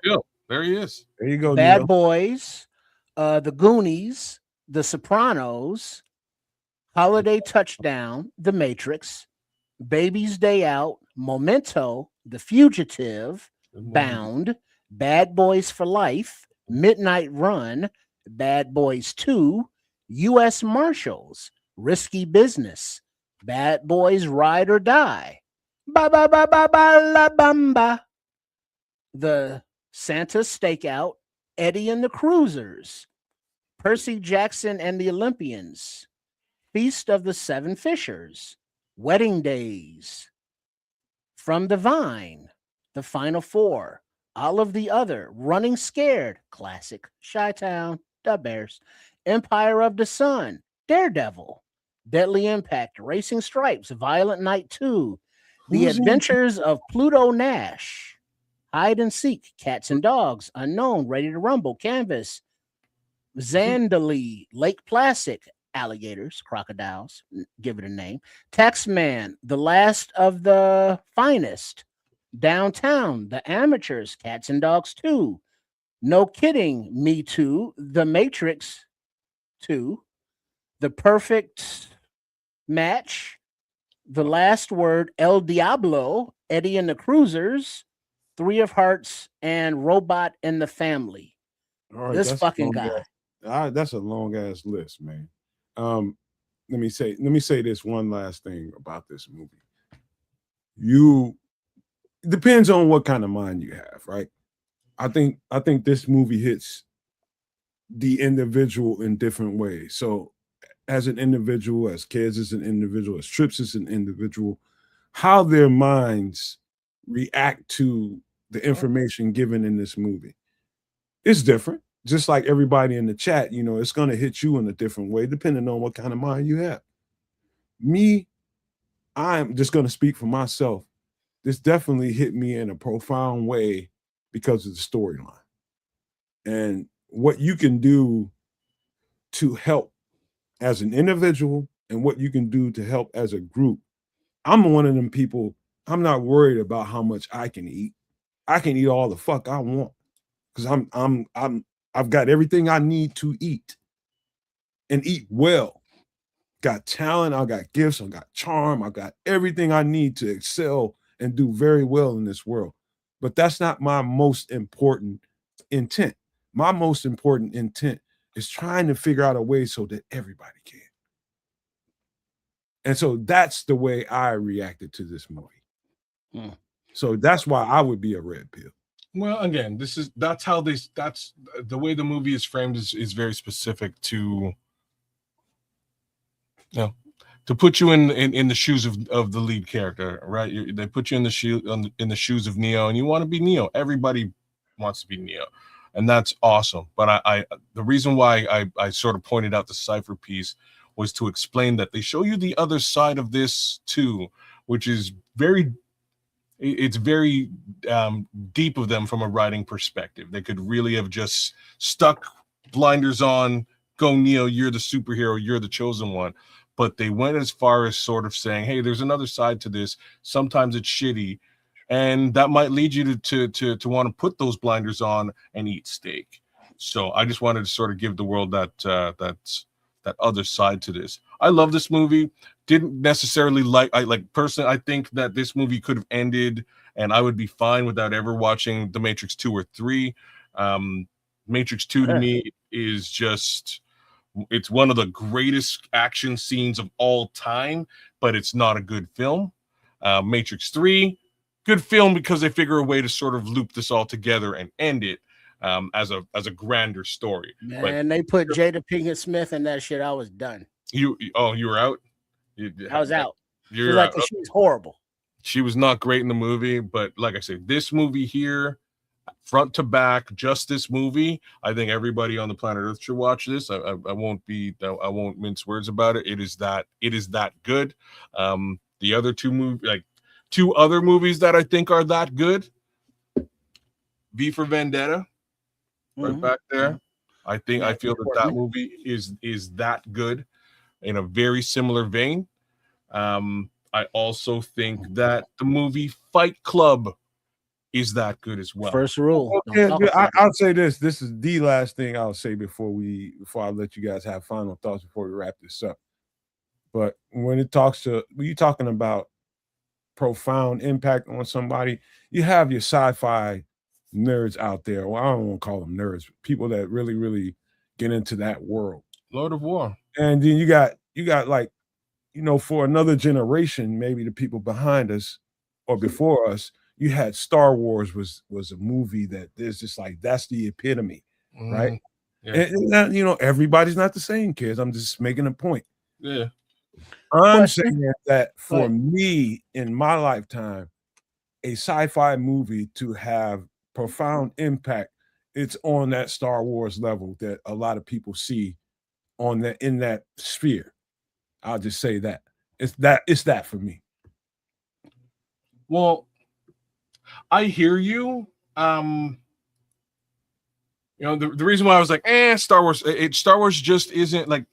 There he is. There you go. Bad Neil. Boys, The Goonies, The Sopranos, Holiday Touchdown, The Matrix, Baby's Day Out, Memento, The Fugitive, Bound, Bad Boys for Life, Midnight Run, Bad Boys 2, U.S. Marshals, Risky Business, Bad Boys Ride or Die, ba ba ba ba ba la bamba, The Santa Stakeout, Eddie and the Cruisers, Percy Jackson and the Olympians, Feast of the Seven Fishers, Wedding Days, From the Vine, The Final Four, All of the Other, Running Scared, classic, Chi-Town, The Bears, Empire of the Sun, Daredevil, Deadly Impact, Racing Stripes, Violent Night 2, The Adventures of Pluto Nash, Hide and Seek, Cats and Dogs, Unknown, Ready to Rumble, Canvas, Zandali, Lake Placid, Alligators, Crocodiles, give it a name, Taxman, The Last of the Finest, Downtown, The Amateurs, Cats and Dogs 2, No Kidding, Me Too, The Matrix 2, The Perfect Match, The Last Word, El Diablo, Eddie and the Cruisers, Three of Hearts, and Robot and the Family. All right, this fucking guy. That's a long ass list, man. Let me say this one last thing about this movie. It depends on what kind of mind you have, right? I think this movie hits the individual in different ways. So as an individual, as kids as an individual, as Trips as an individual, how their minds react to the information given in this movie is different. Just like everybody in the chat, it's going to hit you in a different way, depending on what kind of mind you have. Me, I'm just going to speak for myself. This definitely hit me in a profound way because of the storyline and what you can do to help as an individual and what you can do to help as a group. I'm one of them people, I'm not worried about how much I can eat. I can eat all the fuck I want because I've got everything I need to eat and eat well. Got talent, I got gifts, I got charm, I got everything I need to excel and do very well in this world. But that's not my most important intent. My most important intent is trying to figure out a way so that everybody can. And so that's the way I reacted to this movie. So that's why I would be a red pill. Well, again, that's the way the movie is framed is very specific to, to put you in the shoes of the lead character, right? They put you in the shoes of Neo, and you want to be Neo. Everybody wants to be Neo, and that's awesome. But the reason why I sort of pointed out the Cypher piece was to explain that they show you the other side of this too, which is very deep of them from a writing perspective. They could really have just stuck blinders on, go Neo, you're the superhero, you're the chosen one. But they went as far as sort of saying, hey, there's another side to this. Sometimes it's shitty. And that might lead you to want to put those blinders on and eat steak. So I just wanted to sort of give the world that other side to this. I love this movie. Didn't necessarily personally, I think that this movie could have ended and I would be fine without ever watching The Matrix 2 or 3. Matrix 2 to me is just, it's one of the greatest action scenes of all time, but it's not a good film. Matrix 3, good film because they figure a way to sort of loop this all together and end it as a grander story. Man, they put Jada Pinkett Smith in that shit. I was done. You were out? I was out. You're like out. She was horrible. She was not great in the movie, but like I said, this movie here, front to back, just this movie, I think everybody on the planet Earth should watch this. I won't mince words about it. It is that good. The other two other movies that I think are that good, V for Vendetta, right back there. I feel that movie is that good in a very similar vein. I also think that the movie Fight Club is that good as well. First rule. Okay, I'll say this. This is the last thing I'll say before I let you guys have final thoughts before we wrap this up. But when you're talking about profound impact on somebody, you have your sci-fi nerds out there. Well, I don't want to call them nerds, people that really, really get into that world. Lord of War. And then you got like, for another generation, maybe the people behind us or before us, you had Star Wars was a movie that there's just like, that's the epitome, right? Yeah. And everybody's not the same, kids. I'm just making a point. Yeah. I'm saying that for me in my lifetime, a sci-fi movie to have profound impact, it's on that Star Wars level that a lot of people see in that sphere. I'll just say that. It's that for me. Well, I hear you. The reason why I was like, Star Wars, Star Wars just isn't like,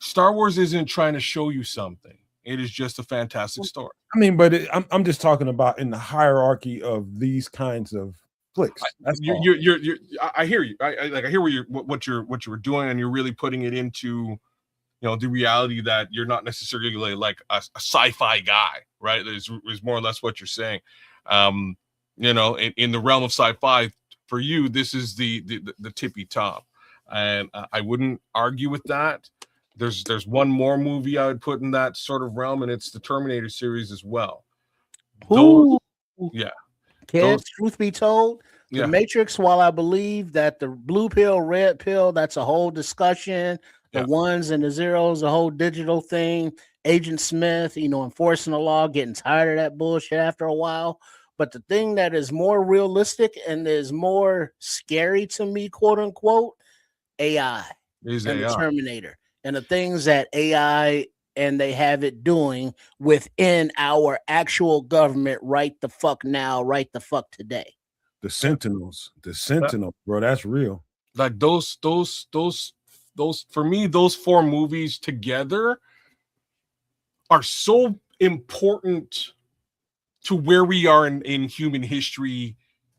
Star Wars isn't trying to show you something. It is just a fantastic story. I mean, but I'm just talking about in the hierarchy of these kinds of flicks. I hear you. I hear what you were doing, and you're really putting it into, the reality that you're not necessarily like a sci-fi guy, right? Is more or less what you're saying. In the realm of sci-fi, for you, this is the tippy top, and I wouldn't argue with that. There's one more movie I would put in that sort of realm, and it's the Terminator series as well. Kids, truth be told, the Matrix, while I believe that the blue pill, red pill, that's a whole discussion. The ones and the zeros, a whole digital thing. Agent Smith, enforcing the law, getting tired of that bullshit after a while. But the thing that is more realistic and is more scary to me, quote unquote, AI and the Terminator. And the things that AI and they have it doing within our actual government right the fuck now, right the fuck today. The Sentinels, bro, that's real. Like those for me, those four movies together are so important to where we are in human history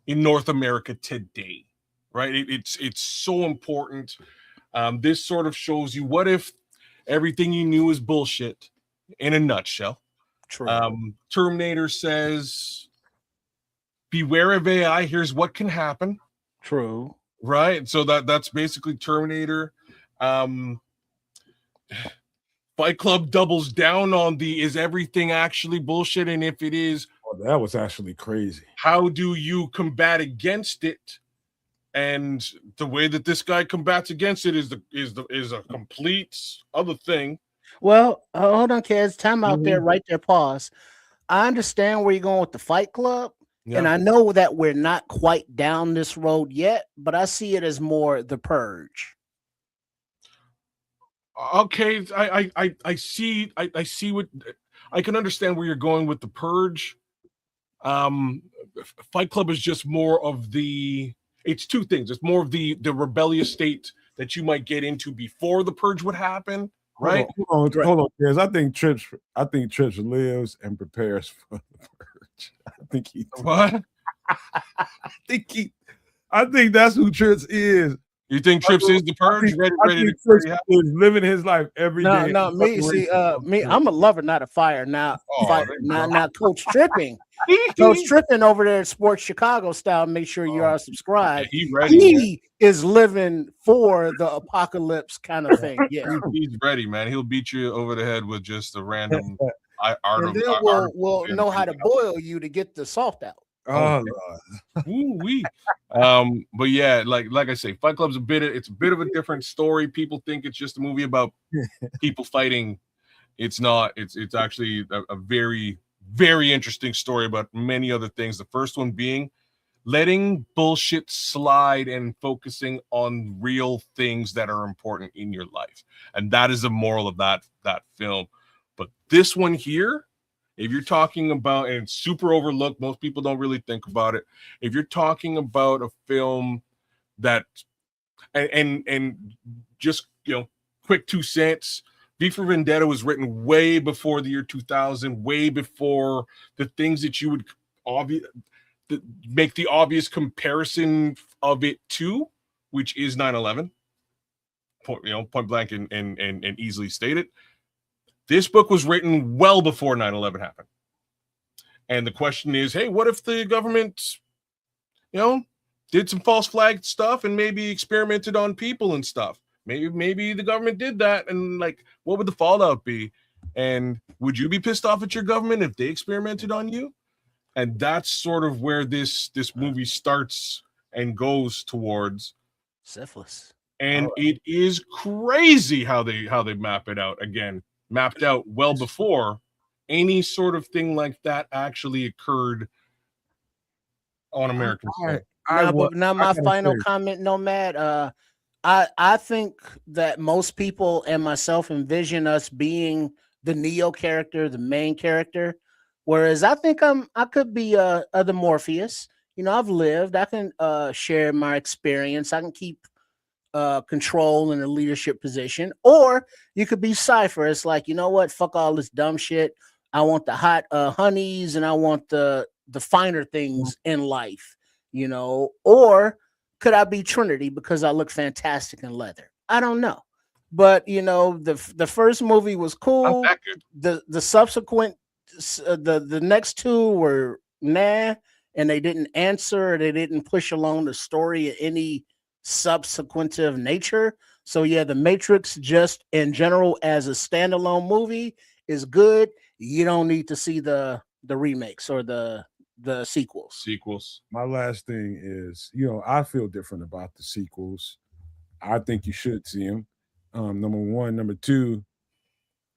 in North America today, right? It's so important. This sort of shows you what if everything you knew is bullshit in a nutshell. True. Terminator says, beware of AI. Here's what can happen. True. Right. So that's basically Terminator. Fight Club doubles down on is everything actually bullshit? And if it is, that was actually crazy. How do you combat against it? And the way that this guy combats against it is a complete other thing. Well, hold on, kids. Time out there, right there. Pause. I understand where you're going with the Fight Club, and I know that we're not quite down this road yet, but I see it as more the Purge. Okay, I see what I can understand where you're going with the Purge. Fight Club is just more of it's two things. It's more of the rebellious state that you might get into before the Purge would happen, right? Hold on, because I think Trips lives and prepares for the Purge. I think he what? I think that's who Trips is. You think Trips is the purge? Ready I to think Trips is living his life every day. No, me. See, me. I'm a lover, not a fire. Now, Coach Tripping. Coach Tripping over there at Sports Chicago Style. Make sure you are subscribed. Yeah, he is living for the apocalypse kind of thing. Yeah, he's ready, man. He'll beat you over the head with just a random art. And then we'll know how to boil you to get the salt out. Oh Lord. Ooh-wee. But yeah, like I say, Fight Club's it's a bit of a different story. People think it's just a movie about people fighting. It's not. It's actually a very, very interesting story about many other things. The first one being letting bullshit slide and focusing on real things that are important in your life. And that is the moral of that film. But this one here, if you're talking about, and it's super overlooked, most people don't really think about it. If you're talking about a film that, and just, quick 2 cents, V for Vendetta was written way before the year 2000, way before the things that you would make the obvious comparison of it to, which is 9/11. Point blank and easily stated. This book was written well before 9/11 happened. And the question is, hey, what if the government, did some false flag stuff and maybe experimented on people and stuff? Maybe the government did that, and what would the fallout be? And would you be pissed off at your government if they experimented on you? And that's sort of where this movie starts and goes towards syphilis. And it is crazy how they map it out. Again, mapped out well before any sort of thing like that actually occurred on American soil. Now my final comment, Nomad. I think that most people and myself envision us being the Neo character, the main character, whereas I think I could be other Morpheus. I've lived. I can share my experience. I can keep control in a leadership position, or you could be Cypher. It's like, what? Fuck all this dumb shit. I want the hot honeys, and I want the finer things in life. Or could I be Trinity because I look fantastic in leather? I don't know. But the first movie was cool. The subsequent the next two were nah, and they didn't answer, they didn't push along the story of any subsequentive nature. So yeah, The Matrix just in general as a standalone movie is good. You don't need to see the remakes or the sequels. My last thing is, I feel different about the sequels. I think you should see them. Number one. Number two,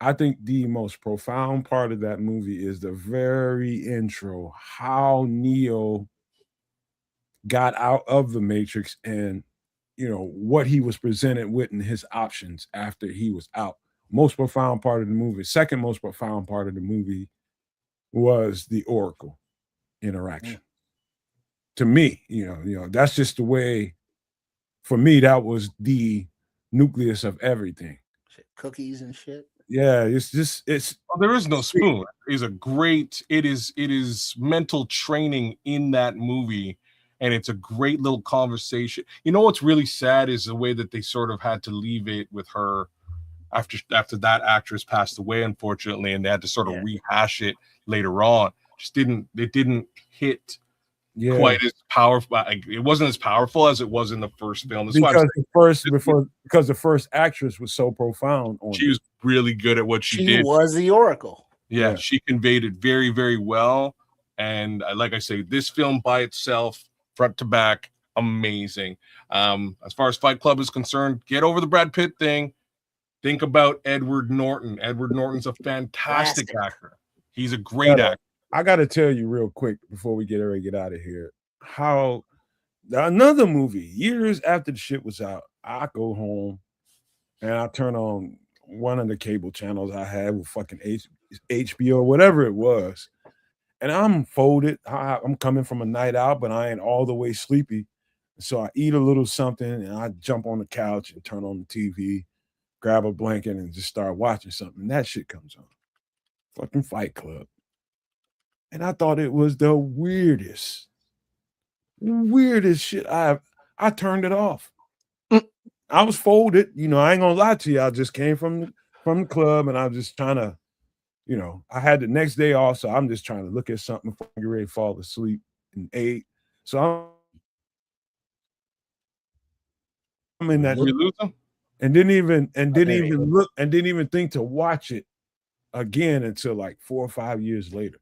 I think the most profound part of that movie is the very intro, how Neo got out of the Matrix and, what he was presented with and his options after he was out. Most profound part of the movie. Second most profound part of the movie was the Oracle interaction. To me, that's just the way, for me, that was the nucleus of everything. Cookies and shit. Yeah, it's there is no spoon. It is mental training in that movie, and it's a great little conversation. What's really sad is the way that they sort of had to leave it with her after that actress passed away, unfortunately, and they had to sort of rehash it later on. It didn't hit quite as powerful. It wasn't as powerful as it was in the first film. That's because the first actress was so profound. She was really good at what she did. She was the Oracle. Yeah, she conveyed it very, very well. And like I say, this film by itself, front to back, amazing. As far as Fight Club is concerned, get over the Brad Pitt thing. Think about Edward Norton. Edward Norton's a fantastic actor. He's a great actor. I got to tell you real quick before we get out of here, how another movie, years after the shit was out, I go home and I turn on one of the cable channels I had with fucking HBO or whatever it was. And I'm folded. I'm coming from a night out, but I ain't all the way sleepy. So I eat a little something and I jump on the couch and turn on the TV, grab a blanket and just start watching something. And that shit comes on. Fucking Fight Club. And I thought it was the weirdest shit. I turned it off. I was folded. You know, I ain't gonna lie to you. I just came from the club, and I was just trying to, you know, I had the next day off, so I'm just trying to look at something before I get ready to fall asleep and ate. So I'm in that, Did we lose him? and didn't even there you look and didn't even think to watch it again until like 4 or 5 years later.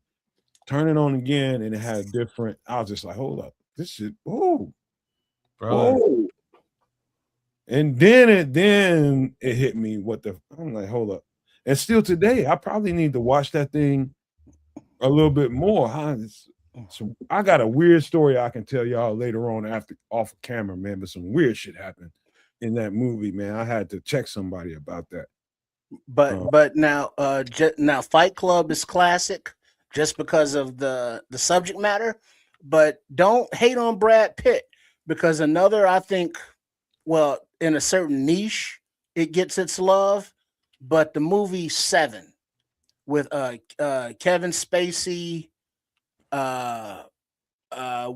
Turn it on again, and it had a different. I was just like, hold up, this shit. Whoa, Brother. whoa. And then it hit me. What the? I'm like, hold up. And still today, I probably need to watch that thing a little bit more. Huh? So I got a weird story I can tell y'all later on after off camera, man. But some weird shit happened in that movie, man. I had to check somebody about that. But now now Fight Club is classic just because of the subject matter. But don't hate on Brad Pitt, because another, I think, well, in a certain niche, it gets its love. But the movie Seven with Kevin Spacey,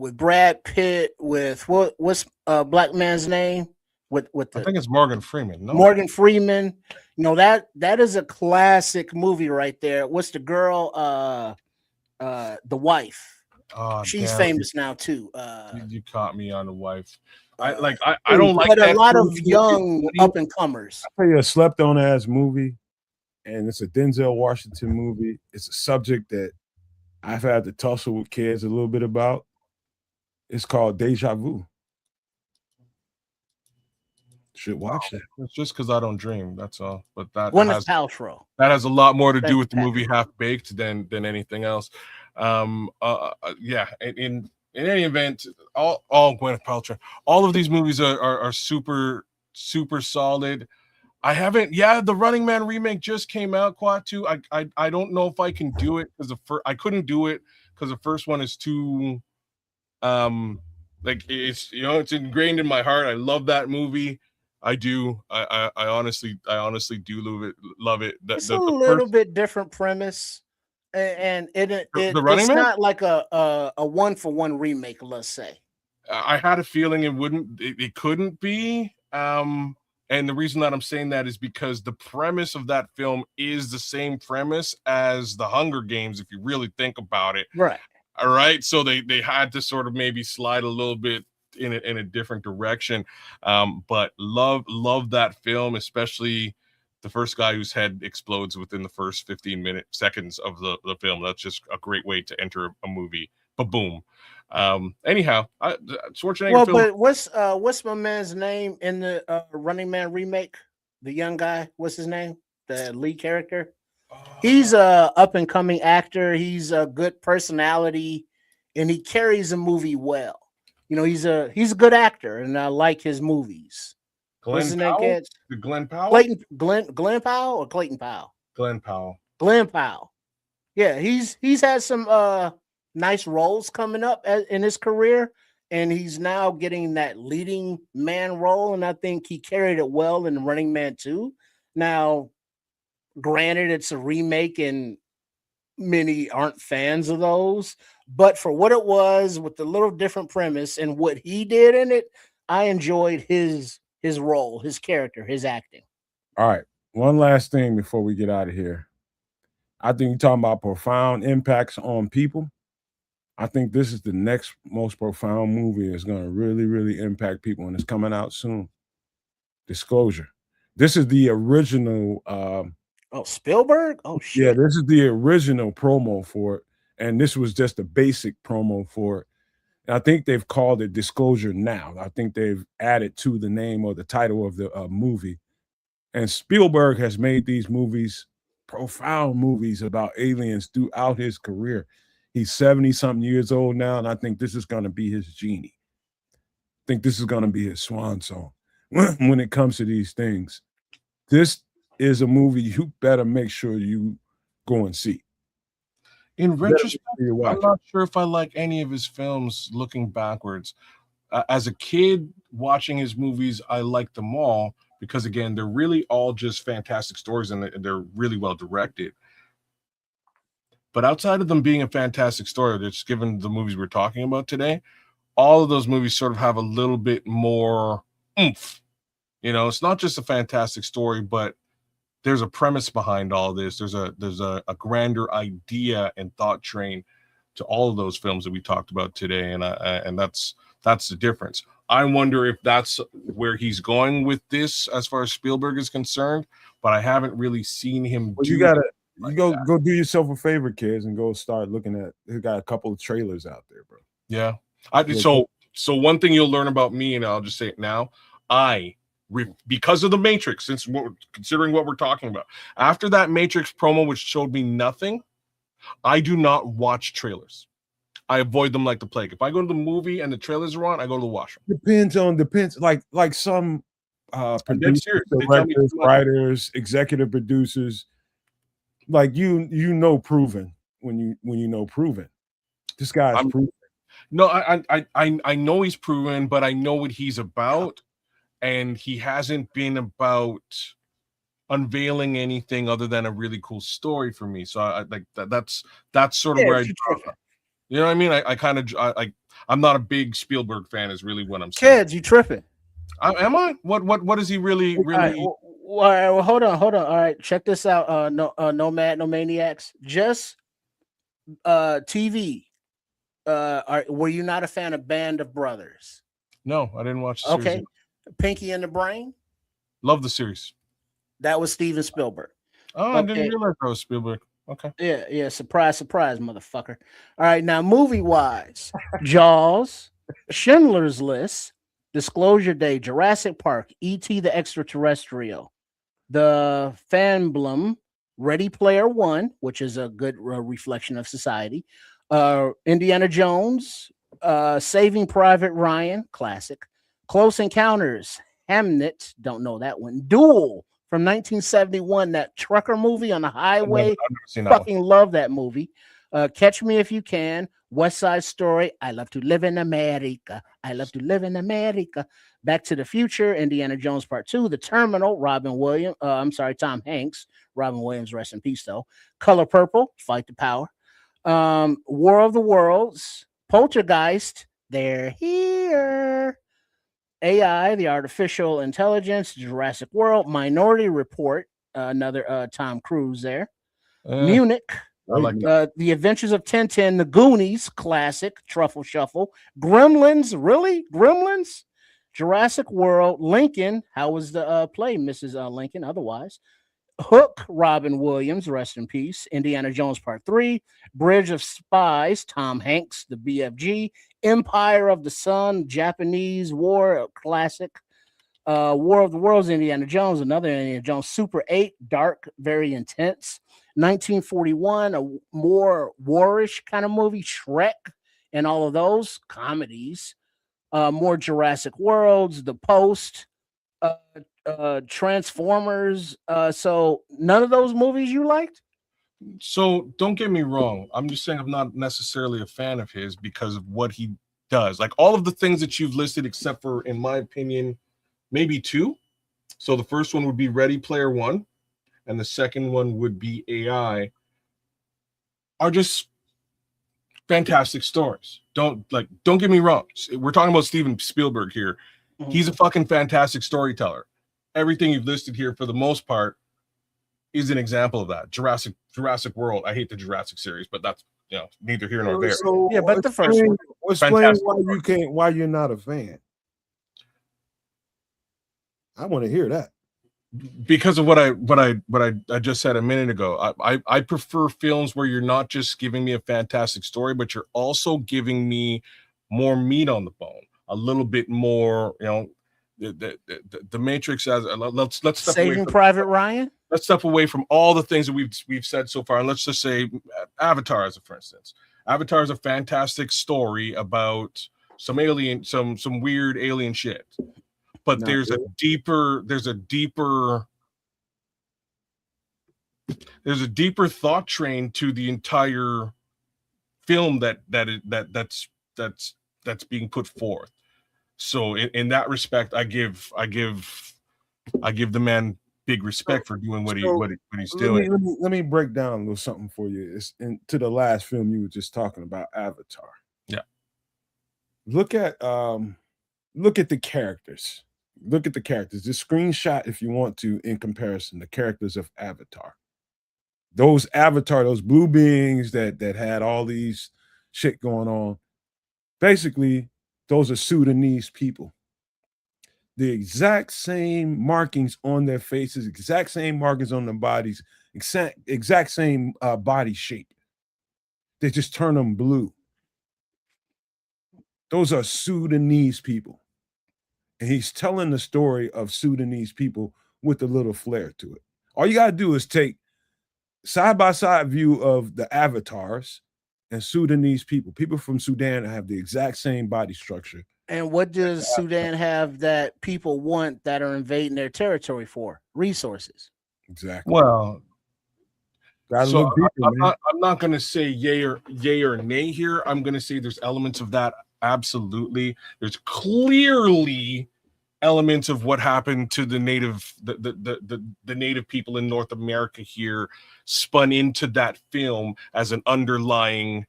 with Brad Pitt, with what's black man's name? With I the think it's Morgan Freeman. No, Morgan Freeman. You know, that is a classic movie right there. What's the girl? The wife. oh, She's damn, famous now too. you caught me on the wife. I don't like but that a lot of movie. young up and comers. I'll tell you a slept on ass movie, and it's a Denzel Washington movie. It's a subject that I've had to tussle with kids a little bit about. It's called Deja Vu. Should watch that. It's just because I don't dream. That's all. But that Gwyneth Paltrow. has a lot more to Thank do you, with the Patrick. movie Half Baked than anything else. Yeah. In any event, all Gwyneth Paltrow. All of these movies are super solid. I haven't. Yeah, the Running Man remake just came out. Quatu. I don't know if I can do it because I couldn't do it because the first one is too like it's it's ingrained in my heart. I love that movie. I do. I honestly do love it. It's The a little bit different premise, and The Running it's Man? not like a one for one remake. Let's say. I had a feeling it couldn't be. And the reason that I'm saying that is because the premise of that film is the same premise as the Hunger Games, if you really think about it. Right. All right. So they had to sort of maybe slide a little bit in a different direction. But love that film, especially the first guy whose head explodes within the first 15 seconds of the film. That's just a great way to enter a movie. Ba-boom. Anyhow, Schwarzenegger Well, film. but what's my man's name in the Running Man remake? The young guy, what's his name? The lead character. He's a up and coming actor. He's a good personality, and he carries a movie well. You know, he's a good actor, and I like his movies. What's his name, kids? Glenn Powell? Glenn Powell or Clayton Powell? Glenn Powell. Glenn Powell. Yeah, he's had some nice roles coming up in his career, and he's now getting that leading man role, and I think he carried it well in Running Man 2. Now, granted, it's a remake, and many aren't fans of those, but for what it was, with the little different premise and what he did in it, I enjoyed his role, his character, his acting. All right. One last thing before we get out of here. I think you're talking about profound impacts on people. I think this is the next most profound movie that's going to really, really impact people, and it's coming out soon. Disclosure. This is the original. Spielberg? Oh, shit. Yeah, this is the original promo for it, and this was just a basic promo for it. And I think they've called it Disclosure Now. I think they've added to the name or the title of the movie. And Spielberg has made these movies, profound movies about aliens throughout his career. He's 70-something years old now, and I think this is going to be his genie. I think this is going to be his swan song when it comes to these things. This is a movie you better make sure you go and see. In retrospect, I'm not sure if I like any of his films looking backwards. As a kid watching his movies, I liked them all because, again, they're really all just fantastic stories and they're really well directed. But outside of them being a fantastic story, just given the movies we're talking about today, all of those movies sort of have a little bit more oomph. You know, it's not just a fantastic story, but there's a premise behind all this. There's a grander idea and thought train to all of those films that we talked about today, and that's the difference. I wonder if that's where he's going with this as far as Spielberg is concerned, but I haven't really seen him Well, do you go do yourself a favor, kids, and go start looking at. He got a couple of trailers out there, bro. Yeah. So one thing you'll learn about me, and I'll just say it now, because of the Matrix, since considering what we're talking about, after that Matrix promo, which showed me nothing, I do not watch trailers. I avoid them like the plague. If I go to the movie and the trailers are on, I go to the washroom. Depends. Like some producers, directors, writers, executive producers, like you know proven when you know proven. This guy's proven. No, I know he's proven, but I know what he's about, and he hasn't been about unveiling anything other than a really cool story for me. So I like that's sort of where I you know what I mean? I'm not a big Spielberg fan is really what I'm saying. Kids, you tripping. Am I? What is he really Right, well, hold on. All right, check this out. Nomad, no maniacs. Just TV. Were you not a fan of Band of Brothers? No, I didn't watch the series. Okay. Pinky and the Brain? Love the series. That was Steven Spielberg. Oh, I didn't realize that was Spielberg. Okay. Yeah. Surprise, motherfucker. All right, now movie-wise, Jaws, Schindler's List, Disclosure Day, Jurassic Park, E.T. the Extraterrestrial, The Famblem, Ready Player One, which is a good reflection of society, Indiana Jones, Saving Private Ryan, classic, Close Encounters, Hamnet, don't know that one, Duel from 1971, that trucker movie on the highway. I've never seen that fucking love that movie. Catch Me If You Can, West Side Story, I Love to Live in America, I Love to Live in America, Back to the Future, Indiana Jones Part 2, The Terminal, Tom Hanks, Robin Williams, rest in peace though, Color Purple, Fight the Power, War of the Worlds, Poltergeist, They're Here, AI, the Artificial Intelligence, Jurassic World, Minority Report, another Tom Cruise there, Munich, I like The Adventures of Tintin, The Goonies, classic, Truffle Shuffle, Gremlins, really? Gremlins? Jurassic World, Lincoln, how was the play, Mrs. Lincoln, otherwise? Hook, Robin Williams, rest in peace, Indiana Jones Part 3, Bridge of Spies, Tom Hanks, the BFG, Empire of the Sun, Japanese War, classic, War of the Worlds, Indiana Jones, another Indiana Jones, Super 8, dark, very intense, 1941, a more warish kind of movie, Shrek, and all of those comedies, more Jurassic Worlds, The Post, Transformers. So none of those movies you liked? So don't get me wrong. I'm just saying I'm not necessarily a fan of his because of what he does. Like all of the things that you've listed, except for, in my opinion, maybe two. So the first one would be Ready Player One, and the second one would be AI, are just fantastic stories. Don't get me wrong. We're talking about Steven Spielberg here. Mm-hmm. He's a fucking fantastic storyteller. Everything you've listed here, for the most part, is an example of that. Jurassic World. I hate the Jurassic series, but that's neither here nor there. So yeah, but the first one. Explain why you're not a fan. I want to hear that. Because of what I just said a minute ago. I prefer films where you're not just giving me a fantastic story, but you're also giving me more meat on the bone, a little bit more, the Matrix. As let's step Saving away from Private Ryan. Let's step away from all the things that we've said so far, and let's just say Avatar, for instance. Avatar is a fantastic story about some weird alien shit. But there's a deeper thought train to the entire film that's being put forth. So in that respect, I give the man big respect for doing what he's doing. Let me break down a little something for you. It's to the last film you were just talking about, Avatar. Yeah. Look at the characters. Look at the characters. Just screenshot if you want to in comparison the characters of Avatar. Those blue beings that had all these shit going on. Basically, those are Sudanese people. The exact same markings on their faces, exact same markings on their bodies, exact same body shape. They just turn them blue. Those are Sudanese people. And he's telling the story of Sudanese people with a little flair to it. All you got to do is take side-by-side view of the avatars and Sudanese people from Sudan have the exact same body structure. And what does Sudan have that people want that are invading their territory for? Resources. Exactly. Well, gotta so look deeper, man. I'm not going to say yay or nay here. I'm going to say there's elements of that. Absolutely. There's clearly elements of what happened to the native people in North America here spun into that film as an underlying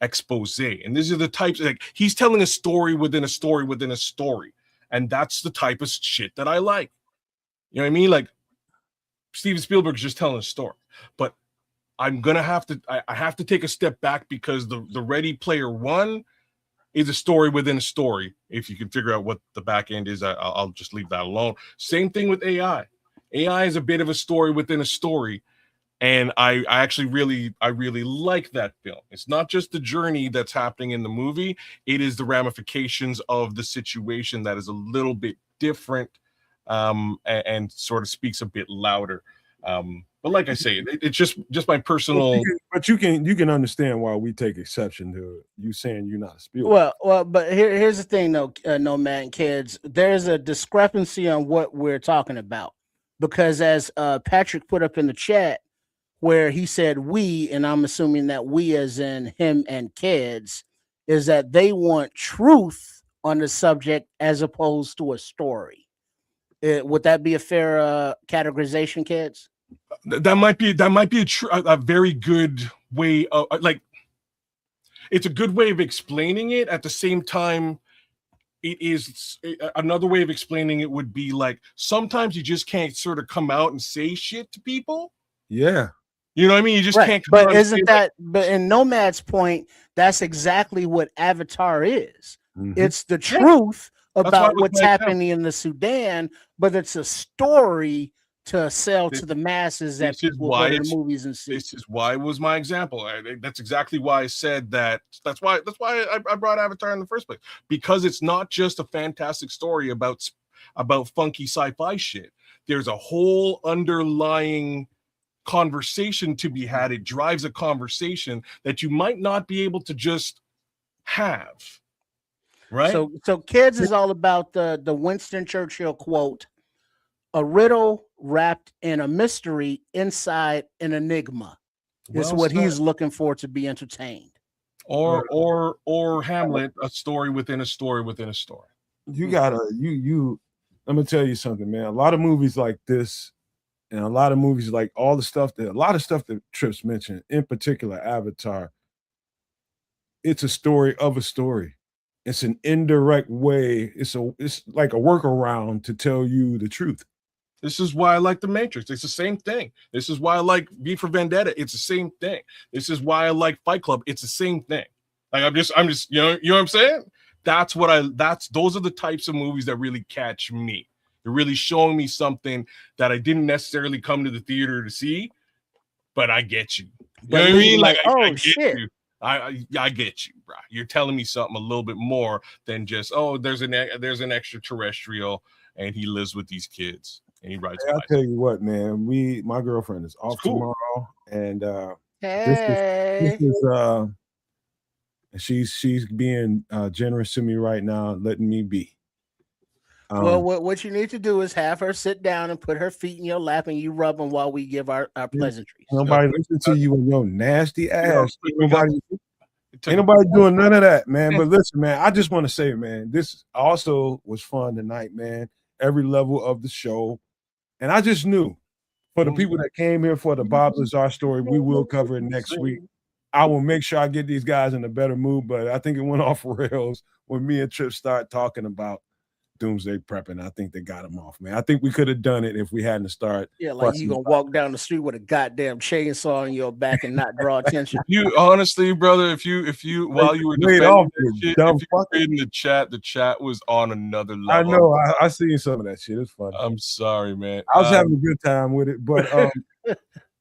expose. And these are the types, like, he's telling a story within a story within a story. And that's the type of shit that I like. You know what I mean? Like, Steven Spielberg's just telling a story. But I'm gonna have to I have to take a step back because the Ready Player One is a story within a story. If you can figure out what the back end is, I'll just leave that alone. Same thing with AI. AI is a bit of a story within a story. And I actually really like that film. It's not just the journey that's happening in the movie. It is the ramifications of the situation that is a little bit different and sort of speaks a bit louder. But like I say, it's just my personal. But you can understand why we take exception to you saying you're not a Spielberg. Well, but here's the thing, though, Nomad and kids. There's a discrepancy on what we're talking about because, as Patrick put up in the chat, where he said we, and I'm assuming that we, as in him and kids, is that they want truth on the subject as opposed to a story. Would that be a fair categorization, kids? That might be a very good way of, like, it's a good way of explaining it. At the same time, it is another way of explaining it would be like sometimes you just can't sort of come out and say shit to people. Yeah. You know what I mean? You just can't. But isn't that? But in Nomad's point, that's exactly what Avatar is. Mm-hmm. It's the truth about what's happening in the Sudan, but it's a story to sell to the masses that people go to the movies and see. This is why it was my example. That's exactly why I said that. That's why I brought Avatar in the first place, because it's not just a fantastic story about funky sci-fi shit. There's a whole underlying conversation to be had. It drives a conversation that you might not be able to just have, right? So kids is all about the Winston Churchill quote: a riddle wrapped in a mystery inside an enigma. Is what he's looking for to be entertained. Or Hamlet, a story within a story within a story. You gotta let me tell you something, man. A lot of movies like this, and a lot of movies like a lot of stuff that Trips mentioned, in particular Avatar, it's a story of a story. It's an indirect way. It's like a workaround to tell you the truth. This is why I like The Matrix. It's the same thing. This is why I like V for Vendetta. It's the same thing. This is why I like Fight Club. It's the same thing. Like I'm just you know what I'm saying? Those are the types of movies that really catch me. They're really showing me something that I didn't necessarily come to the theater to see, but I get you. You know what I mean? Like, I get you. I get you, bro. You're telling me something a little bit more than just, there's an extraterrestrial and he lives with these kids and he rides. I'll tell you what, man. My girlfriend is off tomorrow, and she's being generous to me right now, letting me be. Well, what you need to do is have her sit down and put her feet in your lap and you rub them while we give our pleasantries. Nobody listen to you and your nasty ass. Ain't nobody doing none of that, man. But listen, man, I just want to say, man, this also was fun tonight, man. Every level of the show. And I just knew for the people that came here for the Bob Lazar story, we will cover it next week. I will make sure I get these guys in a better mood, but I think it went off rails when me and Trip start talking about doomsday prepping. I think they got him off, man. I think we could have done it if we hadn't started. Yeah, like you gonna walk down the street with a goddamn chainsaw on your back and not draw attention. You honestly, brother, if you while you were defending that shit, if you were reading the chat was on another level. I know. I seen some of that shit. It's funny. I'm sorry, man. I was having a good time with it, but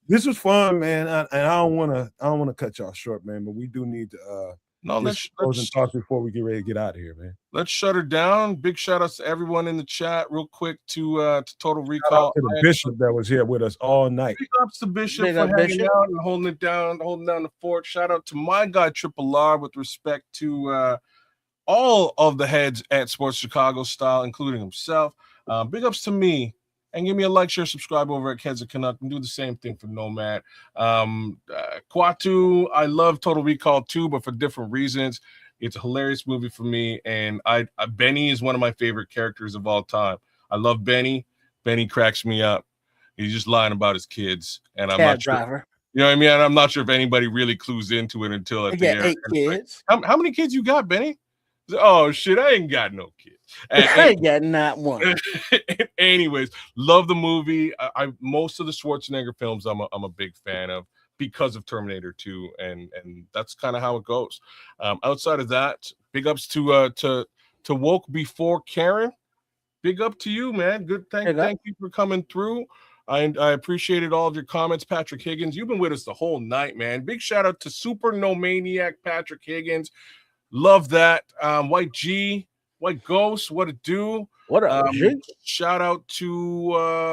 this was fun, man. And I don't want to cut y'all short, man. But we do need to let's talk before we get ready to get out of here, man. Let's shut her down. Big shout outs to everyone in the chat, real quick to Total Recall. Shout out to the Bishop that was here with us all night. Big ups to Bishop for hanging out and holding down the fort. Shout out to my guy Triple R with respect to all of the heads at Sports Chicago Style, including himself. Big ups to me. And give me a like, share, subscribe over at Kids of Canuck, and do the same thing for Nomad. Quatu, I love Total Recall too, but for different reasons. It's a hilarious movie for me, and Benny is one of my favorite characters of all time. I love Benny. Benny cracks me up. He's just lying about his kids, and I'm not sure. You know what I mean? And I'm not sure if anybody really clues into it until at the end. 8 kids. Like, how many kids you got, Benny? Oh shit, I ain't got no kids. I ain't got not one. Anyways, love the movie. I most of the Schwarzenegger films I'm a big fan of because of Terminator 2, and that's kind of how it goes. Outside of that, big ups to Woke Before Karen. Big up to you, man. Good. Thank you for coming through. I appreciated all of your comments, Patrick Higgins. You've been with us the whole night, man. Big shout out to Super No Maniac Patrick Higgins. Love that. White Ghost, what it do? What up, shout out to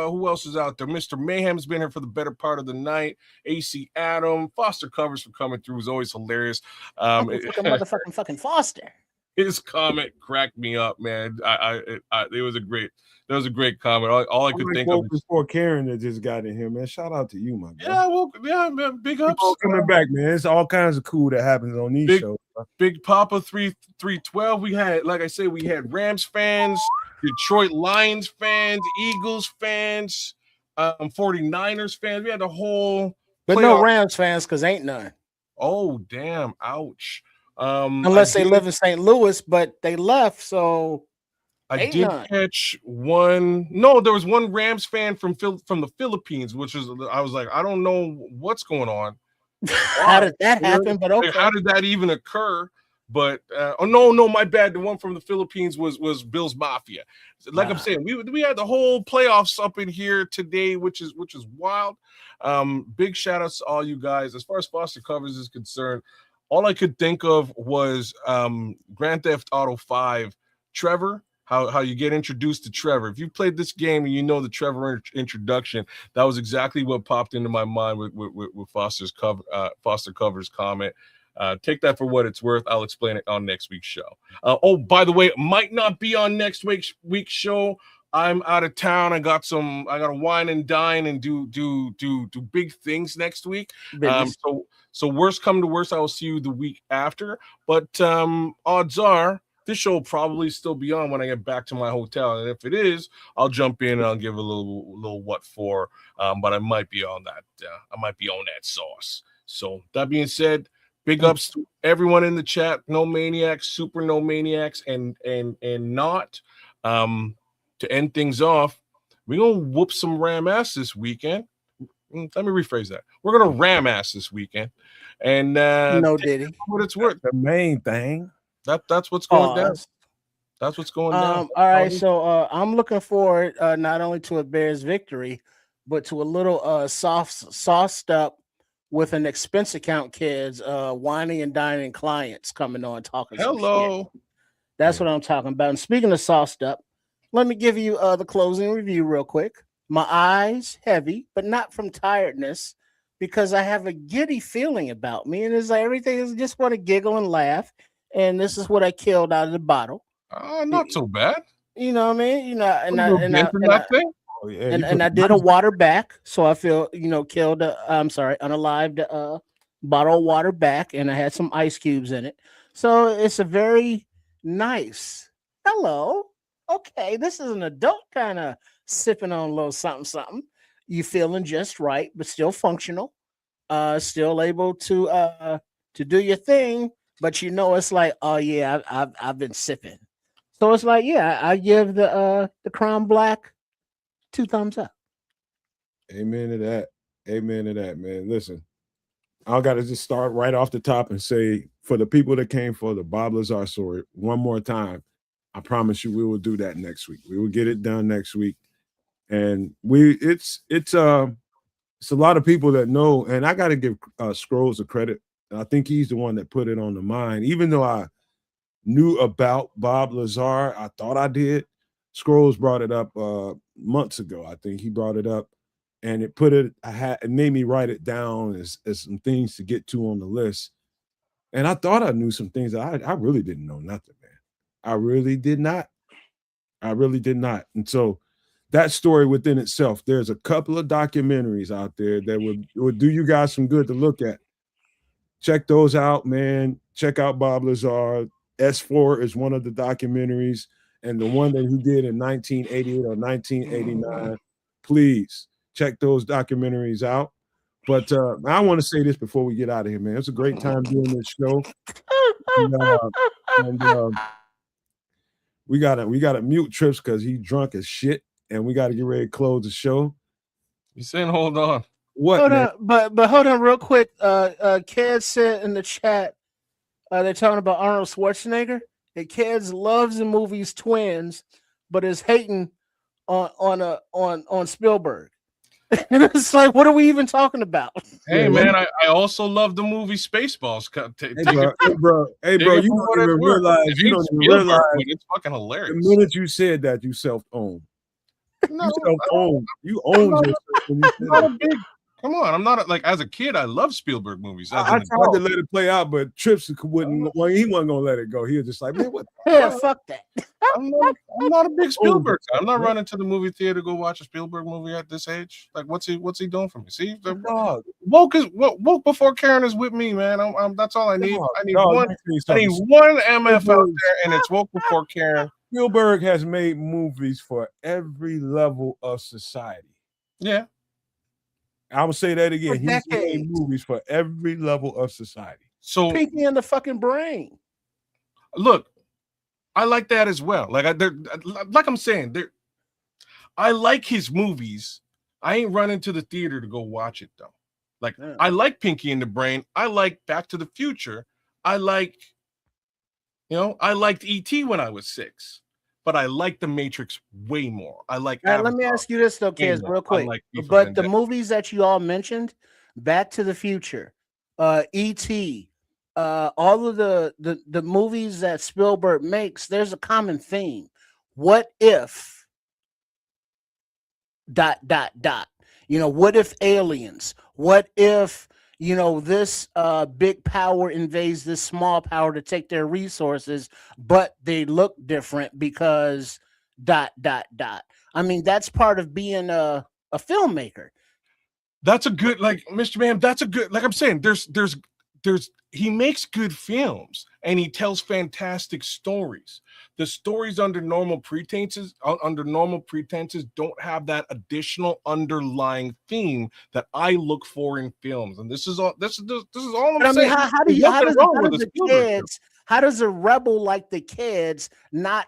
who else is out there? Mr. Mayhem's been here for the better part of the night. AC Adam, Foster Covers for coming through is always hilarious. Motherfucking Foster. His comment cracked me up, man. It was a great comment. All I could think of was before Karen that just got in here, man. Shout out to you, my guy. Yeah, well, yeah, man. Big ups. Coming back, man. It's all kinds of cool that happens on these shows. Big Papa 312. We had, like I said, we had Rams fans, Detroit Lions fans, Eagles fans, 49ers fans. We had the whole but no Rams fans because ain't none. Oh, damn. Ouch. Unless they live in St. Louis, but they left, so I did catch one. No, there was one Rams fan from the Philippines, which was I was like, I don't know what's going on. How did that happen? But okay, how did that even occur? But no, my bad. The one from the Philippines was Bill's Mafia. Like I'm saying, we had the whole playoffs up in here today, which is wild. Big shout outs to all you guys. As far as Foster Covers is concerned, all I could think of was Grand Theft Auto 5, Trevor. How you get introduced to Trevor. If you played this game and you know the Trevor introduction, that was exactly what popped into my mind with Foster Cover's comment. Take that for what it's worth. I'll explain it on next week's show. By the way, it might not be on next week's show. I'm out of town. I got to wine and dine and do big things next week. So worst come to worst, I will see you the week after. But odds are this show will probably still be on when I get back to my hotel. And if it is, I'll jump in and I'll give a little what for. But I might be on that. I might be on that sauce. So that being said, big ups to everyone in the chat. No Maniacs, Super No Maniacs, and not. To end things off, we're gonna whoop some Ram ass this weekend. Let me rephrase that. We're gonna Ram ass this weekend. And no Diddy. What it's worth. The main thing. That's what's going down. That's what's going down. All right, so I'm looking forward not only to a Bears victory, but to a little sauced up with an expense account kids whining and dining clients coming on talking. Hello. That's what I'm talking about. And speaking of sauced up, let me give you the closing review real quick. My eyes heavy, but not from tiredness, because I have a giddy feeling about me, and it's like everything is just want to giggle and laugh. And this is what I killed out of the bottle. Not so bad. You know what I mean? You know, and I did a water back, so I feel killed. Unalived bottle of water back, and I had some ice cubes in it. So it's a very nice. Hello. Okay, this is an adult kind of sipping on a little something. You feeling just right, but still functional. Still able to do your thing. But it's like, oh yeah, I've been sipping. So it's like, yeah, I give the Crown Black 2 thumbs up. Amen to that. Amen to that, man. Listen, I got to just start right off the top and say, for the people that came for the Bob Lazar story, one more time, I promise you we will do that next week. We will get it done next week. And it's a lot of people that know, and I got to give Scrolls a credit. I think he's the one that put it on the mind. Even though I knew about Bob Lazar, I thought I did. Scrolls brought it up months ago. I think he brought it up, and it made me write it down as some things to get to on the list. And I thought I knew some things that I really didn't know nothing, man. I really did not. I really did not. And so that story within itself, there's a couple of documentaries out there that would do you guys some good to look at. Check those out, man. Check out Bob Lazar. S4 is one of the documentaries, and the one that he did in 1988 or 1989. Please check those documentaries out. But I want to say this before we get out of here, man. It's a great time doing this show. And we gotta mute Trips because he's drunk as shit, and we got to get ready to close the show. You saying hold on? What? Hold man? on, but hold on real quick. Ked said in the chat, they're talking about Arnold Schwarzenegger. And Keds loves the movies Twins, but is hating on Spielberg. And it's like, what are we even talking about? Hey man, I also love the movie Spaceballs. Hey bro, you don't even realize. You don't even realize. It's fucking hilarious. The minute you said that, you self-owned. No, you self-owned. You owned yourself when you said that. Come on, I'm not like as a kid. I love Spielberg movies. I tried to let it play out, but Trips wouldn't. Well, he wasn't gonna let it go. He was just like, man, what? Yeah, fuck that. I'm not a big Spielberg guy. I'm not running to the movie theater to go watch a Spielberg movie at this age. Like, what's he doing for me? See, woke before Karen is with me, man. That's all I need. I need one MF out there, and it's woke before Karen. Spielberg has made movies for every level of society. Yeah. I would say that again. He's made movies for every level of society. So Pinky in the fucking brain. Look, I like that as well. Like I'm saying, I like his movies. I ain't running to the theater to go watch it though. Like I like Pinky in the Brain. I like Back to the Future. I liked E.T. when I was 6. But I like The Matrix way more. I like. Let me ask you this though, kids, real quick. But the movies that you all mentioned, Back to the Future, E.T., all of the movies that Spielberg makes, there's a common theme. What if? ... What if aliens? What if this big power invades this small power to take their resources, but they look different because ... I mean, that's part of being a filmmaker. That's a good, like, Mr. Ma'am, that's a good, like I'm saying, there's he makes good films and he tells fantastic stories. The stories under normal pretenses don't have that additional underlying theme that I look for in films. And this is all I'm saying. How does a rebel like the Kids not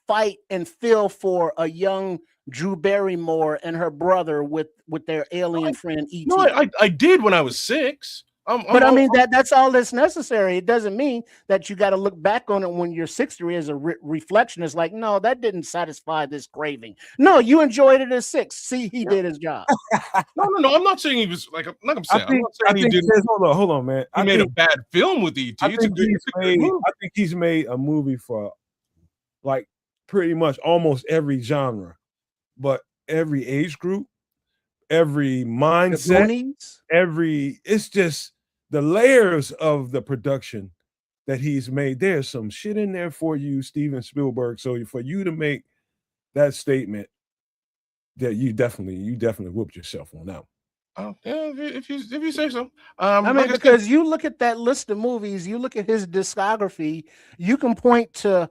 fight and feel for a young Drew Barrymore and her brother with their alien friend E.T.? No, I did when I was 6. I mean, that's all that's necessary. It doesn't mean that you got to look back on it when you're 63 as a reflection. It's like, no, that didn't satisfy this craving. No, you enjoyed it as 6. See, he did his job. No. I'm not saying he was like I'm saying. I'm not saying he didn't. Hold on, man. He made a bad film with E.T. I think he's made a movie for like pretty much almost every genre, but every age group, every mindset, it's just the layers of the production that he's made. There's some shit in there for you, Steven Spielberg. So for you to make that statement, that you definitely whooped yourself on that one. Oh yeah, if you say so. I mean, because you look at that list of movies, you look at his discography, you can point to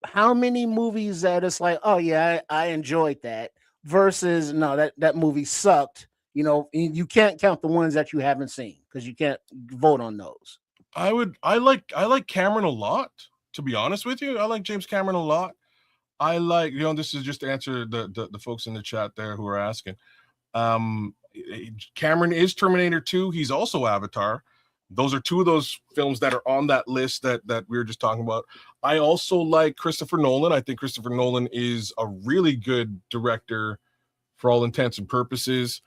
how many movies that it's like, oh yeah, I enjoyed that, versus no, that movie sucked. You can't count the ones that you haven't seen because you can't vote on those. I like Cameron a lot. to be honest with you. I like James Cameron a lot. I like, this is just to answer the folks in the chat there who are asking. Cameron is Terminator 2. He's also Avatar. Those are two of those films that are on that list that we were just talking about. I also like Christopher Nolan. I think Christopher Nolan is a really good director for all intents and purposes.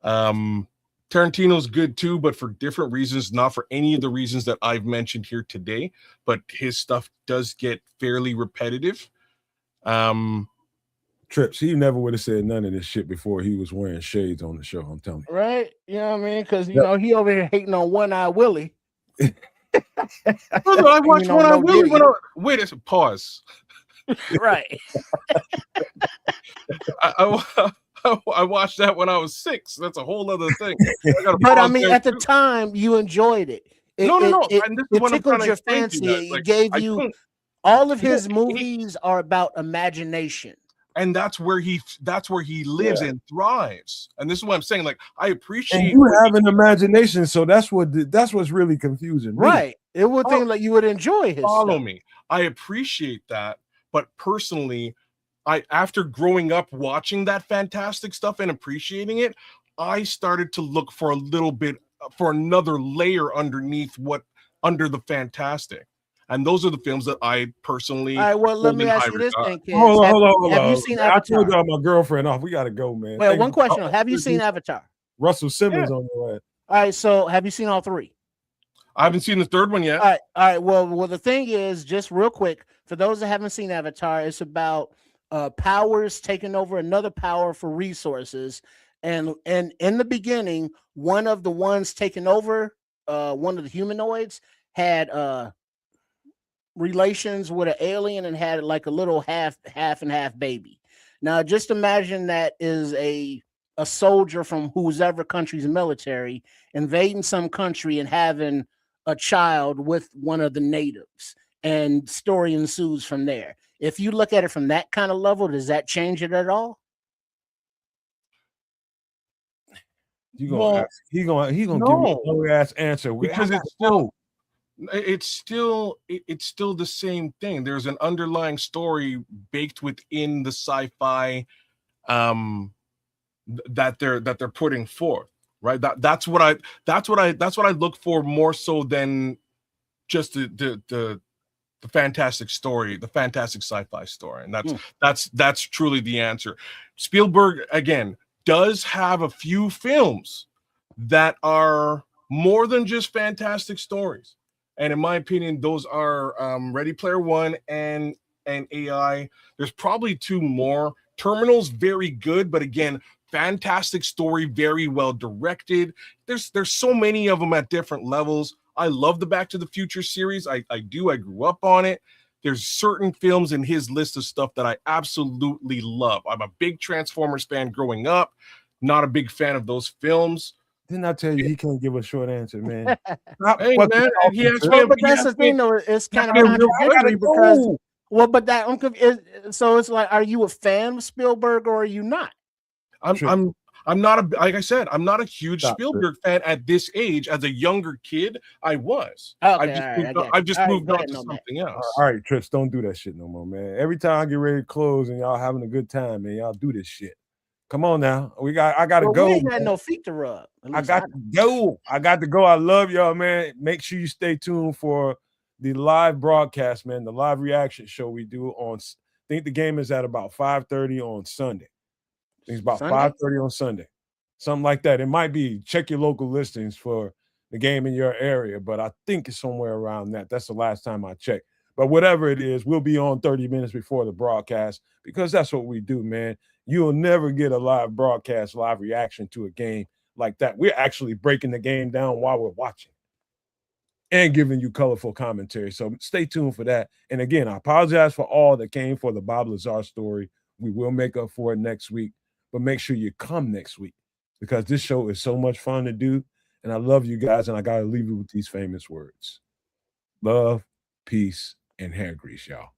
Tarantino's good too, but for different reasons, not for any of the reasons that I've mentioned here today. But his stuff does get fairly repetitive. Trips, he never would have said none of this shit before he was wearing shades on the show. I'm telling you. Right? You know what I mean? Because, he over here hating on One Eye Willie. Brother, I watched One Eye Willie when wait a pause. Right. I watched that when I was 6. That's a whole other thing. But I mean, at the time, you enjoyed it. No. It tickled your fancy. It gave you all of his movies are about imagination. And that's where he lives and thrives. And this is what I'm saying. Like, I appreciate. And you have an imagination, so that's what's really confusing me. Right. It would think like you would enjoy his follow stuff. me. I appreciate that, but personally, after growing up watching that fantastic stuff and appreciating it, I started to look for a little bit for another layer under the fantastic. And those are the films that I personally. All right, well, let me ask you this thing, kids. Hold on. Have you seen Avatar? I told y'all my girlfriend off. We got to go, man. Well, one question. Have you seen Avatar? Russell Simmons on the way. All right, so have you seen all 3? I haven't seen the third one yet. All right. Well, the thing is, just real quick, for those that haven't seen Avatar, it's about powers taking over another power for resources. And in the beginning, one of the ones taking over, one of the humanoids, had relations with an alien and had like a little half and half baby. Now, just imagine that is a soldier from whoever country's military invading some country and having a child with one of the natives, and story ensues from there. If you look at it from that kind of level, does that change it at all? He gonna give you a long ass answer because it's still the same thing. There's an underlying story baked within the sci-fi that they're putting forth, right? That's what I look for more so than just the fantastic story, the fantastic sci-fi story. And that's truly the answer. Spielberg, again, does have a few films that are more than just fantastic stories. And in my opinion, those are Ready Player One and AI. There's probably 2 more. Terminal's very good, but again, fantastic story, very well directed. There's so many of them at different levels. I love the Back to the Future series. I grew up on it. There's certain films in his list of stuff that I absolutely love. I'm a big Transformers fan growing up. Not a big fan of those films. Didn't I tell you he can't give a short answer, man? Hey, man, but that's the thing, though. It's kind of contradictory because, so it's like, are you a fan of Spielberg or are you not? I'm not like I said, I'm not a huge Spielberg fan at this age. As a younger kid, I was. Okay, I've just moved on to something else. All right, Trips, don't do that shit no more, man. Every time I get ready to close and y'all having a good time, man, y'all do this shit. Come on now. I gotta go. We ain't got no feet to rub. I got to go. I love y'all, man. Make sure you stay tuned for the live broadcast, man. The live reaction show we do on. I think the game is at about 5:30 on Sunday. I think it's about 5:30 on Sunday, something like that. It might be. Check your local listings for the game in your area, but I think it's somewhere around that. That's the last time I checked. But whatever it is, we'll be on 30 minutes before the broadcast because that's what we do, man. You'll never get a live broadcast, live reaction to a game like that. We're actually breaking the game down while we're watching and giving you colorful commentary. So stay tuned for that. And again, I apologize for all that came for the Bob Lazar story. We will make up for it next week, but make sure you come next week because this show is so much fun to do. And I love you guys. And I got to leave you with these famous words: love, peace, and hair grease, y'all.